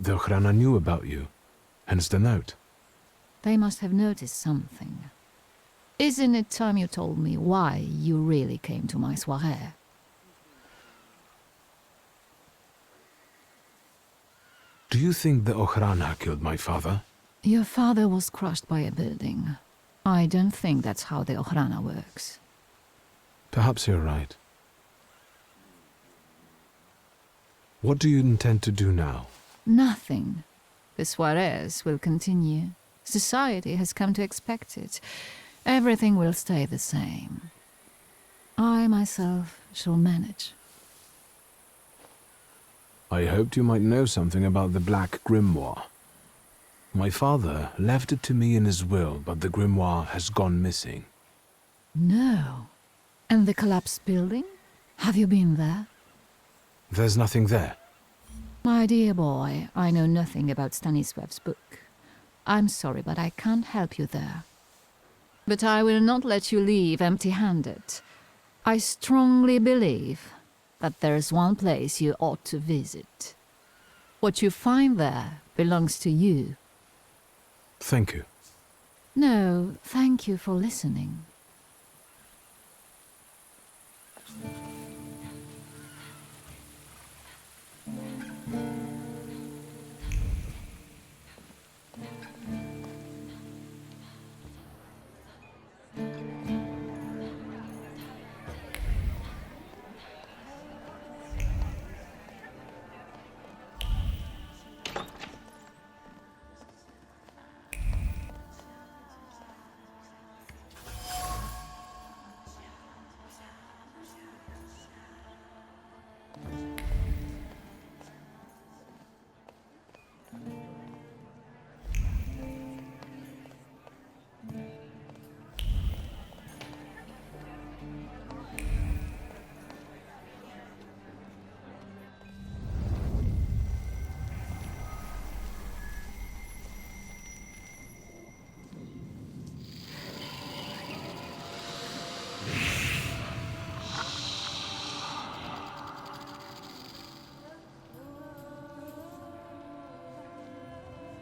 The Ochrana knew about you, hence the note. They must have noticed something. Isn't it time you told me why you really came to my soirée? Do you think the Ochrana killed my father? Your father was crushed by a building. I don't think that's how the Ochrana works. Perhaps you're right. What do you intend to do now? Nothing. The soirées will continue. Society has come to expect it. Everything will stay the same. I myself shall manage. I hoped you might know something about the Black Grimoire. My father left it to me in his will, but the grimoire has gone missing. No. And the collapsed building? Have you been there? There's nothing there. My dear boy, I know nothing about Stanisław's book. I'm sorry, but I can't help you there. But I will not let you leave empty-handed. I strongly believe that there's one place you ought to visit. What you find there belongs to you. Thank you. No, thank you for listening.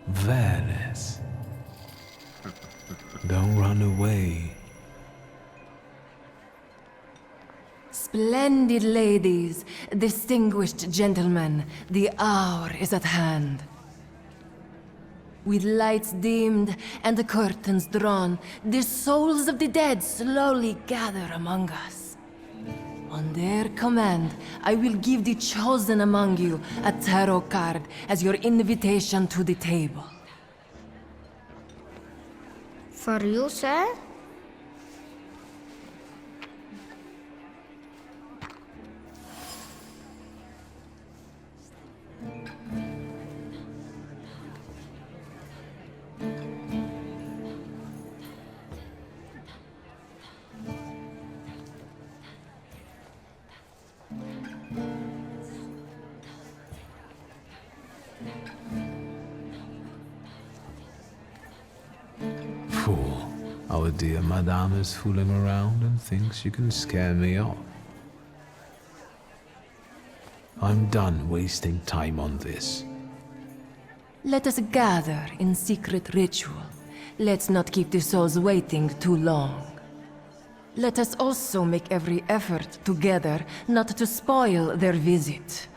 Venice. Don't run away. Splendid ladies, distinguished gentlemen, the hour is at hand. With lights dimmed and the curtains drawn, the souls of the dead slowly gather among us. On their command, I will give the chosen among you a tarot card as your invitation to the table. For you, sir? Fool. Our dear madame is fooling around and thinks she can scare me off. I'm done wasting time on this. Let us gather in secret ritual. Let's not keep the souls waiting too long. Let us also make every effort together not to spoil their visit.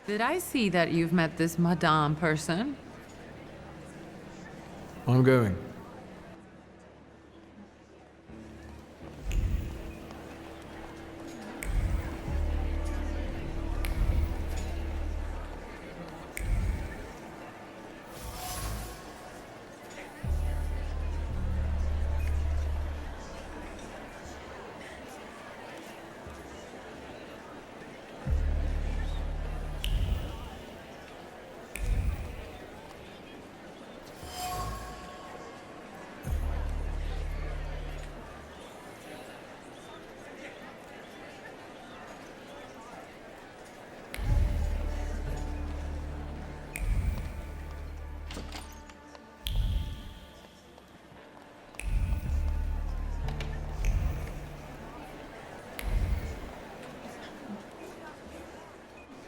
Did I see that you've met this Madame person? I'm going.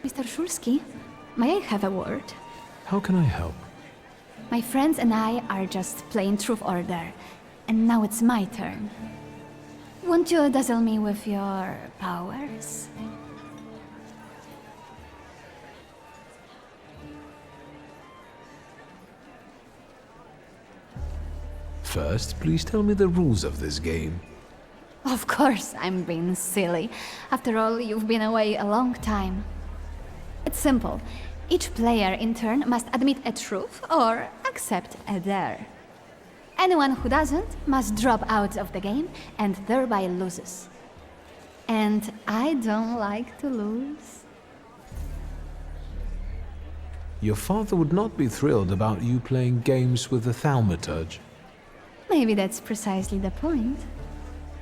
Mr. Shulsky, may I have a word? How can I help? My friends and I are just playing Truth Order, and now it's my turn. Won't you dazzle me with your powers? First, please tell me the rules of this game. Of course, I'm being silly. After all, you've been away a long time. It's simple. Each player in turn must admit a truth or accept a dare. Anyone who doesn't must drop out of the game and thereby loses. And I don't like to lose. Your father would not be thrilled about you playing games with the Thaumaturge. Maybe that's precisely the point.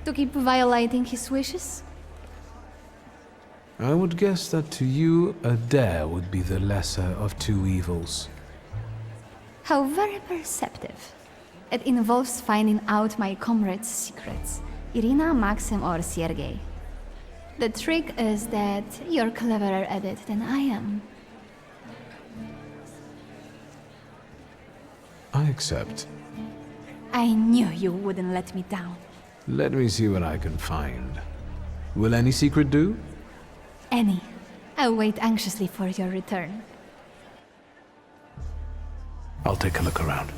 To keep violating his wishes? I would guess that to you, a dare would be the lesser of two evils. How very perceptive. It involves finding out my comrades' secrets. Irina, Maxim, or Sergei. The trick is that you're cleverer at it than I am. I accept. I knew you wouldn't let me down. Let me see what I can find. Will any secret do? Any. I'll wait anxiously for your return. I'll take a look around.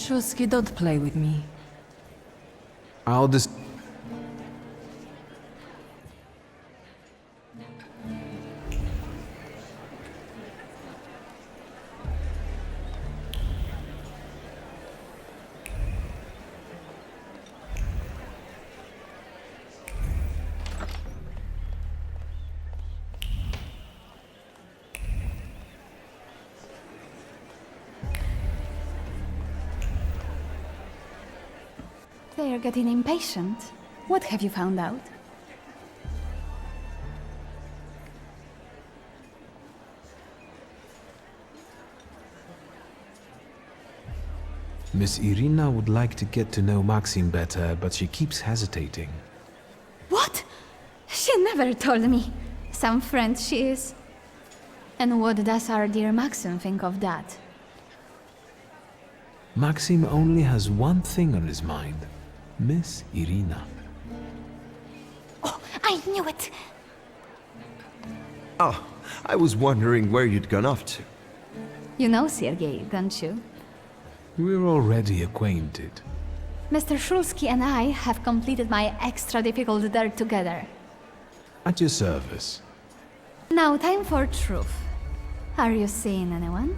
Shulsky, don't play with me. I'll just... They're getting impatient. What have you found out? Miss Irina would like to get to know Maxim better, but she keeps hesitating. What? She never told me. Some friend she is. And what does our dear Maxim think of that? Maxim only has one thing on his mind. Miss Irina. Oh, I knew it! Oh, I was wondering where you'd gone off to. You know Sergei, don't you? We're already acquainted. Mr. Shulsky and I have completed my extra difficult dare together. At your service. Now, time for truth. Are you seeing anyone?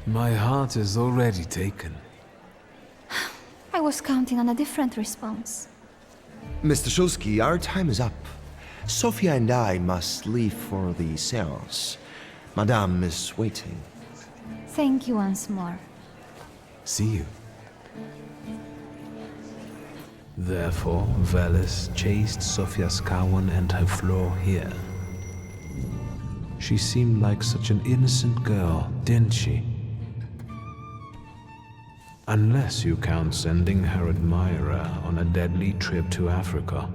My heart is already taken. I was counting on a different response. Mr. Shulsky, our time is up. Sophia and I must leave for the seance. Madame is waiting. Thank you once more. See you. Therefore, Veles chased Sofia Skawan and her floor here. She seemed like such an innocent girl, didn't she? Unless you count sending her admirer on a deadly trip to Africa.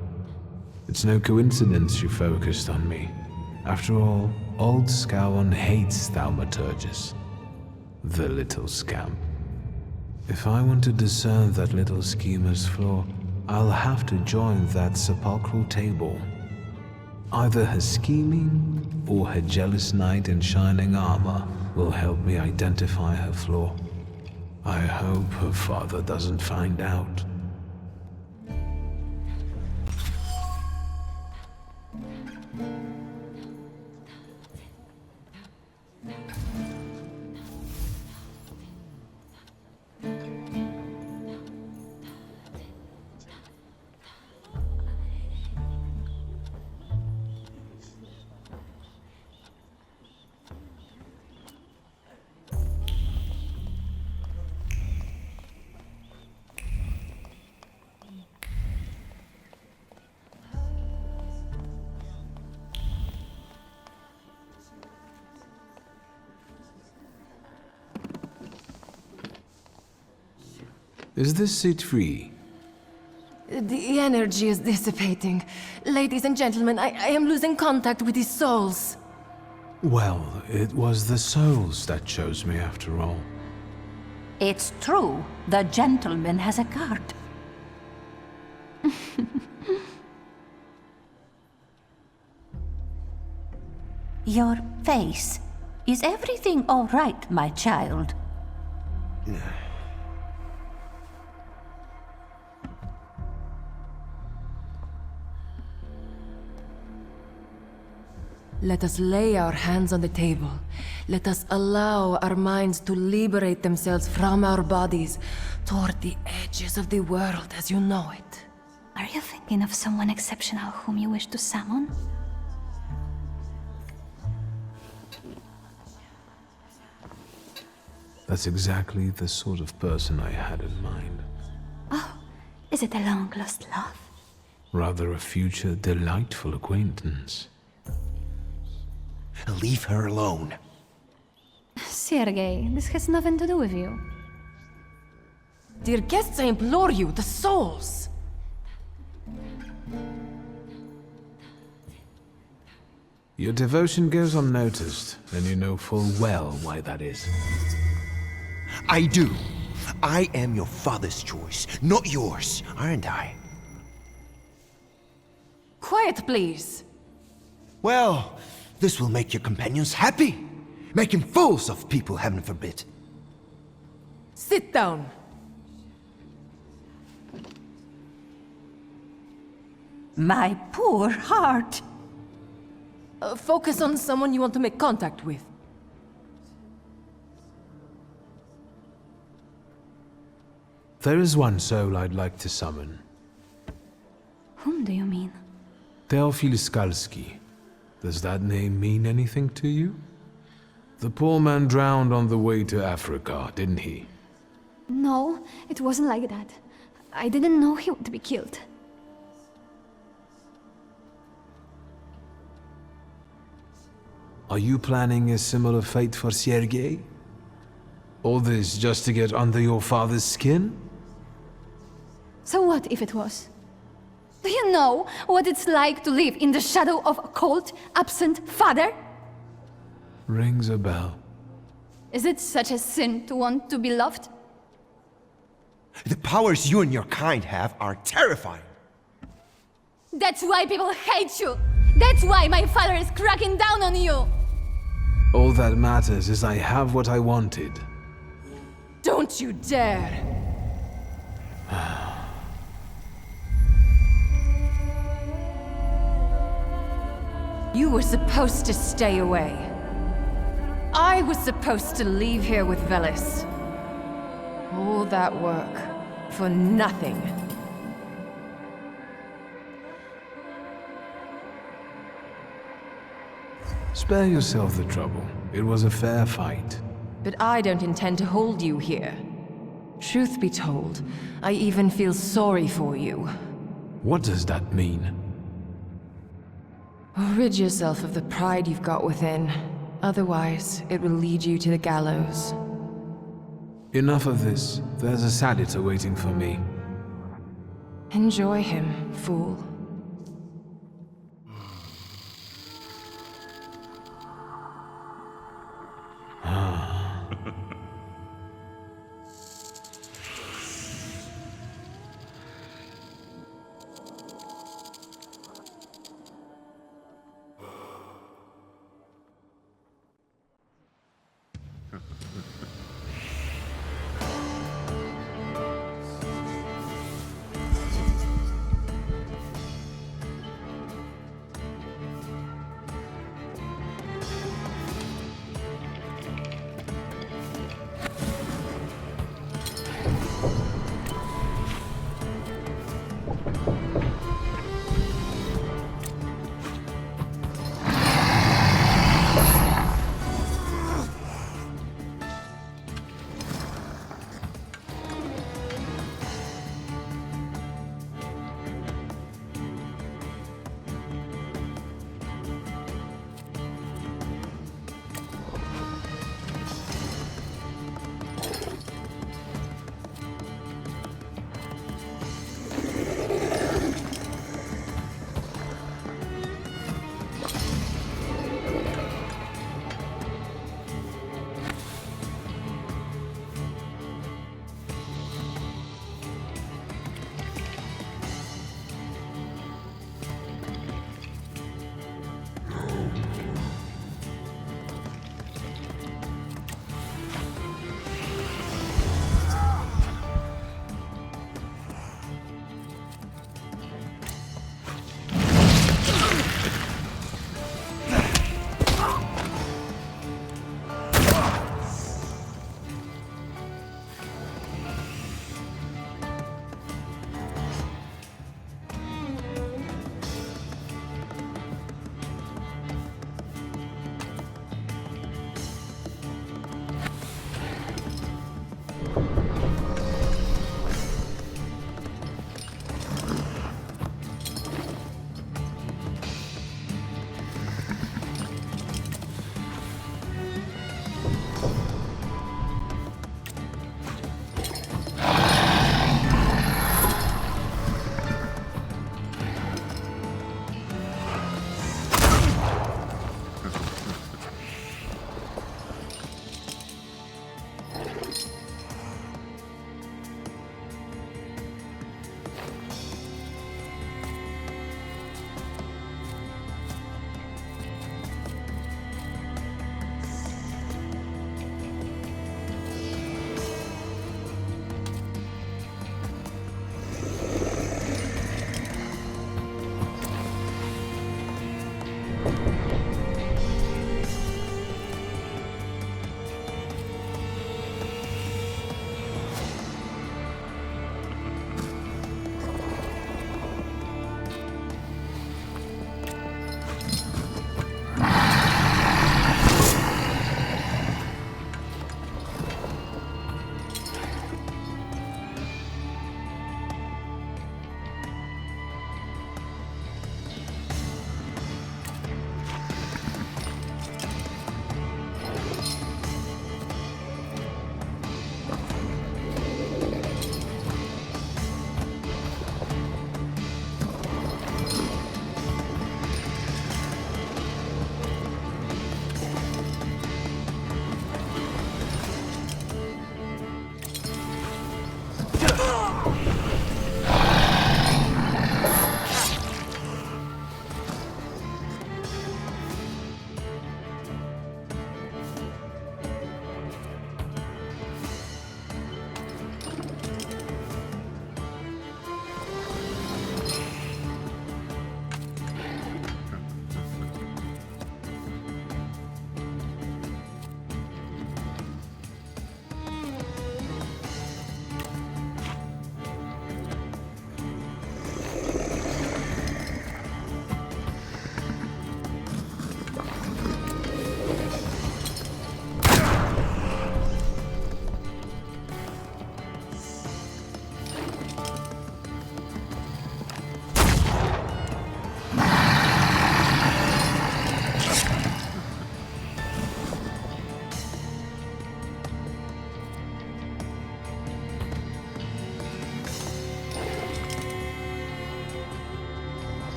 It's no coincidence you focused on me. After all, old Scowan hates Thaumaturges. The little scamp. If I want to discern that little schemer's flaw, I'll have to join that sepulchral table. Either her scheming or her jealous knight in shining armor will help me identify her flaw. I hope her father doesn't find out. Is this seat free? The energy is dissipating. Ladies and gentlemen, I am losing contact with these souls. Well, it was the souls that chose me after all. It's true. The gentleman has a card. Your face. Is everything all right, my child? Let us lay our hands on the table. Let us allow our minds to liberate themselves from our bodies toward the edges of the world as you know it. Are you thinking of someone exceptional whom you wish to summon? That's exactly the sort of person I had in mind. Oh, is it a long-lost love? Rather a future delightful acquaintance. Leave her alone. Sergei, this has nothing to do with you. Dear guests, I implore you, the souls! Your devotion goes unnoticed, and you know full well why that is. I do. I am your father's choice, not yours, aren't I? Quiet, please. Well, this will make your companions happy. Making fools of people, heaven forbid. Sit down. My poor heart. Focus on someone you want to make contact with. There is one soul I'd like to summon. Whom do you mean? Teofil Skalski. Does that name mean anything to you? The poor man drowned on the way to Africa, didn't he? No, it wasn't like that. I didn't know he would be killed. Are you planning a similar fate for Sergei? All this just to get under your father's skin? So what if it was? Do you know what it's like to live in the shadow of a cold, absent father? Rings a bell. Is it such a sin to want to be loved? The powers you and your kind have are terrifying. That's why people hate you! That's why my father is cracking down on you! All that matters is I have what I wanted. Don't you dare! You were supposed to stay away. I was supposed to leave here with Velis. All that work for nothing. Spare yourself the trouble. It was a fair fight. But I don't intend to hold you here. Truth be told, I even feel sorry for you. What does that mean? Rid yourself of the pride you've got within. Otherwise, it will lead you to the gallows. Enough of this. There's a Sadita waiting for me. Enjoy him, fool.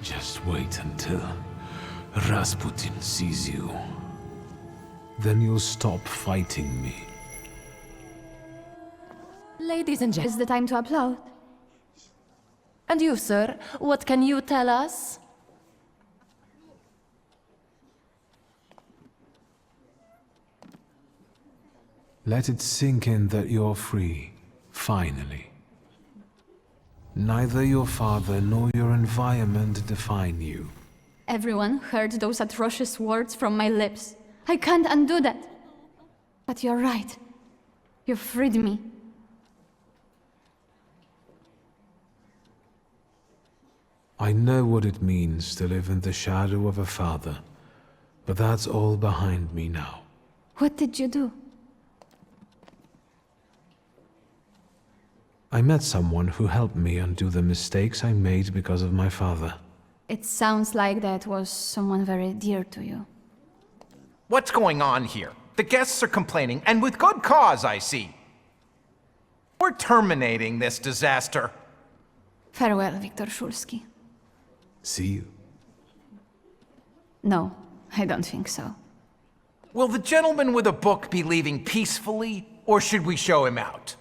Just wait until Rasputin sees you. Then you'll stop fighting me. Ladies and gentlemen, Is the time to upload? and you, sir, what can you tell us? Let it sink in that you're free, finally. Neither your father nor your environment define you. Everyone heard those atrocious words from my lips. I can't undo that. But you're right. You freed me. I know what it means to live in the shadow of a father, but that's all behind me now. What did you do? I met someone who helped me undo the mistakes I made because of my father. It sounds like that was someone very dear to you. What's going on here? The guests are complaining, and with good cause, I see. We're terminating this disaster. Farewell, Viktor Szulski. See you. No, I don't think so. Will the gentleman with a book be leaving peacefully, or should we show him out?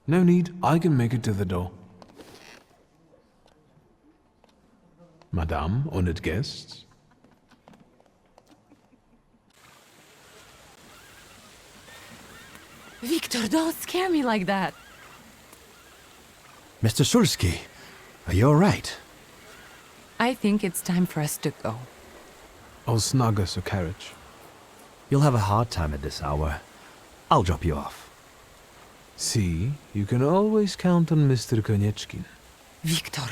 No need, I can make it to the door. Madame, honored guests. Victor, don't scare me like that. Mr. Szulski, are you all right? I think it's time for us to go. I'll snug us a carriage. You'll have a hard time at this hour. I'll drop you off. See, you can always count on Mr. Konieczkin. Victor.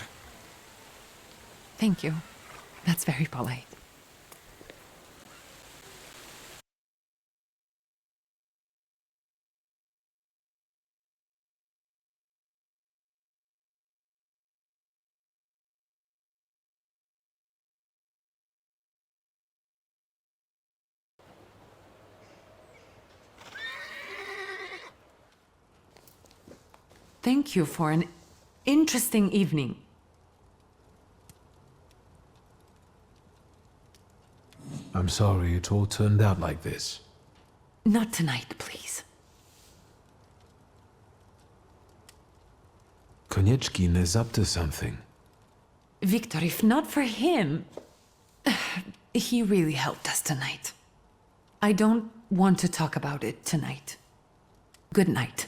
Thank you. That's very polite. Thank you for an interesting evening. I'm sorry it all turned out like this. Not tonight, please. Konieczkin is up to something. Victor, if not for him, he really helped us tonight. I don't want to talk about it tonight. Good night.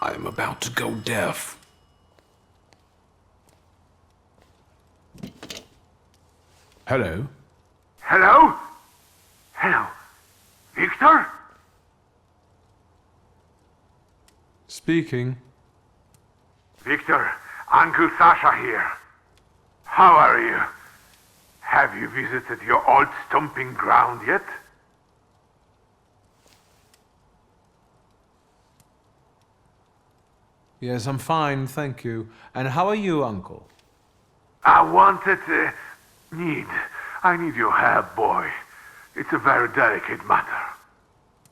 I am about to go deaf. Hello? Hello? Hello? Victor? Speaking. Victor, Uncle Sasha here. How are you? Have you visited your old stomping ground yet? Yes, I'm fine, thank you. And how are you, Uncle? I need your help, boy. It's a very delicate matter.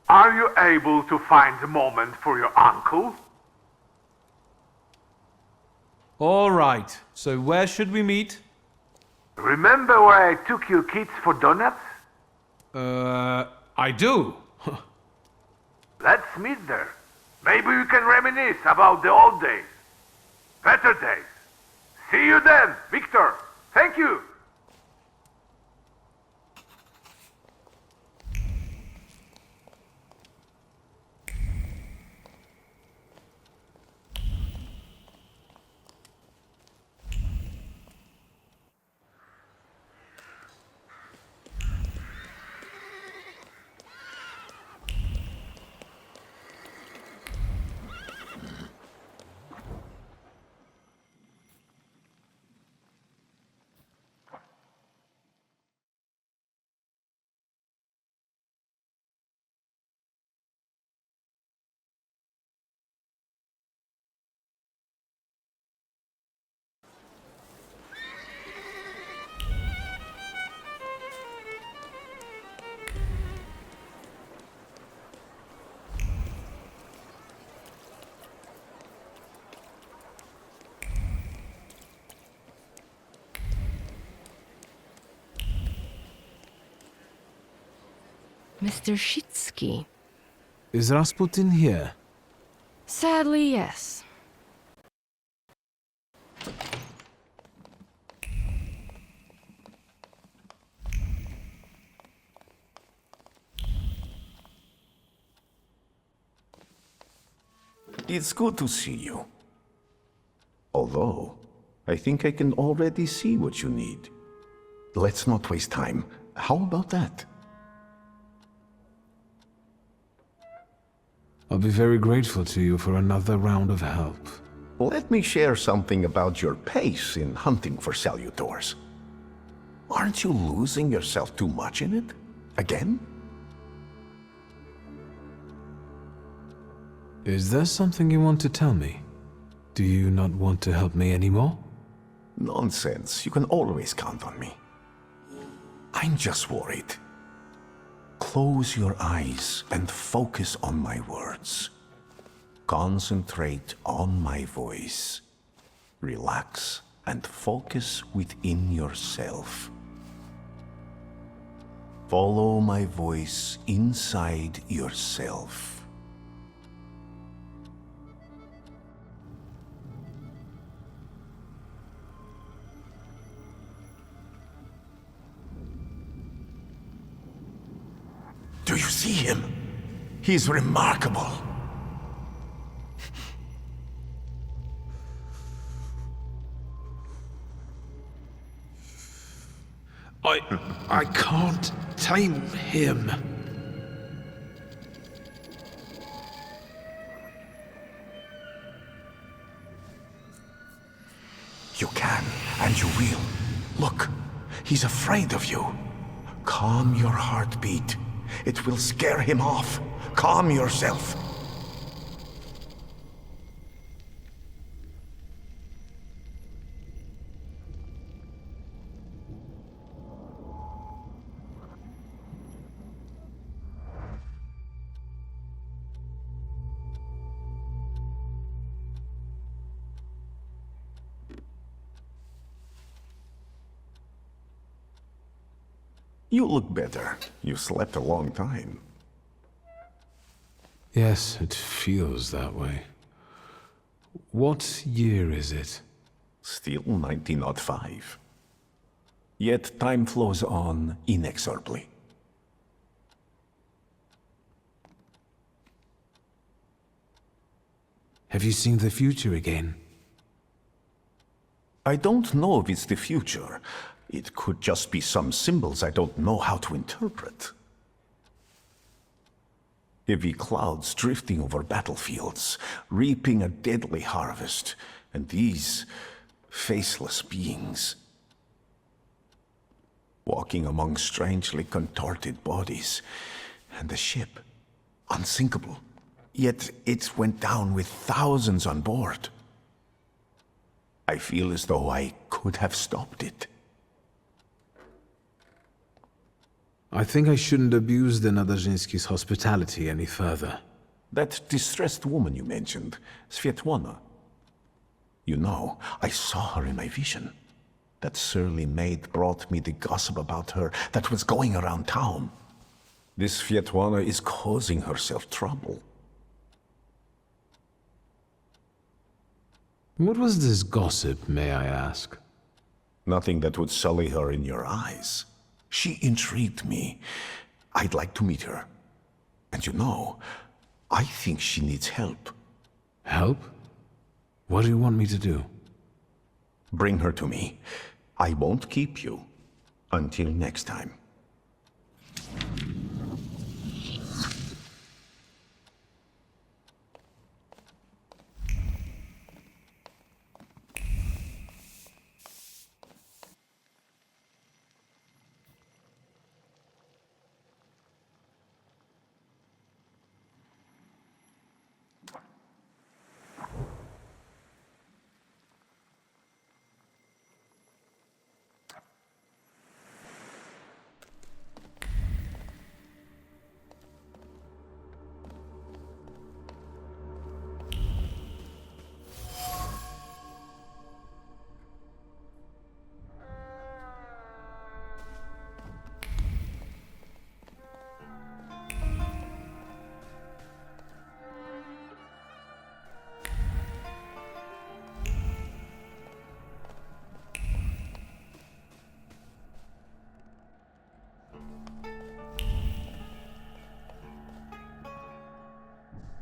Are you able to find a moment for your uncle? All right, so where should we meet? Remember where I took your kids for donuts? I do. Let's meet there. Maybe we can reminisce about the old days. Better days. See you then, Victor. Thank you. Mr. Shitsky. Is Rasputin here? Sadly, yes. It's good to see you. Although, I think I can already see what you need. Let's not waste time. How about that? I'll be very grateful to you for another round of help. Let me share something about your pace in hunting for salutors. Aren't you losing yourself too much in it? Again? Is there something you want to tell me? Do you not want to help me anymore? Nonsense. You can always count on me. I'm just worried. Close your eyes and focus on my words. Concentrate on my voice. Relax and focus within yourself. Follow my voice inside yourself. Do you see him? He's remarkable. I can't tame him. You can, and you will. Look, he's afraid of you. Calm your heartbeat. It will scare him off. Calm yourself. You look better. You slept a long time. Yes, it feels that way. What year is it? Still 1905. Yet time flows on inexorably. Have you seen the future again? I don't know if it's the future. It could just be some symbols I don't know how to interpret. Heavy clouds drifting over battlefields, reaping a deadly harvest, and these faceless beings walking among strangely contorted bodies, and the ship, unsinkable, yet it went down with thousands on board. I feel as though I could have stopped it. I think I shouldn't abuse the Nadezhinsky's hospitality any further. That distressed woman you mentioned, Svetlana. You know, I saw her in my vision. That surly maid brought me the gossip about her that was going around town. This Fiatuana is causing herself trouble. What was this gossip, may I ask? Nothing that would sully her in your eyes. She intrigued me. I'd like to meet her. And you know, I think she needs help. Help? What do you want me to do? Bring her to me. I won't keep you. Until next time.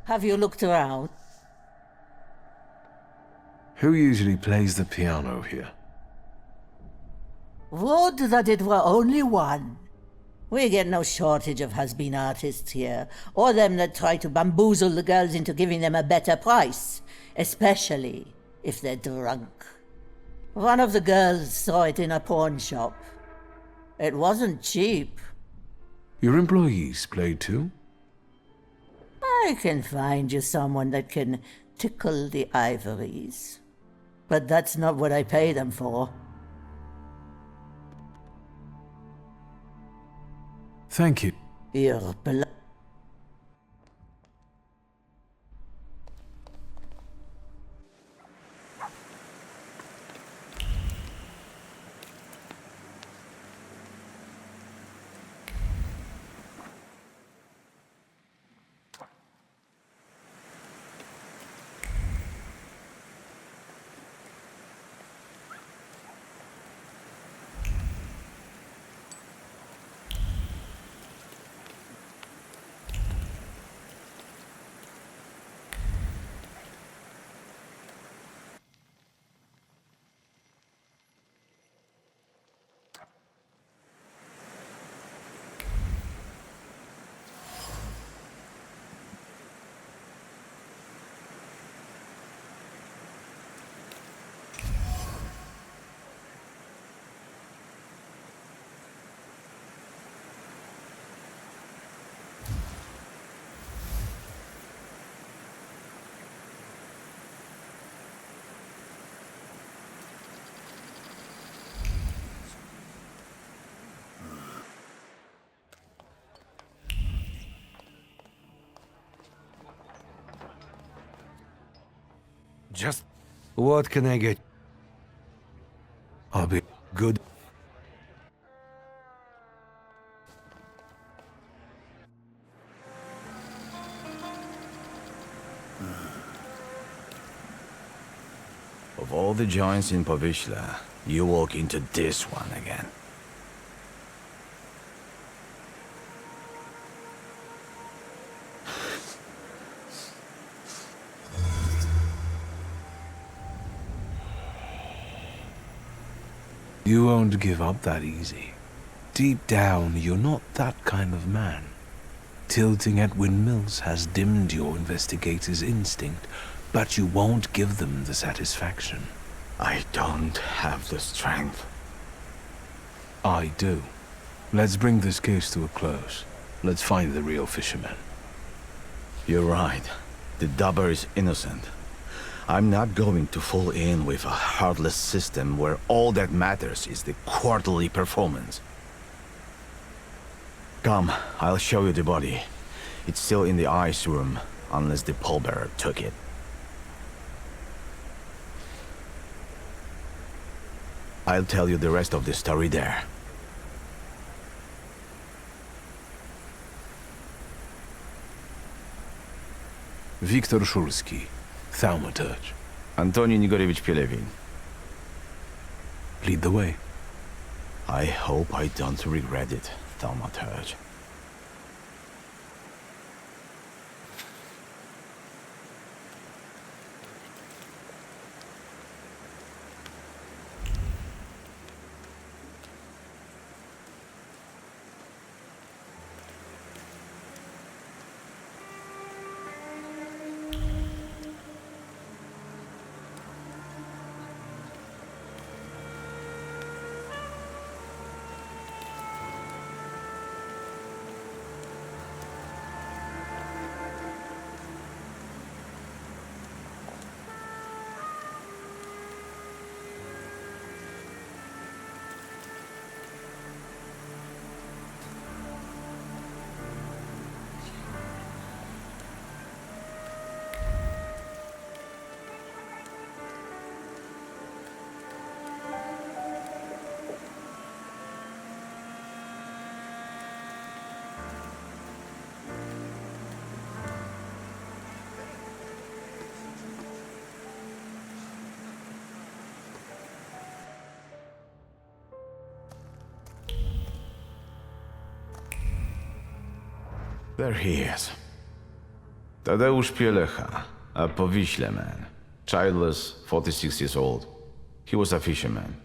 Have you looked around? Who usually plays the piano here? Would that it were only one. We get no shortage of has-been artists here, or them that try to bamboozle the girls into giving them a better price, especially if they're drunk. One of the girls saw it in a pawn shop. It wasn't cheap. Your employees play too? I can find you someone that can tickle the ivories. But that's not what I pay them for. Thank you. You're Just what can I get? I'll be good. Of all the joints in Povishla, you walk into this one again. You won't give up that easy. Deep down, you're not that kind of man. Tilting at windmills has dimmed your investigator's instinct, but you won't give them the satisfaction. I don't have the strength. I do. Let's bring this case to a close. Let's find the real fisherman. You're right. The dubber is innocent. I'm not going to fall in with a heartless system where all that matters is the quarterly performance. Come, I'll show you the body. It's still in the ice room, unless the pallbearer took it. I'll tell you the rest of the story there. Wiktor Szulski, Thaumaturge. Antoni Igorevich Pelevin. Lead the way. I hope I don't regret it, Thaumaturge. There he is. Tadeusz Pielecha, a Powiśle man. Childless, 46 years old. He was a fisherman.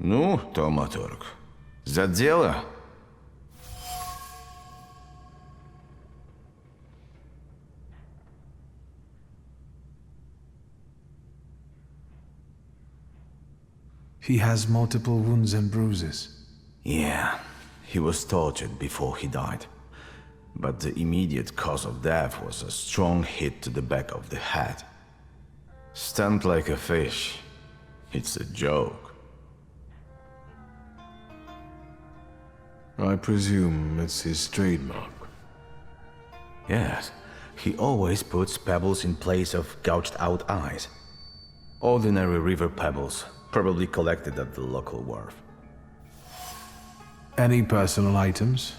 Ну, Thaumaturge, за дело. He has multiple wounds and bruises. Yeah, he was tortured before he died. But the immediate cause of death was a strong hit to the back of the head. Stunned like a fish. It's a joke. I presume it's his trademark. Yes, he always puts pebbles in place of gouged out eyes. Ordinary river pebbles, probably collected at the local wharf. Any personal items?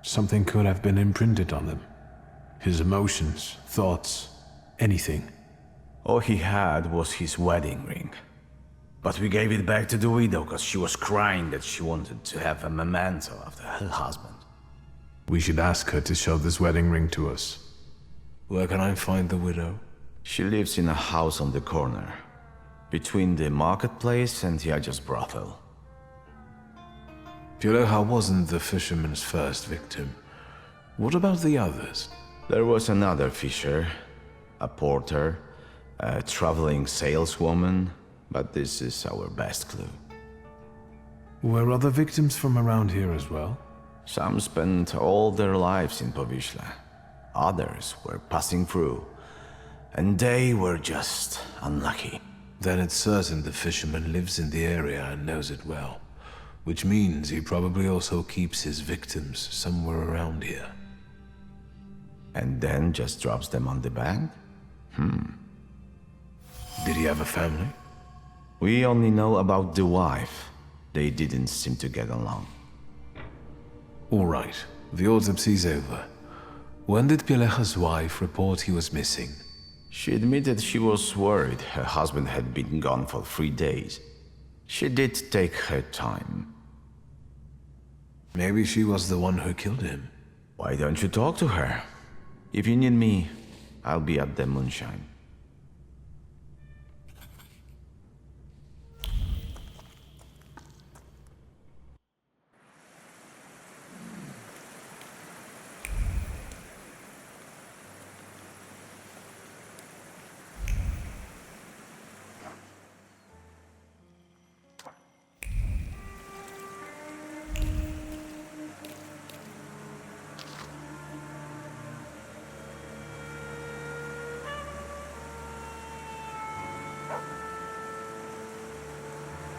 Something could have been imprinted on them. His emotions, thoughts, anything. All he had was his wedding ring. But we gave it back to the widow because she was crying that she wanted to have a memento after her husband. We should ask her to show this wedding ring to us. Where can I find the widow? She lives in a house on the corner, between the marketplace and Yaja's brothel. Pielecha wasn't the fisherman's first victim. What about the others? There was another fisher, a porter, a traveling saleswoman, but this is our best clue. Were other victims from around here as well? Some spent all their lives in Powiśle. Others were passing through, and they were just unlucky. Then it's certain the fisherman lives in the area and knows it well. Which means he probably also keeps his victims somewhere around here. And then just drops them on the bank? Did he have a family? We only know about the wife. They didn't seem to get along. All right, the autopsy's over. When did Pielecha's wife report he was missing? She admitted she was worried her husband had been gone for 3 days. She did take her time. Maybe she was the one who killed him. Why don't you talk to her? If you need me, I'll be at the moonshine.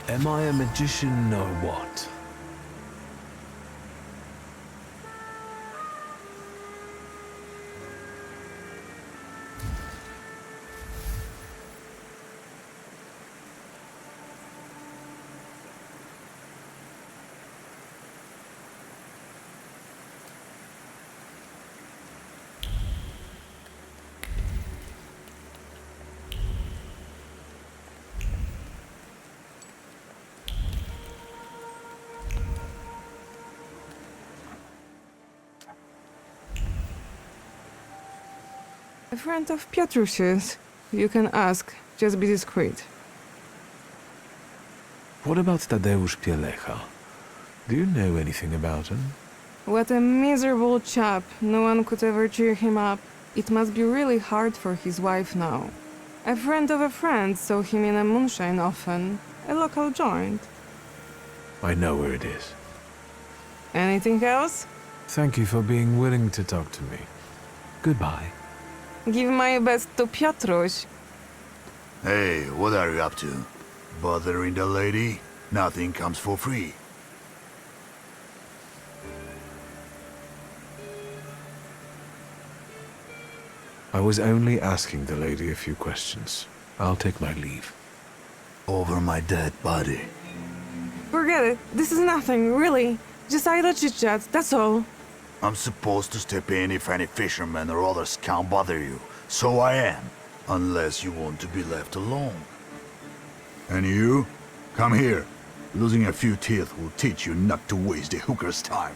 Am I a magician or what? A friend of Piotrush's. You can ask. Just be discreet. What about Tadeusz Pielecha? Do you know anything about him? What a miserable chap. No one could ever cheer him up. It must be really hard for his wife now. A friend of a friend saw him in a moonshine often. A local joint. I know where it is. Anything else? Thank you for being willing to talk to me. Goodbye. Give my best to Piotruś. Hey, what are you up to? Bothering the lady? Nothing comes for free. I was only asking the lady a few questions. I'll take my leave. Over my dead body. Forget it. This is nothing, really. Just idle chit-chat, that's all. I'm supposed to step in if any fishermen or others can't bother you. So I am. Unless you want to be left alone. And you? Come here. Losing a few teeth will teach you not to waste the hooker's time.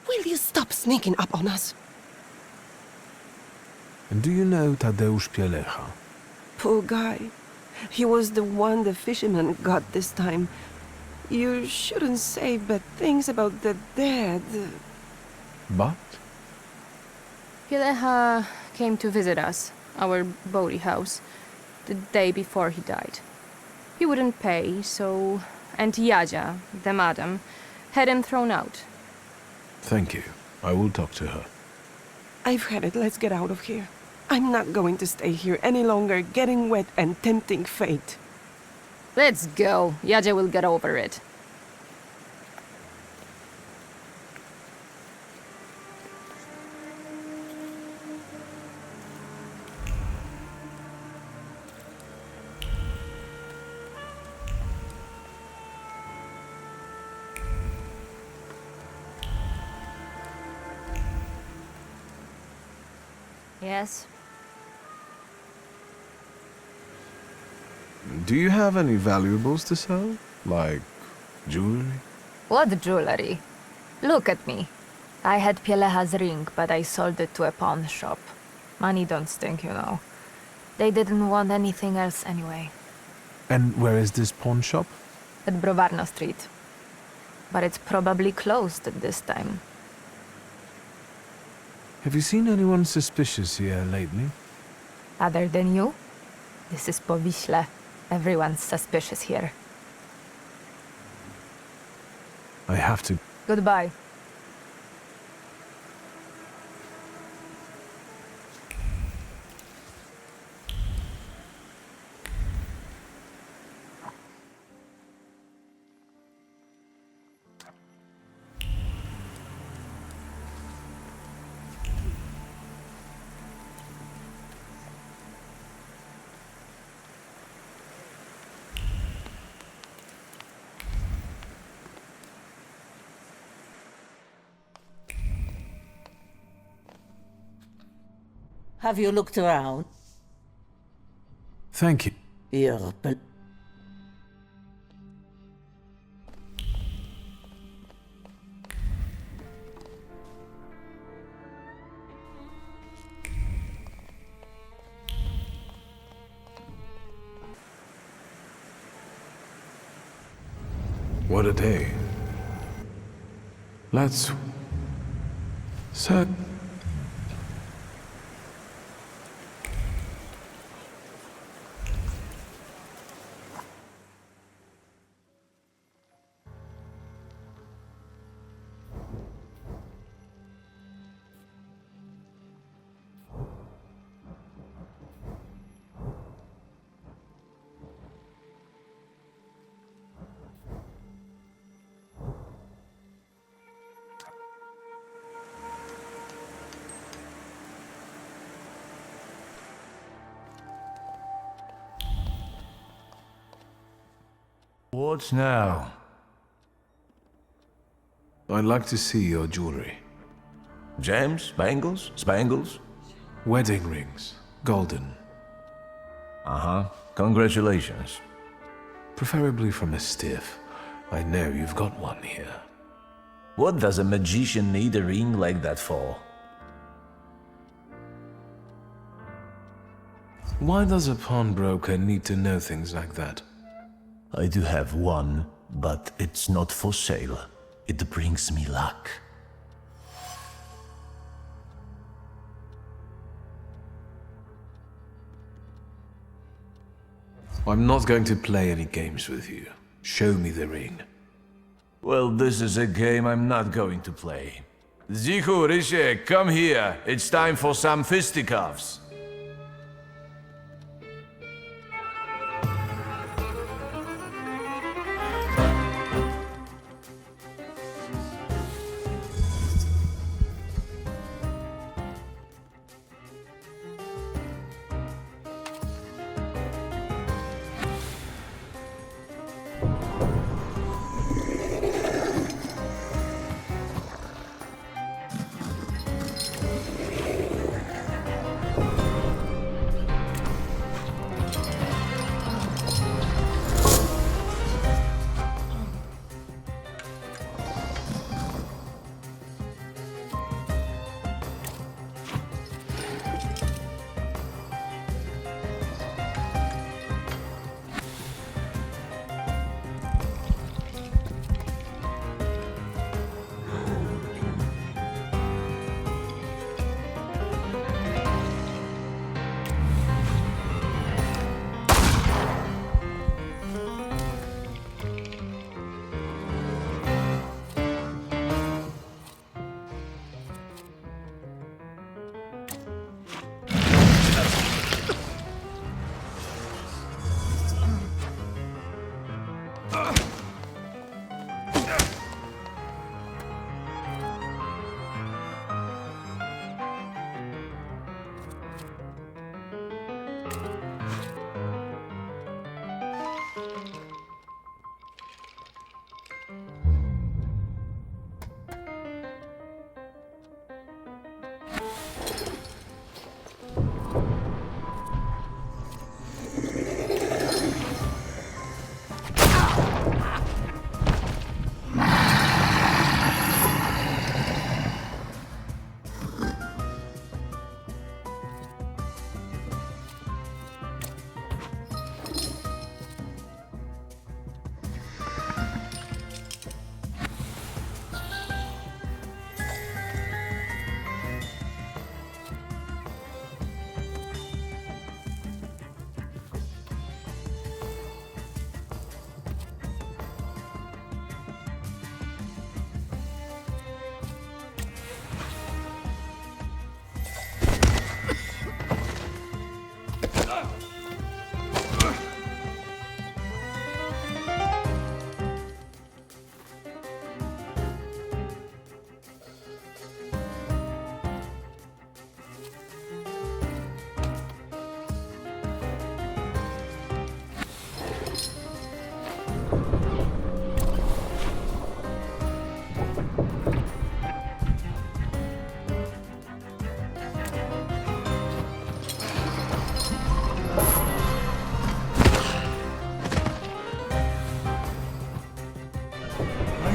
Will you stop sneaking up on us? And do you know Tadeusz Pielecha? Poor guy. He was the one the fisherman got this time. You shouldn't say bad things about the dead. But? Pielecha came to visit us, our boaty house, the day before he died. He wouldn't pay, so Auntie Jadzia, the madam, had him thrown out. Thank you. I will talk to her. I've had it. Let's get out of here. I'm not going to stay here any longer, getting wet and tempting fate. Let's go. Jadzia will get over it. Yes? Do you have any valuables to sell? Like jewelry? What jewelry? Look at me. I had Pieleha's ring, but I sold it to a pawn shop. Money don't stink, you know. They didn't want anything else anyway. And where is this pawn shop? At Brovarno Street. But it's probably closed at this time. Have you seen anyone suspicious here lately? Other than you? This is Powiśle. Everyone's suspicious here. I have to... Goodbye. Have you looked around? Thank you. You're What a day. Let's... set... What now? I'd like to see your jewelry. Gems? Bangles? Spangles? Wedding rings. Golden. Uh-huh. Congratulations. Preferably from a stiff. I know you've got one here. What does a magician need a ring like that for? Why does a pawnbroker need to know things like that? I do have one, but it's not for sale. It brings me luck. I'm not going to play any games with you. Show me the ring. Well, this is a game I'm not going to play. Ziku, Rishe, come here. It's time for some fisticuffs.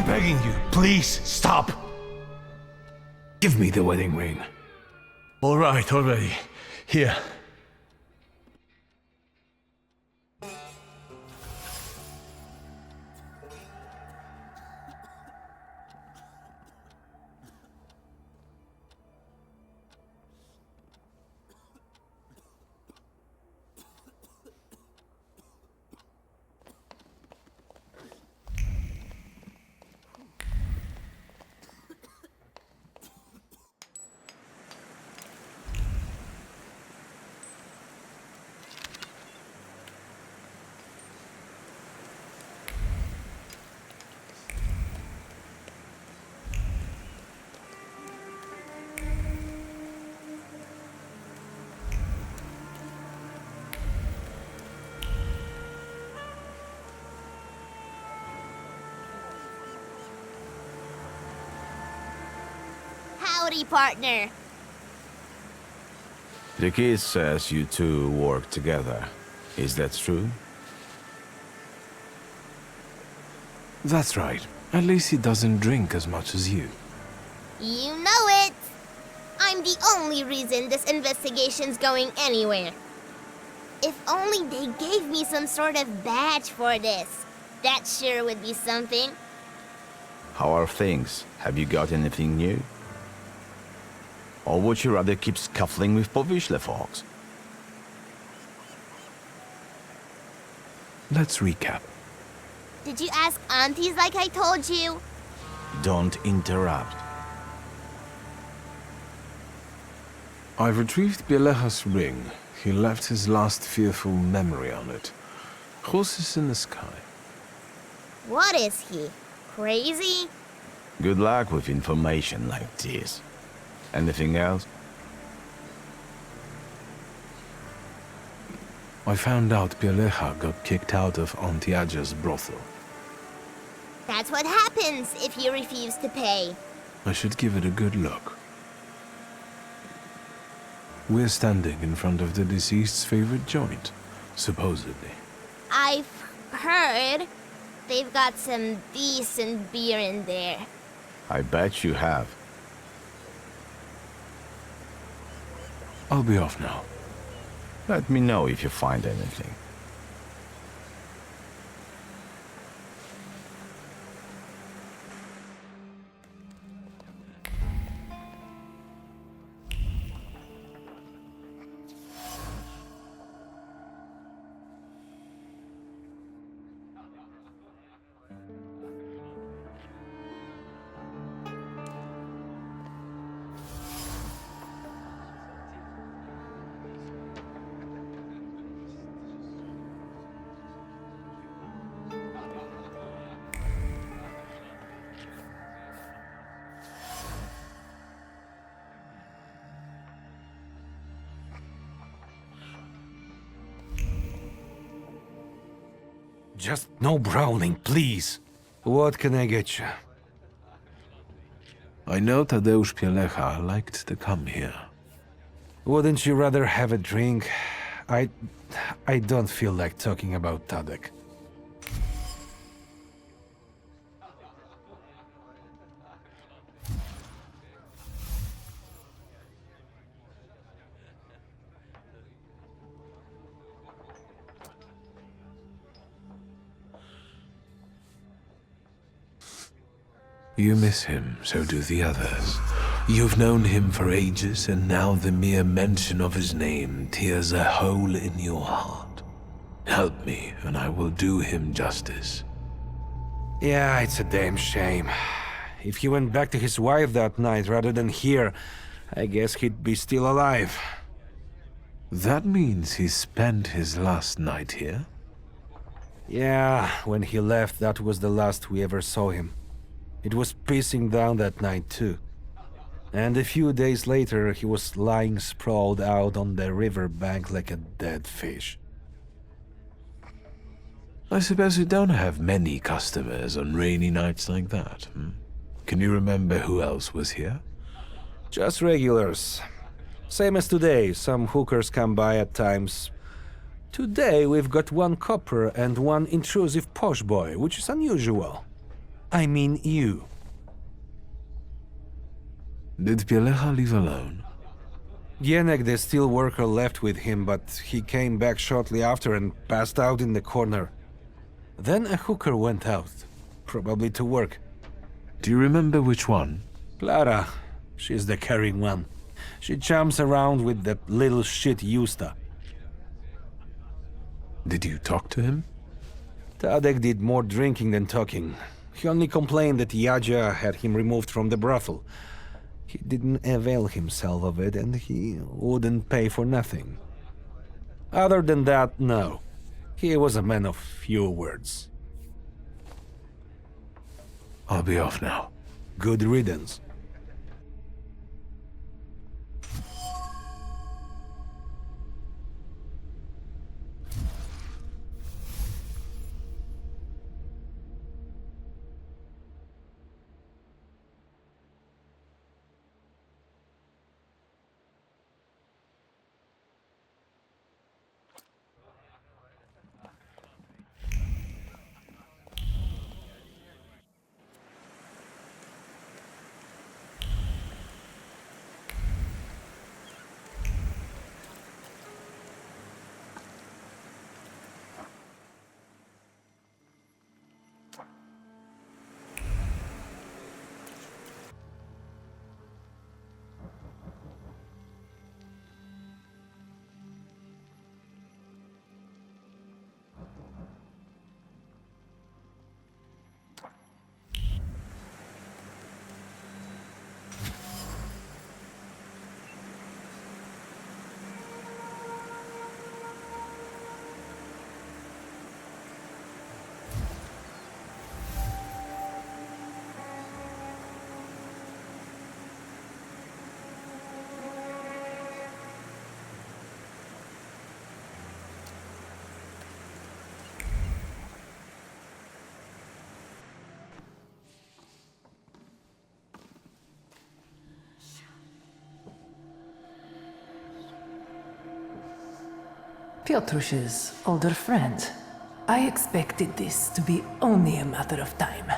begging you, please stop. Give me the wedding ring. All right, already. Here. Howdy, partner. The kid says you two work together. Is that true? That's right. At least he doesn't drink as much as you. You know it. I'm the only reason this investigation's going anywhere. If only they gave me some sort of badge for this. That sure would be something. How are things? Have you got anything new? Or would you rather keep scuffling with Powiśle folks? Let's recap. Did you ask aunties like I told you? Don't interrupt. I've retrieved Bielecha's ring. He left his last fearful memory on it. Horses in the sky. What is he? Crazy? Good luck with information like this. Anything else? I found out Bielecha got kicked out of Untitled brothel. That's what happens if you refuse to pay. I should give it a good look. We're standing in front of the deceased's favorite joint, supposedly. I've heard they've got some decent beer in there. I bet you have. I'll be off now. Let me know if you find anything. Just no brawling, please. What can I get you? I know Tadeusz Bielecha liked to come here. Wouldn't you rather have a drink? I don't feel like talking about Tadek. You miss him, so do the others. You've known him for ages, and now the mere mention of his name tears a hole in your heart. Help me, and I will do him justice. Yeah, it's a damn shame. If he went back to his wife that night rather than here, I guess he'd be still alive. That means he spent his last night here? Yeah, when he left, that was the last we ever saw him. It was pissing down that night, too. And a few days later, he was lying sprawled out on the river bank like a dead fish. I suppose you don't have many customers on rainy nights like that, hmm? Can you remember who else was here? Just regulars. Same as today, some hookers come by at times. Today, we've got one copper and one intrusive posh boy, which is unusual. I mean you. Did Pielecha leave alone? Jenek, the steel worker, left with him, but he came back shortly after and passed out in the corner. Then a hooker went out, probably to work. Do you remember which one? Clara. She's the caring one. She chumps around with that little shit Justa. Did you talk to him? Tadek did more drinking than talking. He only complained that Yadzia had him removed from the brothel. He didn't avail himself of it, and he wouldn't pay for nothing. Other than that, no. He was a man of few words. I'll be off now. Good riddance. Piotrus's older friend. I expected this to be only a matter of time.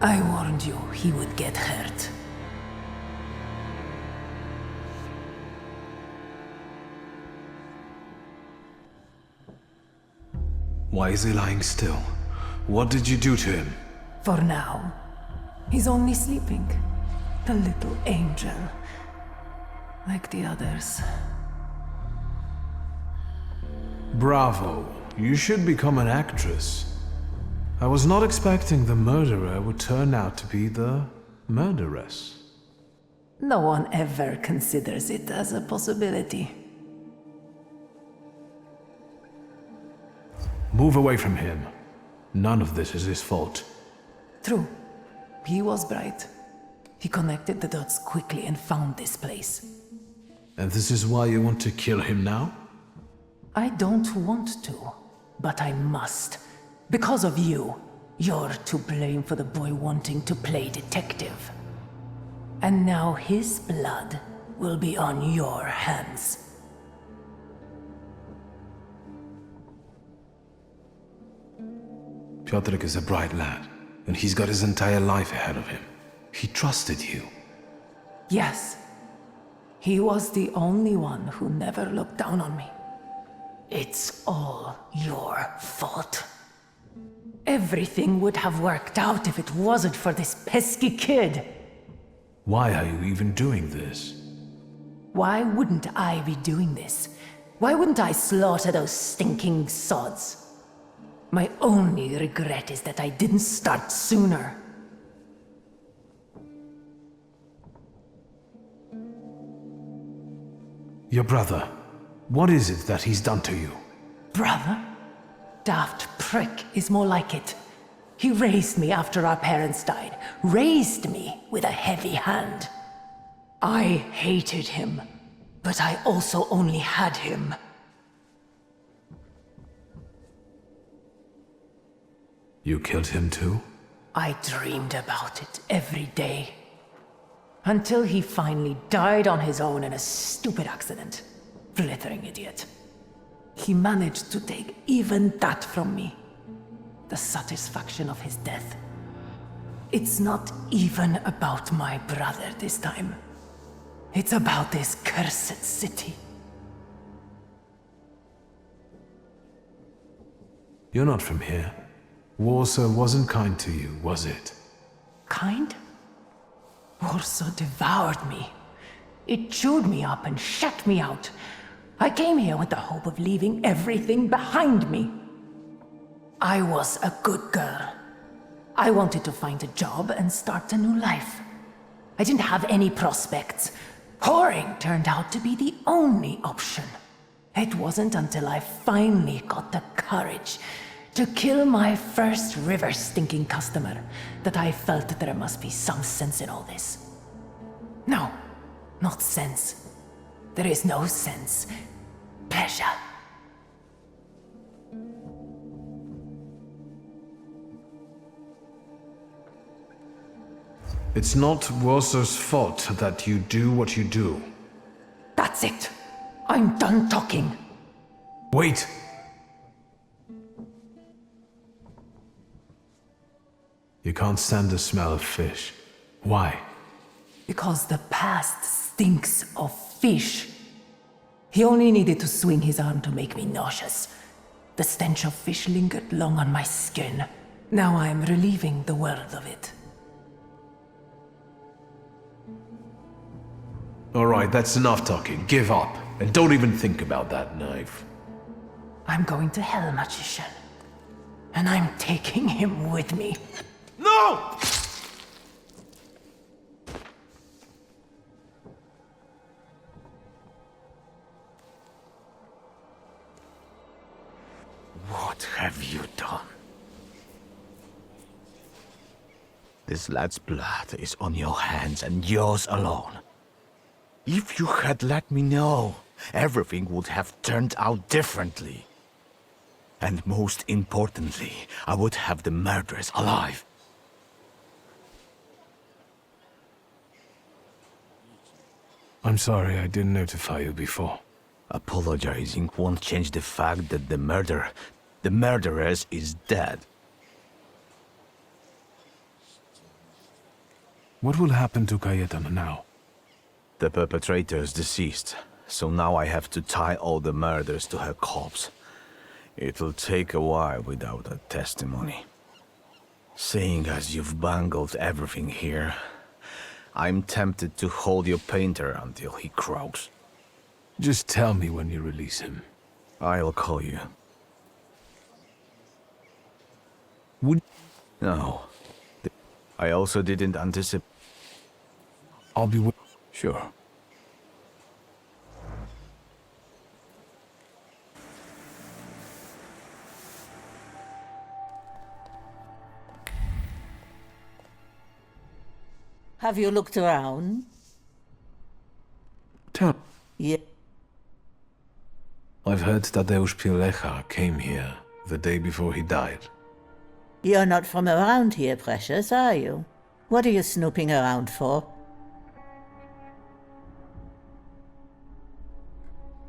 I warned you he would get hurt. Why is he lying still? What did you do to him? For now, he's only sleeping. The little angel. Like the others. Bravo. You should become an actress. I was not expecting the murderer would turn out to be the murderess. No one ever considers it as a possibility. Move away from him. None of this is his fault. True. He was bright. He connected the dots quickly and found this place. And this is why you want to kill him now? I don't want to, but I must. Because of you. You're to blame for the boy wanting to play detective. And now his blood will be on your hands. Piotrek is a bright lad, and he's got his entire life ahead of him. He trusted you. Yes. He was the only one who never looked down on me. It's all your fault. Everything would have worked out if it wasn't for this pesky kid. Why are you even doing this? Why wouldn't I be doing this? Why wouldn't I slaughter those stinking sods? My only regret is that I didn't start sooner. Your brother. What is it that he's done to you? Brother? Daft prick is more like it. He raised me after our parents died. Raised me with a heavy hand. I hated him, but I also only had him. You killed him too? I dreamed about it every day. Until he finally died on his own in a stupid accident. Blithering idiot. He managed to take even that from me. The satisfaction of his death. It's not even about my brother this time. It's about this cursed city. You're not from here. Warsaw wasn't kind to you, was it? Kind? Warsaw devoured me. It chewed me up and shut me out. I came here with the hope of leaving everything behind me. I was a good girl. I wanted to find a job and start a new life. I didn't have any prospects. Whoring turned out to be the only option. It wasn't until I finally got the courage to kill my first river-stinking customer that I felt that there must be some sense in all this. No, not sense. There is no sense. Pleasure. It's not Warsaw's fault that you do what you do. That's it. I'm done talking. Wait! You can't stand the smell of fish. Why? Because the past stinks of fish. He only needed to swing his arm to make me nauseous. The stench of fish lingered long on my skin. Now I am relieving the world of it. Alright, that's enough talking. Give up. And don't even think about that knife. I'm going to hell, magician. And I'm taking him with me. No! What have you done? This lad's blood is on your hands and yours alone. If you had let me know, everything would have turned out differently. And most importantly, I would have the murderers alive. I'm sorry I didn't notify you before. Apologizing won't change the fact that the murderers is dead. What will happen to Cayetana now? The perpetrator is deceased, so now I have to tie all the murders to her corpse. It'll take a while without a testimony. Seeing as you've bungled everything here, I'm tempted to hold your painter until he croaks. Just tell me when you release him. I'll call you. Would... No. I also didn't anticipate... I'll be... Sure. Have you looked around? Tell... Yeah. I've heard Tadeusz Pilecha came here the day before he died. You're not from around here, Precious, are you? What are you snooping around for?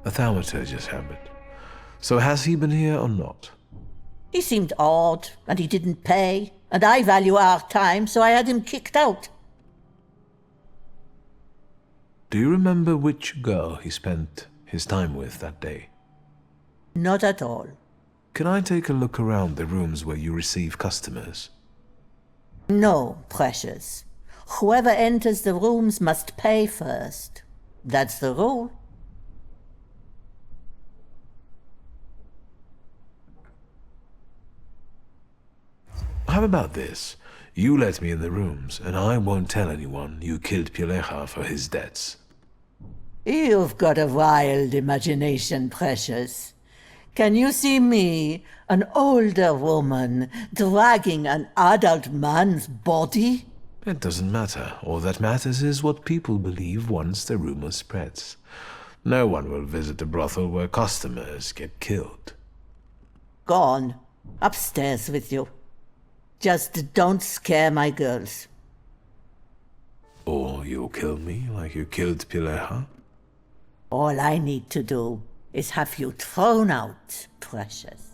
A Thaumaturge's habit. So has he been here or not? He seemed odd, and he didn't pay, and I value our time, so I had him kicked out. Do you remember which girl he spent his time with that day? Not at all. Can I take a look around the rooms where you receive customers? No, Precious. Whoever enters the rooms must pay first. That's the rule. How about this? You let me in the rooms, and I won't tell anyone you killed Pilecha for his debts. You've got a wild imagination, Precious. Can you see me, an older woman, dragging an adult man's body? It doesn't matter. All that matters is what people believe once the rumor spreads. No one will visit a brothel where customers get killed. Gone. Upstairs with you. Just don't scare my girls. Or you'll kill me like you killed Pilecha? All I need to do is have you thrown out, Precious.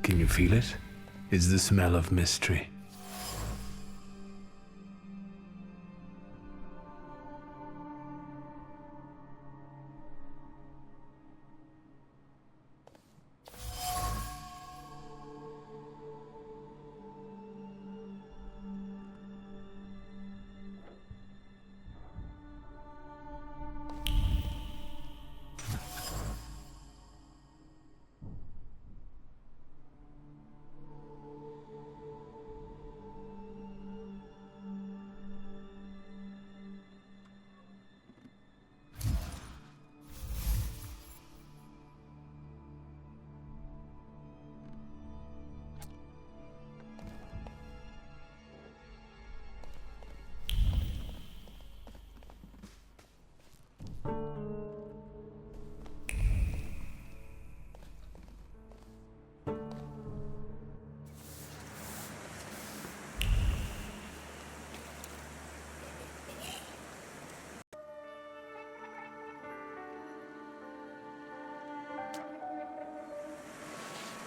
Can you feel it? It's the smell of mystery.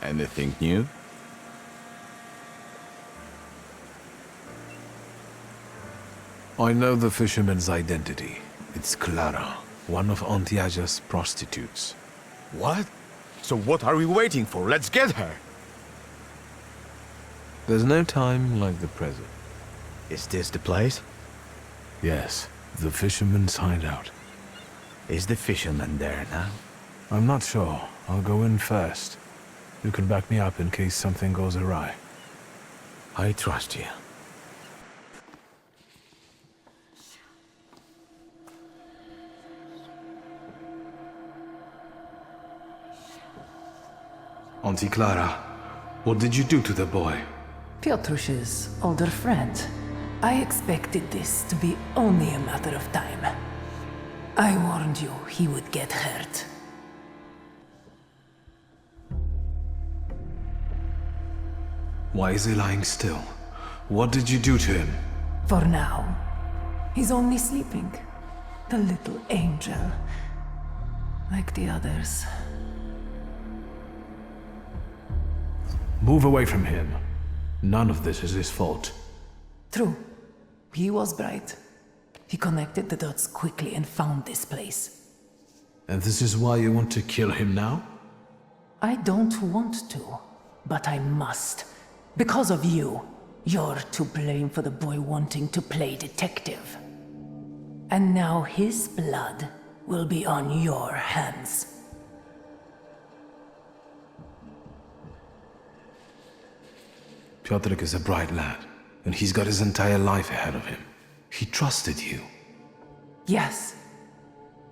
Anything new? I know the fisherman's identity. It's Clara, one of Ontiaga's prostitutes. What? So what are we waiting for? Let's get her! There's no time like the present. Is this the place? Yes, the fisherman's hideout. Is the fisherman there now? I'm not sure. I'll go in first. You can back me up in case something goes awry. I trust you. Auntie Clara, what did you do to the boy? Piotrus's older friend. I expected this to be only a matter of time. I warned you he would get hurt. Why is he lying still? What did you do to him? For now, he's only sleeping. The little angel. Like the others. Move away from him. None of this is his fault. True. He was bright. He connected the dots quickly and found this place. And this is why you want to kill him now? I don't want to, but I must. Because of you. You're to blame for the boy wanting to play detective. And now his blood will be on your hands. Piotr is a bright lad, and he's got his entire life ahead of him. He trusted you. Yes.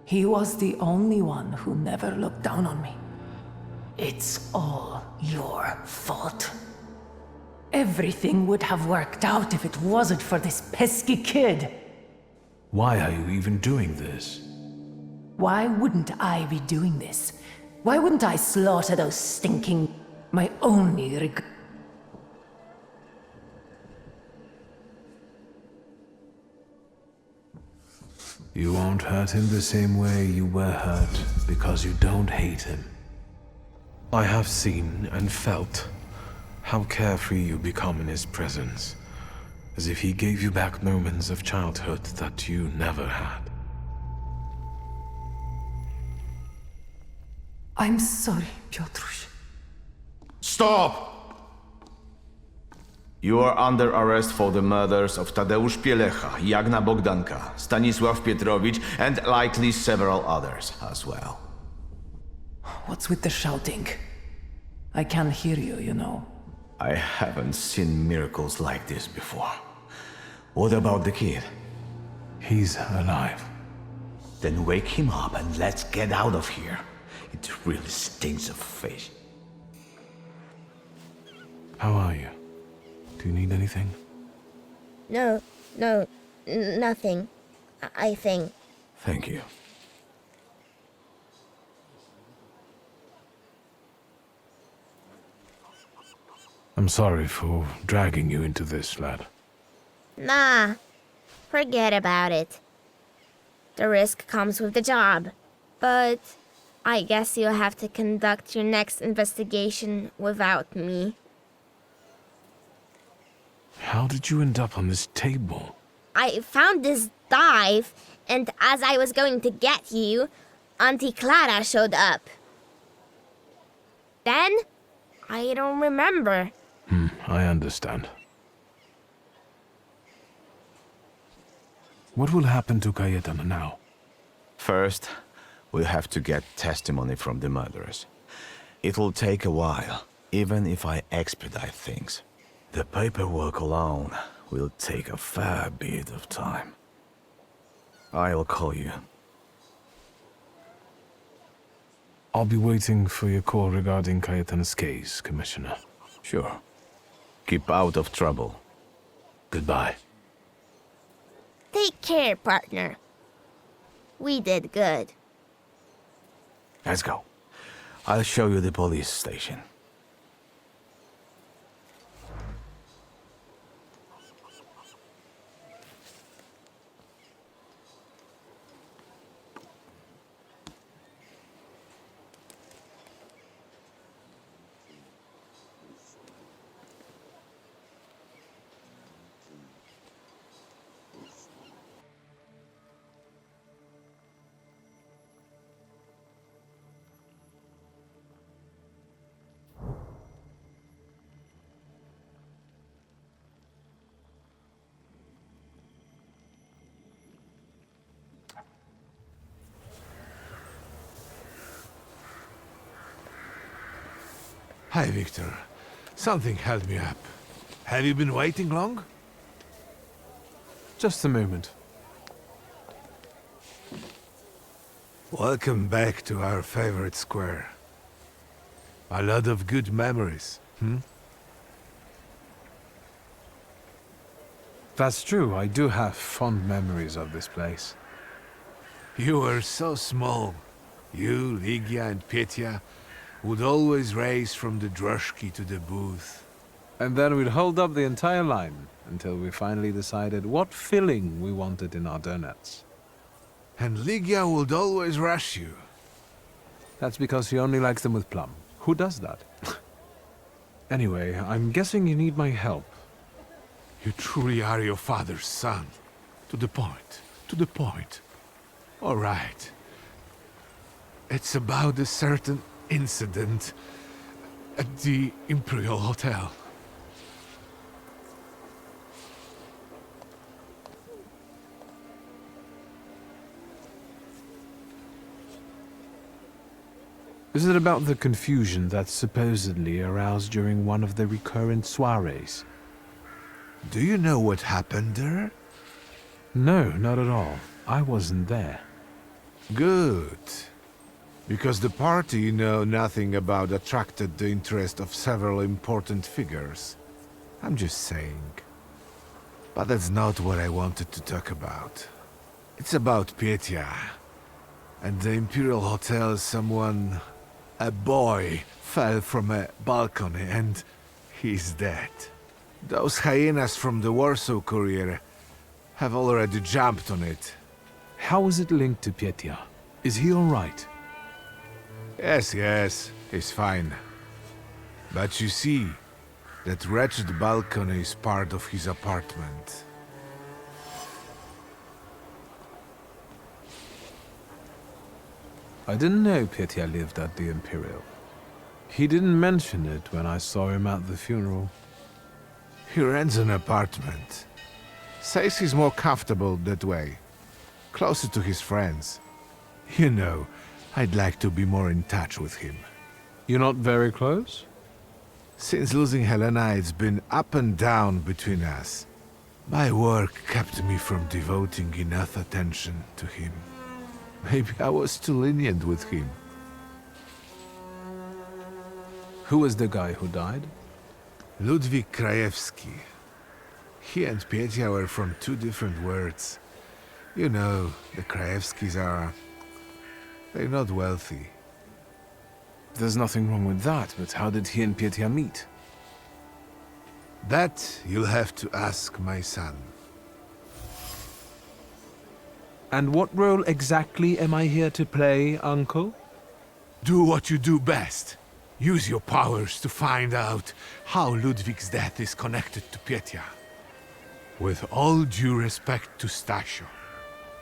He was the only one who never looked down on me. It's all your fault. Everything would have worked out if it wasn't for this pesky kid. Why are you even doing this? Why wouldn't I be doing this? Why wouldn't I slaughter those stinking... my only regret? You won't hurt him the same way you were hurt because you don't hate him. I have seen and felt how carefree you become in his presence, as if he gave you back moments of childhood that you never had. I'm sorry, Piotruś. Stop! You are under arrest for the murders of Tadeusz Pielecha, Jagna Bogdanka, Stanisław Pietrowicz, and likely several others as well. What's with the shouting? I can't hear you, you know. I haven't seen miracles like this before. What about the kid? He's alive. Then wake him up and let's get out of here. It really stinks of fish. How are you? Do you need anything? No, nothing. I think. Thank you. I'm sorry for dragging you into this, lad. Nah, forget about it. The risk comes with the job, but I guess you'll have to conduct your next investigation without me. How did you end up on this table? I found this dive, and as I was going to get you, Auntie Clara showed up. Then, I don't remember. I understand. What will happen to Cayetana now? First, we'll have to get testimony from the murderers. It'll take a while, even if I expedite things. The paperwork alone will take a fair bit of time. I'll call you. I'll be waiting for your call regarding Cayetana's case, Commissioner. Sure. Keep out of trouble. Goodbye. Take care, partner. We did good. Let's go. I'll show you the police station. Hi, Victor. Something held me up. Have you been waiting long? Just a moment. Welcome back to our favorite square. A lot of good memories, That's true, I do have fond memories of this place. You were so small. You, Ligia, and Petya would always race from the droshky to the booth. And then we'd hold up the entire line until we finally decided what filling we wanted in our donuts. And Ligia would always rush you. That's because she only likes them with plum. Who does that? Anyway, I'm guessing you need my help. You truly are your father's son. To the point. To the point. All right. It's about a certain incident at the Imperial Hotel. Is it about the confusion that supposedly aroused during one of the recurrent soirees? Do you know what happened there? No, not at all. I wasn't there. Good. Because the party you know nothing about attracted the interest of several important figures. I'm just saying. But that's not what I wanted to talk about. It's about Petya. At the Imperial Hotel, a boy, fell from a balcony and he's dead. Those hyenas from the Warsaw Courier have already jumped on it. How is it linked to Petya? Is he all right? Yes, he's fine. But you see, that wretched balcony is part of his apartment. I didn't know Petya lived at the Imperial. He didn't mention it when I saw him at the funeral. He rents an apartment. Says he's more comfortable that way. Closer to his friends. You know, I'd like to be more in touch with him. You're not very close? Since losing Helena, it's been up and down between us. My work kept me from devoting enough attention to him. Maybe I was too lenient with him. Who was the guy who died? Ludwik Krajewski. He and Petya were from two different worlds. You know, the Krajewskis are... they're not wealthy. There's nothing wrong with that, but how did he and Petya meet? That you'll have to ask my son. And what role exactly am I here to play, Uncle? Do what you do best. Use your powers to find out how Ludwig's death is connected to Petya. With all due respect to Stasio,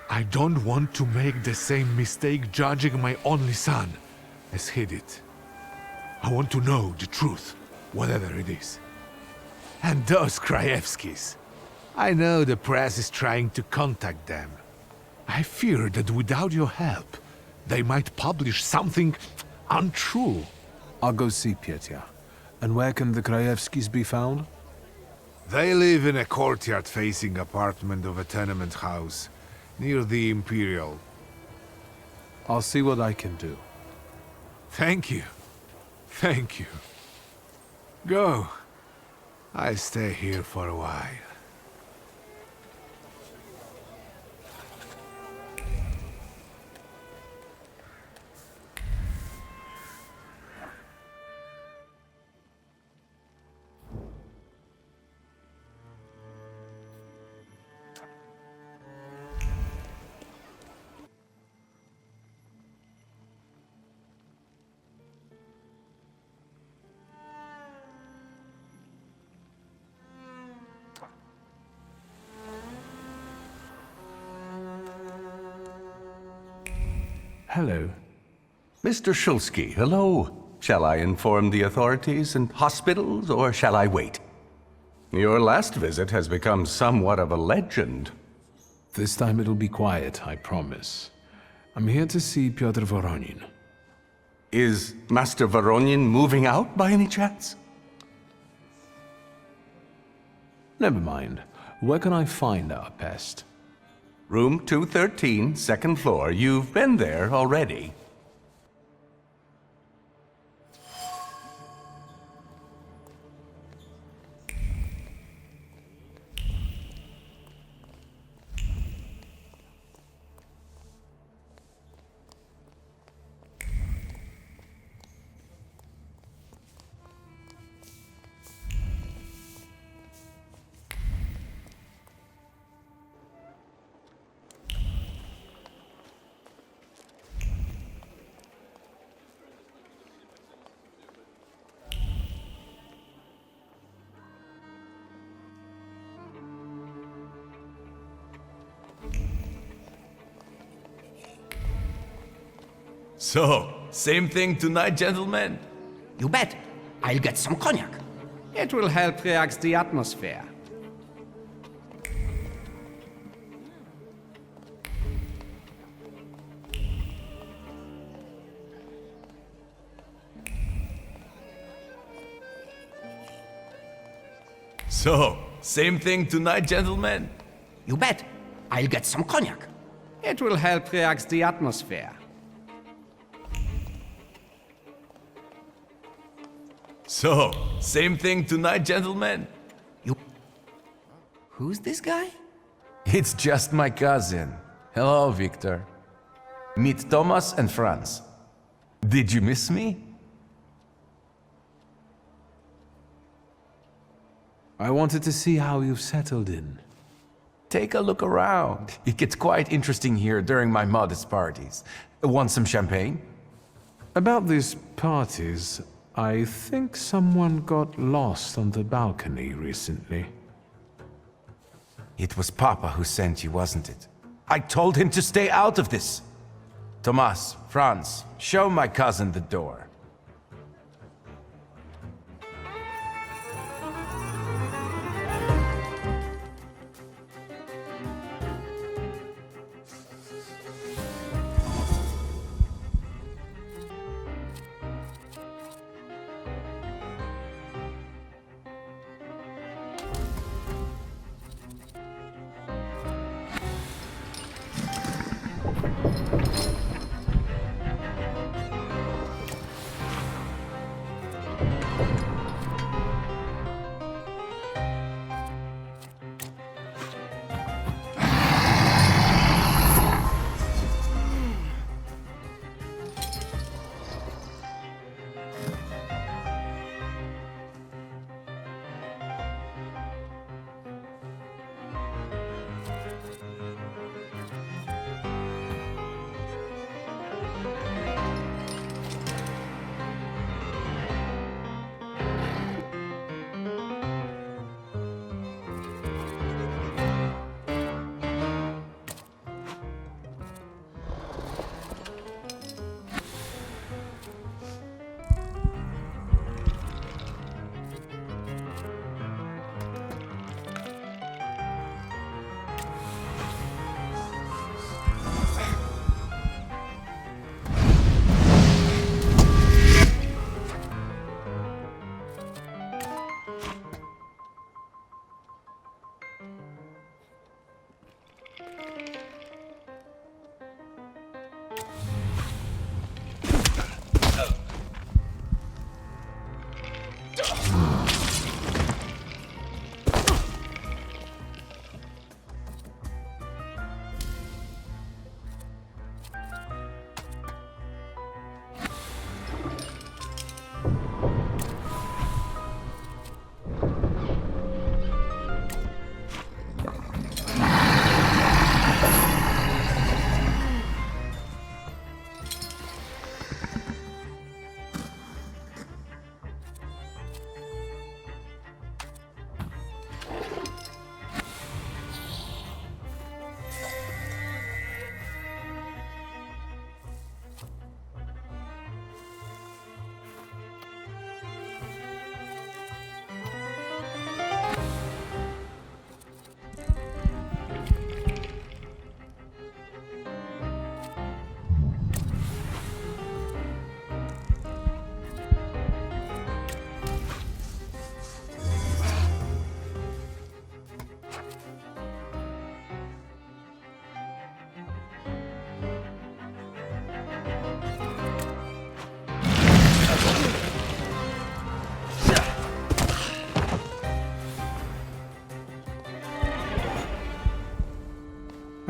I don't want to make the same mistake judging my only son as he did. I want to know the truth, whatever it is. And those Krajewskis. I know the press is trying to contact them. I fear that without your help, they might publish something untrue. I'll go see Petya. And where can the Krajewskis be found? They live in a courtyard-facing apartment of a tenement house, near the Imperial. I'll see what I can do. Thank you. Thank you. Go. I stay here for a while. Hello. Mr. Shulsky, hello. Shall I inform the authorities and hospitals, or shall I wait? Your last visit has become somewhat of a legend. This time it'll be quiet, I promise. I'm here to see Pyotr Voronin. Is Master Voronin moving out by any chance? Never mind. Where can I find our pest? Room 213, second floor. You've been there already. So, same thing tonight, gentlemen? You bet. I'll get some cognac. It will help relax the atmosphere. So, same thing tonight, gentlemen? You bet. I'll get some cognac. It will help relax the atmosphere. So, same thing tonight, gentlemen? Who's this guy? It's just my cousin. Hello, Victor. Meet Thomas and Franz. Did you miss me? I wanted to see how you've settled in. Take a look around. It gets quite interesting here during my modest parties. Want some champagne? About these parties, I think someone got lost on the balcony recently. It was Papa who sent you, wasn't it? I told him to stay out of this. Tomas, Franz, show my cousin the door.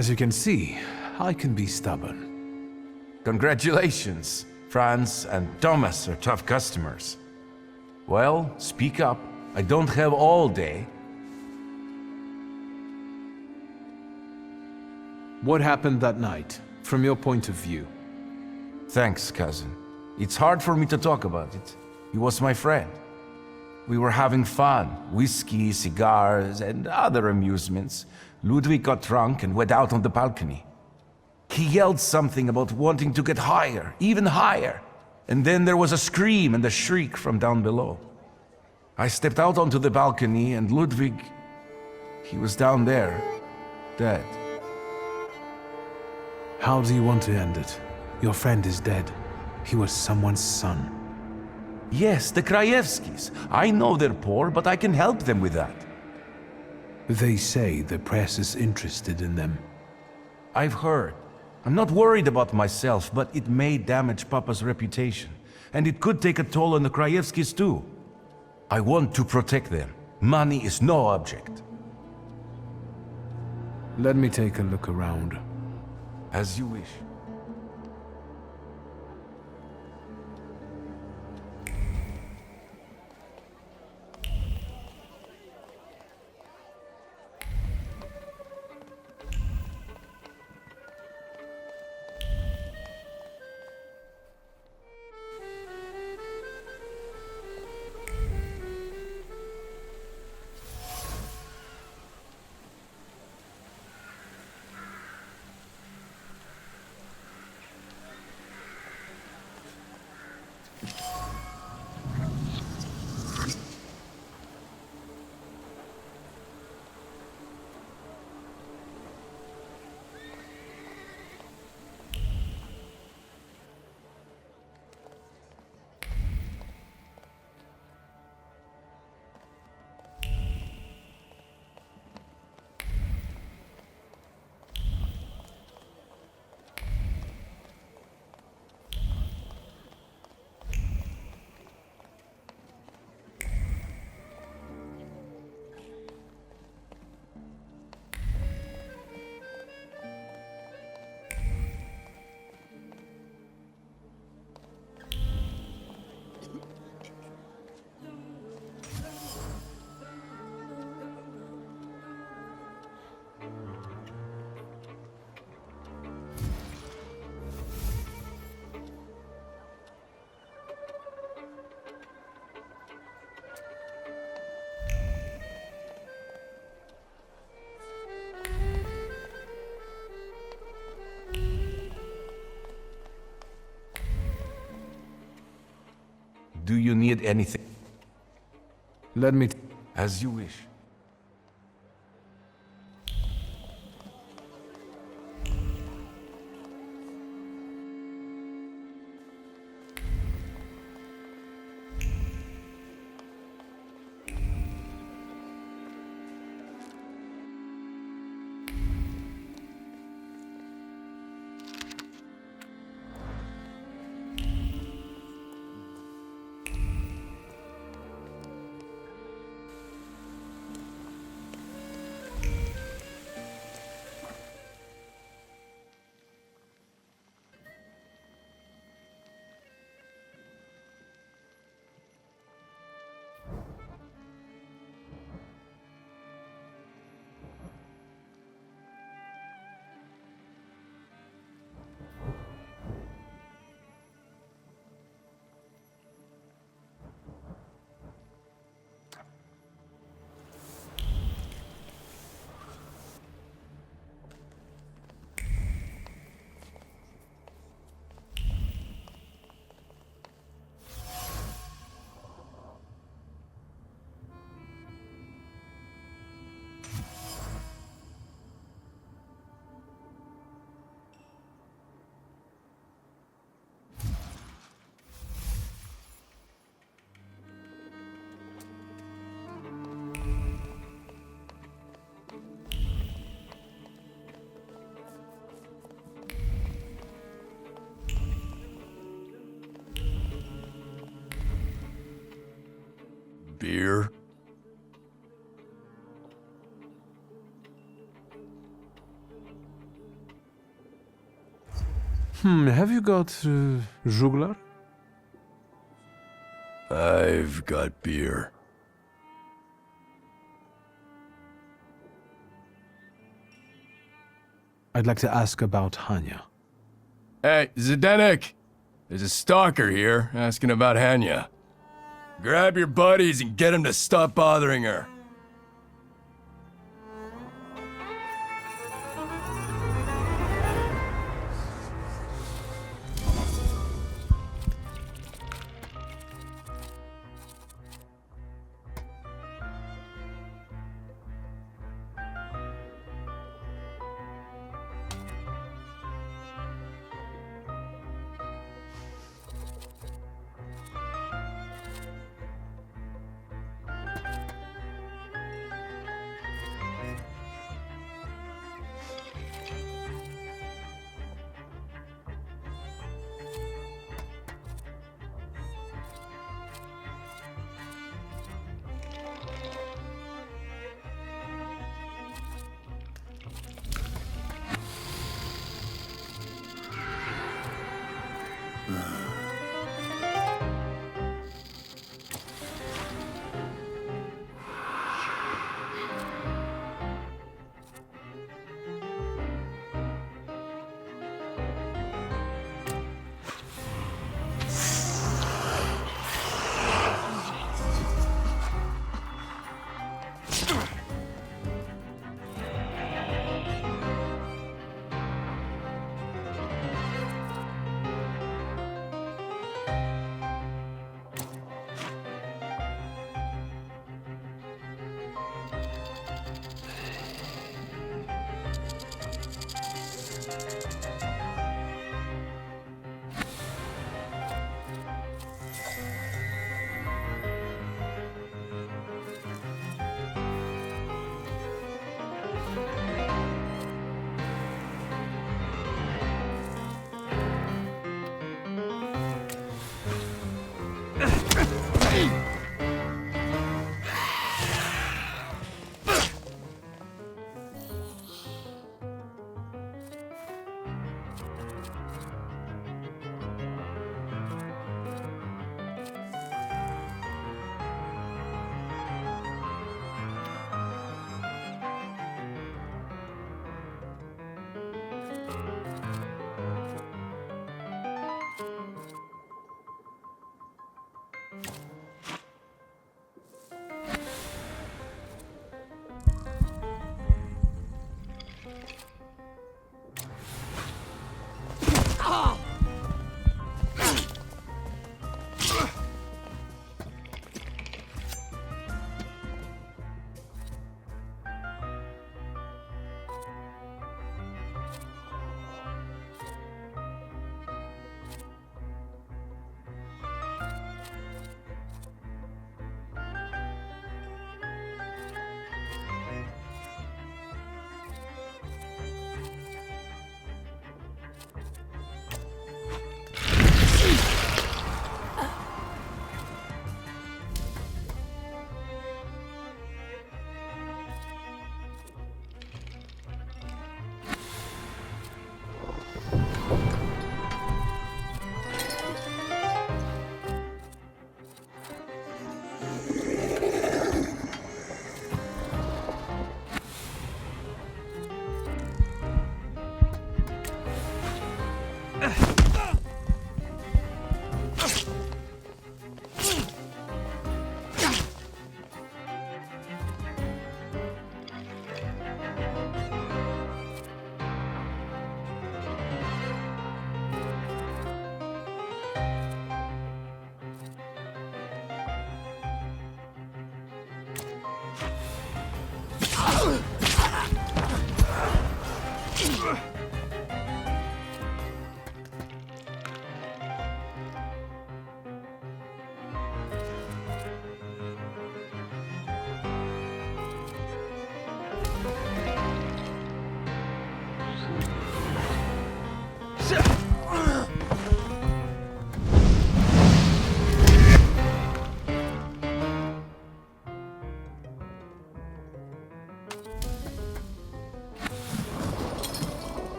As you can see, I can be stubborn. Congratulations. Franz and Thomas are tough customers. Well, speak up. I don't have all day. What happened that night, from your point of view? Thanks, cousin. It's hard for me to talk about it. He was my friend. We were having fun. Whiskey, cigars, and other amusements. Ludwig got drunk and went out on the balcony. He yelled something about wanting to get higher, even higher. And then there was a scream and a shriek from down below. I stepped out onto the balcony and Ludwig, he was down there, dead. How do you want to end it? Your friend is dead. He was someone's son. Yes, the Krajewskis. I know they're poor, but I can help them with that. They say the press is interested in them. I've heard. I'm not worried about myself, but it may damage Papa's reputation. And it could take a toll on the Krajewskis too. I want to protect them. Money is no object. Let me take a look around. As you wish. Do you need anything? Let me... As you wish. Beer? Have you got Juglar? I've got beer. I'd like to ask about Hanya. Hey, Zdenek! There's a stalker here asking about Hanya. Grab your buddies and get them to stop bothering her.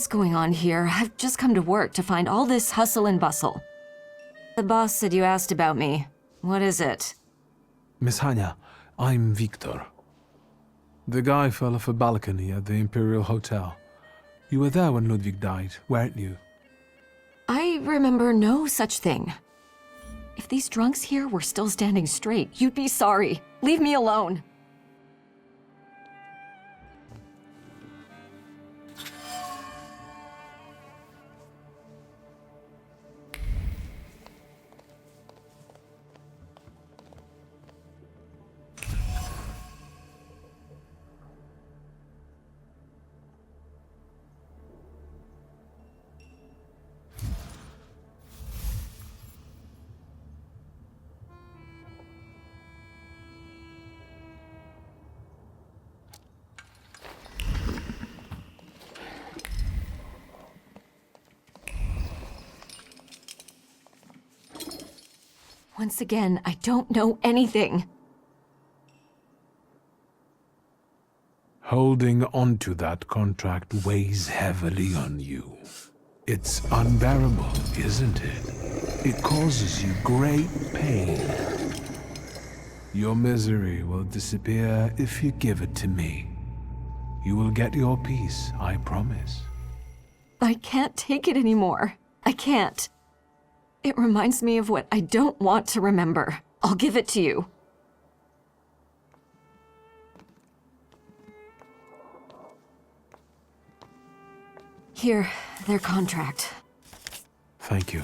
What's going on here? I've just come to work to find all this hustle and bustle. The boss said you asked about me. What is it? Miss Hanya, I'm Victor. The guy fell off a balcony at the Imperial Hotel. You were there when Ludwig died, weren't you? I remember no such thing. If these drunks here were still standing straight, you'd be sorry. Leave me alone. Once again, I don't know anything. Holding onto that contract weighs heavily on you. It's unbearable, isn't it? It causes you great pain. Your misery will disappear if you give it to me. You will get your peace, I promise. I can't take it anymore. I can't. It reminds me of what I don't want to remember. I'll give it to you. Here, their contract. Thank you.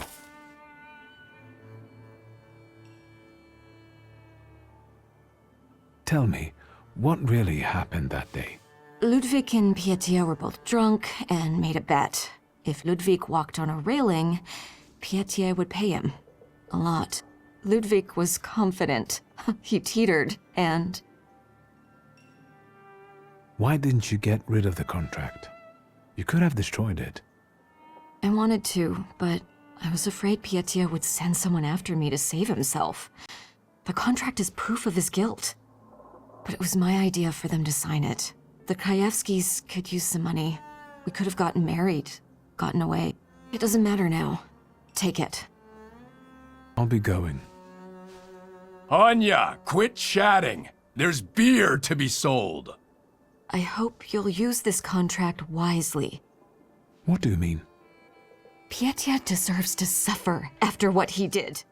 Tell me, what really happened that day? Ludwig and Pietia were both drunk and made a bet. If Ludwig walked on a railing, Pietia would pay him. A lot. Ludwig was confident. He teetered, and... Why didn't you get rid of the contract? You could have destroyed it. I wanted to, but I was afraid Pietia would send someone after me to save himself. The contract is proof of his guilt. But it was my idea for them to sign it. The Krajewskis could use some money. We could have gotten married, gotten away. It doesn't matter now. Take it. I'll be going. Anya, quit chatting. There's beer to be sold. I hope you'll use this contract wisely. What do you mean? Pietia deserves to suffer after what he did.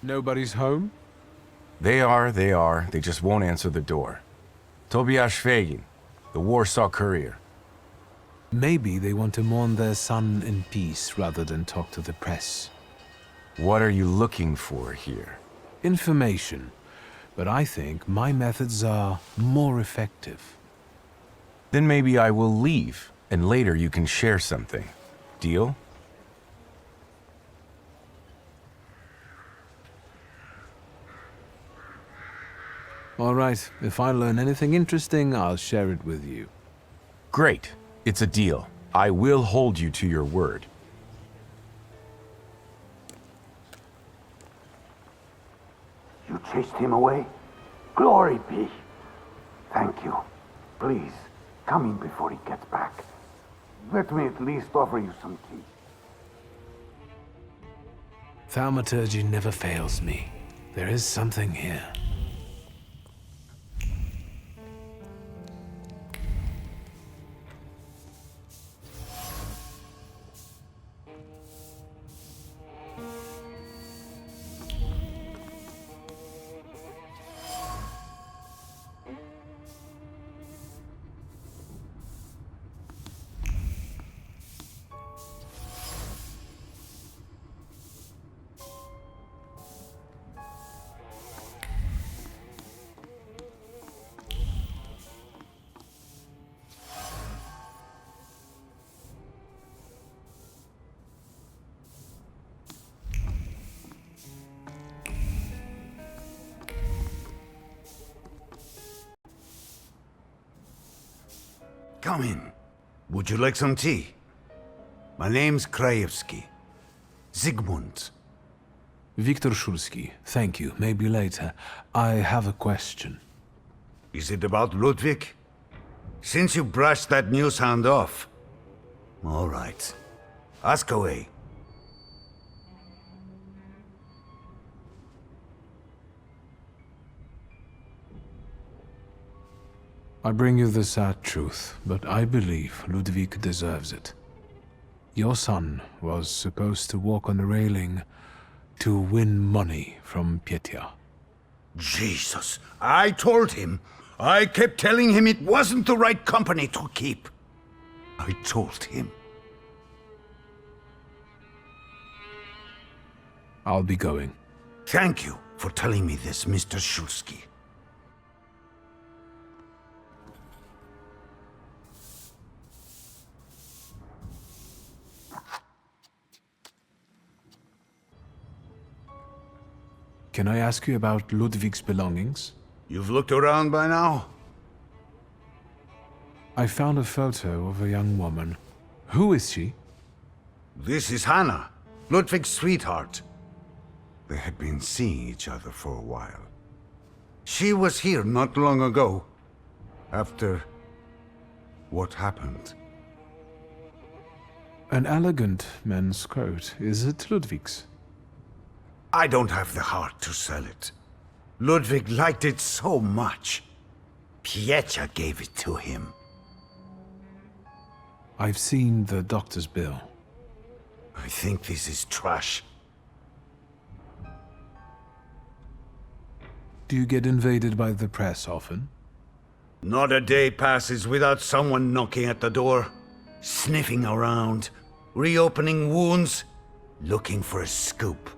Nobody's home? They are. They just won't answer the door. Tobias Fagin, the Warsaw Courier. Maybe they want to mourn their son in peace rather than talk to the press. What are you looking for here? Information. But I think my methods are more effective. Then maybe I will leave, and later you can share something. Deal? All right, if I learn anything interesting, I'll share it with you. Great. It's a deal. I will hold you to your word. You chased him away? Glory be. Thank you. Please, come in before he gets back. Let me at least offer you some tea. Thaumaturge never fails me. There is something here. Come in. Would you like some tea? My name's Krajewski. Zygmunt. Viktor Szulski, thank you. Maybe later. I have a question. Is it about Ludwig? Since you brushed that news hound off. All right. Ask away. I bring you the sad truth, but I believe Ludwig deserves it. Your son was supposed to walk on the railing to win money from Petya. Jesus, I told him. I kept telling him it wasn't the right company to keep. I told him. I'll be going. Thank you for telling me this, Mr. Szulski. Can I ask you about Ludwig's belongings? You've looked around by now? I found a photo of a young woman. Who is she? This is Hannah, Ludwig's sweetheart. They had been seeing each other for a while. She was here not long ago, after what happened. An elegant men's coat. Is it Ludwig's? I don't have the heart to sell it. Ludwig liked it so much. Pietya gave it to him. I've seen the doctor's bill. I think this is trash. Do you get invaded by the press often? Not a day passes without someone knocking at the door, sniffing around, reopening wounds, looking for a scoop.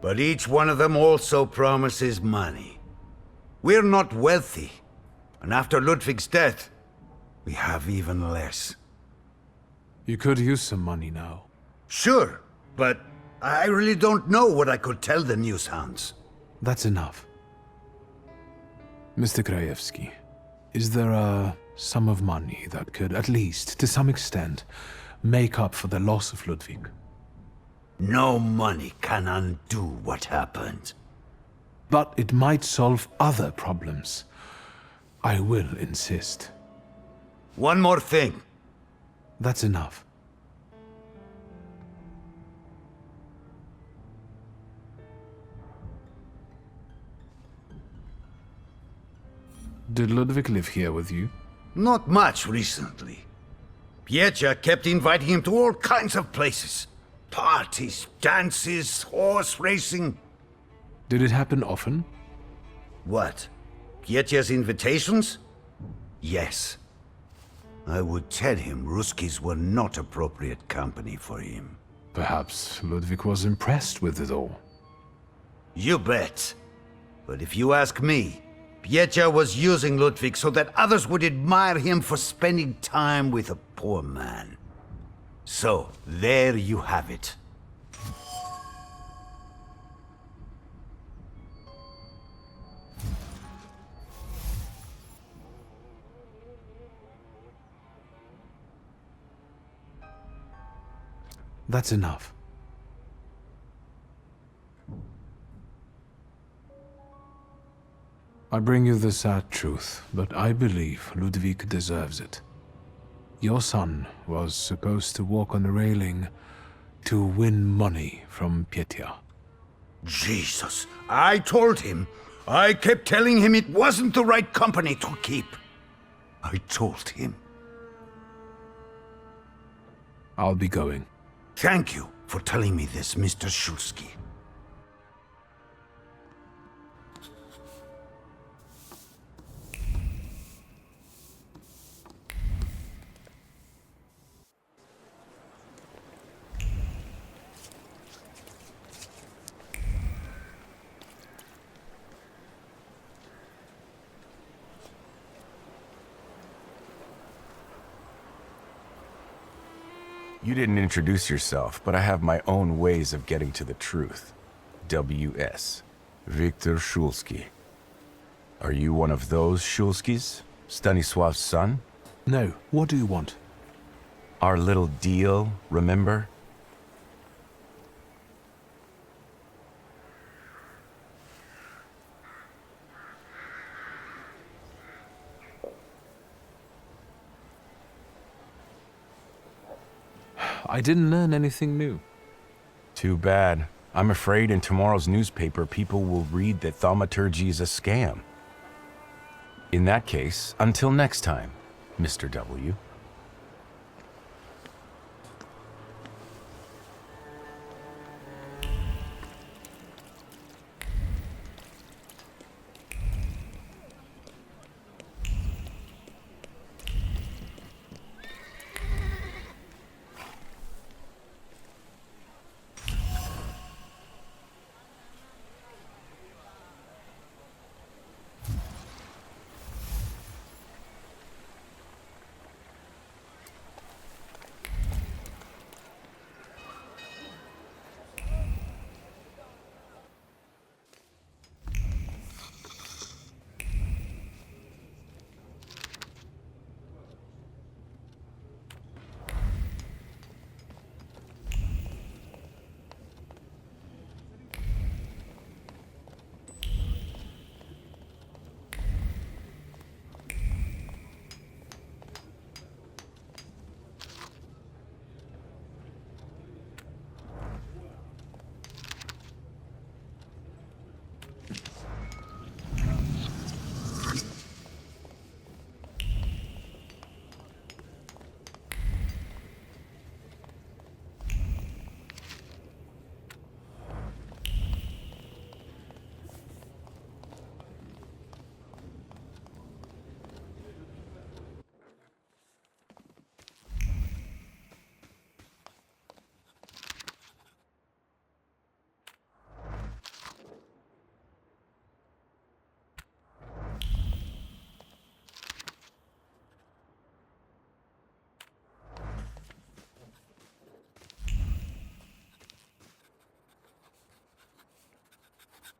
But each one of them also promises money. We're not wealthy, and after Ludwig's death, we have even less. You could use some money now. Sure, but I really don't know what I could tell the news hounds. That's enough. Mr. Krajewski, is there a sum of money that could, at least, to some extent, make up for the loss of Ludwig? No money can undo what happened. But it might solve other problems. I will insist. One more thing. That's enough. Did Ludwig live here with you? Not much recently. Pietya kept inviting him to all kinds of places. Parties, dances, horse racing. Did it happen often? What? Pietya's invitations? Yes. I would tell him Ruskies were not appropriate company for him. Perhaps Ludwig was impressed with it all. You bet. But if you ask me, Pietya was using Ludwig so that others would admire him for spending time with a poor man. So, there you have it. That's enough. I bring you the sad truth, but I believe Ludwig deserves it. Your son was supposed to walk on the railing to win money from Petya. Jesus, I told him. I kept telling him it wasn't the right company to keep. I told him. I'll be going. Thank you for telling me this, Mr. Szulski. You didn't introduce yourself, but I have my own ways of getting to the truth. W.S. Viktor Szulski. Are you one of those Szulskis? Stanisław's son? No, what do you want? Our little deal, remember? I didn't learn anything new. Too bad. I'm afraid in tomorrow's newspaper people will read that Thaumaturge is a scam. In that case, until next time, Mr. W.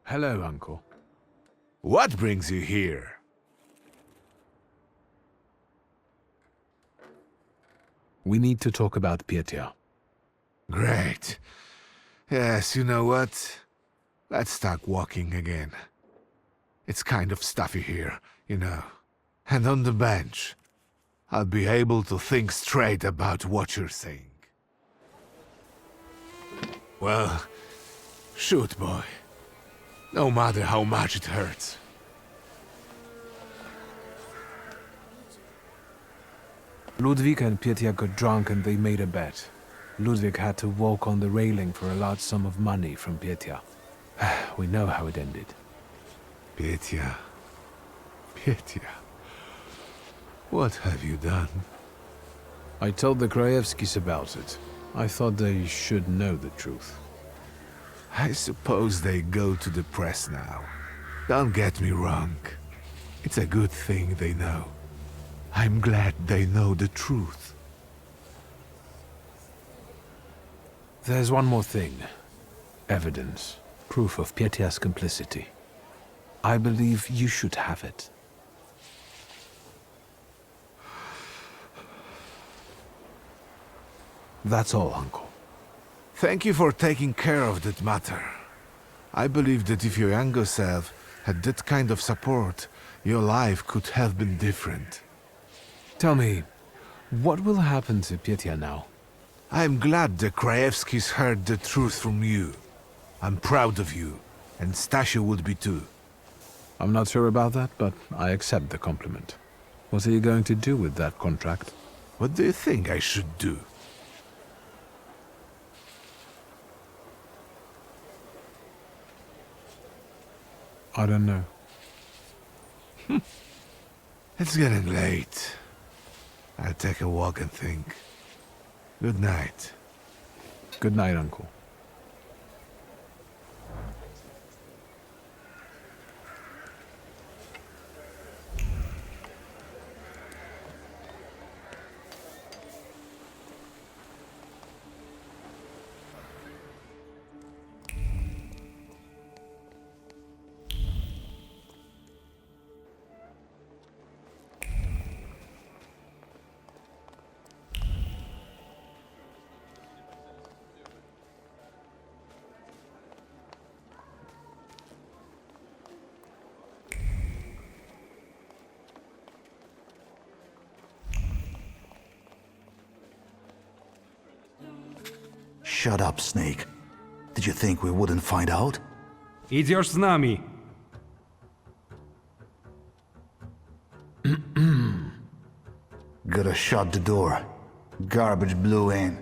Hello, Uncle. What brings you here? We need to talk about Pietya. Great. Yes, you know what? Let's start walking again. It's kind of stuffy here, you know. And on the bench, I'll be able to think straight about what you're saying. Well, shoot, boy. No matter how much it hurts. Ludwig and Pietya got drunk and they made a bet. Ludwig had to walk on the railing for a large sum of money from Pietya. We know how it ended. Pietya. Pietya. What have you done? I told the Krajewskis about it. I thought they should know the truth. I suppose they go to the press now. Don't get me wrong. It's a good thing they know. I'm glad they know the truth. There's one more thing. Evidence. Proof of Pietya's complicity. I believe you should have it. That's all, Uncle. Thank you for taking care of that matter. I believe that if your younger self had that kind of support, your life could have been different. Tell me, what will happen to Pietya now? I'm glad the Krajewskis heard the truth from you. I'm proud of you, and Stasia would be too. I'm not sure about that, but I accept the compliment. What are you going to do with that contract? What do you think I should do? I don't know. It's getting late. I'll take a walk and think. Good night. Good night, Uncle. Shut up, Snake. Did you think we wouldn't find out? Идешь с нами. Gotta shut the door. Garbage blew in.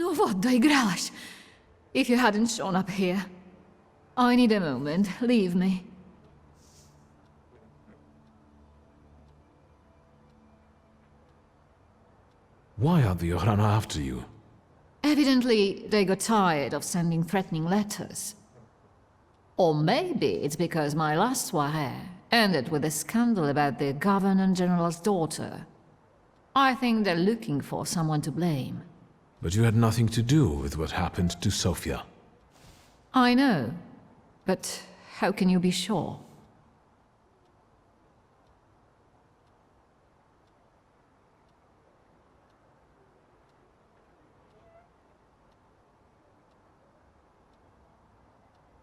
No, what digrałaś? If you hadn't shown up here. I need a moment. Leave me. Why are the Yohrana after you? Evidently, they got tired of sending threatening letters. Or maybe it's because my last soirée ended with a scandal about the Governor General's daughter. I think they're looking for someone to blame. But you had nothing to do with what happened to Sofia. I know, but how can you be sure?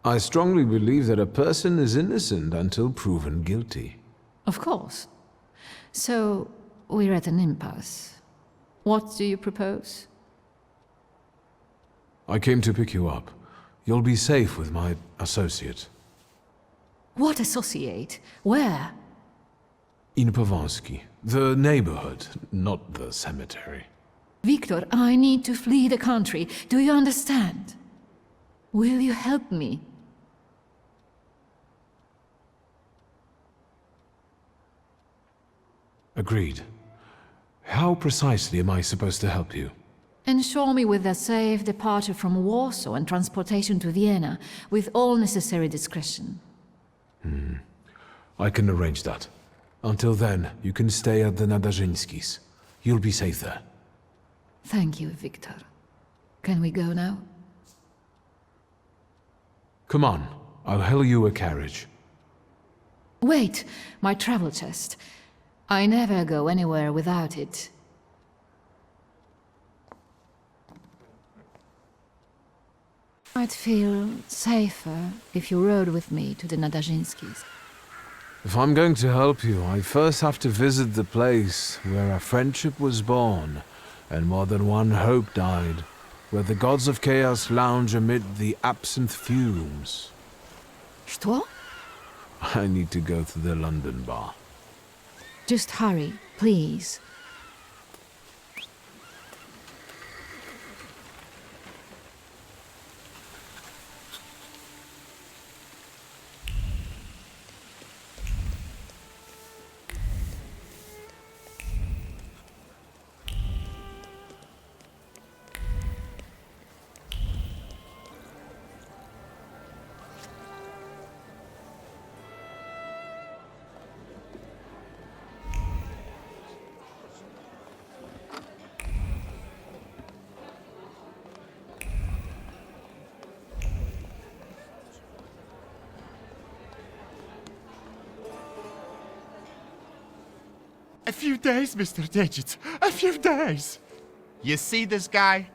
I strongly believe that a person is innocent until proven guilty. Of course. So, we're at an impasse. What do you propose? I came to pick you up. You'll be safe with my associate. What associate? Where? In Pavansky. The neighborhood, not the cemetery. Victor, I need to flee the country. Do you understand? Will you help me? Agreed. How precisely am I supposed to help you? Ensure me with a safe departure from Warsaw and transportation to Vienna, with all necessary discretion. I can arrange that. Until then, you can stay at the Nadarzyńskis. You'll be safe there. Thank you, Victor. Can we go now? Come on, I'll hail you a carriage. Wait, my travel chest. I never go anywhere without it. I'd feel safer if you rode with me to the Nadarzyńskis. If I'm going to help you, I first have to visit the place where a friendship was born, and more than one hope died, where the gods of chaos lounge amid the absinthe fumes. Что? I need to go to the London bar. Just hurry, please. A few days, Mr. Digits. A few days. You see this guy?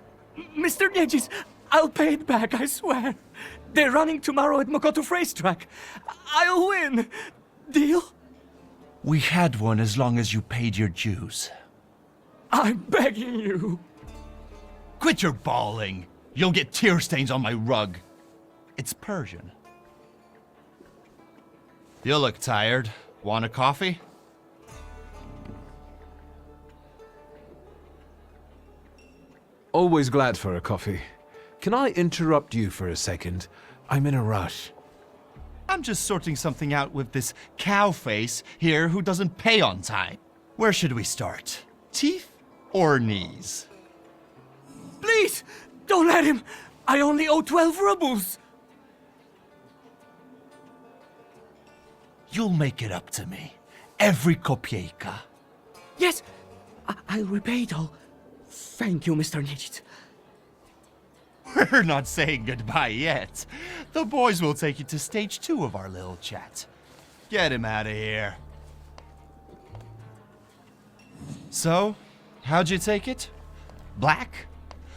Mr. Digits, I'll pay it back, I swear. They're running tomorrow at Mokotów racetrack. I'll win. Deal? We had one as long as you paid your dues. I'm begging you. Quit your bawling. You'll get tear stains on my rug. It's Persian. You look tired. Want a coffee? Always glad for a coffee. Can I interrupt you for a second? I'm in a rush. I'm just sorting something out with this cow face here who doesn't pay on time. Where should we start? Teeth or knees? Please, don't let him. I only owe 12 rubles. You'll make it up to me. Every kopieka. Yes, I'll repay it all. Thank you, Mr. Nidget. We're not saying goodbye yet. The boys will take you to stage 2 of our little chat. Get him out of here. So, how'd you take it? Black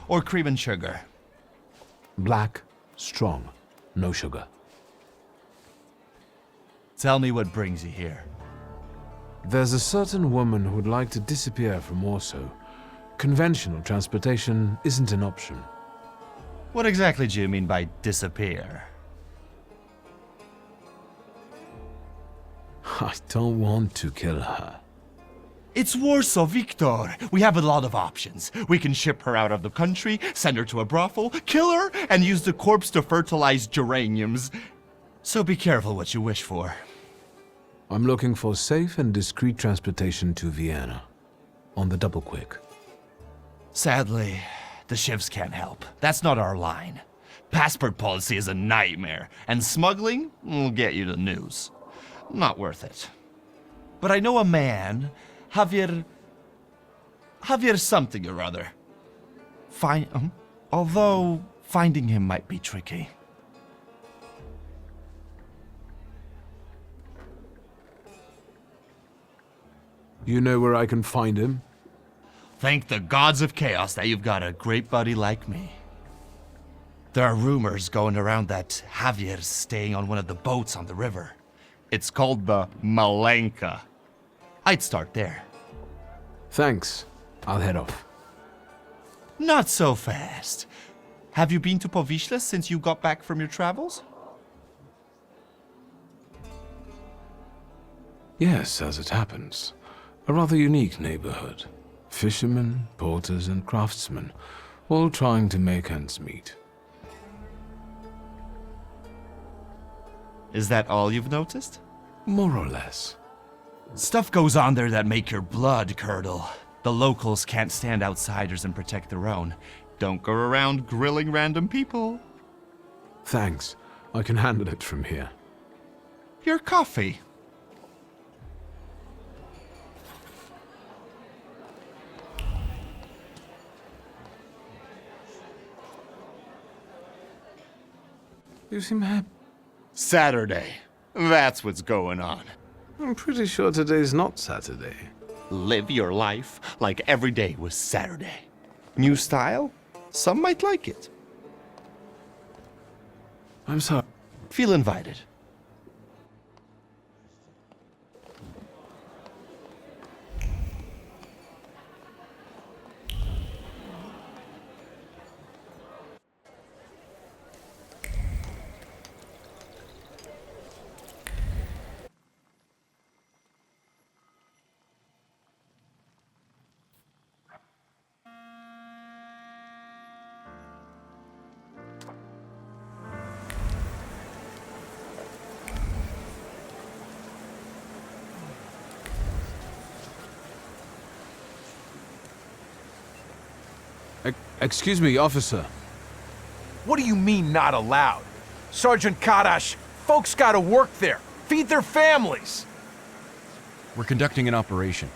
or cream and sugar? Black, strong, no sugar. Tell me what brings you here. There's a certain woman who'd like to disappear from Warsaw. Conventional transportation isn't an option. What exactly do you mean by disappear? I don't want to kill her. It's Warsaw, Victor. We have a lot of options. We can ship her out of the country, send her to a brothel, kill her, and use the corpse to fertilize geraniums. So be careful what you wish for. I'm looking for safe and discreet transportation to Vienna. On the double quick. Sadly, the shivs can't help. That's not our line. Passport policy is a nightmare, and smuggling will get you the news. Not worth it. But I know a man, Javier something or other. Although finding him might be tricky. You know where I can find him? Thank the gods of chaos that you've got a great buddy like me. There are rumors going around that Javier's staying on one of the boats on the river. It's called the Malenka. I'd start there. Thanks. I'll head off. Not so fast. Have you been to Povishla since you got back from your travels? Yes, as it happens. A rather unique neighborhood. Fishermen, porters, and craftsmen, all trying to make ends meet. Is that all you've noticed? More or less. Stuff goes on there that make your blood curdle. The locals can't stand outsiders and protect their own. Don't go around grilling random people. Thanks. I can handle it from here. Your coffee. You seem happy. Saturday. That's what's going on. I'm pretty sure today's not Saturday. Live your life like every day was Saturday. New style? Some might like it. I'm sorry. Feel invited. Excuse me, officer. What do you mean, not allowed? Sergeant Kadash, folks gotta work there, feed their families. We're conducting an operation.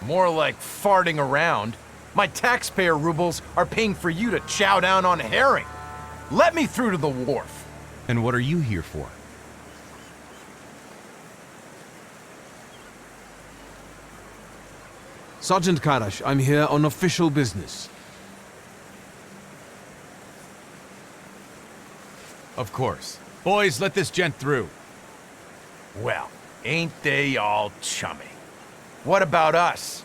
More like farting around. My taxpayer rubles are paying for you to chow down on herring. Let me through to the wharf. And what are you here for? Sergeant Kadash, I'm here on official business. Of course. Boys, let this gent through. Well, ain't they all chummy? What about us?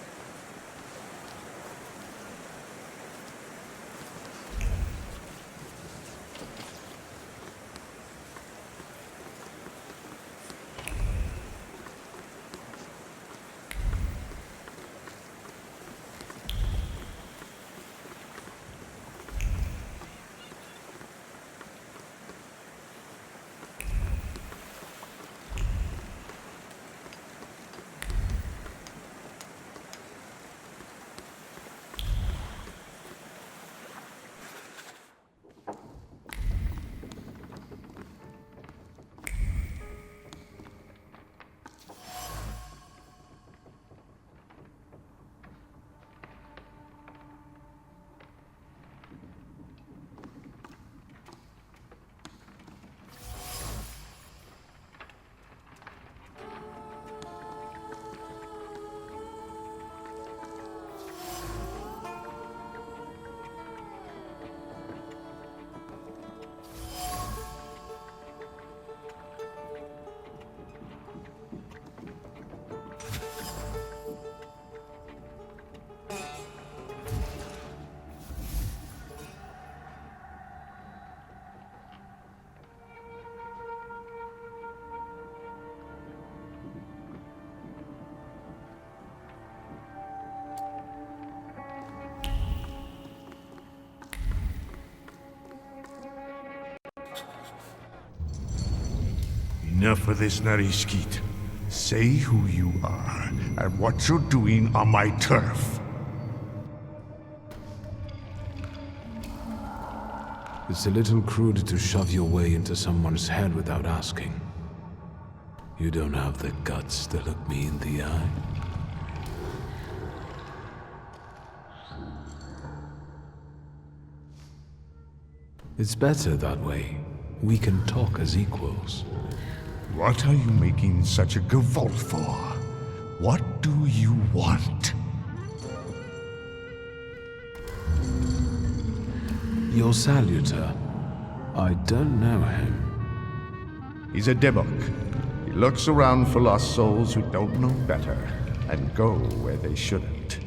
Enough of this, Narishkit. Say who you are and what you're doing on my turf. It's a little crude to shove your way into someone's head without asking. You don't have the guts to look me in the eye. It's better that way. We can talk as equals. What are you making such a gavolt for? What do you want? Your salutor. I don't know him. He's a Debok. He looks around for lost souls who don't know better and go where they shouldn't.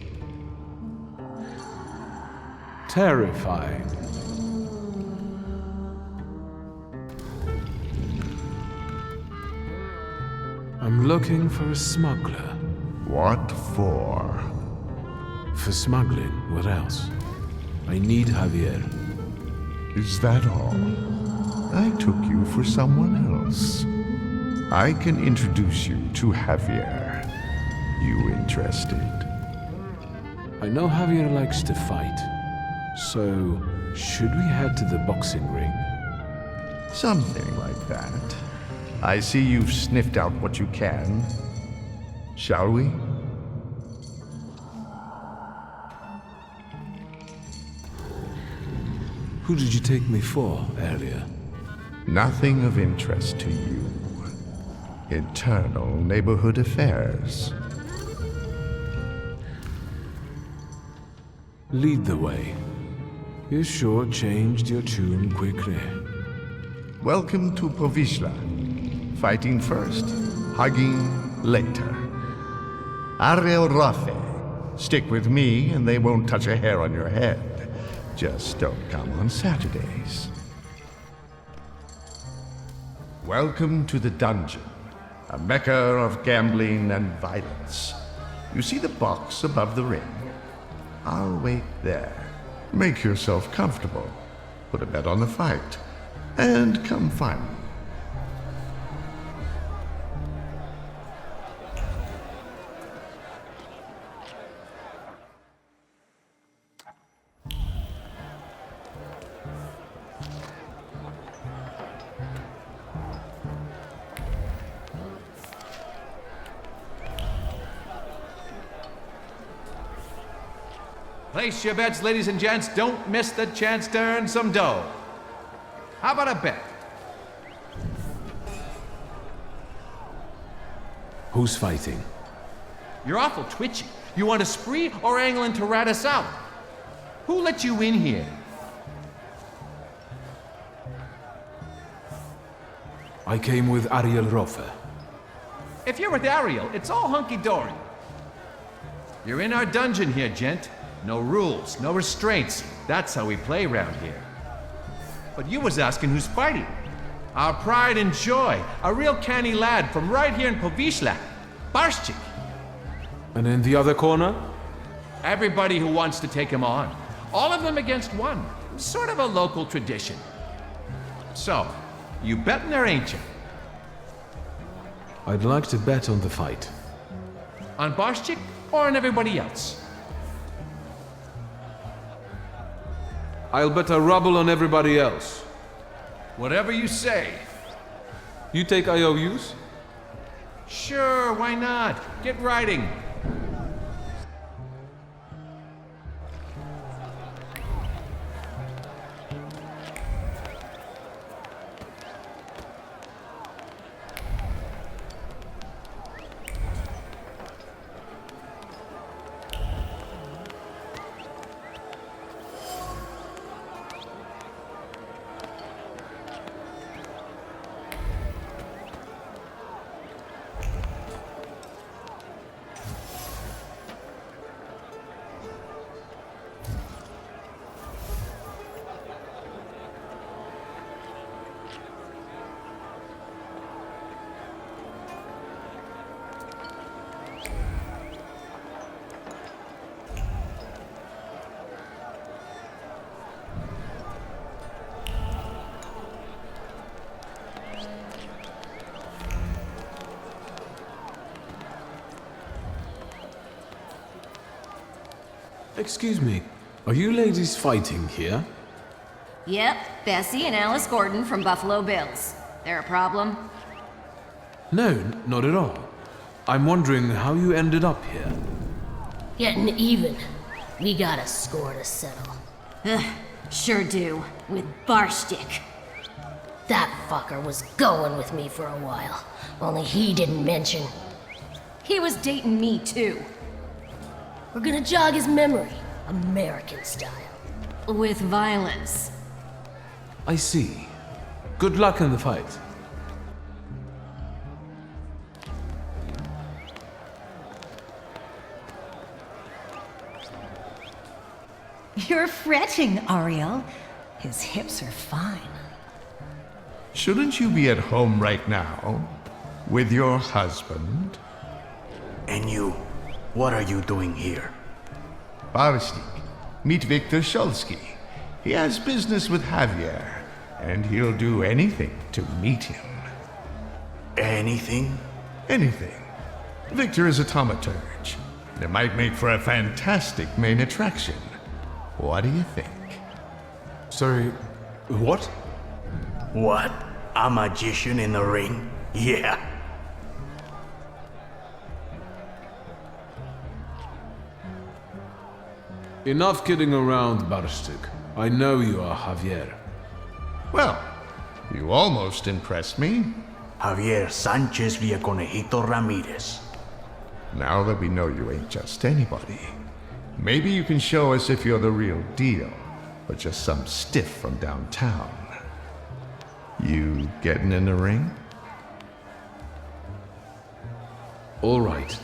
Terrifying. I'm looking for a smuggler. What for? For smuggling. What else? I need Javier. Is that all? I took you for someone else. I can introduce you to Javier. You interested? I know Javier likes to fight. So, should we head to the boxing ring? Something like that. I see you've sniffed out what you can. Shall we? Who did you take me for earlier? Nothing of interest to you. Internal neighborhood affairs. Lead the way. You sure changed your tune quickly. Welcome to Povishla. Fighting first, hugging later. Ariel Rothe. Stick with me and they won't touch a hair on your head. Just don't come on Saturdays. Welcome to the dungeon, a mecca of gambling and violence. You see the box above the ring? I'll wait there. Make yourself comfortable. Put a bet on the fight. And come find me. Place your bets, ladies and gents. Don't miss the chance to earn some dough. How about a bet? Who's fighting? You're awful twitchy. You want a spree or angling to rat us out? Who let you in here? I came with Ariel Rofe. If you're with Ariel, it's all hunky-dory. You're in our dungeon here, gent. No rules, no restraints. That's how we play around here. But you was asking who's fighting. Our pride and joy. A real canny lad from right here in Povishla. Barshchik. And in the other corner? Everybody who wants to take him on. All of them against one. Sort of a local tradition. So, you betting there, ain't you? I'd like to bet on the fight. On Barshchik or on everybody else? I'll bet a ruble on everybody else. Whatever you say. You take IOUs? Sure, why not? Get writing. Excuse me, are you ladies fighting here? Yep, Bessie and Alice Gordon from Buffalo Bills. There a problem? No, not at all. I'm wondering how you ended up here. Getting even. We got a score to settle. Sure do. With Barshtik. That fucker was going with me for a while. Only he didn't mention. He was dating me too. We're gonna jog his memory. American style. With violence. I see. Good luck in the fight. You're fretting, Ariel. His hips are fine. Shouldn't you be at home right now? With your husband? And you, what are you doing here? Barshtik, meet Viktor Shulsky. He has business with Javier, and he'll do anything to meet him. Anything? Anything. Victor is a Thaumaturge. It might make for a fantastic main attraction. What do you think? Sorry, what? What? A magician in the ring? Yeah. Enough kidding around, Barshtik. I know you are Javier. Well, you almost impressed me. Javier Sanchez Villaconejito Ramirez. Now that we know you ain't just anybody, maybe you can show us if you're the real deal, or just some stiff from downtown. You getting in the ring? All right.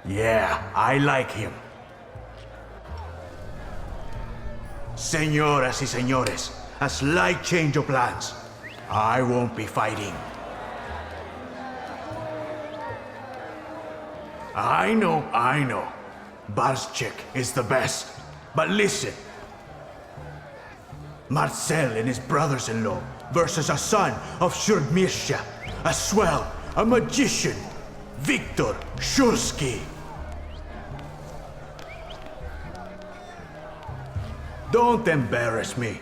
Yeah, I like him. Señoras y señores, a slight change of plans. I won't be fighting. I know. Barshtik is the best. But listen. Marcel and his brothers-in-law versus a son of Shurmirsha, a swell, a magician, Viktor Shulsky. Don't embarrass me.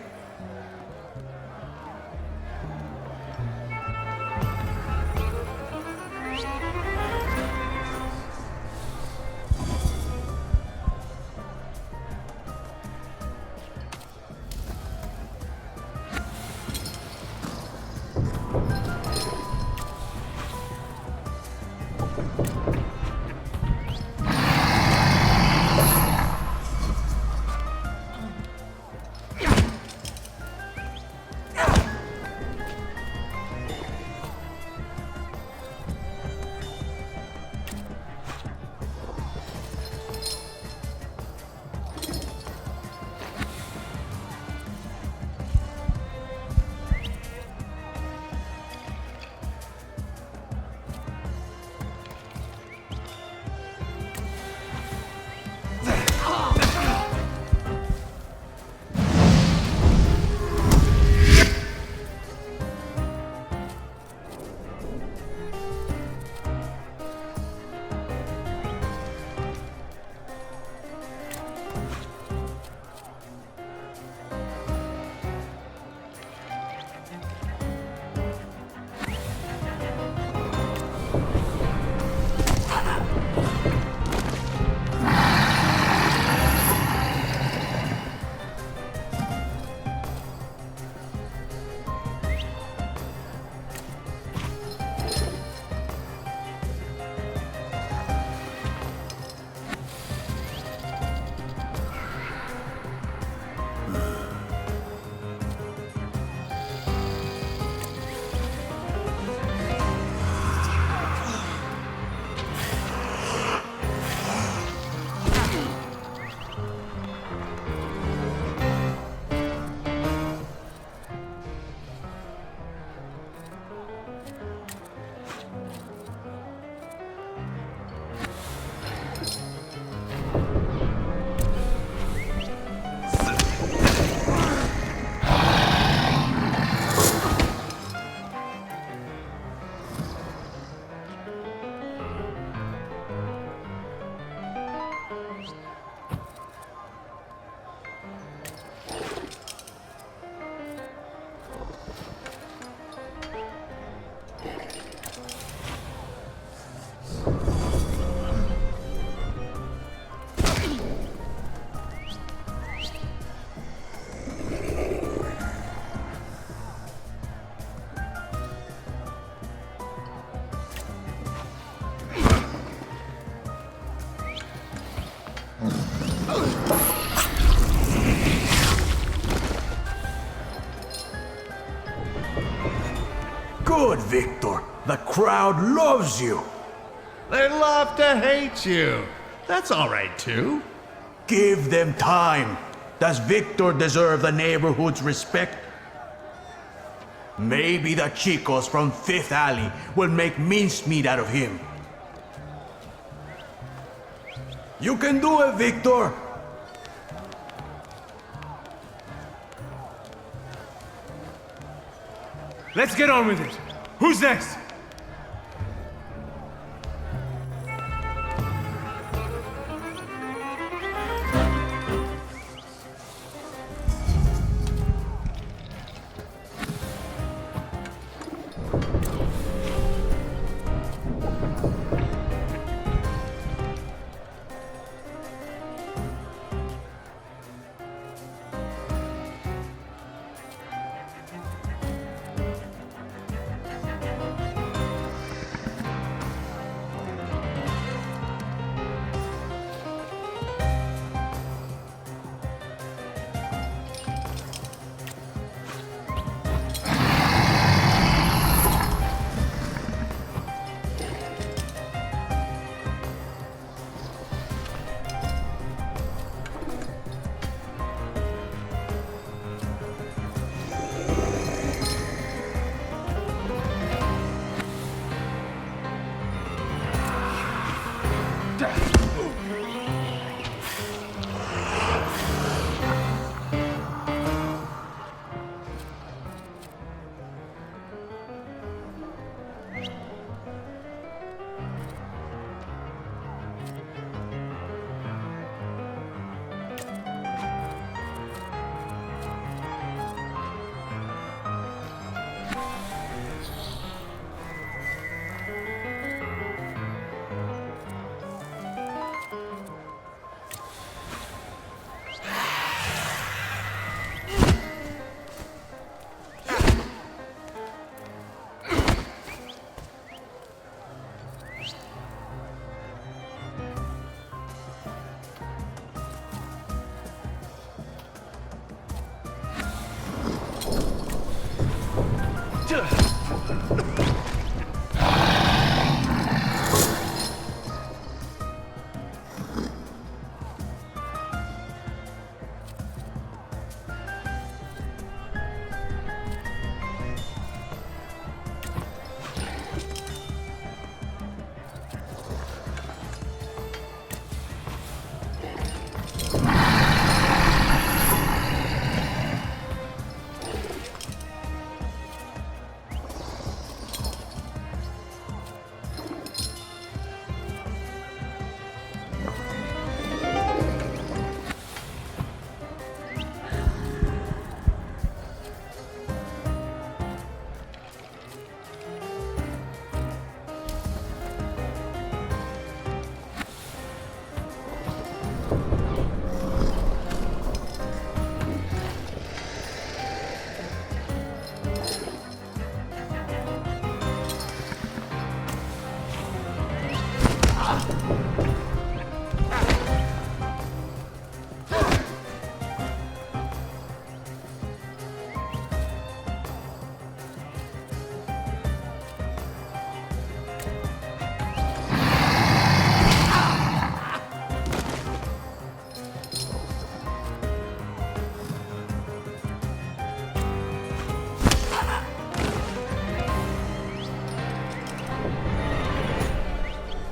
Good, Victor. The crowd loves you. They love to hate you. That's all right, too. Give them time. Does Victor deserve the neighborhood's respect? Maybe the chicos from Fifth Alley will make mincemeat out of him. You can do it, Victor! Let's get on with it. Who's next?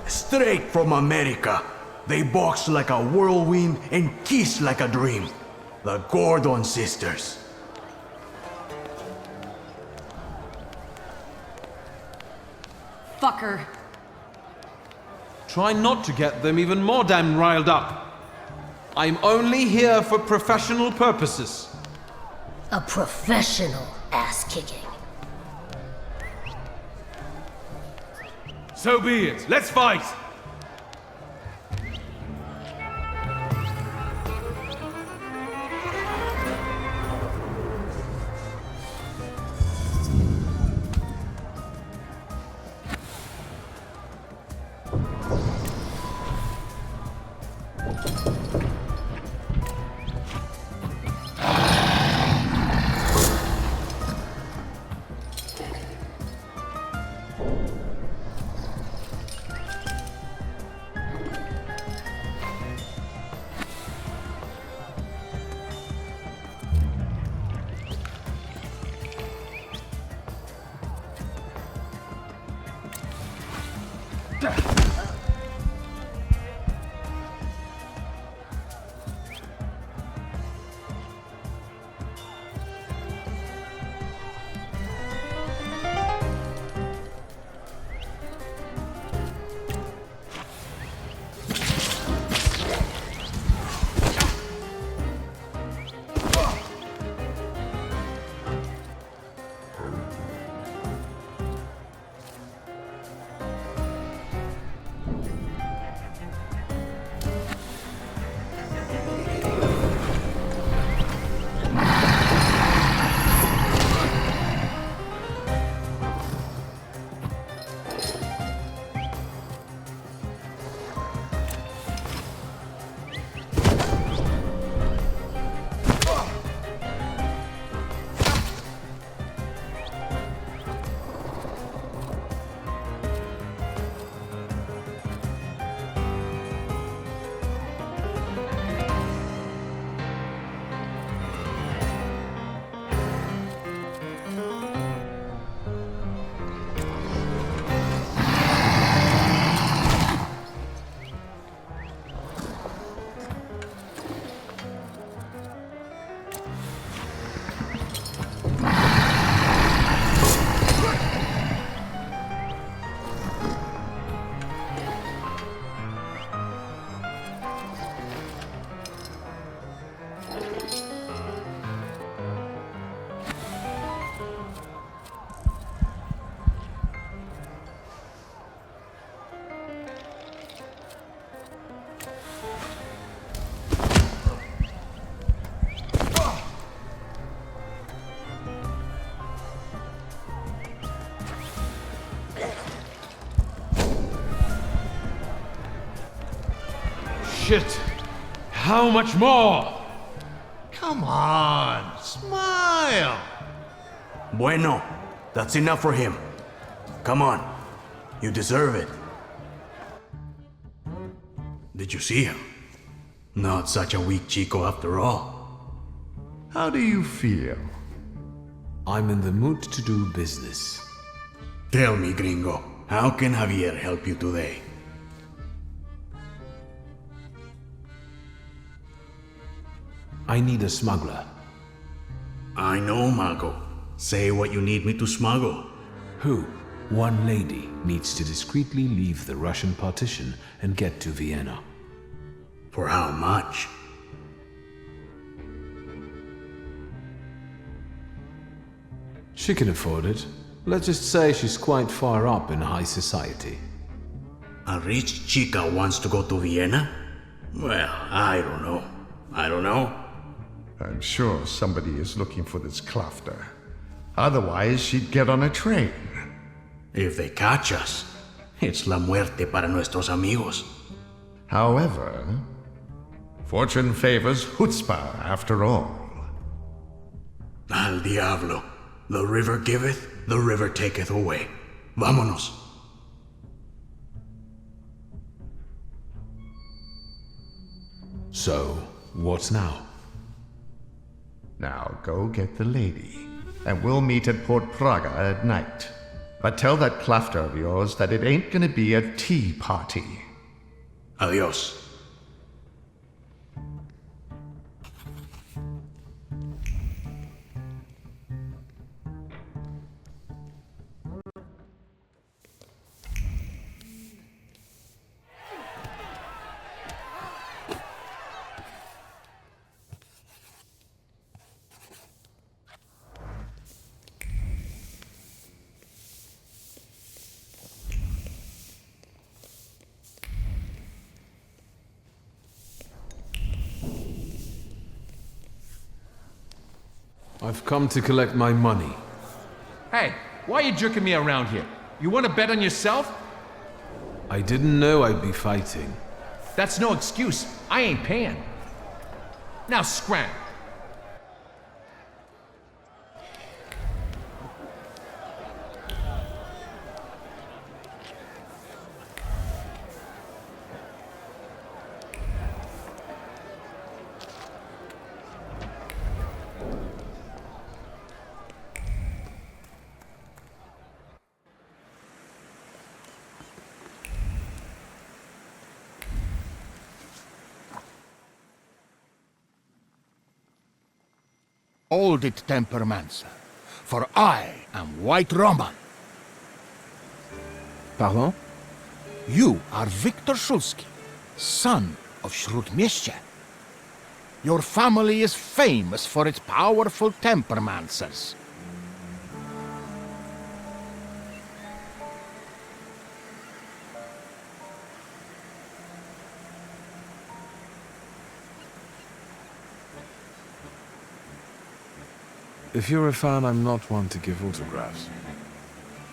Straight from America. They box like a whirlwind and kiss like a dream. The Gordon sisters. Fucker. Try not to get them even more damn riled up. I'm only here for professional purposes. A professional ass-kicking. So be it. Let's fight! Shit. How much more? Come on, smile. Bueno, that's enough for him. Come on, you deserve it. Did you see him? Not such a weak chico after all. How do you feel? I'm in the mood to do business. Tell me, gringo, how can Javier help you today? I need a smuggler. I know, Mago. Say what you need me to smuggle. Who? One lady needs to discreetly leave the Russian partition and get to Vienna. For how much? She can afford it. Let's just say she's quite far up in high society. A rich chica wants to go to Vienna? Well, I don't know. I don't know. I'm sure somebody is looking for this Klafter. Otherwise, she'd get on a train. If they catch us, it's la muerte para nuestros amigos. However, fortune favors chutzpah after all. Al diablo. The river giveth, the river taketh away. Vámonos. So, what now? Now go get the lady, and we'll meet at Port Praga at night. But tell that Klafter of yours that it ain't gonna be a tea party. Adios. I've come to collect my money. Hey, why are you jerking me around here? You want to bet on yourself? I didn't know I'd be fighting. That's no excuse. I ain't paying. Now scram. Hold it, Tempermancer, for I am White Roman. Pardon? You are Viktor Shulsky, son of Shrutmiesche. Your family is famous for its powerful Tempermancers. If you're a fan, I'm not one to give autographs.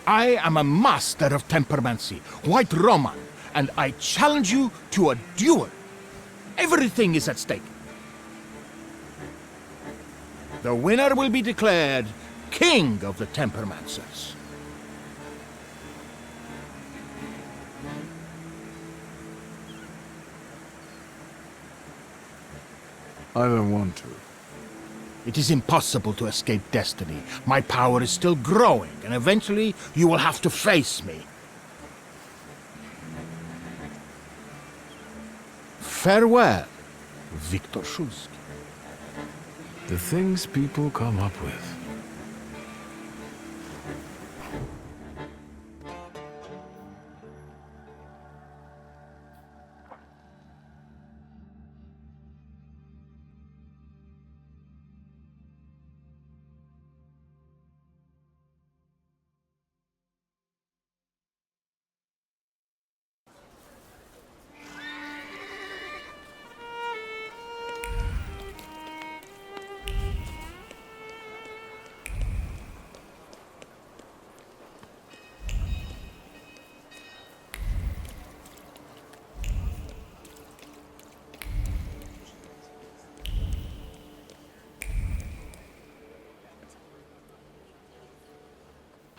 I am a master of Tempermancy, White Roman, and I challenge you to a duel. Everything is at stake. The winner will be declared King of the Tempermancers. I don't want to. It is impossible to escape destiny. My power is still growing, and eventually you will have to face me. Farewell, Viktor Shulsky. The things people come up with.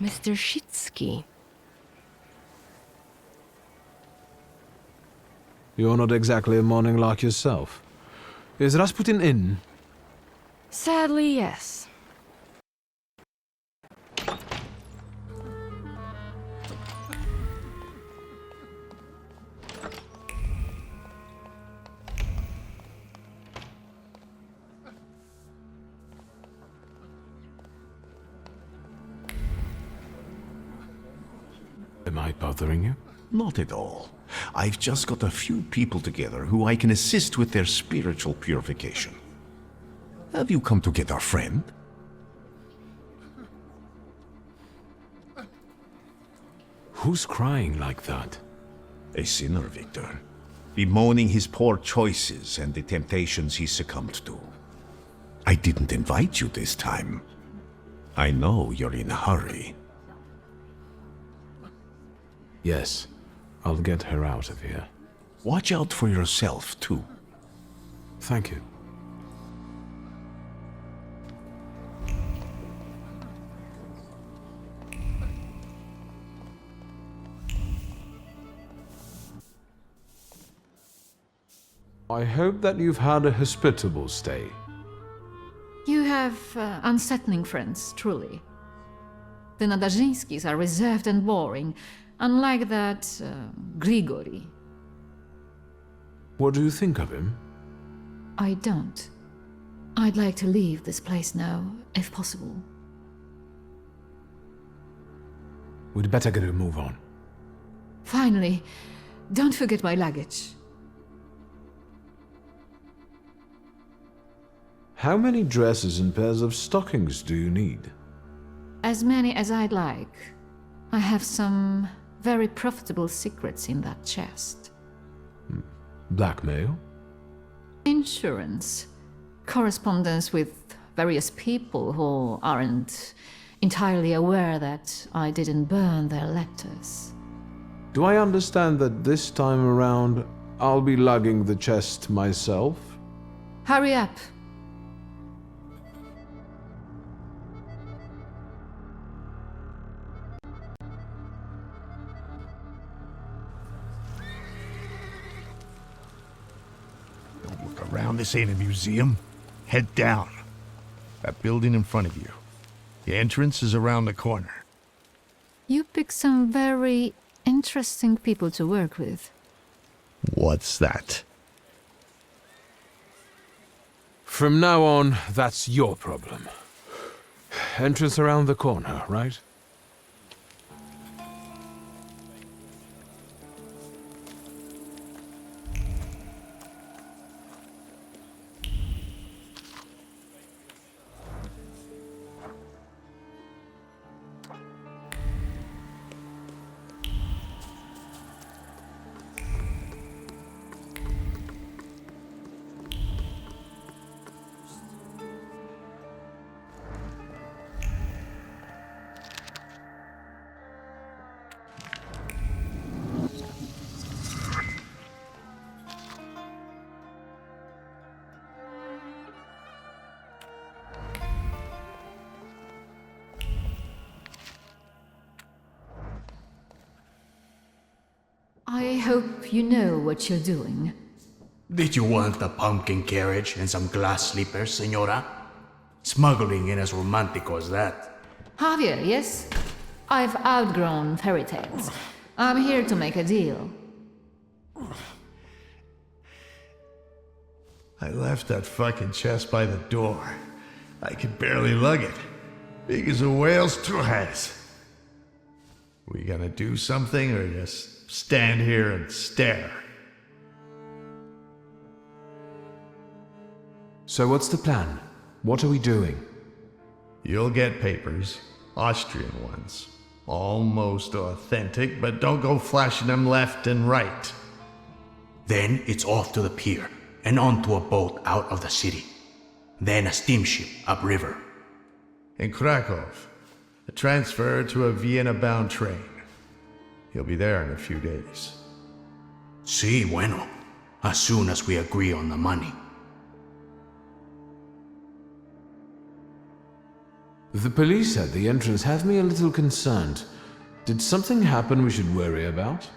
Mr. Shitsky. You're not exactly a morning lark yourself. Is Rasputin in? Sadly, yes. Am I bothering you? Not at all. I've just got a few people together who I can assist with their spiritual purification. Have you come to get our friend? Who's crying like that? A sinner, Victor. Bemoaning his poor choices and the temptations he succumbed to. I didn't invite you this time. I know you're in a hurry. Yes, I'll get her out of here. Watch out for yourself, too. Thank you. I hope that you've had a hospitable stay. You have unsettling friends, truly. The Nadazhinskis are reserved and boring, unlike that Grigory. What do you think of him? I don't. I'd like to leave this place now, if possible. We'd better get a move on. Finally, don't forget my luggage. How many dresses and pairs of stockings do you need? As many as I'd like. I have some very profitable secrets in that chest. Blackmail? Insurance. Correspondence with various people who aren't entirely aware that I didn't burn their letters. Do I understand that this time around I'll be lugging the chest myself? Hurry up. Around, this ain't a museum. Head down. That building in front of you. The entrance is around the corner. You pick some very interesting people to work with. What's that? From now on, that's your problem. Entrance around the corner, right? I hope you know what you're doing. Did you want a pumpkin carriage and some glass slippers, senora? Smuggling ain't as romantic as that. Javier, yes? I've outgrown fairy tales. I'm here to make a deal. I left that fucking chest by the door. I could barely lug it. Big as a whale's trojans. We gonna do something or just stand here and stare? So what's the plan? What are we doing? You'll get papers. Austrian ones. Almost authentic, but don't go flashing them left and right. Then it's off to the pier and onto a boat out of the city. Then a steamship upriver. In Krakow, a transfer to a Vienna-bound train. He'll be there in a few days. Sí, bueno. As soon as we agree on the money. The police at the entrance have me a little concerned. Did something happen we should worry about?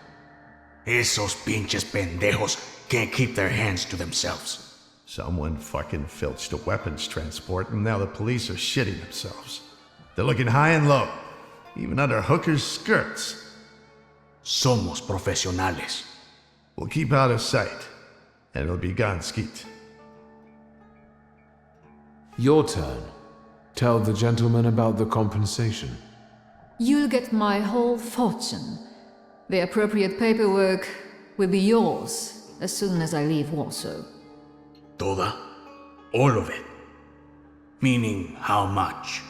Esos pinches pendejos can't keep their hands to themselves. Someone fucking filched a weapons transport, and now the police are shitting themselves. They're looking high and low, even under hookers' skirts. Somos profesionales. We'll keep out of sight, and it'll be gone skeet. Your turn. Tell the gentleman about the compensation. You'll get my whole fortune. The appropriate paperwork will be yours as soon as I leave Warsaw. Toda? All of it? Meaning how much?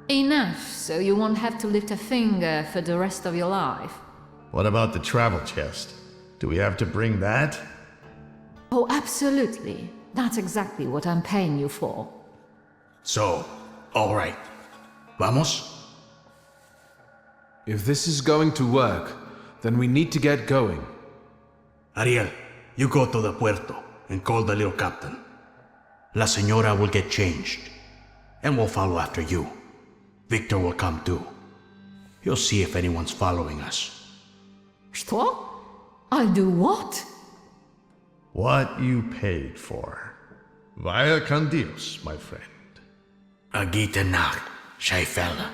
Enough, so you won't have to lift a finger for the rest of your life. What about the travel chest? Do we have to bring that? Oh, absolutely. That's exactly what I'm paying you for. So, all right. Vamos? If this is going to work, then we need to get going. Ariel, you go to the puerto and call the little captain. La señora will get changed, and we'll follow after you. Victor will come too. He'll see if anyone's following us. Что? I'll do what? What you paid for. Vaya con Dios, my friend. A gute Nacht, Scheifele.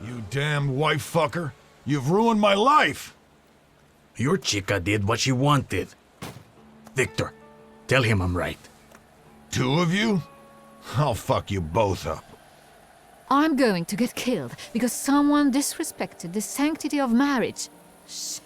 You damn wife fucker. You've ruined my life. Your chica did what she wanted. Victor, tell him I'm right. Two of you? I'll fuck you both up. I'm going to get killed because someone disrespected the sanctity of marriage. Shit.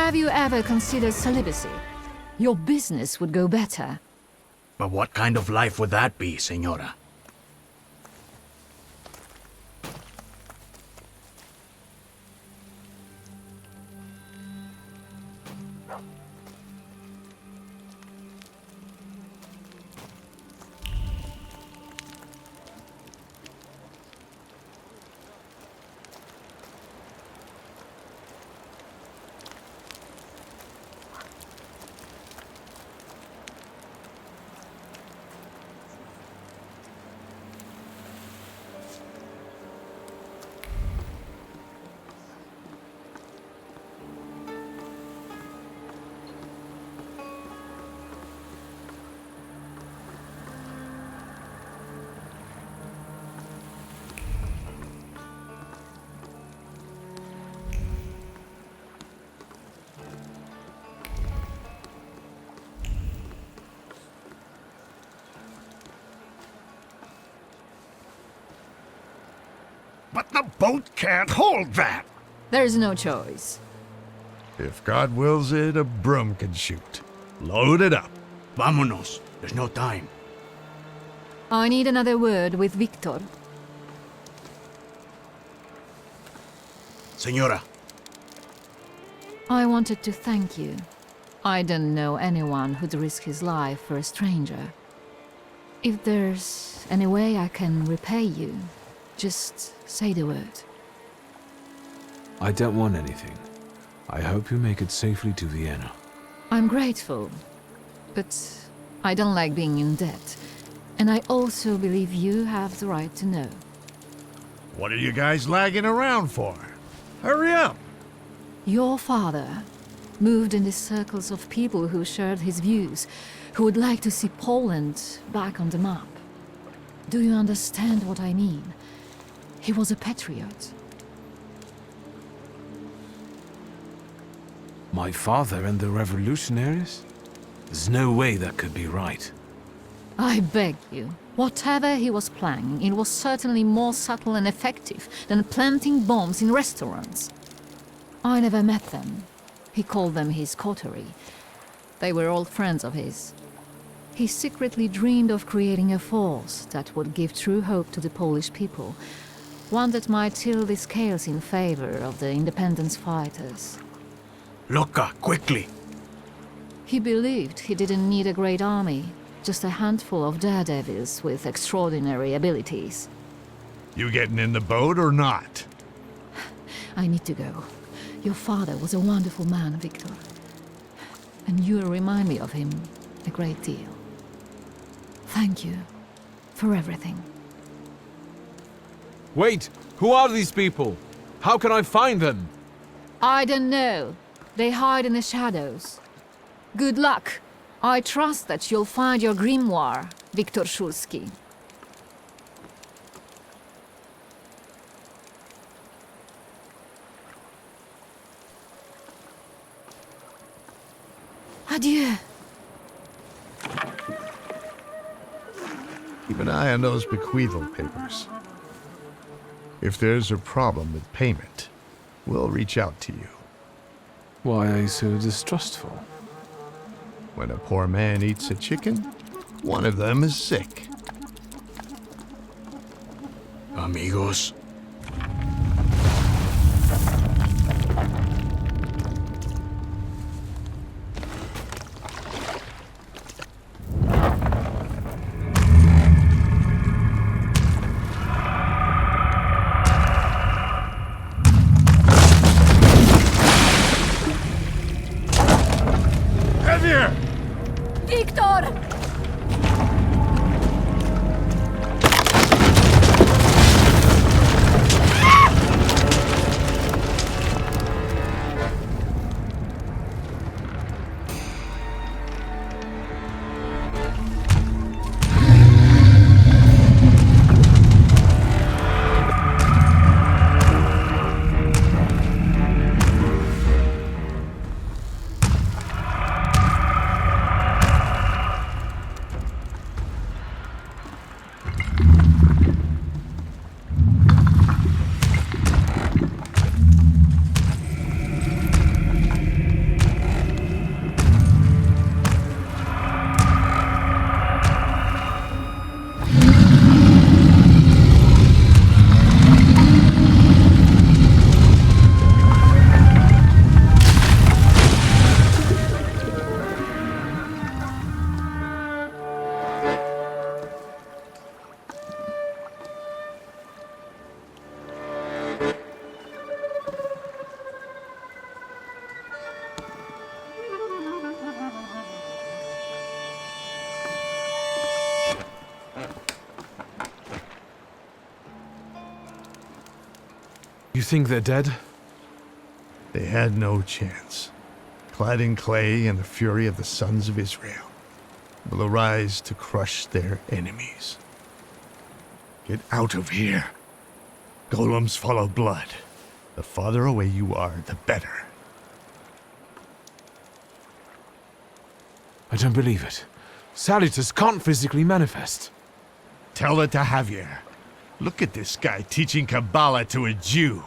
Have you ever considered celibacy? Your business would go better. But what kind of life would that be, Senora? But the boat can't hold that! There's no choice. If God wills it, a broom can shoot. Load it up. Vámonos. There's no time. I need another word with Victor. Senora. I wanted to thank you. I don't know anyone who'd risk his life for a stranger. If there's any way I can repay you, just say the word. I don't want anything. I hope you make it safely to Vienna. I'm grateful, but I don't like being in debt. And I also believe you have the right to know. What are you guys lagging around for? Hurry up! Your father moved in the circles of people who shared his views, who would like to see Poland back on the map. Do you understand what I mean? He was a patriot. My father and the revolutionaries? There's no way that could be right. I beg you. Whatever he was planning, it was certainly more subtle and effective than planting bombs in restaurants. I never met them. He called them his coterie. They were old friends of his. He secretly dreamed of creating a force that would give true hope to the Polish people, one that might tilt the scales in favor of the independence fighters. Loca, quickly! He believed he didn't need a great army, just a handful of daredevils with extraordinary abilities. You getting in the boat or not? I need to go. Your father was a wonderful man, Victor. And you remind me of him a great deal. Thank you for everything. Wait! Who are these people? How can I find them? I don't know. They hide in the shadows. Good luck. I trust that you'll find your grimoire, Viktor Szulski. Adieu. Keep an eye on those bequeathal papers. If there's a problem with payment, we'll reach out to you. Why are you so distrustful? When a poor man eats a chicken, one of them is sick. Amigos. Victor! You think they're dead? They had no chance. Clad in clay and the fury of the sons of Israel will arise to crush their enemies. Get out of here. Golems follow blood. The farther away you are, the better. I don't believe it. Salutars can't physically manifest. Tell it to Javier. Look at this guy teaching Kabbalah to a Jew.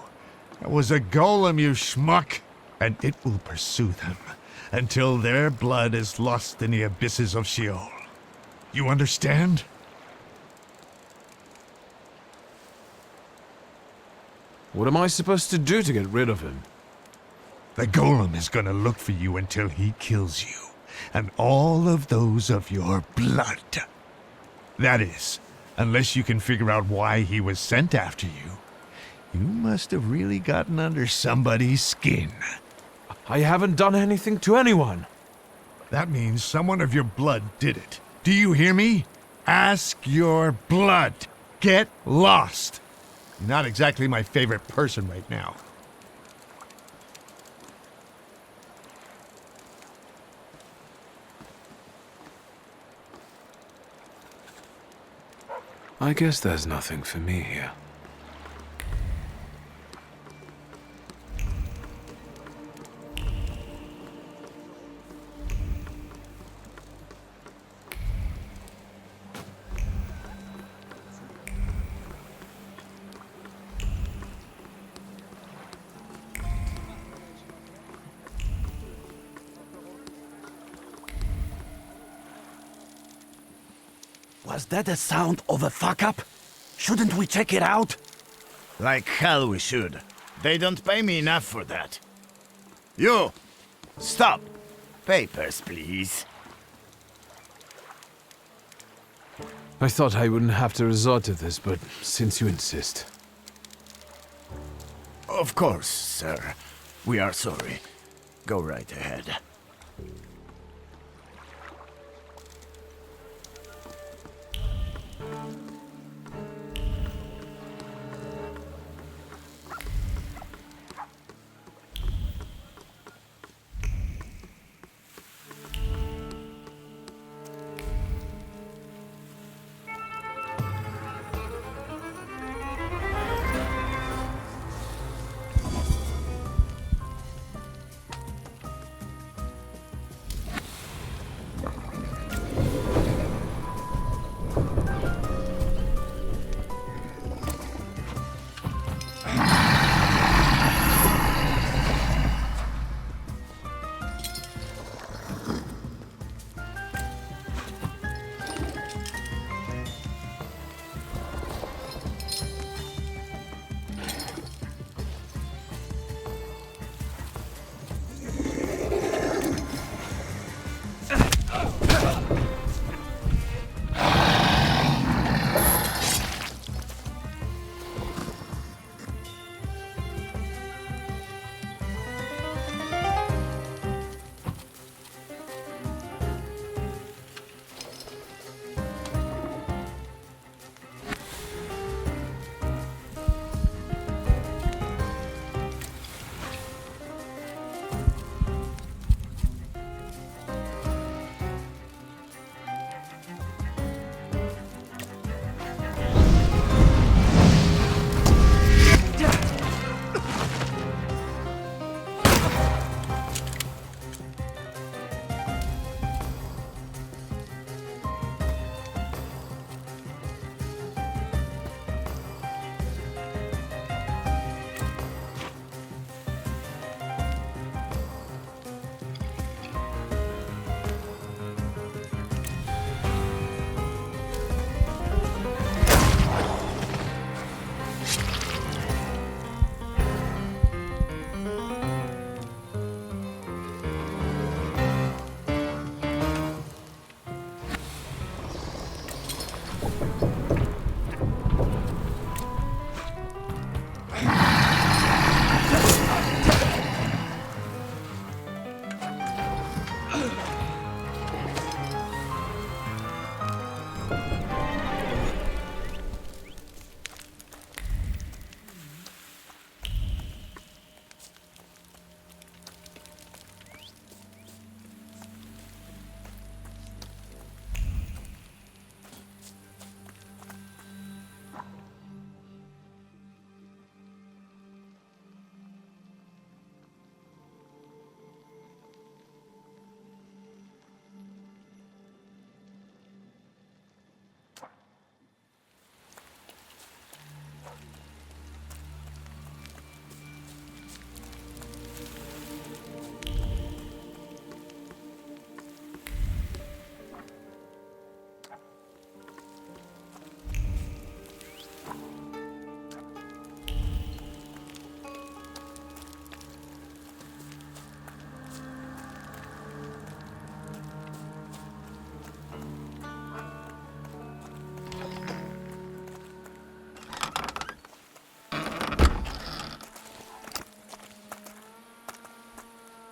That was a golem, you schmuck. And it will pursue them until their blood is lost in the abysses of Sheol. You understand? What am I supposed to do to get rid of him? The golem is gonna look for you until he kills you, and all of those of your blood. That is, unless you can figure out why he was sent after you. You must have really gotten under somebody's skin. I haven't done anything to anyone. That means someone of your blood did it. Do you hear me? Ask your blood. Get lost. You're not exactly my favorite person right now. I guess there's nothing for me here. Was that the sound of a fuck-up? Shouldn't we check it out? Like hell we should. They don't pay me enough for that. You! Stop! Papers, please. I thought I wouldn't have to resort to this, but since you insist. Of course, sir. We are sorry. Go right ahead.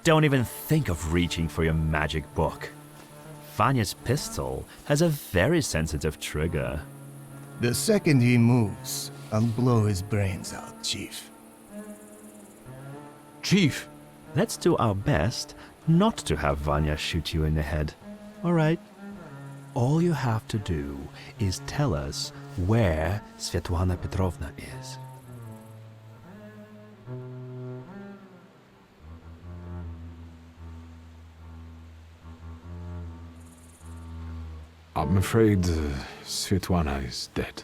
Don't even think of reaching for your magic book. Vanya's pistol has a very sensitive trigger. The second he moves, I'll blow his brains out, Chief. Chief! Let's do our best not to have Vanya shoot you in the head. All right? All you have to do is tell us where Svetlana Petrovna is. I'm afraid Svetlana is dead.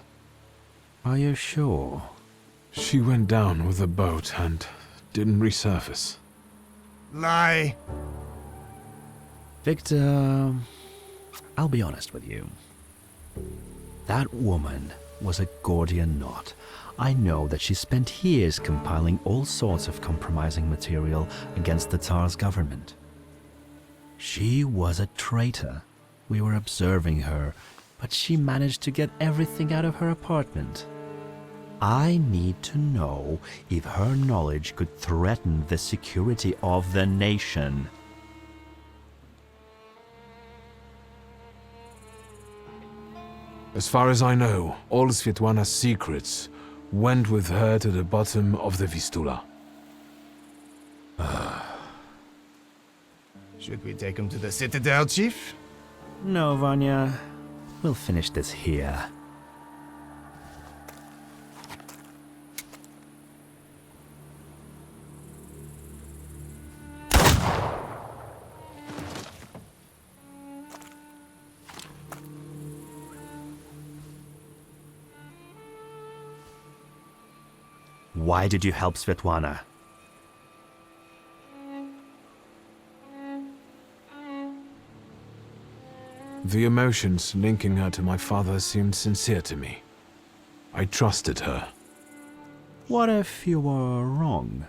Are you sure? She went down with a boat and didn't resurface. Lie! Victor, I'll be honest with you. That woman was a Gordian knot. I know that she spent years compiling all sorts of compromising material against the Tsar's government. She was a traitor. We were observing her, but she managed to get everything out of her apartment. I need to know if her knowledge could threaten the security of the nation. As far as I know, all Svetlana's secrets went with her to the bottom of the Vistula. Should we take him to the Citadel, Chief? No, Vanya. We'll finish this here. Why did you help Svetlana? The emotions linking her to my father seemed sincere to me. I trusted her. What if you were wrong?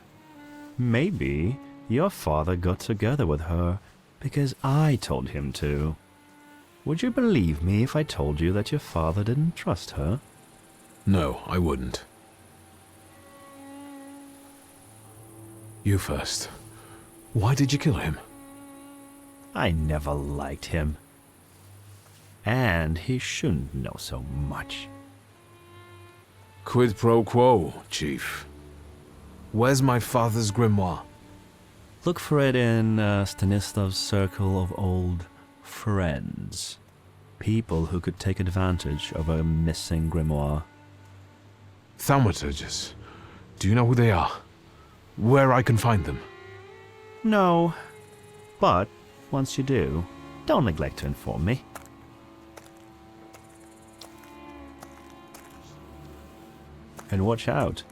Maybe your father got together with her because I told him to. Would you believe me if I told you that your father didn't trust her? No, I wouldn't. You first. Why did you kill him? I never liked him. And he shouldn't know so much. Quid pro quo, Chief. Where's my father's grimoire? Look for it in Stanislav's circle of old friends. People who could take advantage of a missing grimoire. Thaumaturges. Do you know who they are? Where I can find them? No. But once you do, don't neglect to inform me. And watch out.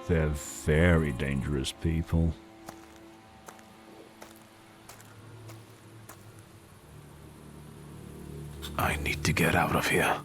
They're very dangerous people. I need to get out of here.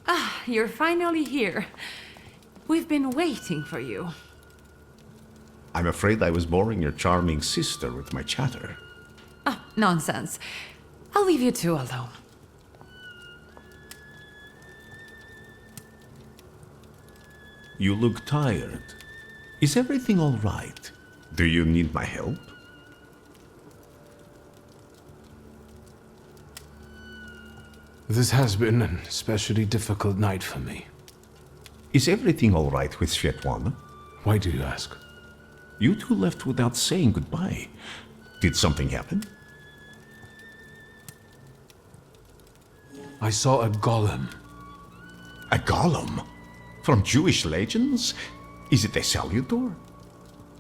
Ah, you're finally here. We've been waiting for you. I'm afraid I was boring your charming sister with my chatter. Ah, nonsense. I'll leave you two alone. You look tired. Is everything all right? Do you need my help? This has been an especially difficult night for me. Is everything all right with Svetlana? Why do you ask? You two left without saying goodbye. Did something happen? I saw a golem. A golem? From Jewish legends? Is it a salutor?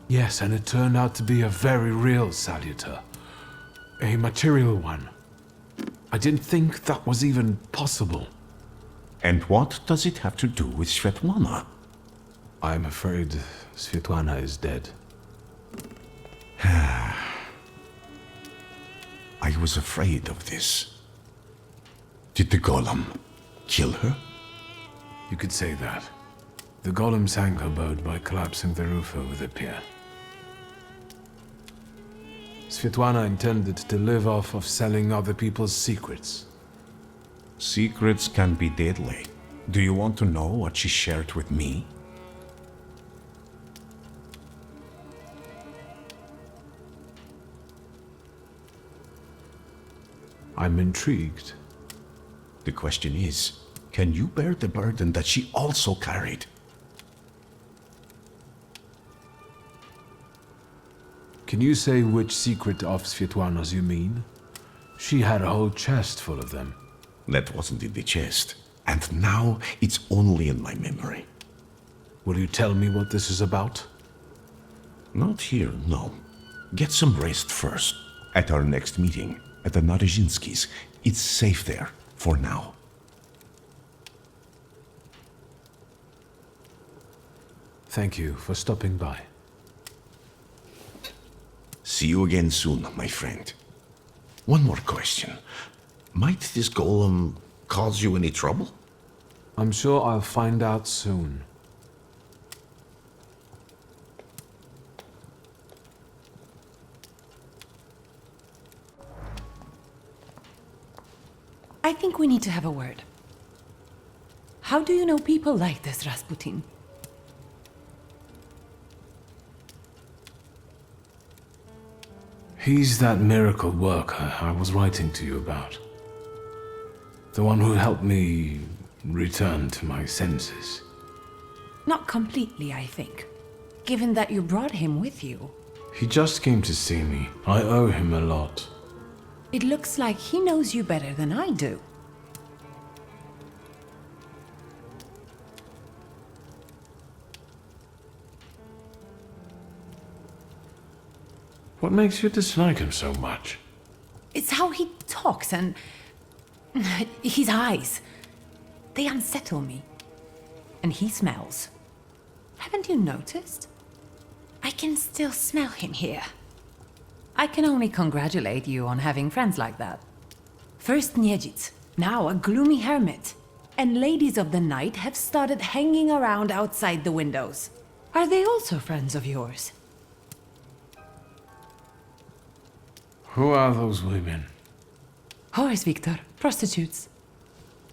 Yes, and it turned out to be a very real salutor. A material one. I didn't think that was even possible. And what does it have to do with Svetlana? I'm afraid Svetlana is dead. I was afraid of this. Did the golem kill her? You could say that. The golem sank her boat by collapsing the roof over the pier. Svetlana intended to live off of selling other people's secrets. Secrets can be deadly. Do you want to know what she shared with me? I'm intrigued. The question is, can you bear the burden that she also carried? Can you say which secret of Svetlana's you mean? She had a whole chest full of them. That wasn't in the chest. And now it's only in my memory. Will you tell me what this is about? Not here, no. Get some rest first. At our next meeting, at the Narizhinskis. It's safe there, for now. Thank you for stopping by. See you again soon, my friend. One more question. Might this golem cause you any trouble? I'm sure I'll find out soon. I think we need to have a word. How do you know people like this, Rasputin? He's that miracle worker I was writing to you about. The one who helped me return to my senses. Not completely, I think. Given that you brought him with you. He just came to see me. I owe him a lot. It looks like he knows you better than I do. What makes you dislike him so much? It's how he talks and his eyes. They unsettle me. And he smells. Haven't you noticed? I can still smell him here. I can only congratulate you on having friends like that. First Niedzic, now a gloomy hermit. And ladies of the night have started hanging around outside the windows. Are they also friends of yours? Who are those women? Whores, Victor. Prostitutes.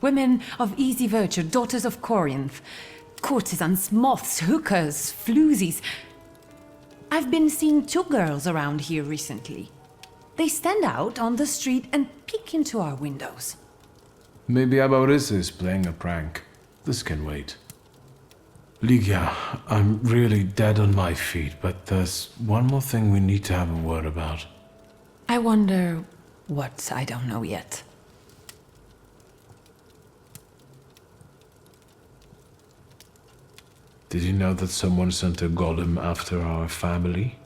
Women of easy virtue, daughters of Corinth. Courtesans, moths, hookers, floozies. I've been seeing 2 girls around here recently. They stand out on the street and peek into our windows. Maybe Abaurisa is playing a prank. This can wait. Ligia, I'm really dead on my feet, but there's one more thing we need to have a word about. I wonder what I don't know yet. Did you know that someone sent a golem after our family?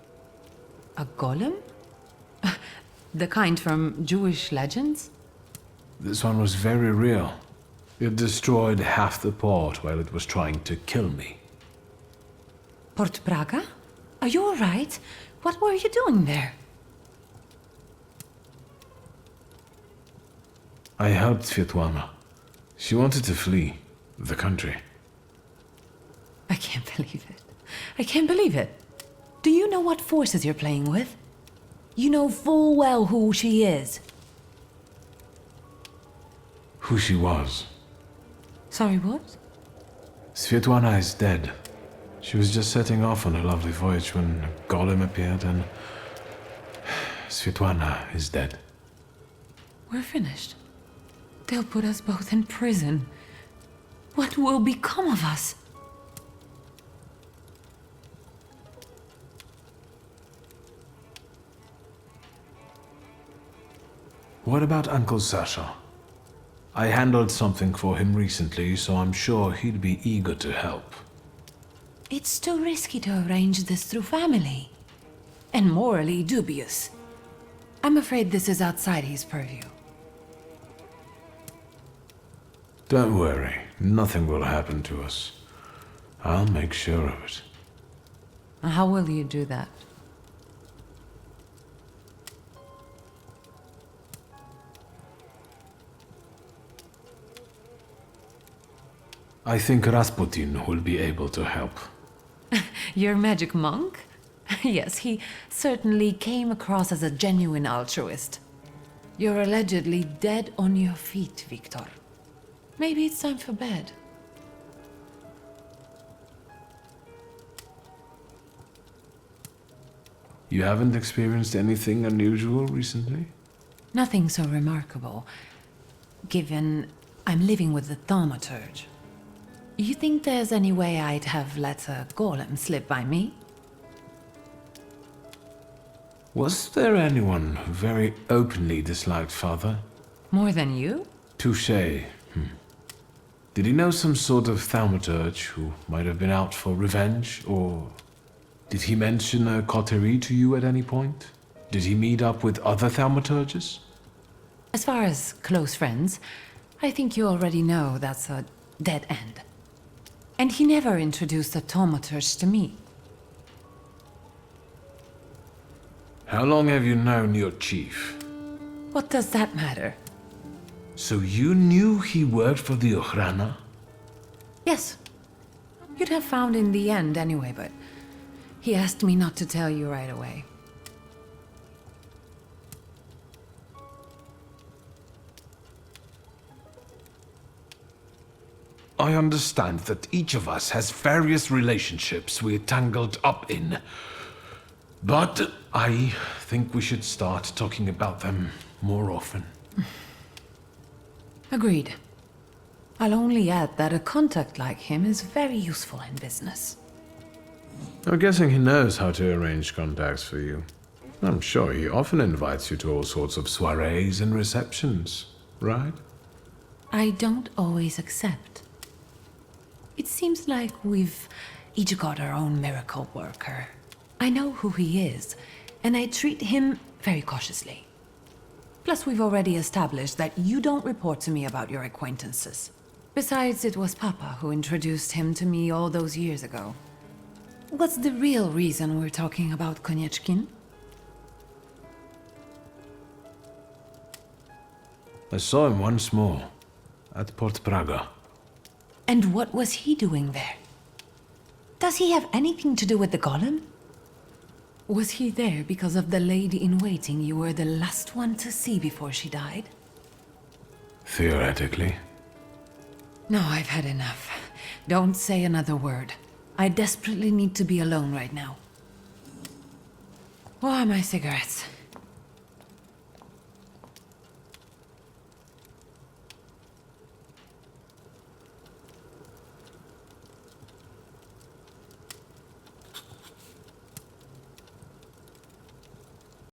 A golem? The kind from Jewish legends? This one was very real. It destroyed half the port while it was trying to kill me. Port Praga? Are you all right? What were you doing there? I helped Svetlana. She wanted to flee the country. I can't believe it. I can't believe it. Do you know what forces you're playing with? You know full well who she is. Who she was. Sorry, what? Svetlana is dead. She was just setting off on a lovely voyage when a golem appeared and... Svetlana is dead. We're finished. They'll put us both in prison. What will become of us? What about Uncle Sasha? I handled something for him recently, so I'm sure he'd be eager to help. It's too risky to arrange this through family. And morally dubious. I'm afraid this is outside his purview. Don't worry, nothing will happen to us. I'll make sure of it. How will you do that? I think Rasputin will be able to help. Your magic monk? Yes, he certainly came across as a genuine altruist. You're allegedly dead on your feet, Victor. Maybe it's time for bed. You haven't experienced anything unusual recently? Nothing so remarkable, given I'm living with the Thaumaturge. You think there's any way I'd have let a golem slip by me? Was there anyone who very openly disliked Father? More than you? Touché. Did he know some sort of Thaumaturge who might have been out for revenge, or did he mention a coterie to you at any point? Did he meet up with other Thaumaturges? As far as close friends, I think you already know that's a dead end. And he never introduced the Thaumaturge to me. How long have you known your chief? What does that matter? So you knew he worked for the Ochrana? Yes. You'd have found in the end anyway, but he asked me not to tell you right away. I understand that each of us has various relationships we're tangled up in. But I think we should start talking about them more often. Agreed. I'll only add that a contact like him is very useful in business. I'm guessing he knows how to arrange contacts for you. I'm sure he often invites you to all sorts of soirees and receptions, right? I don't always accept. It seems like we've each got our own miracle worker. I know who he is, and I treat him very cautiously. Plus, we've already established that you don't report to me about your acquaintances. Besides, it was Papa who introduced him to me all those years ago. What's the real reason we're talking about Konieczkin? I saw him once more, at Port Praga. And what was he doing there? Does he have anything to do with the golem? Was he there because of the lady-in-waiting you were the last one to see before she died? Theoretically. No, I've had enough. Don't say another word. I desperately need to be alone right now. Where are my cigarettes?